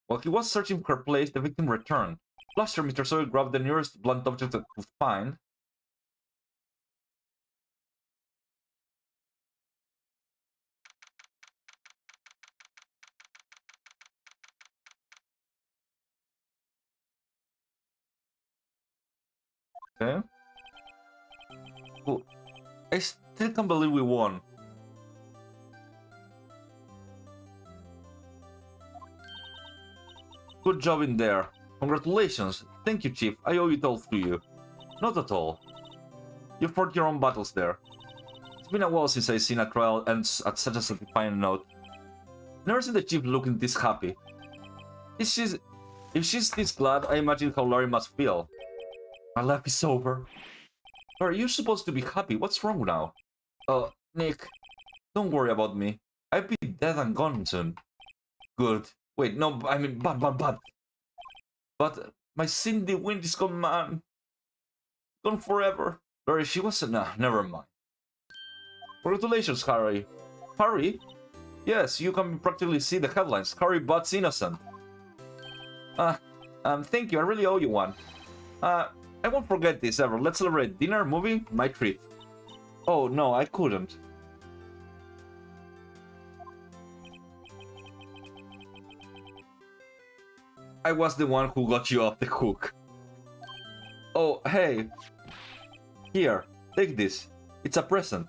While he was searching for her place, the victim returned. Flustered, Mr. Sawyer grabbed the nearest blunt object that could find. Okay. Cool. I still can't believe we won. Good job in there. Congratulations. Thank you, Chief. I owe it all to you. Not at all. You fought your own battles there. been a while since I've seen a trial end at such a satisfying note. Never seen the chief looking this happy. If she's this glad, I imagine how Larry must feel. My life is over. Larry, you're supposed to be happy. What's wrong now? Nick, don't worry about me. I'll be dead and gone soon. Good. Wait, no, I mean, bad. But my Cindy Wind is gone, man. Gone forever. Larry, she wasn't. Nah, never mind. Congratulations, Harry. Harry? Yes, you can practically see the headlines. Harry Butt's innocent. Thank you. I really owe you one. I won't forget this ever. Let's celebrate. Dinner, movie, my treat. Oh, no, I couldn't. I was the one who got you off the hook. Oh, hey. Here, take this. It's a present.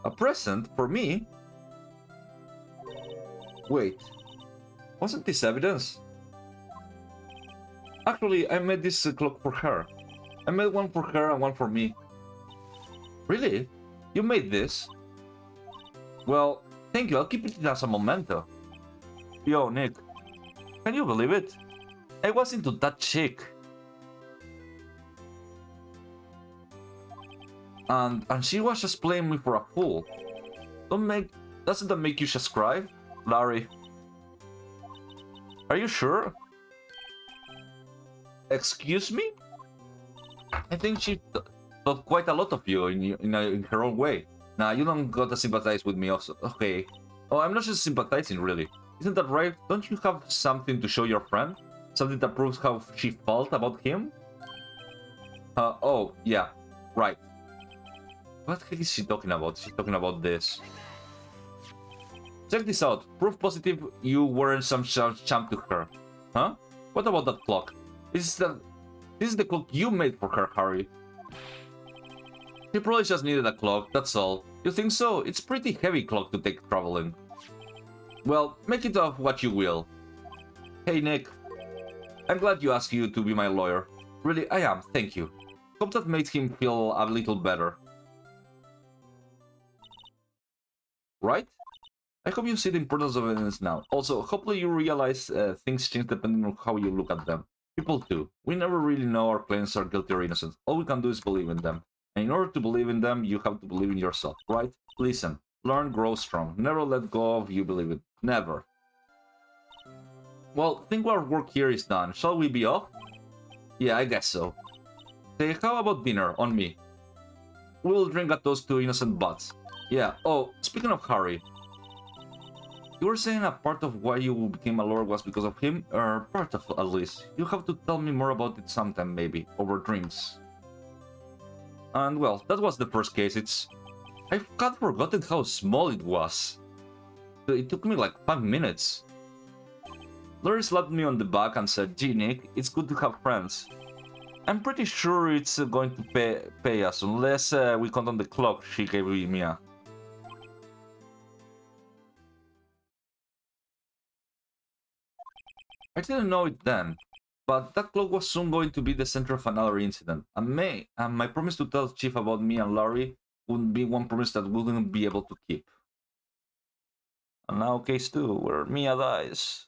A present? For me? Wait. Wasn't this evidence? Actually, I made this clock for her. I made one for her and one for me. Really? You made this? Well, thank you. I'll keep it as a memento. Yo, Nick. Can you believe it? I was into that chick. And she was just playing me for a fool. Doesn't that make you just cry? Larry. Are you sure? Excuse me? I think she thought quite a lot of you in her own way. Nah, you don't gotta sympathize with me also. Okay. Oh, I'm not just sympathizing, really. Isn't that right? Don't you have something to show your friend? Something that proves how she felt about him? Oh, yeah. Right. What the heck is she talking about? She's talking about this. Check this out. Proof positive you weren't some champ to her. Huh? What about that clock? This is the clock you made for her, Harry. She probably just needed a clock, that's all. You think so? It's pretty heavy clock to take traveling. Well, make it of what you will. Hey, Nick. I'm glad you asked you to be my lawyer. Really, I am, thank you. Hope that made him feel a little better. Right? I hope you see the importance of evidence now. Also, hopefully you realize things change depending on how you look at them. People do. We never really know our clients are guilty or innocent. All we can do is believe in them. And in order to believe in them, you have to believe in yourself, right? Listen, learn, grow strong. Never let go of you believe it. Never. Well, I think our work here is done. Shall we be off? Yeah, I guess so. Say, how about dinner? On me. We'll drink a toast to innocent butts. Yeah. Oh, speaking of Harry. You were saying a part of why you became a lawyer was because of him? Or part of at least. You have to tell me more about it sometime, maybe. Over drinks. And well, that was the first case. I had forgotten how small it was. It took me like 5 minutes. Larry slapped me on the back and said, "Gee, Nick, it's good to have friends." I'm pretty sure it's going to pay us, unless we count on the clock she gave me. I didn't know it then, but that clock was soon going to be the center of another incident. And my promise to tell Chief about me and Larry wouldn't be one promise that we wouldn't be able to keep. And now case 2, where Mia dies.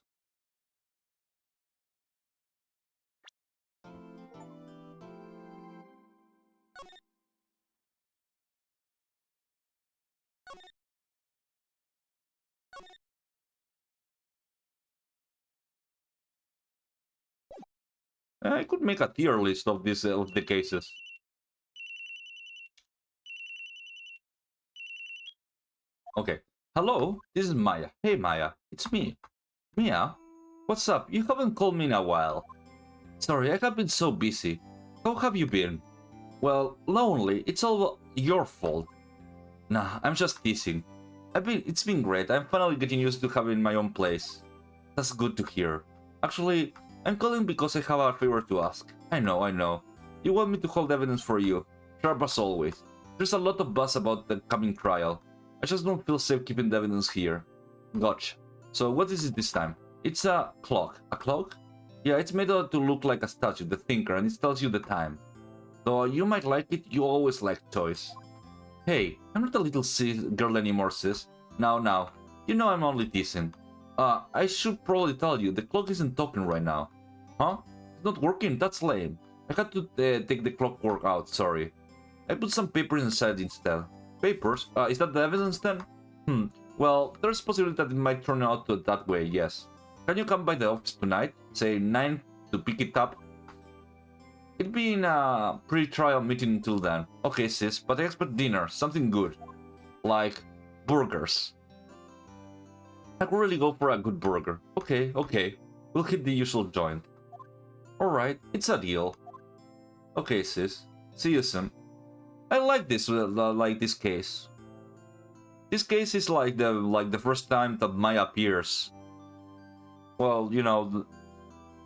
I could make a tier list of these of the cases. Okay. Hello, this is Maya. Hey Maya, it's me. Mia? What's up? You haven't called me in a while. Sorry, I have been so busy. How have you been? Well, lonely. It's all your fault. Nah, I'm just teasing. It's been great. I'm finally getting used to having my own place. That's good to hear. Actually, I'm calling because I have a favor to ask. I know. You want me to hold evidence for you. Sharp as always. There's a lot of buzz about the coming trial. I just don't feel safe keeping the evidence here. Gotcha. So what is it this time? It's a clock. A clock? Yeah, it's made to look like a statue, the thinker, and it tells you the time. Though you might like it, you always like toys. Hey, I'm not a little girl anymore, sis. Now. You know I'm only teasing. I should probably tell you, the clock isn't talking right now. Huh? It's not working? That's lame. I had to take the clockwork out, sorry. I put some papers inside instead. Papers? Is that the evidence then? Well, there's a possibility that it might turn out that way, yes. Can you come by the office tonight? Say 9 to pick it up? It'll be in a pre-trial meeting until then. Okay, sis, but I expect dinner, something good. Like burgers. I could really go for a good burger. Okay. We'll hit the usual joint. Alright, it's a deal. Okay, sis. See you soon. I like this case. This case is like the first time that Maya appears. Well, you know,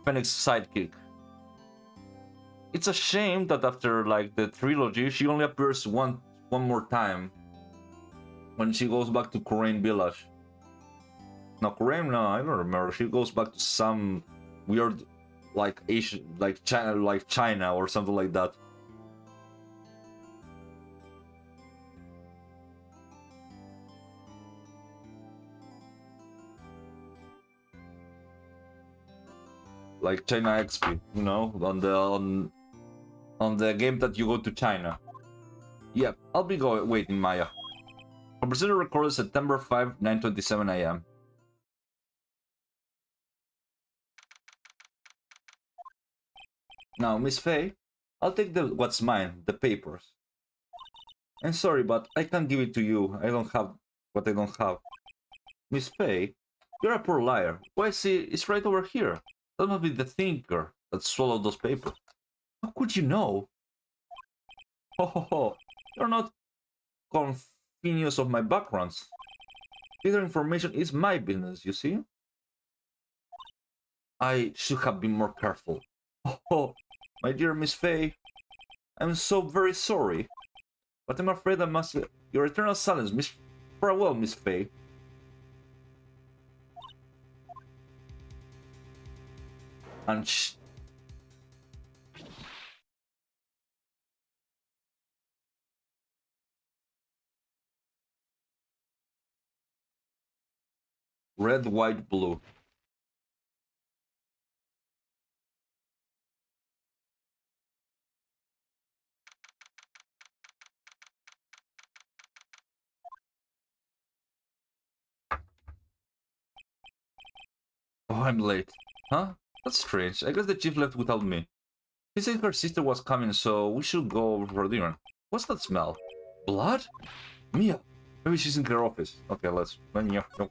Fennec's sidekick. It's a shame that after like the trilogy, she only appears one more time. When she goes back to Korean village. No, Korean, no, I don't remember. She goes back to some weird, like Asian, like China or something like that. Like China XP, you know, on the game that you go to China. Yep, I'll be waiting, Maya. Conversation recorded September 5, 9:27 a.m. Now, Miss Faye, I'll take what's mine, the papers. I'm sorry, but I can't give it to you. I don't have what I don't have. Miss Faye, you're a poor liar. Why, see, it's right over here. That must be the thinker that swallowed those papers. How could you know? Ho. You're not confused of my backgrounds. This information is my business, you see? I should have been more careful. Oh, my dear Miss Faye, I'm so very sorry. But I'm afraid I must... Your eternal silence, Miss... Farewell, Miss Faye. And red, white, blue. Oh, I'm late. Huh? That's strange. I guess the chief left without me. She said her sister was coming, so we should go over for dinner. What's that smell? Blood? Mia. Maybe she's in her office. Okay, let's... Mia, no.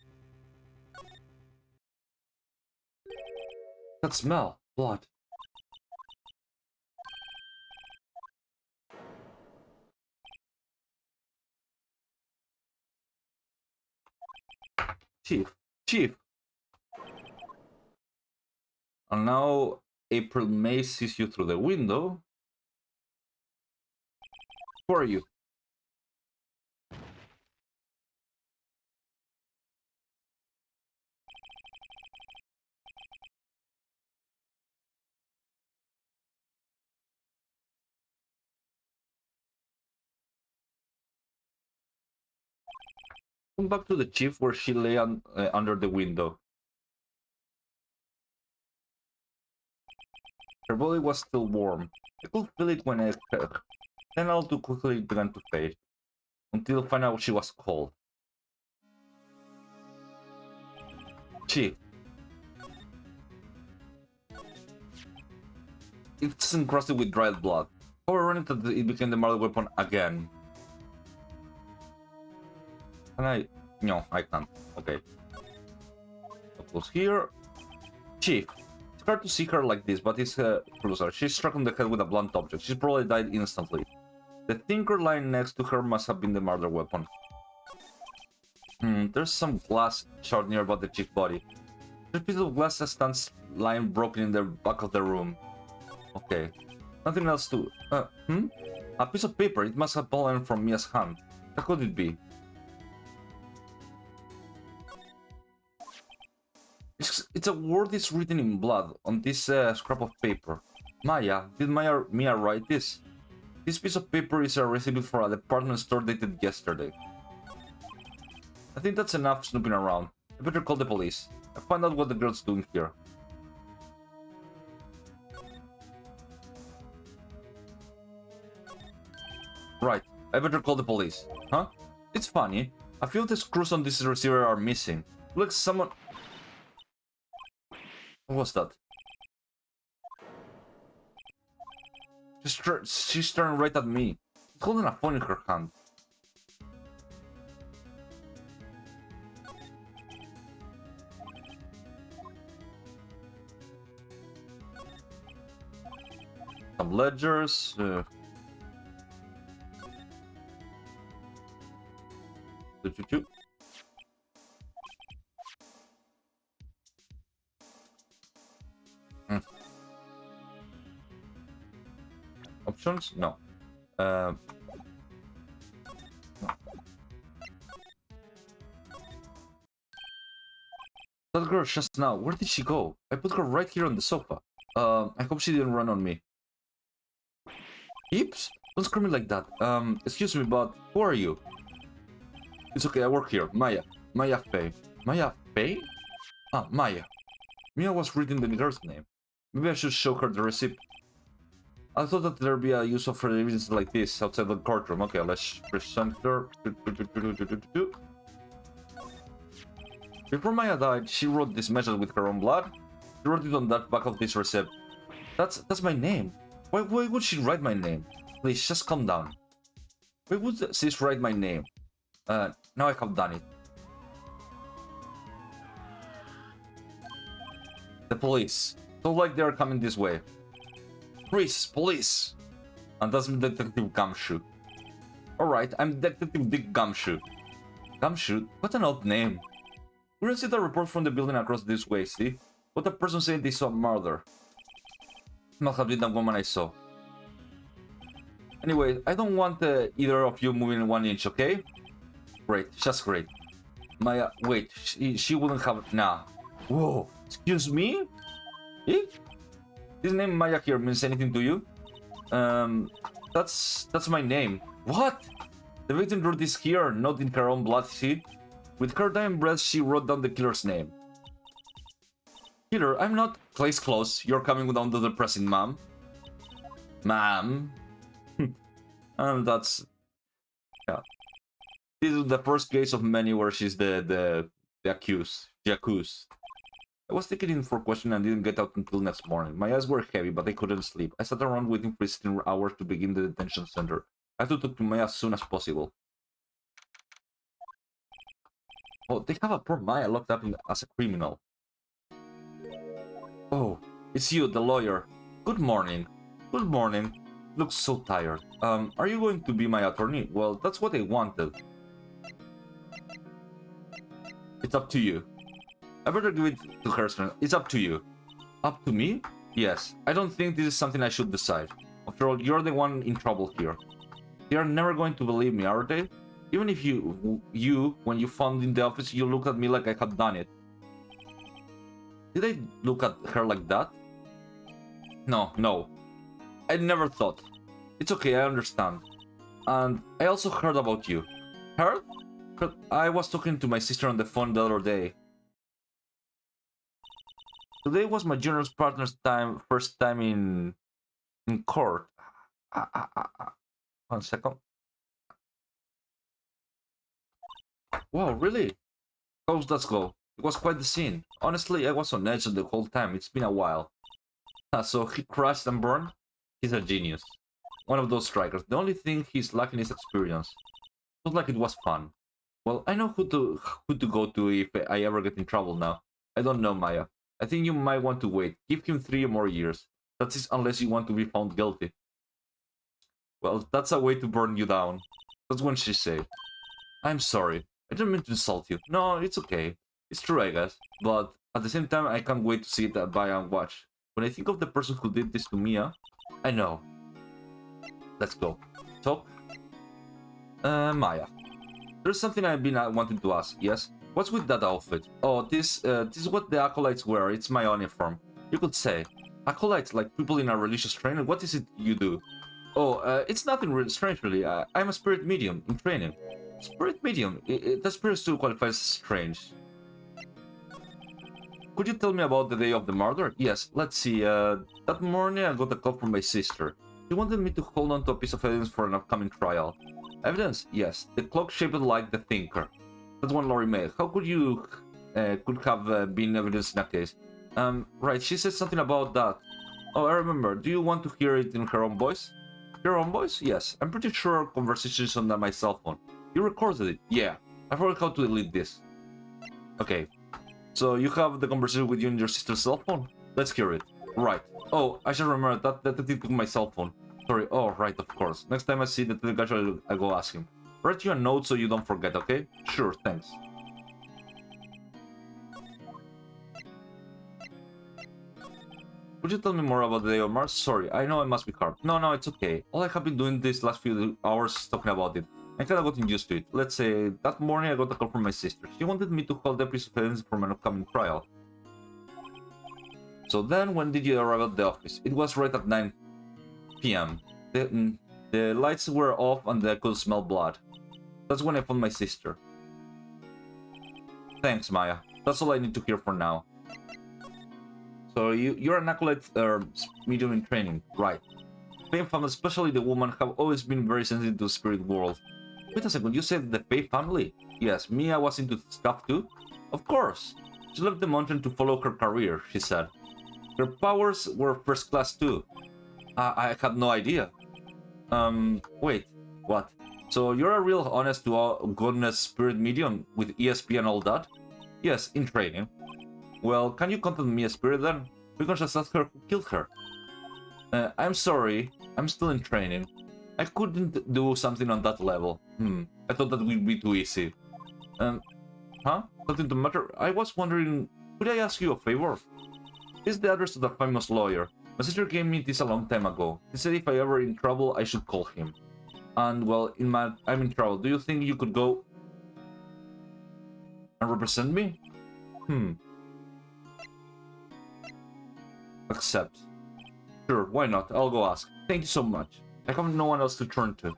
That smell. Blood. Chief. And now April May sees you through the window. Who are you? Come back to the chief where she lay under the window. Her body was still warm. I could feel it when I held. Then all too quickly it began to fade, until finally she was cold. Chief. It's encrusted with dried blood. However, it became the murder weapon again. Can I? No, I can't. Okay. Close here. Chief. It's hard to see her like this, but it's closer. She's struck on the head with a blunt object. She probably died instantly. The thinker lying next to her must have been the murder weapon. There's some glass shard nearby the chief's body. There's a piece of glass that stands lying broken in the back of the room. Okay. Nothing else to... A piece of paper. It must have fallen from Mia's hand. How could it be? It's a word is written in blood on this scrap of paper. Maya, did Mia write this? This piece of paper is a receipt for a department store dated yesterday. I think that's enough snooping around. I better call the police. I find out what the girl's doing here. Right, I better call the police. Huh? It's funny. A few of the screws on this receiver are missing. Look, someone... What was that? She's staring right at me. She's holding a phone in her hand. Some ledgers. Options? No. No. That girl just now, where did she go? I put her right here on the sofa. I hope she didn't run on me. Oops! Don't scream like that. Excuse me, but who are you? It's okay, I work here. Maya. Maya Faye. Maya Faye? Ah, Maya. Mia was reading the girl's name. Maybe I should show her the receipt. I thought that there'd be a use of evidence like this outside the courtroom. Okay, let's present her. Before Maya died, she wrote this message with her own blood. She wrote it on that back of this receipt. That's my name. Why would she write my name? Please, just calm down. Why would she write my name? Now I have done it. The police. Don't like they are coming this way. Freeze, police! And that's Detective Gumshoe. Alright, I'm Detective Dick Gumshoe. Gumshoe? What an odd name. We received a report from the building across this way, see? What a person saying they saw murder. Must have been the woman I saw. Anyway, I don't want either of you moving 1 inch, okay? Great, just great. Maya, wait, she wouldn't have... Nah. Whoa, excuse me? Eh? This name Maya here means anything to you? That's my name. What? The victim wrote this here, not in her own blood, see? With her dying breath, she wrote down the killer's name. Killer, I'm not... Place close. You're coming down to the pressing, ma'am. Ma'am. And that's... Yeah. This is the first case of many where she's the accused. The accused. I was taken in for question and didn't get out until next morning. My eyes were heavy, but I couldn't sleep. I sat around waiting for 16 hours to begin the detention center. I had to talk to Maya as soon as possible. Oh, they have a poor Maya locked up as a criminal. Oh, it's you, the lawyer. Good morning. Good morning. Looks so tired. Are you going to be my attorney? Well, that's what I wanted. It's up to you. I better give it to her. It's up to you. Up to me? Yes. I don't think this is something I should decide. After all, you're the one in trouble here. They are never going to believe me, are they? Even if you, when you found in the office, you looked at me like I had done it. Did I look at her like that? No. I never thought. It's okay, I understand. And I also heard about you. Heard? I was talking to my sister on the phone the other day. Today was my junior partner's first time in court. 1 second. Wow, really? How's that go? It was quite the scene. Honestly, I was on edge the whole time. It's been a while. So he crashed and burned? He's a genius. One of those strikers. The only thing he's lacking is experience. Looks like it was fun. Well, I know who to go to if I ever get in trouble now. I don't know, Maya. I think you might want to wait. Give him 3 more years. That's it, unless you want to be found guilty. Well, that's a way to burn you down. That's when she said. I'm sorry. I didn't mean to insult you. No, it's okay. It's true, I guess. But at the same time, I can't wait to see it by and watch. When I think of the person who did this to Mia, I know. Let's go. Talk. Maya. There's something I've been wanting to ask, yes? What's with that outfit? Oh, this is what the acolytes wear. It's my uniform. You could say. Acolytes, like people in a religious training, what is it you do? Oh, it's nothing really strange, really. I'm a spirit medium in training. Spirit medium? The spirit still qualifies as strange. Could you tell me about the day of the murder? Yes, let's see. That morning I got a call from my sister. She wanted me to hold on to a piece of evidence for an upcoming trial. Evidence? Yes. The clock shaped like the thinker. That's one Lori made. How could you could have been evidence in that case? Right, she said something about that. Oh, I remember. Do you want to hear it in her own voice? Her own voice? Yes. I'm pretty sure our conversation is on my cell phone. You recorded it? Yeah. I forgot how to delete this. Okay. So you have the conversation with you and your sister's cell phone? Let's hear it. Right. Oh, I should remember that detective took my cell phone. Sorry. Oh, right, of course. Next time I see the detective, I go ask him. Write you a note so you don't forget, okay? Sure, thanks. Would you tell me more about the day of Mars? Sorry, I know I must be hard. No, it's okay. All I have been doing these last few hours is talking about it. I kinda gotten used to it. Let's say, that morning I got a call from my sister. She wanted me to hold a piece of evidence from an upcoming trial. So then, when did you arrive at the office? It was right at 9 p.m. The lights were off and I could smell blood. That's when I found my sister. Thanks, Maya. That's all I need to hear for now. So you're an acolyte medium in training, right? Fae family, especially the woman, have always been very sensitive to the spirit world. Wait a second, you said the Fae family? Yes, Mia was into stuff too? Of course. She left the mountain to follow her career, she said. Her powers were first class too. I had no idea. Wait, what? So you're a real honest to goodness spirit medium with ESP and all that? Yes, in training. Well, can you contact me a spirit then? We can just ask her who killed her. I'm sorry, I'm still in training. I couldn't do something on that level. I thought that would be too easy. Huh? Something to matter? I was wondering, could I ask you a favor? This is the address of the famous lawyer. My sister gave me this a long time ago. He said if I ever in trouble, I should call him. And well, I'm in trouble. Do you think you could go and represent me? Accept. Sure, why not? I'll go ask. Thank you so much. I have no one else to turn to.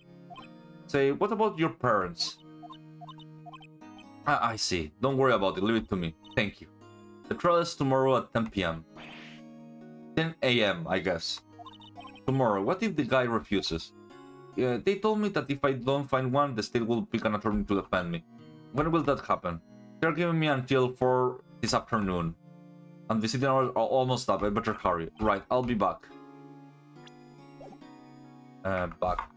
Say, what about your parents? I see. Don't worry about it. Leave it to me. Thank you. The trial is tomorrow at 10 p.m. 10 a.m., I guess. Tomorrow. What if the guy refuses? They told me that if I don't find one, the state will pick an attorney to defend me. When will that happen? They're giving me until 4 this afternoon. And visiting hours are almost up. I better hurry. Right, I'll be back. Back.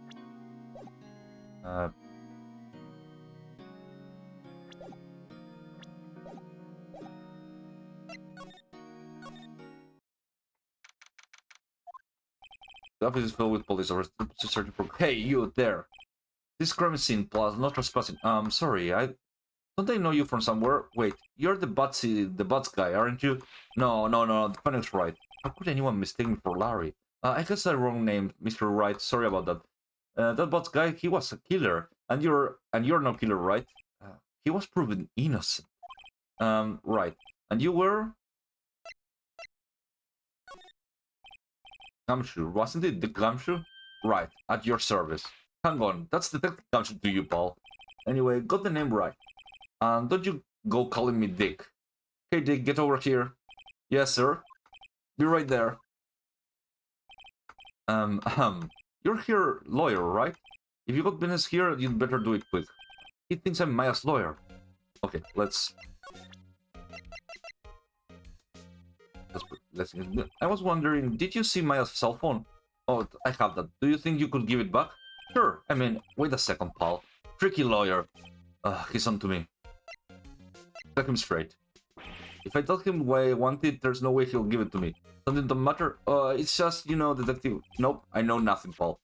The office is filled with police officers searching for. Hey, you there! This crime scene plus not trespassing. Sorry, don't I know you from somewhere? Wait, you're the Bats guy, aren't you? No, the Phoenix right. How could anyone mistake me for Larry? I guess the wrong name, Mr. Wright. Sorry about that. That Bats guy, he was a killer, and you're no killer, right? He was proven innocent. Right. And you were? Gumshoe, wasn't it the Gumshoe? Right, at your service. Hang on, that's Detective Gumshoe to you, pal. Anyway, got the name right. Don't you go calling me Dick. Hey Dick, get over here. Yes, sir. Be right there. You're here lawyer, right? If you got business here, you'd better do it quick. He thinks I'm Maya's lawyer. Okay, let's I was wondering, did you see Maya's cell phone? Oh, I have that. Do you think you could give it back? Sure. I mean, wait a second, pal. Tricky lawyer. He's on to me. Set him straight. If I tell him why I want it, there's no way he'll give it to me. Something don't matter? It's just, you know, detective. Nope, I know nothing, pal.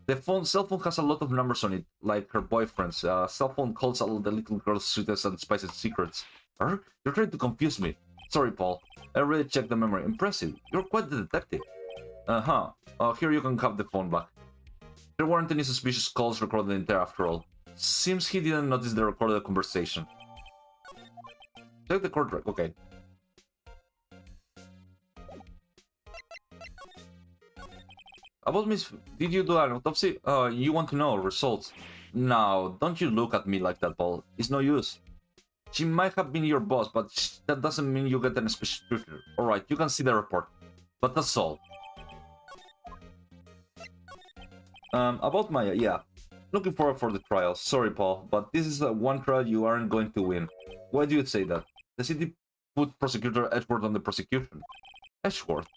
The cell phone has a lot of numbers on it, like her boyfriend's. Cell phone calls all the little girl's sweetest and spiciest secrets. You're trying to confuse me. Sorry, Paul. I already checked the memory. Impressive. You're quite the detective. Here you can have the phone back. There weren't any suspicious calls recorded in there after all. Seems he didn't notice the recorded conversation. Take the court track. Okay. About Miss... Did you do an autopsy? You want to know results? No, don't you look at me like that, Paul. It's no use. She might have been your boss, but that doesn't mean you get an special treatment. Alright, you can see the report. But that's all. About Maya, yeah. Looking forward for the trial. Sorry, Paul, but this is one trial you aren't going to win. Why do you say that? The city put prosecutor Edgeworth on the prosecution. Edgeworth?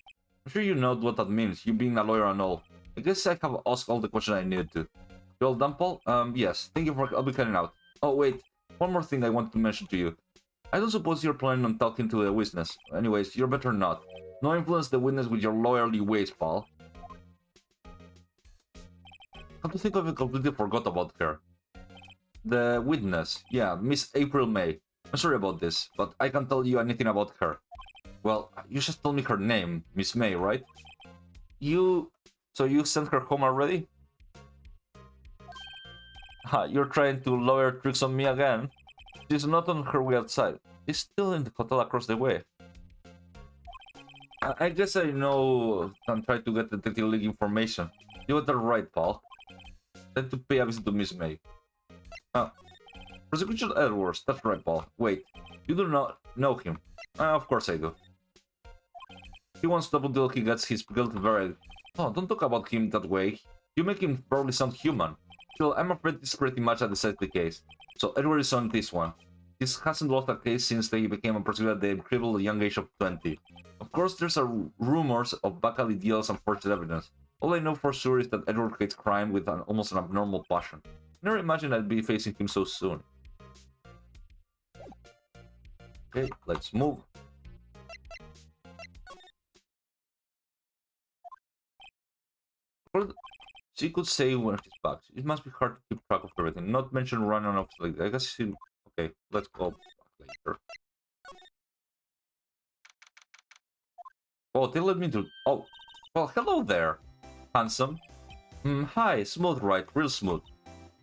I'm sure you know what that means, you being a lawyer and all. I guess I have asked all the questions I needed to. You all done, Paul? Yes. Thank you for... I'll be cutting out. Oh, wait. One more thing I want to mention to you. I don't suppose you're planning on talking to the witness. Anyways, you're better not. No influence the witness with your lawyerly ways, pal. Come to think of it, completely forgot about her. The witness. Yeah, Miss April May. I'm sorry about this, but I can't tell you anything about her. Well, you just told me her name, Miss May, right? So you sent her home already? Ha, you're trying to lawyer tricks on me again? She's not on her way outside. She's still in the hotel across the way. I guess I know and try to get the Detective League information. You got that right, Paul. Then to pay a visit to Miss May. Prosecution Edwards, that's right, Paul. Wait, you do not know him. Of course I do. He won't stop until he gets his guilty verdict. Oh, don't talk about him that way. You make him probably sound human. Still, I'm afraid it's pretty much a decided case. So Edward is on this one. He hasn't lost a case since they became a prosecutor at the incredible young age of 20. Of course, there's rumors of backalley deals and forged evidence. All I know for sure is that Edward hates crime with almost an abnormal passion. I never imagined I'd be facing him so soon. Okay, let's move. She could say when she's back. It must be hard to keep track of everything. Not mention running off like I guess she... Okay, let's go back later. Oh, they let me do... Oh, well, hello there, handsome. Hi, smooth, right? Real smooth.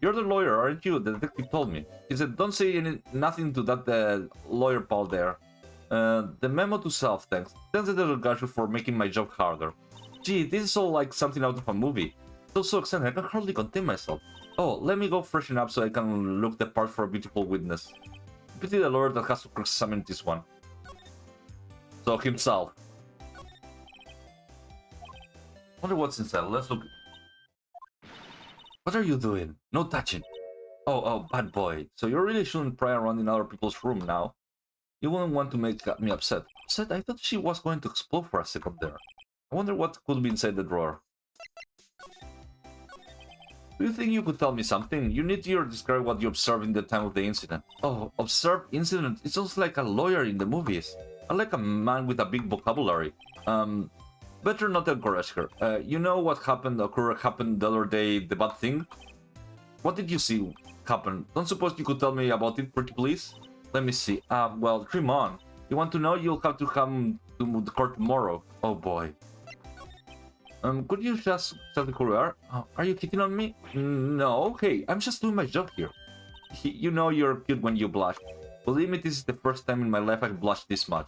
You're the lawyer, aren't you? The detective told me. He said, don't say nothing to that lawyer pal there. The memo to self, thanks. Thanks to the guy for making my job harder. Gee, this is all like something out of a movie. So excited, I can hardly contain myself. Oh, let me go freshen up so I can look the part for a beautiful witness. Pity the lawyer that has to cross-examine this one. So, himself. Wonder what's inside. Let's look. What are you doing? No touching. Oh, bad boy. So you really shouldn't pry around in other people's room now. You wouldn't want to make me upset. Upset? I thought she was going to explode for a second there. I wonder what could be inside the drawer. Do you think you could tell me something? You need to describe what you observed in the time of the incident. Oh, observe incident? It sounds like a lawyer in the movies. I like a man with a big vocabulary. Better not encourage her. You know what happened the other day, the bad thing? What did you see happen? Don't suppose you could tell me about it, pretty please? Let me see. Well, dream on. You want to know? You'll have to come to the court tomorrow. Oh boy. Could you just tell me who you are? Are you kidding on me? No, hey, I'm just doing my job here. You know you're cute when you blush. Believe me, this is the first time in my life I've blushed this much.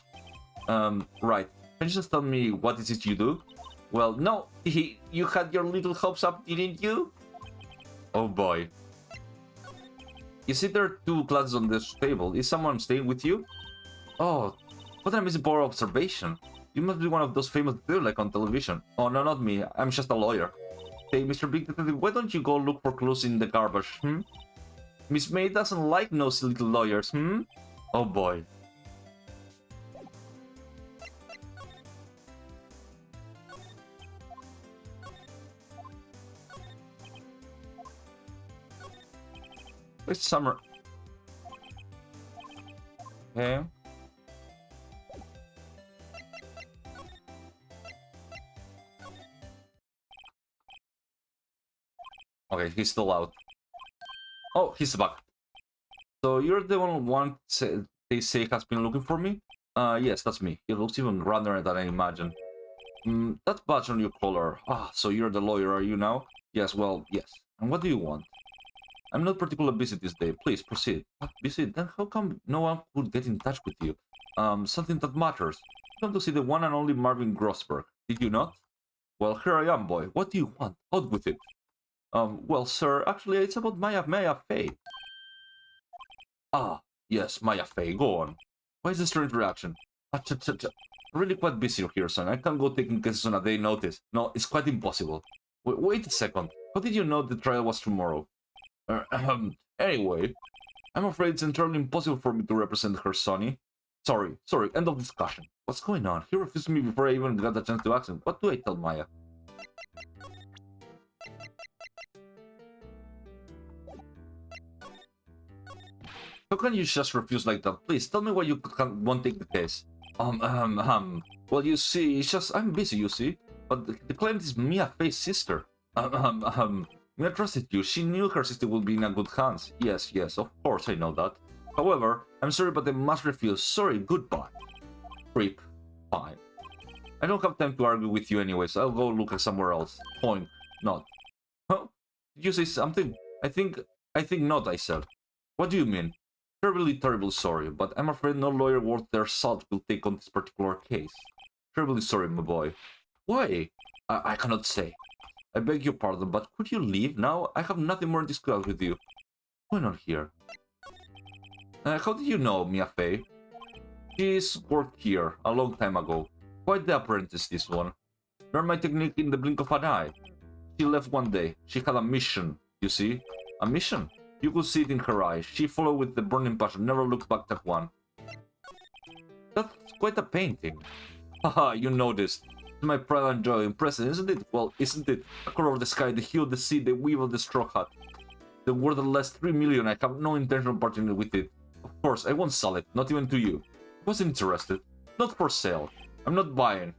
Right. Can you just tell me what is it you do? Well, no, you had your little hopes up, didn't you? Oh boy. You see there are two glasses on this table. Is someone staying with you? Oh, what an amazing power of observation. You must be one of those famous people like on television. Oh, no, not me. I'm just a lawyer. Hey, Mr. Big Detective, why don't you go look for clues in the garbage, Miss May doesn't like nosy little lawyers, Oh boy. It's summer. Okay. Okay, he's still out. Oh, he's back. So you're the one they say has been looking for me? Yes, that's me. He looks even rather than I imagined. That badge on your collar. So you're the lawyer, are you now? Yes, well, yes. And what do you want? I'm not particularly busy this day. Please, proceed. Busy? Then how come no one could get in touch with you? Something that matters. You come to see the one and only Marvin Grossberg. Did you not? Well, here I am, boy. What do you want? Out with it. Well, sir, actually, it's about Maya Fey. Ah, yes, Maya Fey, go on. Why is this strange reaction? Really quite busy here, son. I can't go taking cases on a day notice. No, it's quite impossible. Wait a second. How did you know the trial was tomorrow? Anyway, I'm afraid it's entirely impossible for me to represent her, Sonny. Sorry, end of discussion. What's going on? He refused me before I even got a chance to ask him. What do I tell Maya? How can you just refuse like that? Please, tell me why you won't take the case. Well, you see, it's just, I'm busy, you see. But the claimant is Mia Fey's sister. Mia trusted you. She knew her sister would be in a good hands. Yes, of course, I know that. However, I'm sorry, but I must refuse. Sorry, goodbye. Creep. Fine. I don't have time to argue with you anyways. I'll go look at somewhere else. Point. Not. Huh? Did you say something? I think not, I said. What do you mean? Terribly sorry, but I'm afraid no lawyer worth their salt will take on this particular case. Terribly sorry, my boy. Why? I cannot say. I beg your pardon, but could you leave now? I have nothing more to discuss with you. What's going on here? How did you know, Mia Fey? She's worked here a long time ago. Quite the apprentice, this one. Learned my technique in the blink of an eye. She left one day. She had a mission, you see? A mission? You could see it in her eyes. She followed with the burning passion, never looked back at one. That's quite a painting. Haha, you noticed. It's my pride and joy. Impressive, isn't it? Well, isn't it? The color of the sky, the hue of the sea, the weave of the straw hat. The worth of the last 3 million. I have no intention of parting with it. Of course, I won't sell it. Not even to you. I wasn't interested. Not for sale. I'm not buying.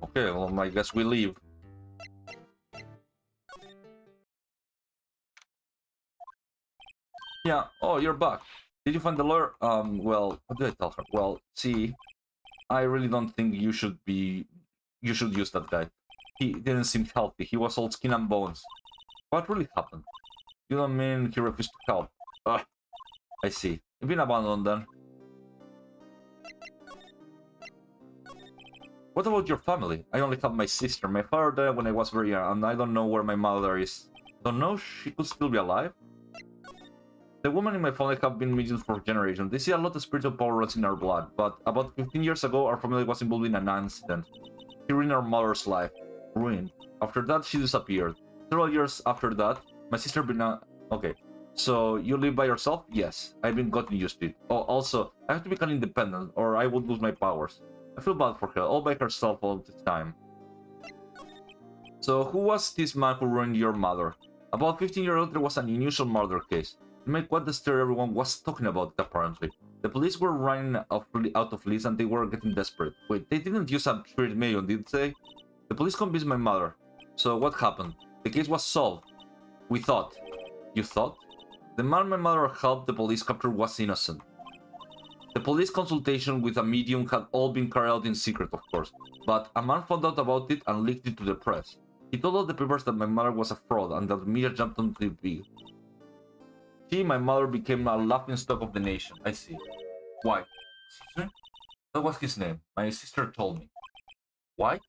Okay, well, I guess we leave. Yeah, oh, you're back. Did you find the lawyer? Well, what did I tell her? Well, see, I really don't think you should use that guy. He didn't seem healthy. He was all skin and bones. What really happened? You don't mean he refused to help? Ugh, I see. You've been abandoned then. What about your family? I only have my sister. My father died when I was very young, and I don't know where my mother is. Don't know? She could still be alive? The women in my family have been mediums for generations. They see a lot of spiritual power runs in our blood, but about 15 years ago, our family was involved in an accident. She ruined our mother's life. Ruined. After that, she disappeared. Several years after that, my sister been okay. So, you live by yourself? Yes. I've been gotten used to it. Oh, also, I have to become independent, or I would lose my powers. I feel bad for her, all by herself all the time. So, who was this man who ruined your mother? About 15 years old, there was an unusual murder case. It made quite the story everyone was talking about it, apparently. The police were running out of leads and they were getting desperate. Wait, they didn't use a 3 million, did they? The police convinced my mother. So what happened? The case was solved. We thought. You thought? The man my mother helped the police capture was innocent. The police consultation with a medium had all been carried out in secret, of course, but a man found out about it and leaked it to the press. He told all the papers that my mother was a fraud and that the media jumped on TV. She, my mother, became a laughingstock of the nation. I see. Why? Excuse me? That was his name. My sister told me. Why?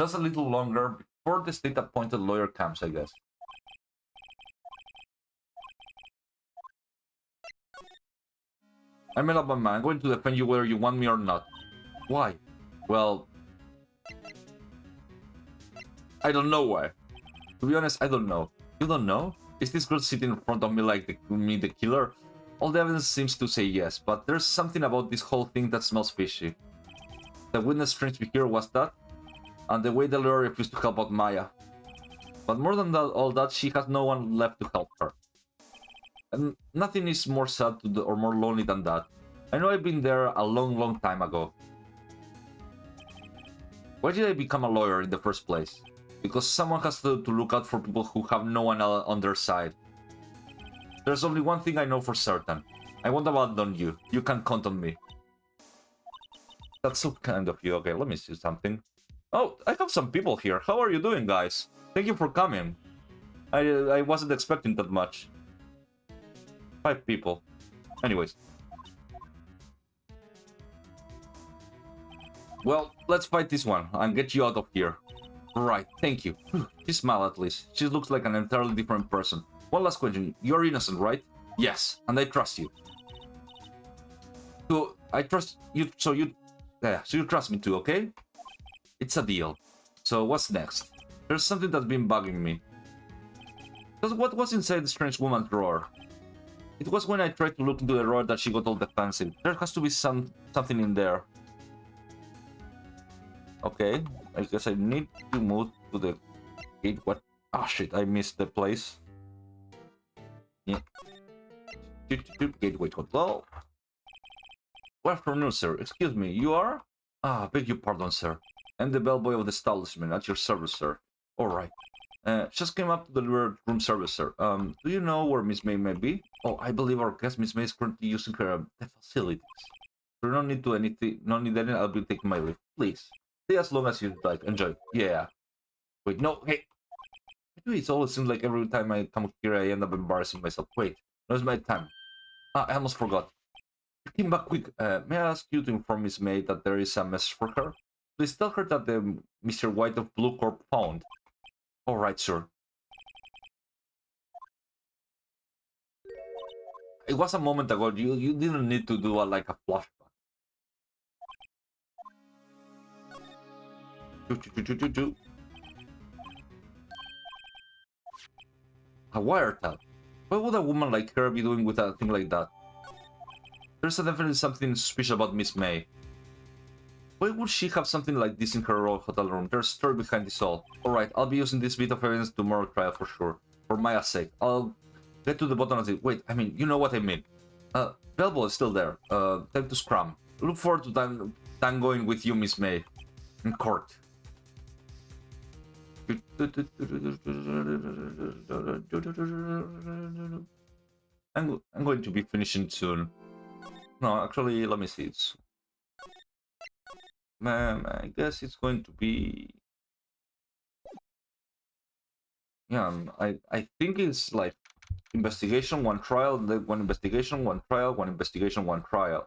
Just a little longer before the state-appointed lawyer comes, I guess. I made up my mind. I'm going to defend you whether you want me or not. Why? Well, I don't know why. To be honest, I don't know. You don't know? Is this girl sitting in front of me like the killer? All the evidence seems to say yes, but there's something about this whole thing that smells fishy. The witness strange behavior was that, and the way the lawyer refused to help out Maya. But more than that, all that, she has no one left to help her. And nothing is more sad or more lonely than that. I know I've been there a long time ago. Why did I become a lawyer in the first place? Because someone has to look out for people who have no one on their side. There's only one thing I know for certain. I won't abandon you. You can count on me. That's so kind of you. Okay, let me see something. Oh, I have some people here. How are you doing, guys? Thank you for coming. I wasn't expecting that much. 5 people. Anyways. Well, let's fight this one and get you out of here. Right, thank you. She smiled at least. She looks like an entirely different person. One last question. You're innocent, right? Yes, and I trust you. So, I trust you, so you trust me too, okay? It's a deal. So, what's next? There's something that's been bugging me. Because what was inside the strange woman's drawer? It was when I tried to look into the drawer that she got all defensive. There has to be something in there. Okay, I guess I need to move to the gate. What? Ah, shit, I missed the place. Yeah. Gateway control. Good afternoon, sir. Excuse me, you are? Ah, beg your pardon, sir. I'm the bellboy of the establishment, at your service, sir. Alright. Just came up to the room service, sir. Do you know where Miss May may be? Oh, I believe our guest, Miss May, is currently using her the facilities. So no need to anything, no need any, I'll be taking my leave. Please. Stay as long as you'd like. Enjoy. Yeah. Wait, no, hey. It always seems like every time I come here, I end up embarrassing myself. Wait, where's my time? Ah, I almost forgot. You came back quick. May I ask you to inform Miss May that there is a message for her? Please tell her that the Mr. White of Blue Corp found. All right, sir. It was a moment ago. You didn't need to do like a flashback. A wiretap? What would a woman like her be doing with a thing like that? There's definitely something suspicious about Miss May. Why would she have something like this in her hotel room? There's a story behind this all. Alright, I'll be using this bit of evidence tomorrow trial for sure. For Maya's sake. I'll get to the bottom of it. Wait, I mean, you know what I mean. Belbo is still there. Time to scram. Look forward to tangoing with you, Miss May. In court. I'm going to be finishing soon. No, actually, let me see. I guess it's going to be... Yeah, I think it's like investigation, one trial, then one investigation, one trial, one investigation, one trial.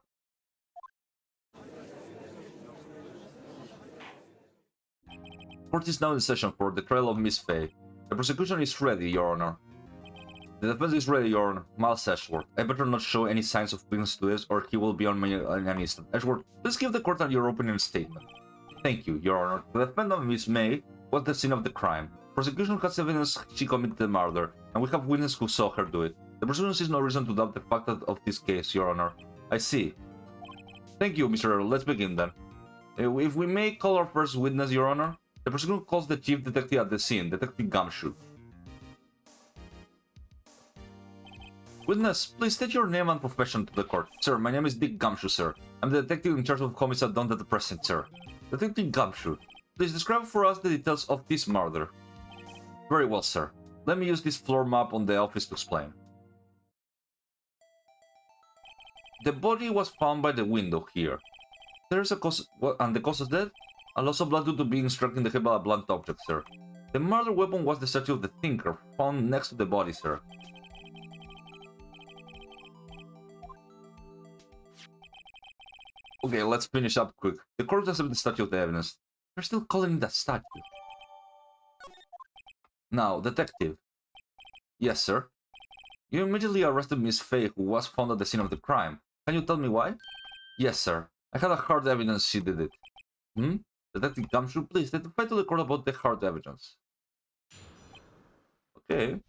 Court is now in session for the trial of Miss Fay. The prosecution is ready, Your Honor. The defense is ready, Your Honor. Miles Edgeworth. I better not show any signs of weakness to this, or he will be on me in an instant. Edgeworth, please give the court your opening statement. Thank you, Your Honor. The defendant, Miss May, was the scene of the crime. Prosecution has evidence she committed the murder, and we have witnesses who saw her do it. The prosecution sees no reason to doubt the fact of this case, Your Honor. I see. Thank you, Mr. Earl. Let's begin then. If we may call our first witness, Your Honor. The prosecution calls the chief detective at the scene, Detective Gumshoe. Witness, please state your name and profession to the court. Sir, my name is Dick Gumshoe, sir. I'm the detective in charge of homicide done at the present, sir. Detective Gumshoe, please describe for us the details of this murder. Very well, sir. Let me use this floor map on the office to explain. The body was found by the window here. There is a cause, and the cause of death? A loss of blood due to being struck in the head by a blunt object, sir. The murder weapon was the statue of the Thinker, found next to the body, sir. Okay, let's finish up quick. The court accepted the statue of the evidence. They're still calling it that statue. Now, detective. Yes, sir. You immediately arrested Miss Fay, who was found at the scene of the crime. Can you tell me why? Yes, sir. I had a hard evidence she did it. Detective Gumshoe, please testify to the court about the hard evidence. Okay.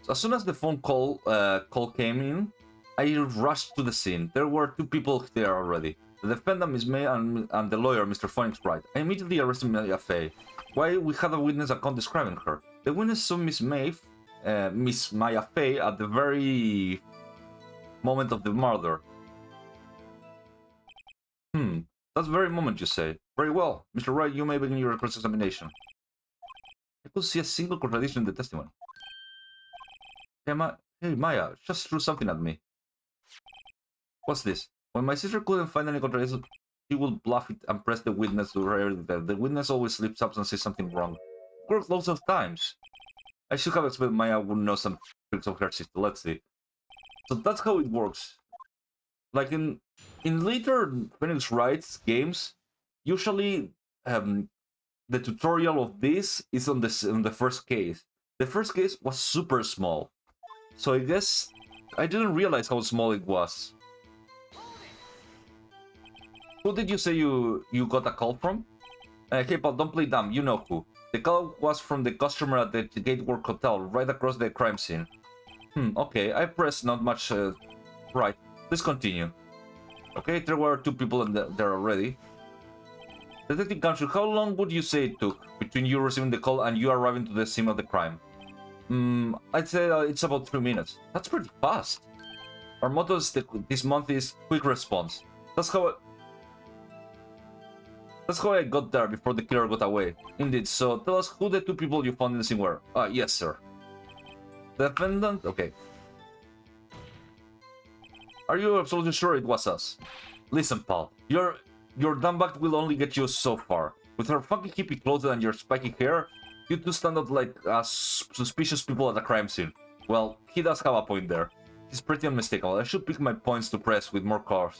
So as soon as the phone call came in, I rushed to the scene. There were 2 people there already. The defendant, Miss May, and the lawyer, Mr. Phoenix Wright. I immediately arrested Maya Fay. Why? We had a witness account describing her. The witness saw Miss Maya Fay at the very moment of the murder. That's the very moment, you say. Very well. Mr. Wright, you may begin your cross-examination. I could see a single contradiction in the testimony. Hey, Maya, just threw something at me. What's this? When my sister couldn't find any contradiction, she would bluff it and press the witness to her. The witness always slips up and says something wrong. It worked lots of times. I should have expected Maya would know some tricks of her sister. Let's see. So that's how it works. Like in later Phoenix Wright games, usually the tutorial of this is on the first case. The first case was super small, so I guess I didn't realize how small it was. Who did you say you got a call from? Hey pal, don't play dumb, you know who. The call was from the customer at the Gatework Hotel, right across the crime scene. Okay, I pressed not much, right. Let's continue. Okay, there were 2 people there already. Detective Ganshu, how long would you say it took between you receiving the call and you arriving to the scene of the crime? I'd say it's about 3 minutes. That's pretty fast. Our motto this month is quick response. That's how I got there before the killer got away. Indeed, so tell us who the 2 people you found in the scene were. Yes, sir. Defendant? Okay. Are you absolutely sure it was us? Listen, pal. Your dumback will only get you so far. With her funky hippie clothes and your spiky hair, you 2 stand out like suspicious people at a crime scene. Well, he does have a point there. He's pretty unmistakable. I should pick my points to press with more cars.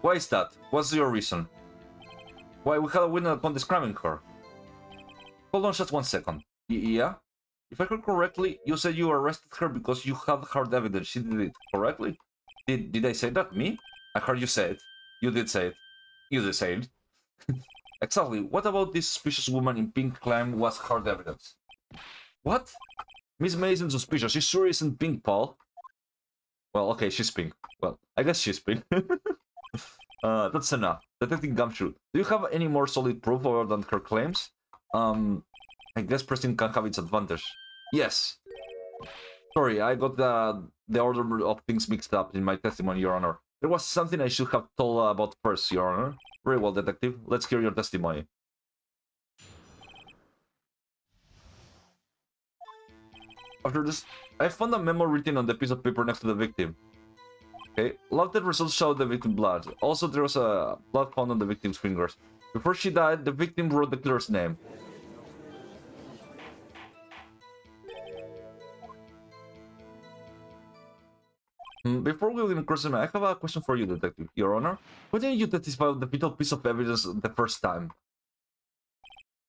Why is that? What's your reason? Why, we had a witness upon describing her. Hold on just 1 second. Yeah? If I heard correctly, you said you arrested her because you had hard evidence. She did it correctly? Did I say that? Me? I heard you say it. You did say it. You did say it. Exactly. What about this suspicious woman in pink claim was hard evidence? What? Miss May isn't suspicious. She sure isn't pink, Paul. Well, okay, she's pink. Well, I guess she's pink. That's enough. Detective Gumshoe, do you have any more solid proof other than her claims? I guess pressing can have its advantage. Yes. Sorry, I got the order of things mixed up in my testimony, Your Honor. There was something I should have told about first, Your Honor. Very well, Detective. Let's hear your testimony. After this, I found a memo written on the piece of paper next to the victim. Okay, lab test results showed the victim's blood. Also, there was a blood found on the victim's fingers. Before she died, the victim wrote the killer's name. Before we begin crossing, I have a question for you, Detective. Your Honor, why didn't you testify of the vital piece of evidence the first time?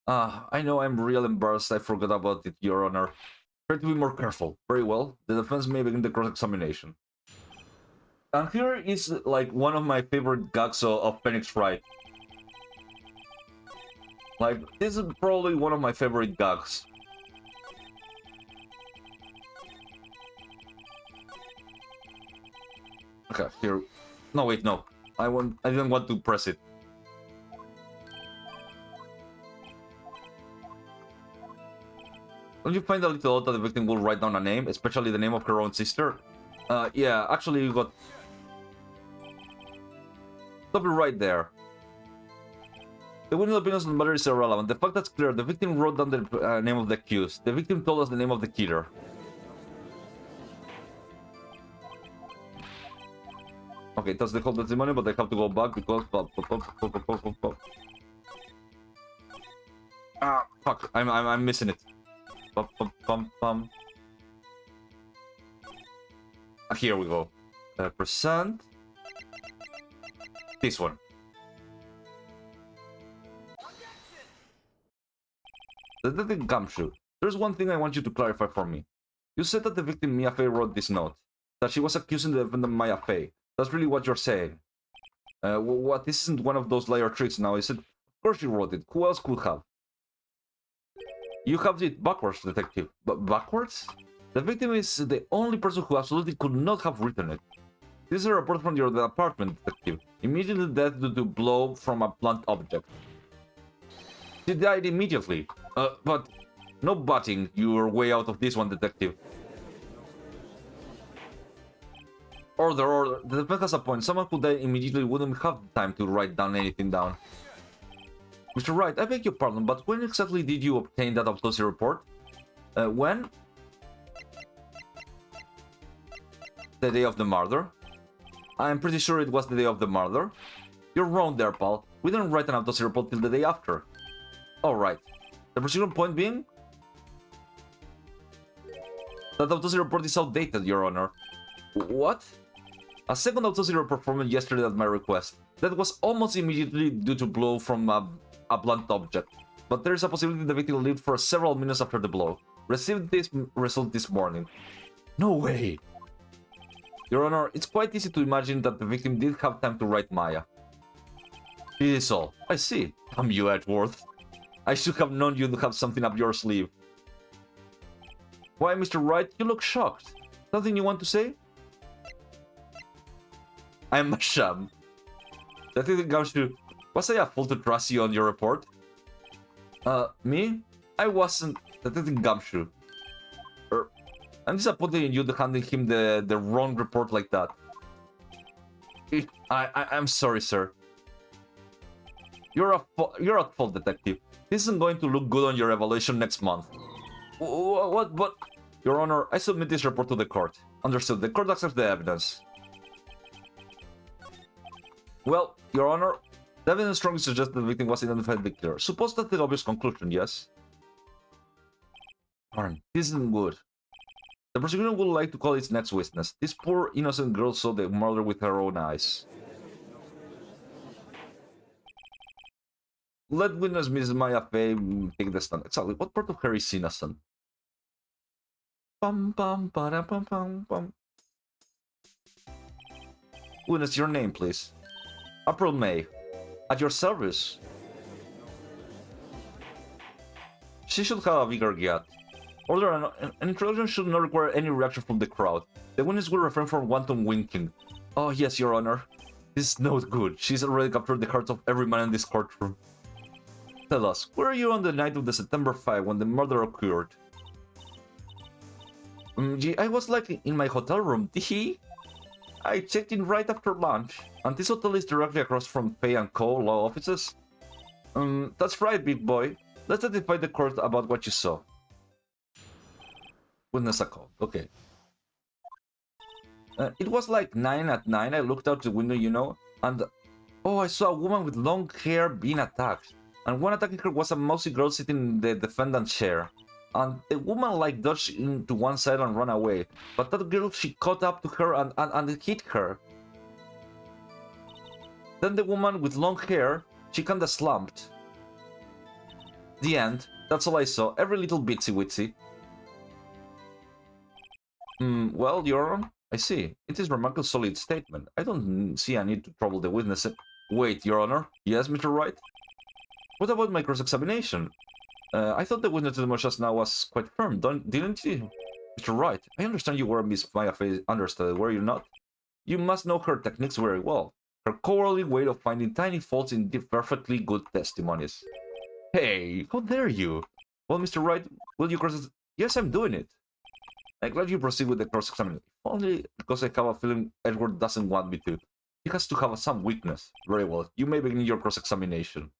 I know I'm real embarrassed. I forgot about it, Your Honor. Try to be more careful. Very well. The defense may begin the cross-examination. And here is like one of my favorite gags of Phoenix Wright. Like, this is probably one of my favorite gags. Okay, here. No, wait, no. I didn't want to press it. Don't you find a little odd that the victim will write down a name, especially the name of her own sister? Yeah, actually you got... Stop it right there. The witness opinions on the matter is irrelevant. The fact that's clear, the victim wrote down the name of the accused. The victim told us the name of the killer. Okay, that's the whole testimony, but I have to go back because... Ah, fuck, I'm missing it. Here we go. Present. This one. Detective Gumshoe, there's one thing I want you to clarify for me. You said that the victim Mia Fey wrote this note. That she was accusing the defendant Maya Fey. That's really what you're saying. What? This isn't one of those liar tricks now, is it? Of course you wrote it. Who else could have? You have it backwards, Detective. Backwards? The victim is the only person who absolutely could not have written it. This is a report from your apartment, Detective. Immediately death due to blow from a blunt object. She died immediately. But no butting your way out of this one, Detective. Order. The defense has a point. Someone who died immediately wouldn't have time to write down anything down. Mr. Wright, I beg your pardon, but when exactly did you obtain that autopsy report? When? The day of the murder? I'm pretty sure it was the day of the murder. You're wrong there, pal. We didn't write an autopsy report till the day after. Alright. The procedural point being that autopsy report is outdated, Your Honor. What? A second autopsy report performed yesterday at my request. That was almost immediately due to blow from a blunt object. But there is a possibility the victim lived for several minutes after the blow. Received this result this morning. No way! Your Honor, it's quite easy to imagine that the victim did have time to write Maya. It is all. I see. Damn you, Edgeworth. I should have known you'd have something up your sleeve. Why, Mr. Wright, you look shocked. Something you want to say? I'm a sham. Detective Gumshoe, was I a fool to trust you on your report? Me? I wasn't. Detective Gumshoe. I'm disappointed in you handing him the wrong report like that. I'm sorry, sir. You're at fault, detective. This isn't going to look good on your evaluation next month. What? Your Honor, I submit this report to the court. Understood. The court accepts the evidence. Well, Your Honor, the evidence strongly suggests that the victim was identified the killer. Suppose that's the obvious conclusion, yes? Darn, this isn't good. The prosecutor would like to call its next witness. This poor innocent girl saw the murder with her own eyes. Let witness Mrs. Maya Fay take the stand. Exactly. What part of her is innocent? Pum pum pum pum pum pum. Witness, your name, please. April May. At your service. She should have a bigger gap. Order, an introduction should not require any reaction from the crowd. The witness will refrain from wanton winking. Oh yes, Your Honor. This is not good. She's already captured the hearts of every man in this courtroom. Tell us, where are you on the night of the September 5 when the murder occurred? I was like in my hotel room. I checked in right after lunch, and this hotel is directly across from Fay & Co. law offices. That's right, big boy. Let's notify the court about what you saw. Witness a call. Okay. It was like 9 at 9. I looked out the window, you know, and oh, I saw a woman with long hair being attacked. And one attacking her was a mousy girl sitting in the defendant's chair. And the woman like dodged into one side and ran away. But that girl, she caught up to her and hit her. Then the woman with long hair, she kinda slumped. The end. That's all I saw. Every little bitsy witsy. Well, Your Honor, I see. It is a remarkably solid statement. I don't see a need to trouble the witness. Wait, Your Honor. Yes, Mr. Wright? What about my cross-examination? I thought the witness to the just now was quite firm, didn't you? Mr. Wright, I understand you were Miss Maya Fay understudy, were you not? You must know her techniques very well. Her cowardly way of finding tiny faults in the perfectly good testimonies. Hey, how dare you? Well, Mr. Wright, will you cross... Yes, I'm doing it. I'm glad you proceed with the cross-examination. Only because I have a feeling Edward doesn't want me to. He has to have some weakness. Very well, you may begin your cross-examination.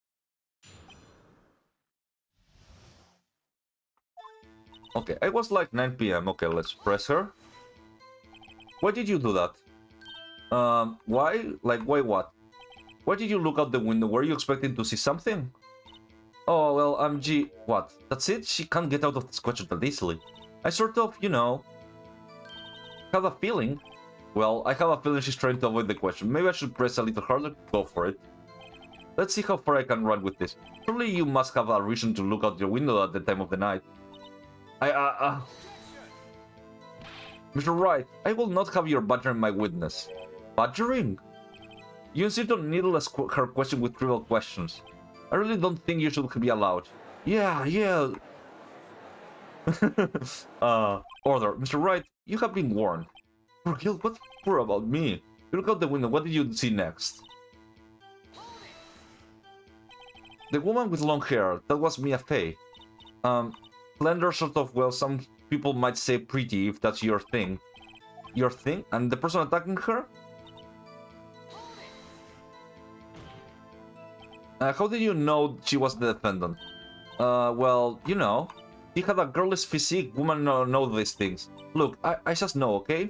Okay, it was like 9 PM. Okay, let's press her. Why did you do that? Why? Like, why what? Why did you look out the window? Were you expecting to see something? Oh, well, gee, what? That's it? She can't get out of this question that easily. I sort of, you know, have a feeling. Well, I have a feeling she's trying to avoid the question. Maybe I should press a little harder. Go for it. Let's see how far I can run with this. Surely you must have a reason to look out your window at the time of the night. Mr. Wright, I will not have your badgering my witness. Badgering? You insist on needless her question with trivial questions. I really don't think you should be allowed. Yeah. Order. Mr. Wright, you have been warned. Poor Gil, what's poor about me? You look out the window, what did you see next? The woman with long hair, that was Mia Fay. Slender, sort of, well, some people might say pretty, if that's your thing. Your thing? And the person attacking her? How did you know she was the defendant? Well, you know, she had a girlish physique. Women know these things. Look, I just know, okay?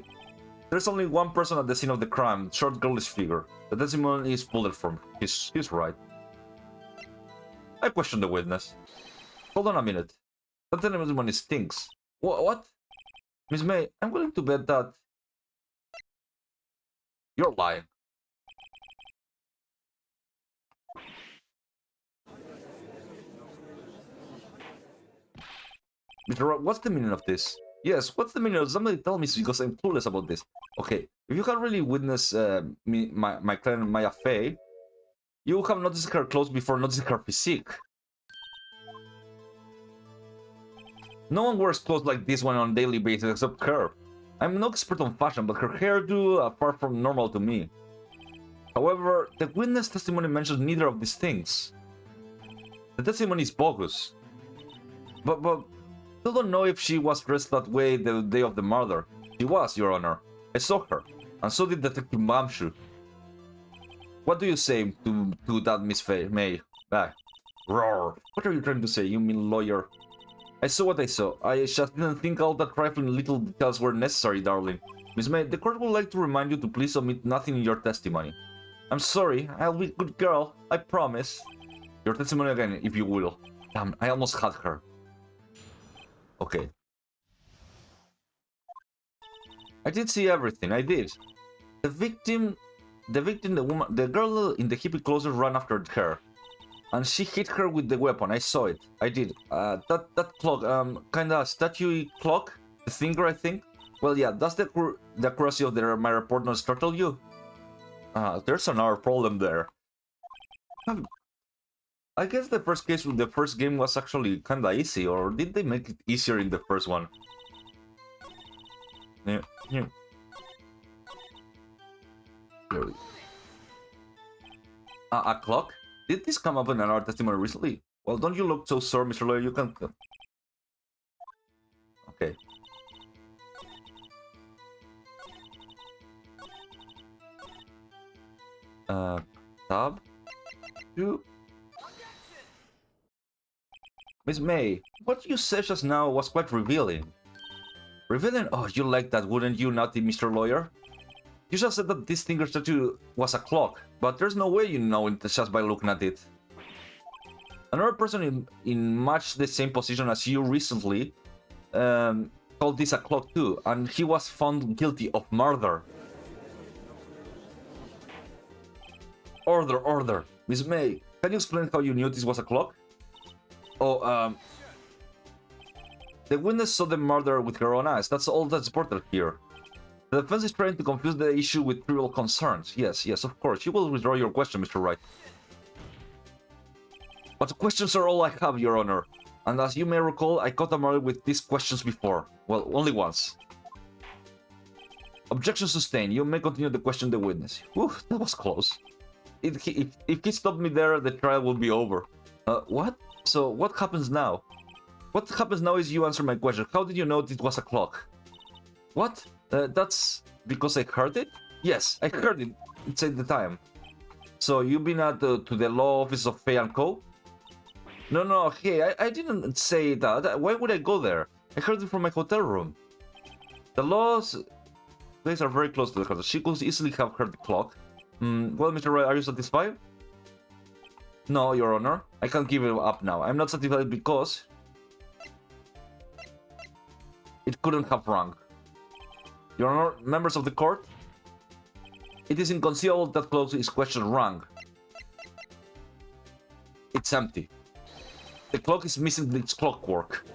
There's only one person at the scene of the crime, short girlish figure. The testimony is pulled from. He's right. I question the witness. Hold on a minute. That testimony stinks. What? Miss May, I'm willing to bet that... You're lying. Mr. Rock, what's the meaning of this? Yes, what's the meaning of... Somebody tell me because I'm clueless about this. Okay, if you had really witnessed my client Maya Fey, you would have noticed her clothes before noticing her physique. No one wears clothes like this one on a daily basis except her. I'm no expert on fashion, but her hairdo are far from normal to me. However, the witness testimony mentions neither of these things. The testimony is bogus. But still don't know if she was dressed that way the day of the murder. She was, Your Honor. I saw her, and so did Detective Mamshu. What do you say to that, Miss May? Roar. What are you trying to say, you mean lawyer? I saw what I saw. I just didn't think all that trifling little details were necessary, darling. Miss May, the court would like to remind you to please omit nothing in your testimony. I'm sorry, I'll be a good girl, I promise. Your testimony again, if you will. Damn, I almost had her. Okay. I did see everything, I did. The victim, the woman, the girl in the hippie clothes ran after her. And she hit her with the weapon, I saw it. I did. That clock, kinda statue clock? The finger, I think? Well, yeah, that's the accuracy of my report not startle you? There's another problem there. I guess the first case with the first game was actually kinda easy, or did they make it easier in the first one? Yeah. A clock? Did this come up in another testimony recently? Well, don't you look so sore, Mr. Lawyer, you can... Okay. Tab? You... Miss May, what you said just now was quite revealing. Revealing? Oh, you like that, wouldn't you, naughty Mr. Lawyer? You just said that this finger statue was a clock, but there's no way you know it just by looking at it. Another person in much the same position as you recently called this a clock too, and he was found guilty of murder. Order. Miss May, can you explain how you knew this was a clock? Oh, the witness saw the murder with her own eyes. That's all that's important here. The defense is trying to confuse the issue with trivial concerns. Yes, of course. You will withdraw your question, Mr. Wright. But the questions are all I have, Your Honor. And as you may recall, I caught a murder with these questions before. Well, only once. Objection sustained. You may continue to question the witness. Whew, that was close. If he stopped me there, the trial will be over. What? So, what happens now? What happens now is you answer my question. How did you know it was a clock? What? That's because I heard it? Yes, I heard it. It said the time. So you've been to the law office of Fay & Co? No, hey, I didn't say that. Why would I go there? I heard it from my hotel room. The laws... Places are very close to the house. She could easily have heard the clock. Well, Mr. Wright, are you satisfied? No, Your Honor. I can't give it up now. I'm not satisfied because... it couldn't have rung. Your Honor, members of the court, it is inconceivable that clock is questioned wrong. It's empty. The clock is missing its clockwork.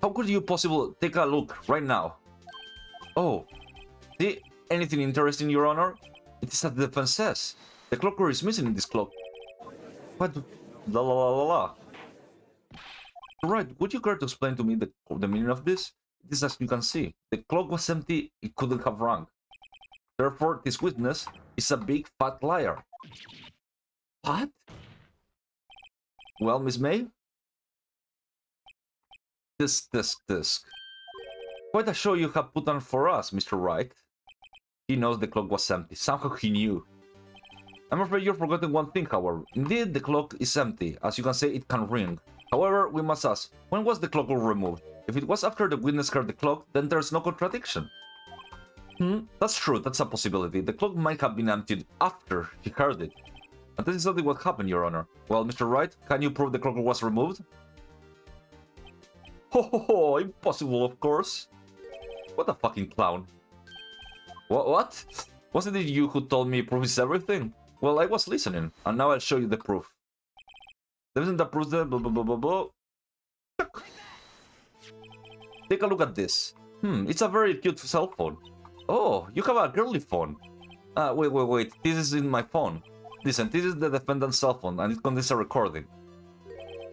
How could you possibly take a look right now? Oh, see anything interesting, Your Honor? It is as the defense says. The clockwork is missing in this clock. What? La. Right, would you care to explain to me the meaning of this? It is as you can see. The clock was empty, it couldn't have rung. Therefore, this witness is a big fat liar. What? Well, Miss May? This. Quite a show you have put on for us, Mr. Wright. He knows the clock was empty. Somehow he knew. I'm afraid you're forgetting one thing, however. Indeed, the clock is empty. As you can say, it can ring. However, we must ask, when was the clock removed? If it was after the witness heard the clock, then there's no contradiction. That's true, that's a possibility. The clock might have been emptied after he heard it. And this is exactly what happened, Your Honor. Well, Mr. Wright, can you prove the clock was removed? Ho ho ho, impossible, of course. What a fucking clown. What? Wasn't it you who told me proof is everything? Well, I was listening, and now I'll show you the proof. There isn't a proof there, blah blah blah blah blah. Take a look at this. It's a very cute cell phone. Oh, you have a girly phone. Wait, this is in my phone. Listen, this is the defendant's cell phone, and it contains a recording.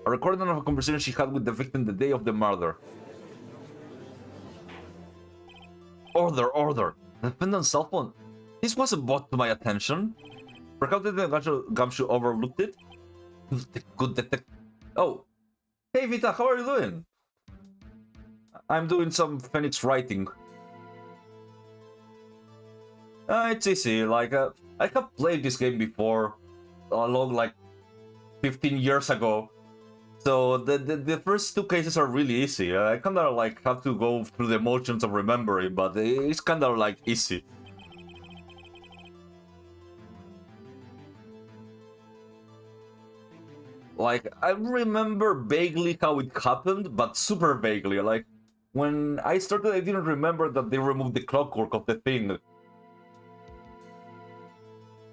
A recording of a conversation she had with the victim the day of the murder. Order. The defendant's cell phone. This wasn't brought to my attention. Perhaps the Gumshoe overlooked it? Good detective. Oh. Hey Vita, how are you doing? I'm doing some Phoenix writing. It's easy, like, I have played this game before, long, like, 15 years ago. So the first two cases are really easy. I kinda, like, have to go through the motions of remembering, but it's kinda, like, easy. Like, I remember vaguely how it happened, but super vaguely. Like, when I started, I didn't remember that they removed the clockwork of the thing.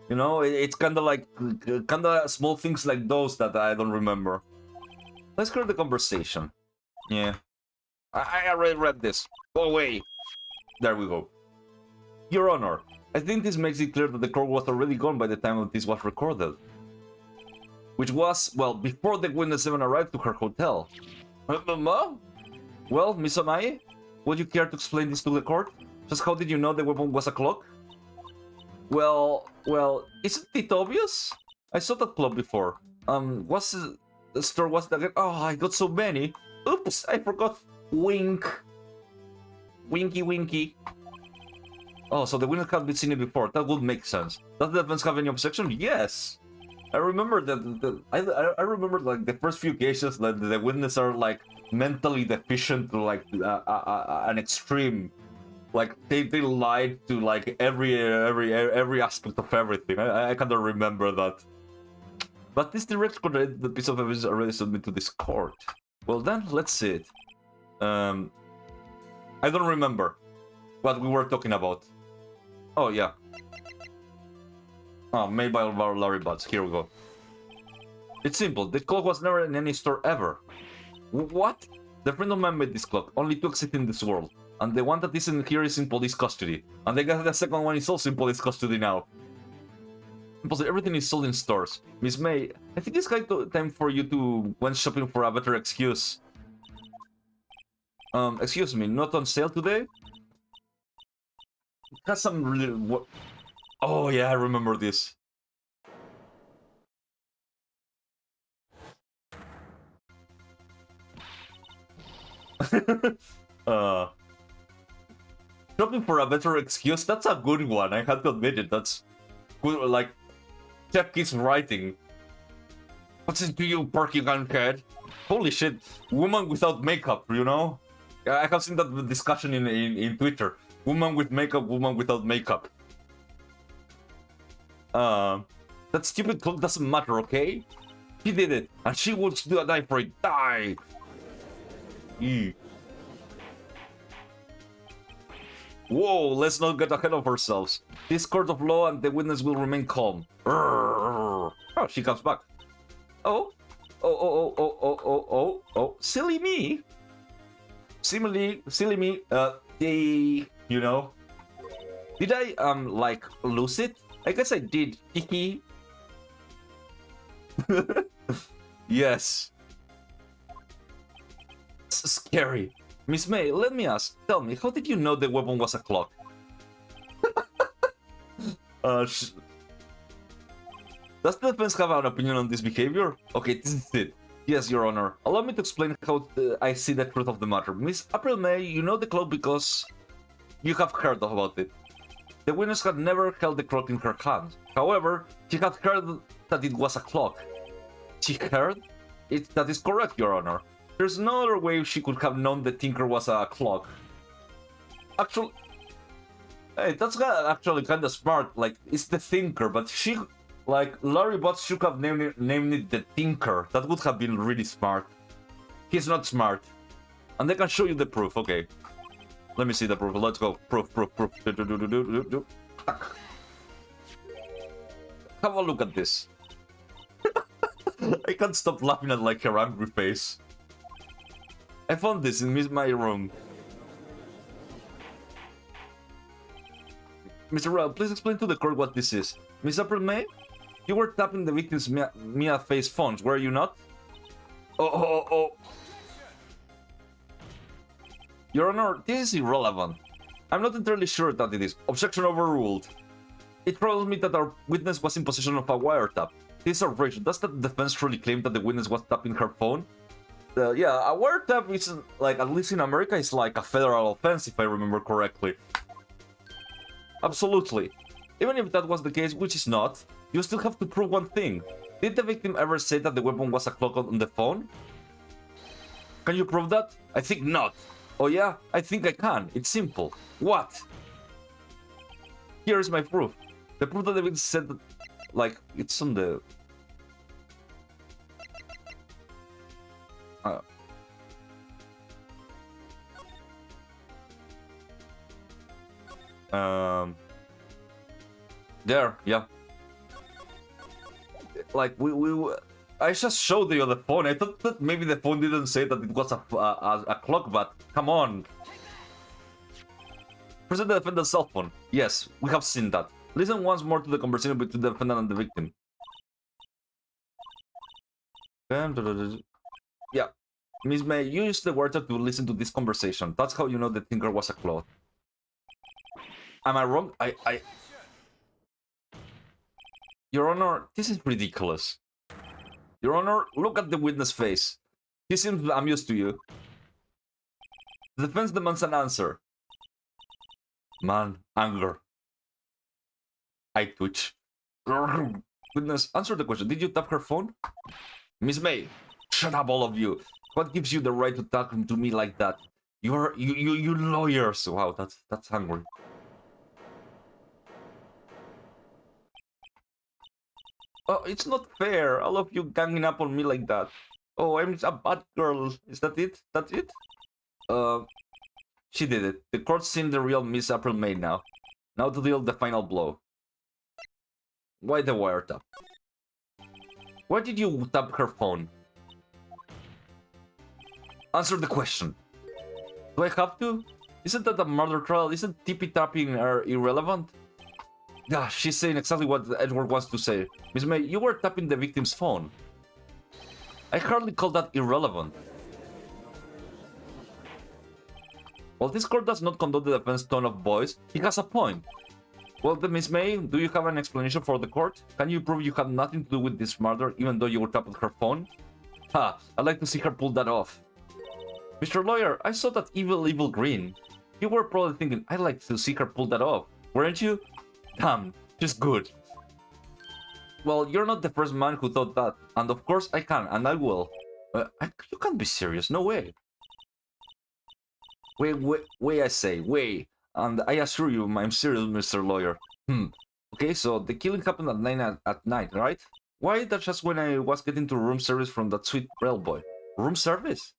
You know, it's kind of like, small things like those that I don't remember. Let's hear the conversation. Yeah. I already read this. Go away. There we go. Your Honor, I think this makes it clear that the clock was already gone by the time that this was recorded. Which was, well, before the witness even arrived to her hotel. Well, Miss Onae, would you care to explain this to the court? Just how did you know the weapon was a clock? Well, isn't it obvious? I saw that clock before. What's the store was that again? Oh, I got so many. Oops, I forgot. Wink. Winky, winky. Oh, so the witness had been seen it before. That would make sense. Does the defense have any objection? Yes. I remember that. I remember like the first few cases that the witnesses are like mentally deficient to like an extreme. Like they lied to like every aspect of everything. I kind of remember that. But this direct contradicts the piece of evidence already submitted to this court. Well then, let's see it. I don't remember what we were talking about. Oh yeah. Oh, made by Larry Butts. Here we go. It's simple. The clock was never in any store ever. What? The friend of mine made this clock. Only two exist in this world. And the one that isn't here is in police custody. And the second one is also in police custody now. Everything is sold in stores. Miss May, I think it's time for you to went shopping for a better excuse. Excuse me, not on sale today? It has some really... Oh yeah, I remember this. Shopping for a better excuse? That's a good one, I have to admit it. That's good, like, Chef keeps writing. What's into you, perky gun head? Holy shit, woman without makeup, you know? I have seen that discussion in Twitter. Woman with makeup, woman without makeup. That stupid clock doesn't matter, okay? She did it, and she would die for it. Die! Whoa, let's not get ahead of ourselves. This court of law and the witness will remain calm. Oh, she comes back. Oh, silly me. Silly me. You know. Did I, like, lose it? I guess I did. Hiki. Yes. It's scary. Miss May, let me ask. Tell me, how did you know the weapon was a clock? Does the defense have an opinion on this behavior? Okay, this is it. Yes, Your Honor. Allow me to explain how I see the truth of the matter. Miss April May, you know the clock because you have heard about it. The witness had never held the clock in her hand. However, she had heard that it was a clock. She heard? That is correct, Your Honor. There's no other way she could have known the Tinker was a clock. Actually... Hey, that's actually kinda smart. Like, it's the Thinker, but she Like, Larry Botts should have named it the Tinker. That would have been really smart. He's not smart. And they can show you the proof, okay. Let me see the proof, let's go. Proof. Have a look at this. I can't stop laughing at like her angry face. I found this in my room. Mr. Rao, please explain to the court what this is. Miss April May? You were tapping the victim's Mia face phones, were you not? Oh. Your Honor, this is irrelevant. I'm not entirely sure that it is. Objection overruled. It troubles me that our witness was in possession of a wiretap. This is outrageous. Does the defense truly claim that the witness was tapping her phone? Yeah, a wiretap is, like, at least in America, is like a federal offense, if I remember correctly. Absolutely. Even if that was the case, which is not, you still have to prove one thing. Did the victim ever say that the weapon was a clock on the phone? Can you prove that? I think not. Oh yeah? I think I can. It's simple. What? Here is my proof. The proof that the victim said that, like, it's on the... There, yeah. Like, I just showed you the phone. I thought that maybe the phone didn't say that it was a clock, but come on. Present the defendant's cell phone. Yes, we have seen that. Listen once more to the conversation between the defendant and the victim. Yeah. Miss May, you used the word to listen to this conversation. That's how you know the Tinker was a clock. Am I wrong? Your Honor, this is ridiculous. Your Honor, look at the witness face. He seems amused to you. The defense demands an answer. Man, anger. I twitch. Witness, answer the question. Did you tap her phone? Miss May, shut up, all of you. What gives you the right to talk to me like that? You lawyers. Wow, that's angry. Oh, it's not fair. All of you ganging up on me like that. Oh, I'm a bad girl. Is that it? That's it? She did it. The court's seen the real Miss April May now. Now to deal the final blow. Why the wiretap? Why did you tap her phone? Answer the question. Do I have to? Isn't that a murder trial? Isn't tippy-tapping irrelevant? Yeah, she's saying exactly what Edward wants to say. Miss May, you were tapping the victim's phone. I hardly call that irrelevant. While this court does not condone the defense tone of voice, he has a point. Well, Miss May, do you have an explanation for the court? Can you prove you had nothing to do with this murder, even though you were tapping her phone? Ha, I'd like to see her pull that off. Mr. Lawyer, I saw that evil grin. You were probably thinking, I'd like to see her pull that off, weren't you? Damn, she's good. Well, you're not the first man who thought that, and of course I can, and I will. You can't be serious, no way. Wait, I say, wait. And I assure you, I'm serious, Mr. Lawyer. Okay, so the killing happened at 9 at night, right? Why? That's just when I was getting to room service from that sweet bellboy. Room service?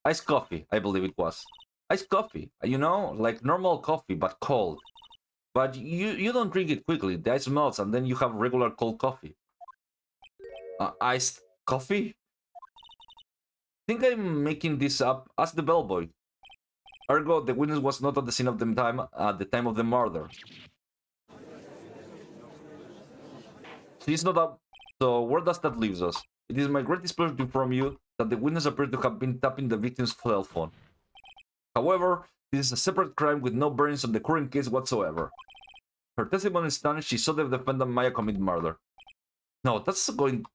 Iced coffee, I believe it was. Iced coffee, you know, like normal coffee, but cold. But you don't drink it quickly, the ice melts and then you have regular cold coffee. Iced coffee? Think I'm making this up? Ask the bellboy. Ergo, the witness was not at the scene of the time at the time of the murder. She's not up. So where does that leave us? It is my greatest pleasure to inform you that the witness appears to have been tapping the victim's cell phone. However, this is a separate crime with no bearings on the current case whatsoever. Her testimony stands, she saw the defendant Maya commit murder. No, that's going...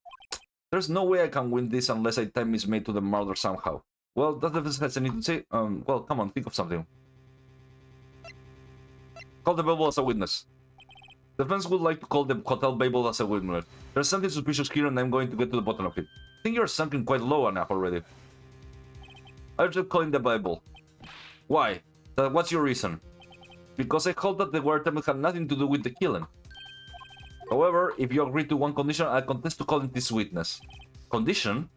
There's no way I can win this unless I tie Miss May to the murder somehow. Well, does the defense has anything to say? Well, come on, think of something. Call the Babel as a witness. The defense would like to call the Hotel Babel as a witness. There's something suspicious here and I'm going to get to the bottom of it. I think you're sunken quite low enough already. I'm just calling the Bible. Why? What's your reason? Because I hold that the wiretap had nothing to do with the killing. However, if you agree to one condition, I contest to calling this witness. Condition?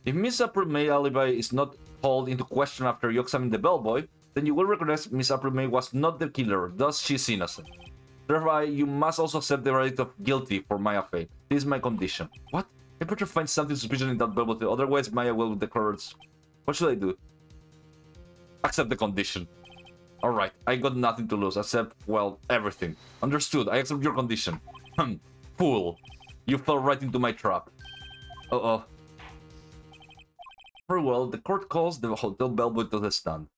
If Miss April May alibi is not called into question after you examine the bellboy, then you will recognize Miss April May was not the killer, thus she is innocent. Thereby, you must also accept the verdict of guilty for Maya Fate. This is my condition. What? I better find something suspicious in that bellboy, otherwise Maya will declare it. What should I do? Accept the condition. Alright, I got nothing to lose, except, well, everything. Understood, I accept your condition. Fool. You fell right into my trap. Uh-oh. Very well, the court calls the hotel bellboy to the stand.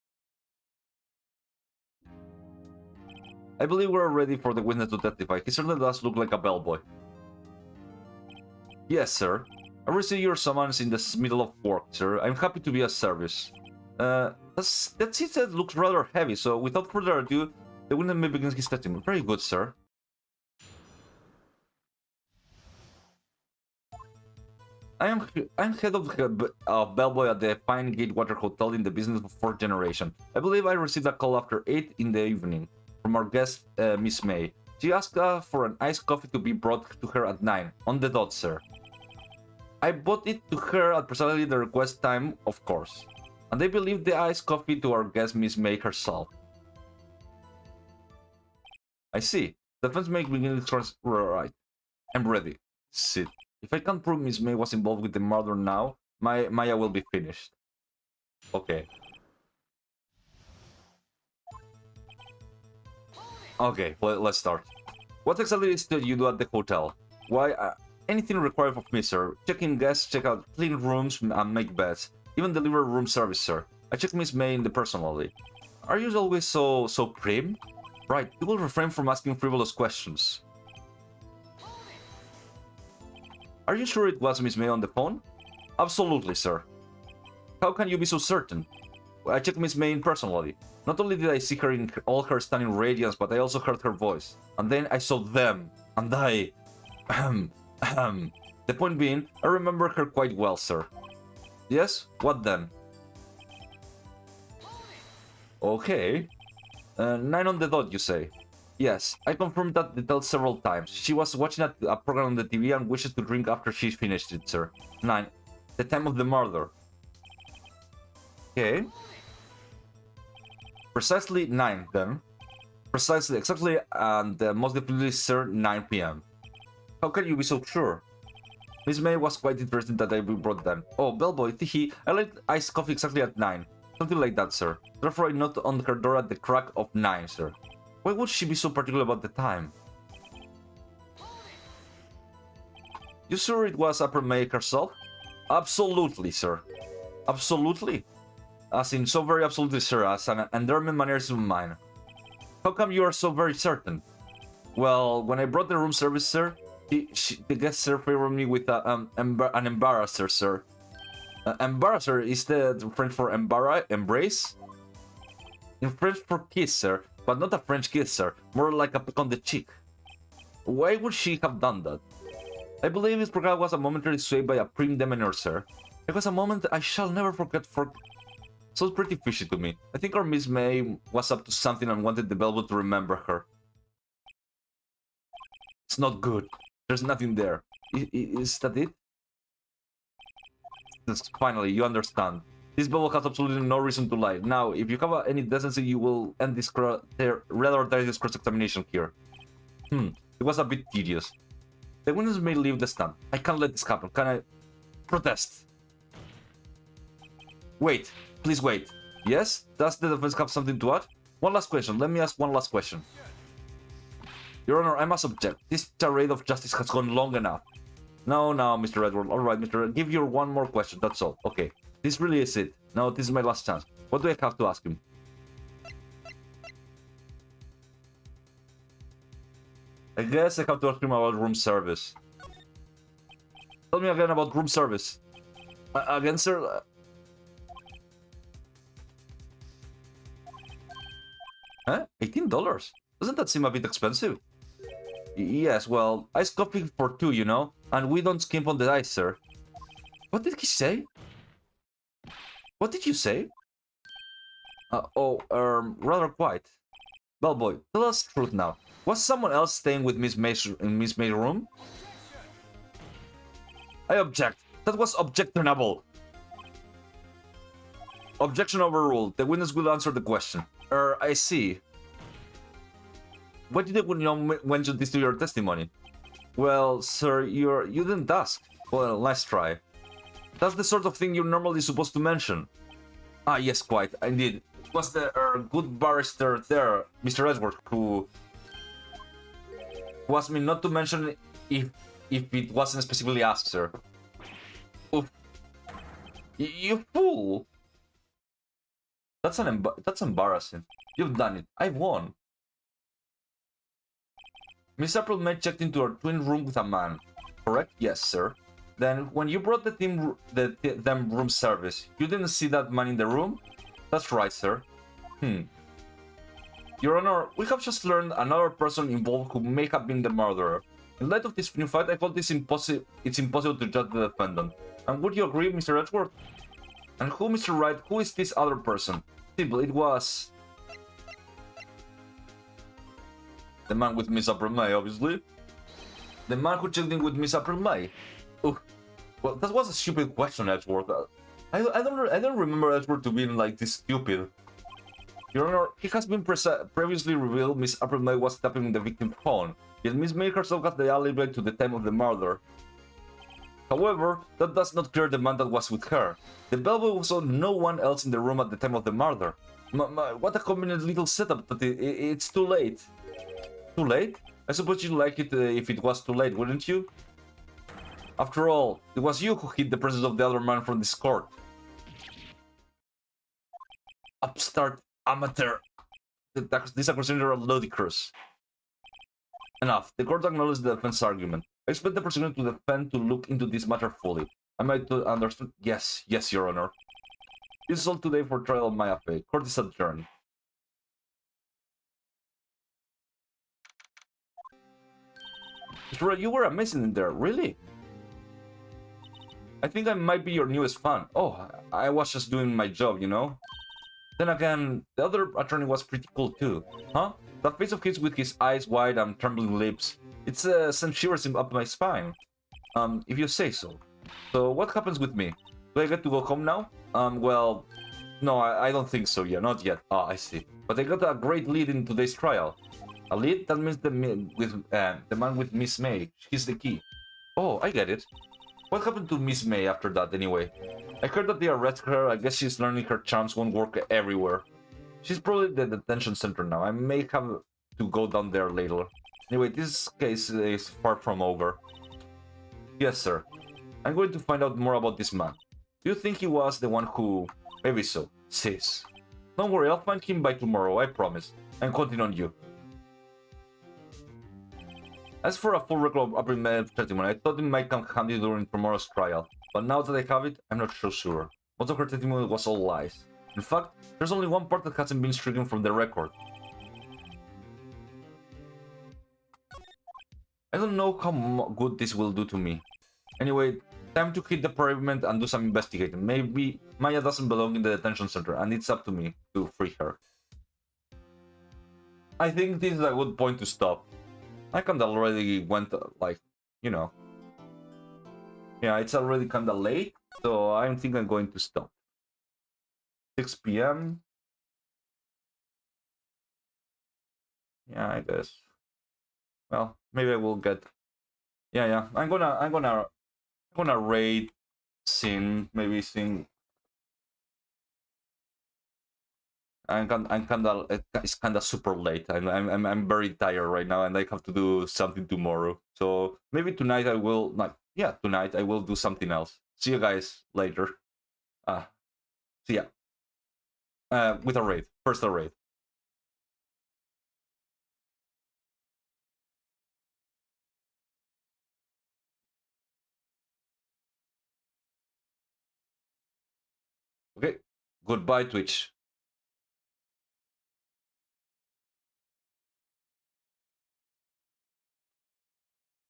I believe we're ready for the witness to testify. He certainly does look like a bellboy. Yes, sir. I received your summons in the middle of work, sir. I'm happy to be of service. That seat set looks rather heavy, so without further ado, the witness may begin his testimony. Very good, sir. I'm head of bellboy at the Fine Gatewater Hotel in the business of 4th generation. I believe I received a call after 8 in the evening from our guest, Miss May. She asked for an iced coffee to be brought to her at 9, on the dot, sir. I brought it to her at precisely the request time, of course. And I believe the iced coffee to our guest, Miss May herself. I see. The defense may begin its right. I'm ready. Sit. If I can't prove Miss May was involved with the murder now, Maya will be finished. Okay. Okay, well, let's start. What exactly did you do at the hotel? Why, anything required of me, sir. Check in guests, check out clean rooms, and make beds. Even deliver room service, sir. I checked Miss May in the personally. Are you always so prim? Right, you will refrain from asking frivolous questions. Are you sure it was Miss May on the phone? Absolutely, sir. How can you be so certain? I checked Miss May in personally. Not only did I see her in all her stunning radiance, but I also heard her voice. And then I saw them. And I... The point being, I remember her quite well, sir. Yes? What then? Okay. 9 on the dot, you say? Yes, I confirmed that detail several times. She was watching a program on the TV and wishes to drink after she finished it, sir. 9. The time of the murder. Okay. Precisely 9, then. Precisely, exactly, and most definitely, sir, 9 p.m. How can you be so sure? Miss May was quite interested that I brought them. Oh, bellboy, teehee, I like iced coffee exactly at 9. Something like that, sir. Therefore, I knocked on her door at the crack of 9, sir. Why would she be so particular about the time? You sure it was April May herself? Absolutely, sir. Absolutely. As in, so very absolutely, sir, as an endearment manners of mine. How come you are so very certain? Well, when I brought the room service, sir, the guest sir favored me with an embarrasser, sir. Embarrasser is the French for embrace? In French for kiss, sir, but not a French kiss, sir, more like a peck on the cheek. Why would she have done that? I believe his program was a momentary sway by a prim demeanor, sir. It was a moment I shall never forget Sounds pretty fishy to me. I think our Miss May was up to something and wanted the bellboy to remember her. It's not good. There's nothing there. Is that it? Finally, you understand. This bellboy has absolutely no reason to lie. Now, if you have any decency, you will end this cross-examination here. It was a bit tedious. The witness may leave the stand. I can't let this happen. Can I... Protest. Wait. Please wait. Yes? Does the defense have something to add? One last question. Let me ask one last question. Your Honor, I must object. This charade of justice has gone long enough. No, Mr. Edward. Alright, Mr. I'll give you one more question. That's all. Okay. This really is it. Now, this is my last chance. What do I have to ask him? I guess I have to ask him about room service. Tell me again about room service. Again, sir? Huh? $18? Doesn't that seem a bit expensive? Yes, well, iced coffee for 2, you know? And we don't skimp on the ice, sir. What did he say? What did you say? Rather quiet. Bellboy, tell us the truth now. Was someone else staying with Miss May's in Miss May's room? I object. That was objectionable. Objection overruled. The witness will answer the question. I see. Why did you mention this to your testimony? Well, sir, you didn't ask. Well, let's try. That's the sort of thing you're normally supposed to mention. Ah, yes, quite. Indeed. It was the good barrister there, Mr. Edward, who asked me not to mention if it wasn't specifically asked, sir. Oof. You fool! That's embarrassing. You've done it. I won. Miss April May checked into her twin room with a man. Correct? Yes, sir. Then, when you brought them room service, you didn't see that man in the room? That's right, sir. Your Honor, we have just learned another person involved who may have been the murderer. In light of this new fact, I thought it's impossible to judge the defendant. And would you agree, Mr. Edgeworth? And who, Mr. Wright, who is this other person? Simple, it was... the man with Miss April May, obviously. The man who checked in with Miss April May. Ooh. Well, that was a stupid question, Edgeworth. I don't remember Edgeworth to being like this stupid. Your Honor, it has been previously revealed Miss April May was tapping the victim's phone, yet Miss May herself had the alibi to the time of the murder. However, that does not clear the man that was with her. The bellboy saw no one else in the room at the time of the murder. What a convenient little setup, but it's too late. Too late? I suppose you'd like it if it was too late, wouldn't you? After all, it was you who hid the presence of the other man from this court. Upstart amateur. These accusations are ludicrous. Enough. The court acknowledged the defense argument. I expect the prosecution to defend to look into this matter fully. Am I to understand? Yes, Your Honor. This is all today for trial on my fate. Court is adjourned. You were amazing in there, really? I think I might be your newest fan. Oh, I was just doing my job, you know? Then again, the other attorney was pretty cool too. Huh? That face of his with his eyes wide and trembling lips. It's sent shivers up my spine. If you say so. So, what happens with me? Do I get to go home now? Well... No, I don't think so yet. Not yet. Ah, I see. But I got a great lead in today's trial. A lead? That means the man with Miss May. He's the key. Oh, I get it. What happened to Miss May after that, anyway? I heard that they arrested her. I guess she's learning her charms won't work everywhere. She's probably at the detention center now. I may have to go down there later. Anyway, this case is far from over. Yes, sir. I'm going to find out more about this man. Do you think he was the one who... Maybe so. Sis. Don't worry, I'll find him by tomorrow, I promise. I'm counting on you. As for a full record of April May testimony, I thought it might come handy during tomorrow's trial. But now that I have it, I'm not so sure. Most of her testimony was all lies. In fact, there's only one part that hasn't been stricken from the record. I don't know how good this will do to me. Anyway, time to hit the pavement and do some investigating. Maybe Maya doesn't belong in the detention center, and it's up to me to free her. I think this is a good point to stop. I kinda already went, like, you know. Yeah, it's already kinda late, so I think I'm going to stop. 6 p.m. Yeah, I guess. Well, maybe I will get. Yeah. I'm gonna raid, maybe sing. It's kinda super late. I'm very tired right now, and I have to do something tomorrow. So maybe tonight I will not. Yeah, tonight I will do something else. See you guys later. See ya. With a raid, first a raid. Okay. Goodbye, Twitch.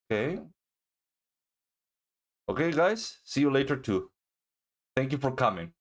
Okay. Okay, guys. See you later too. Thank you for coming.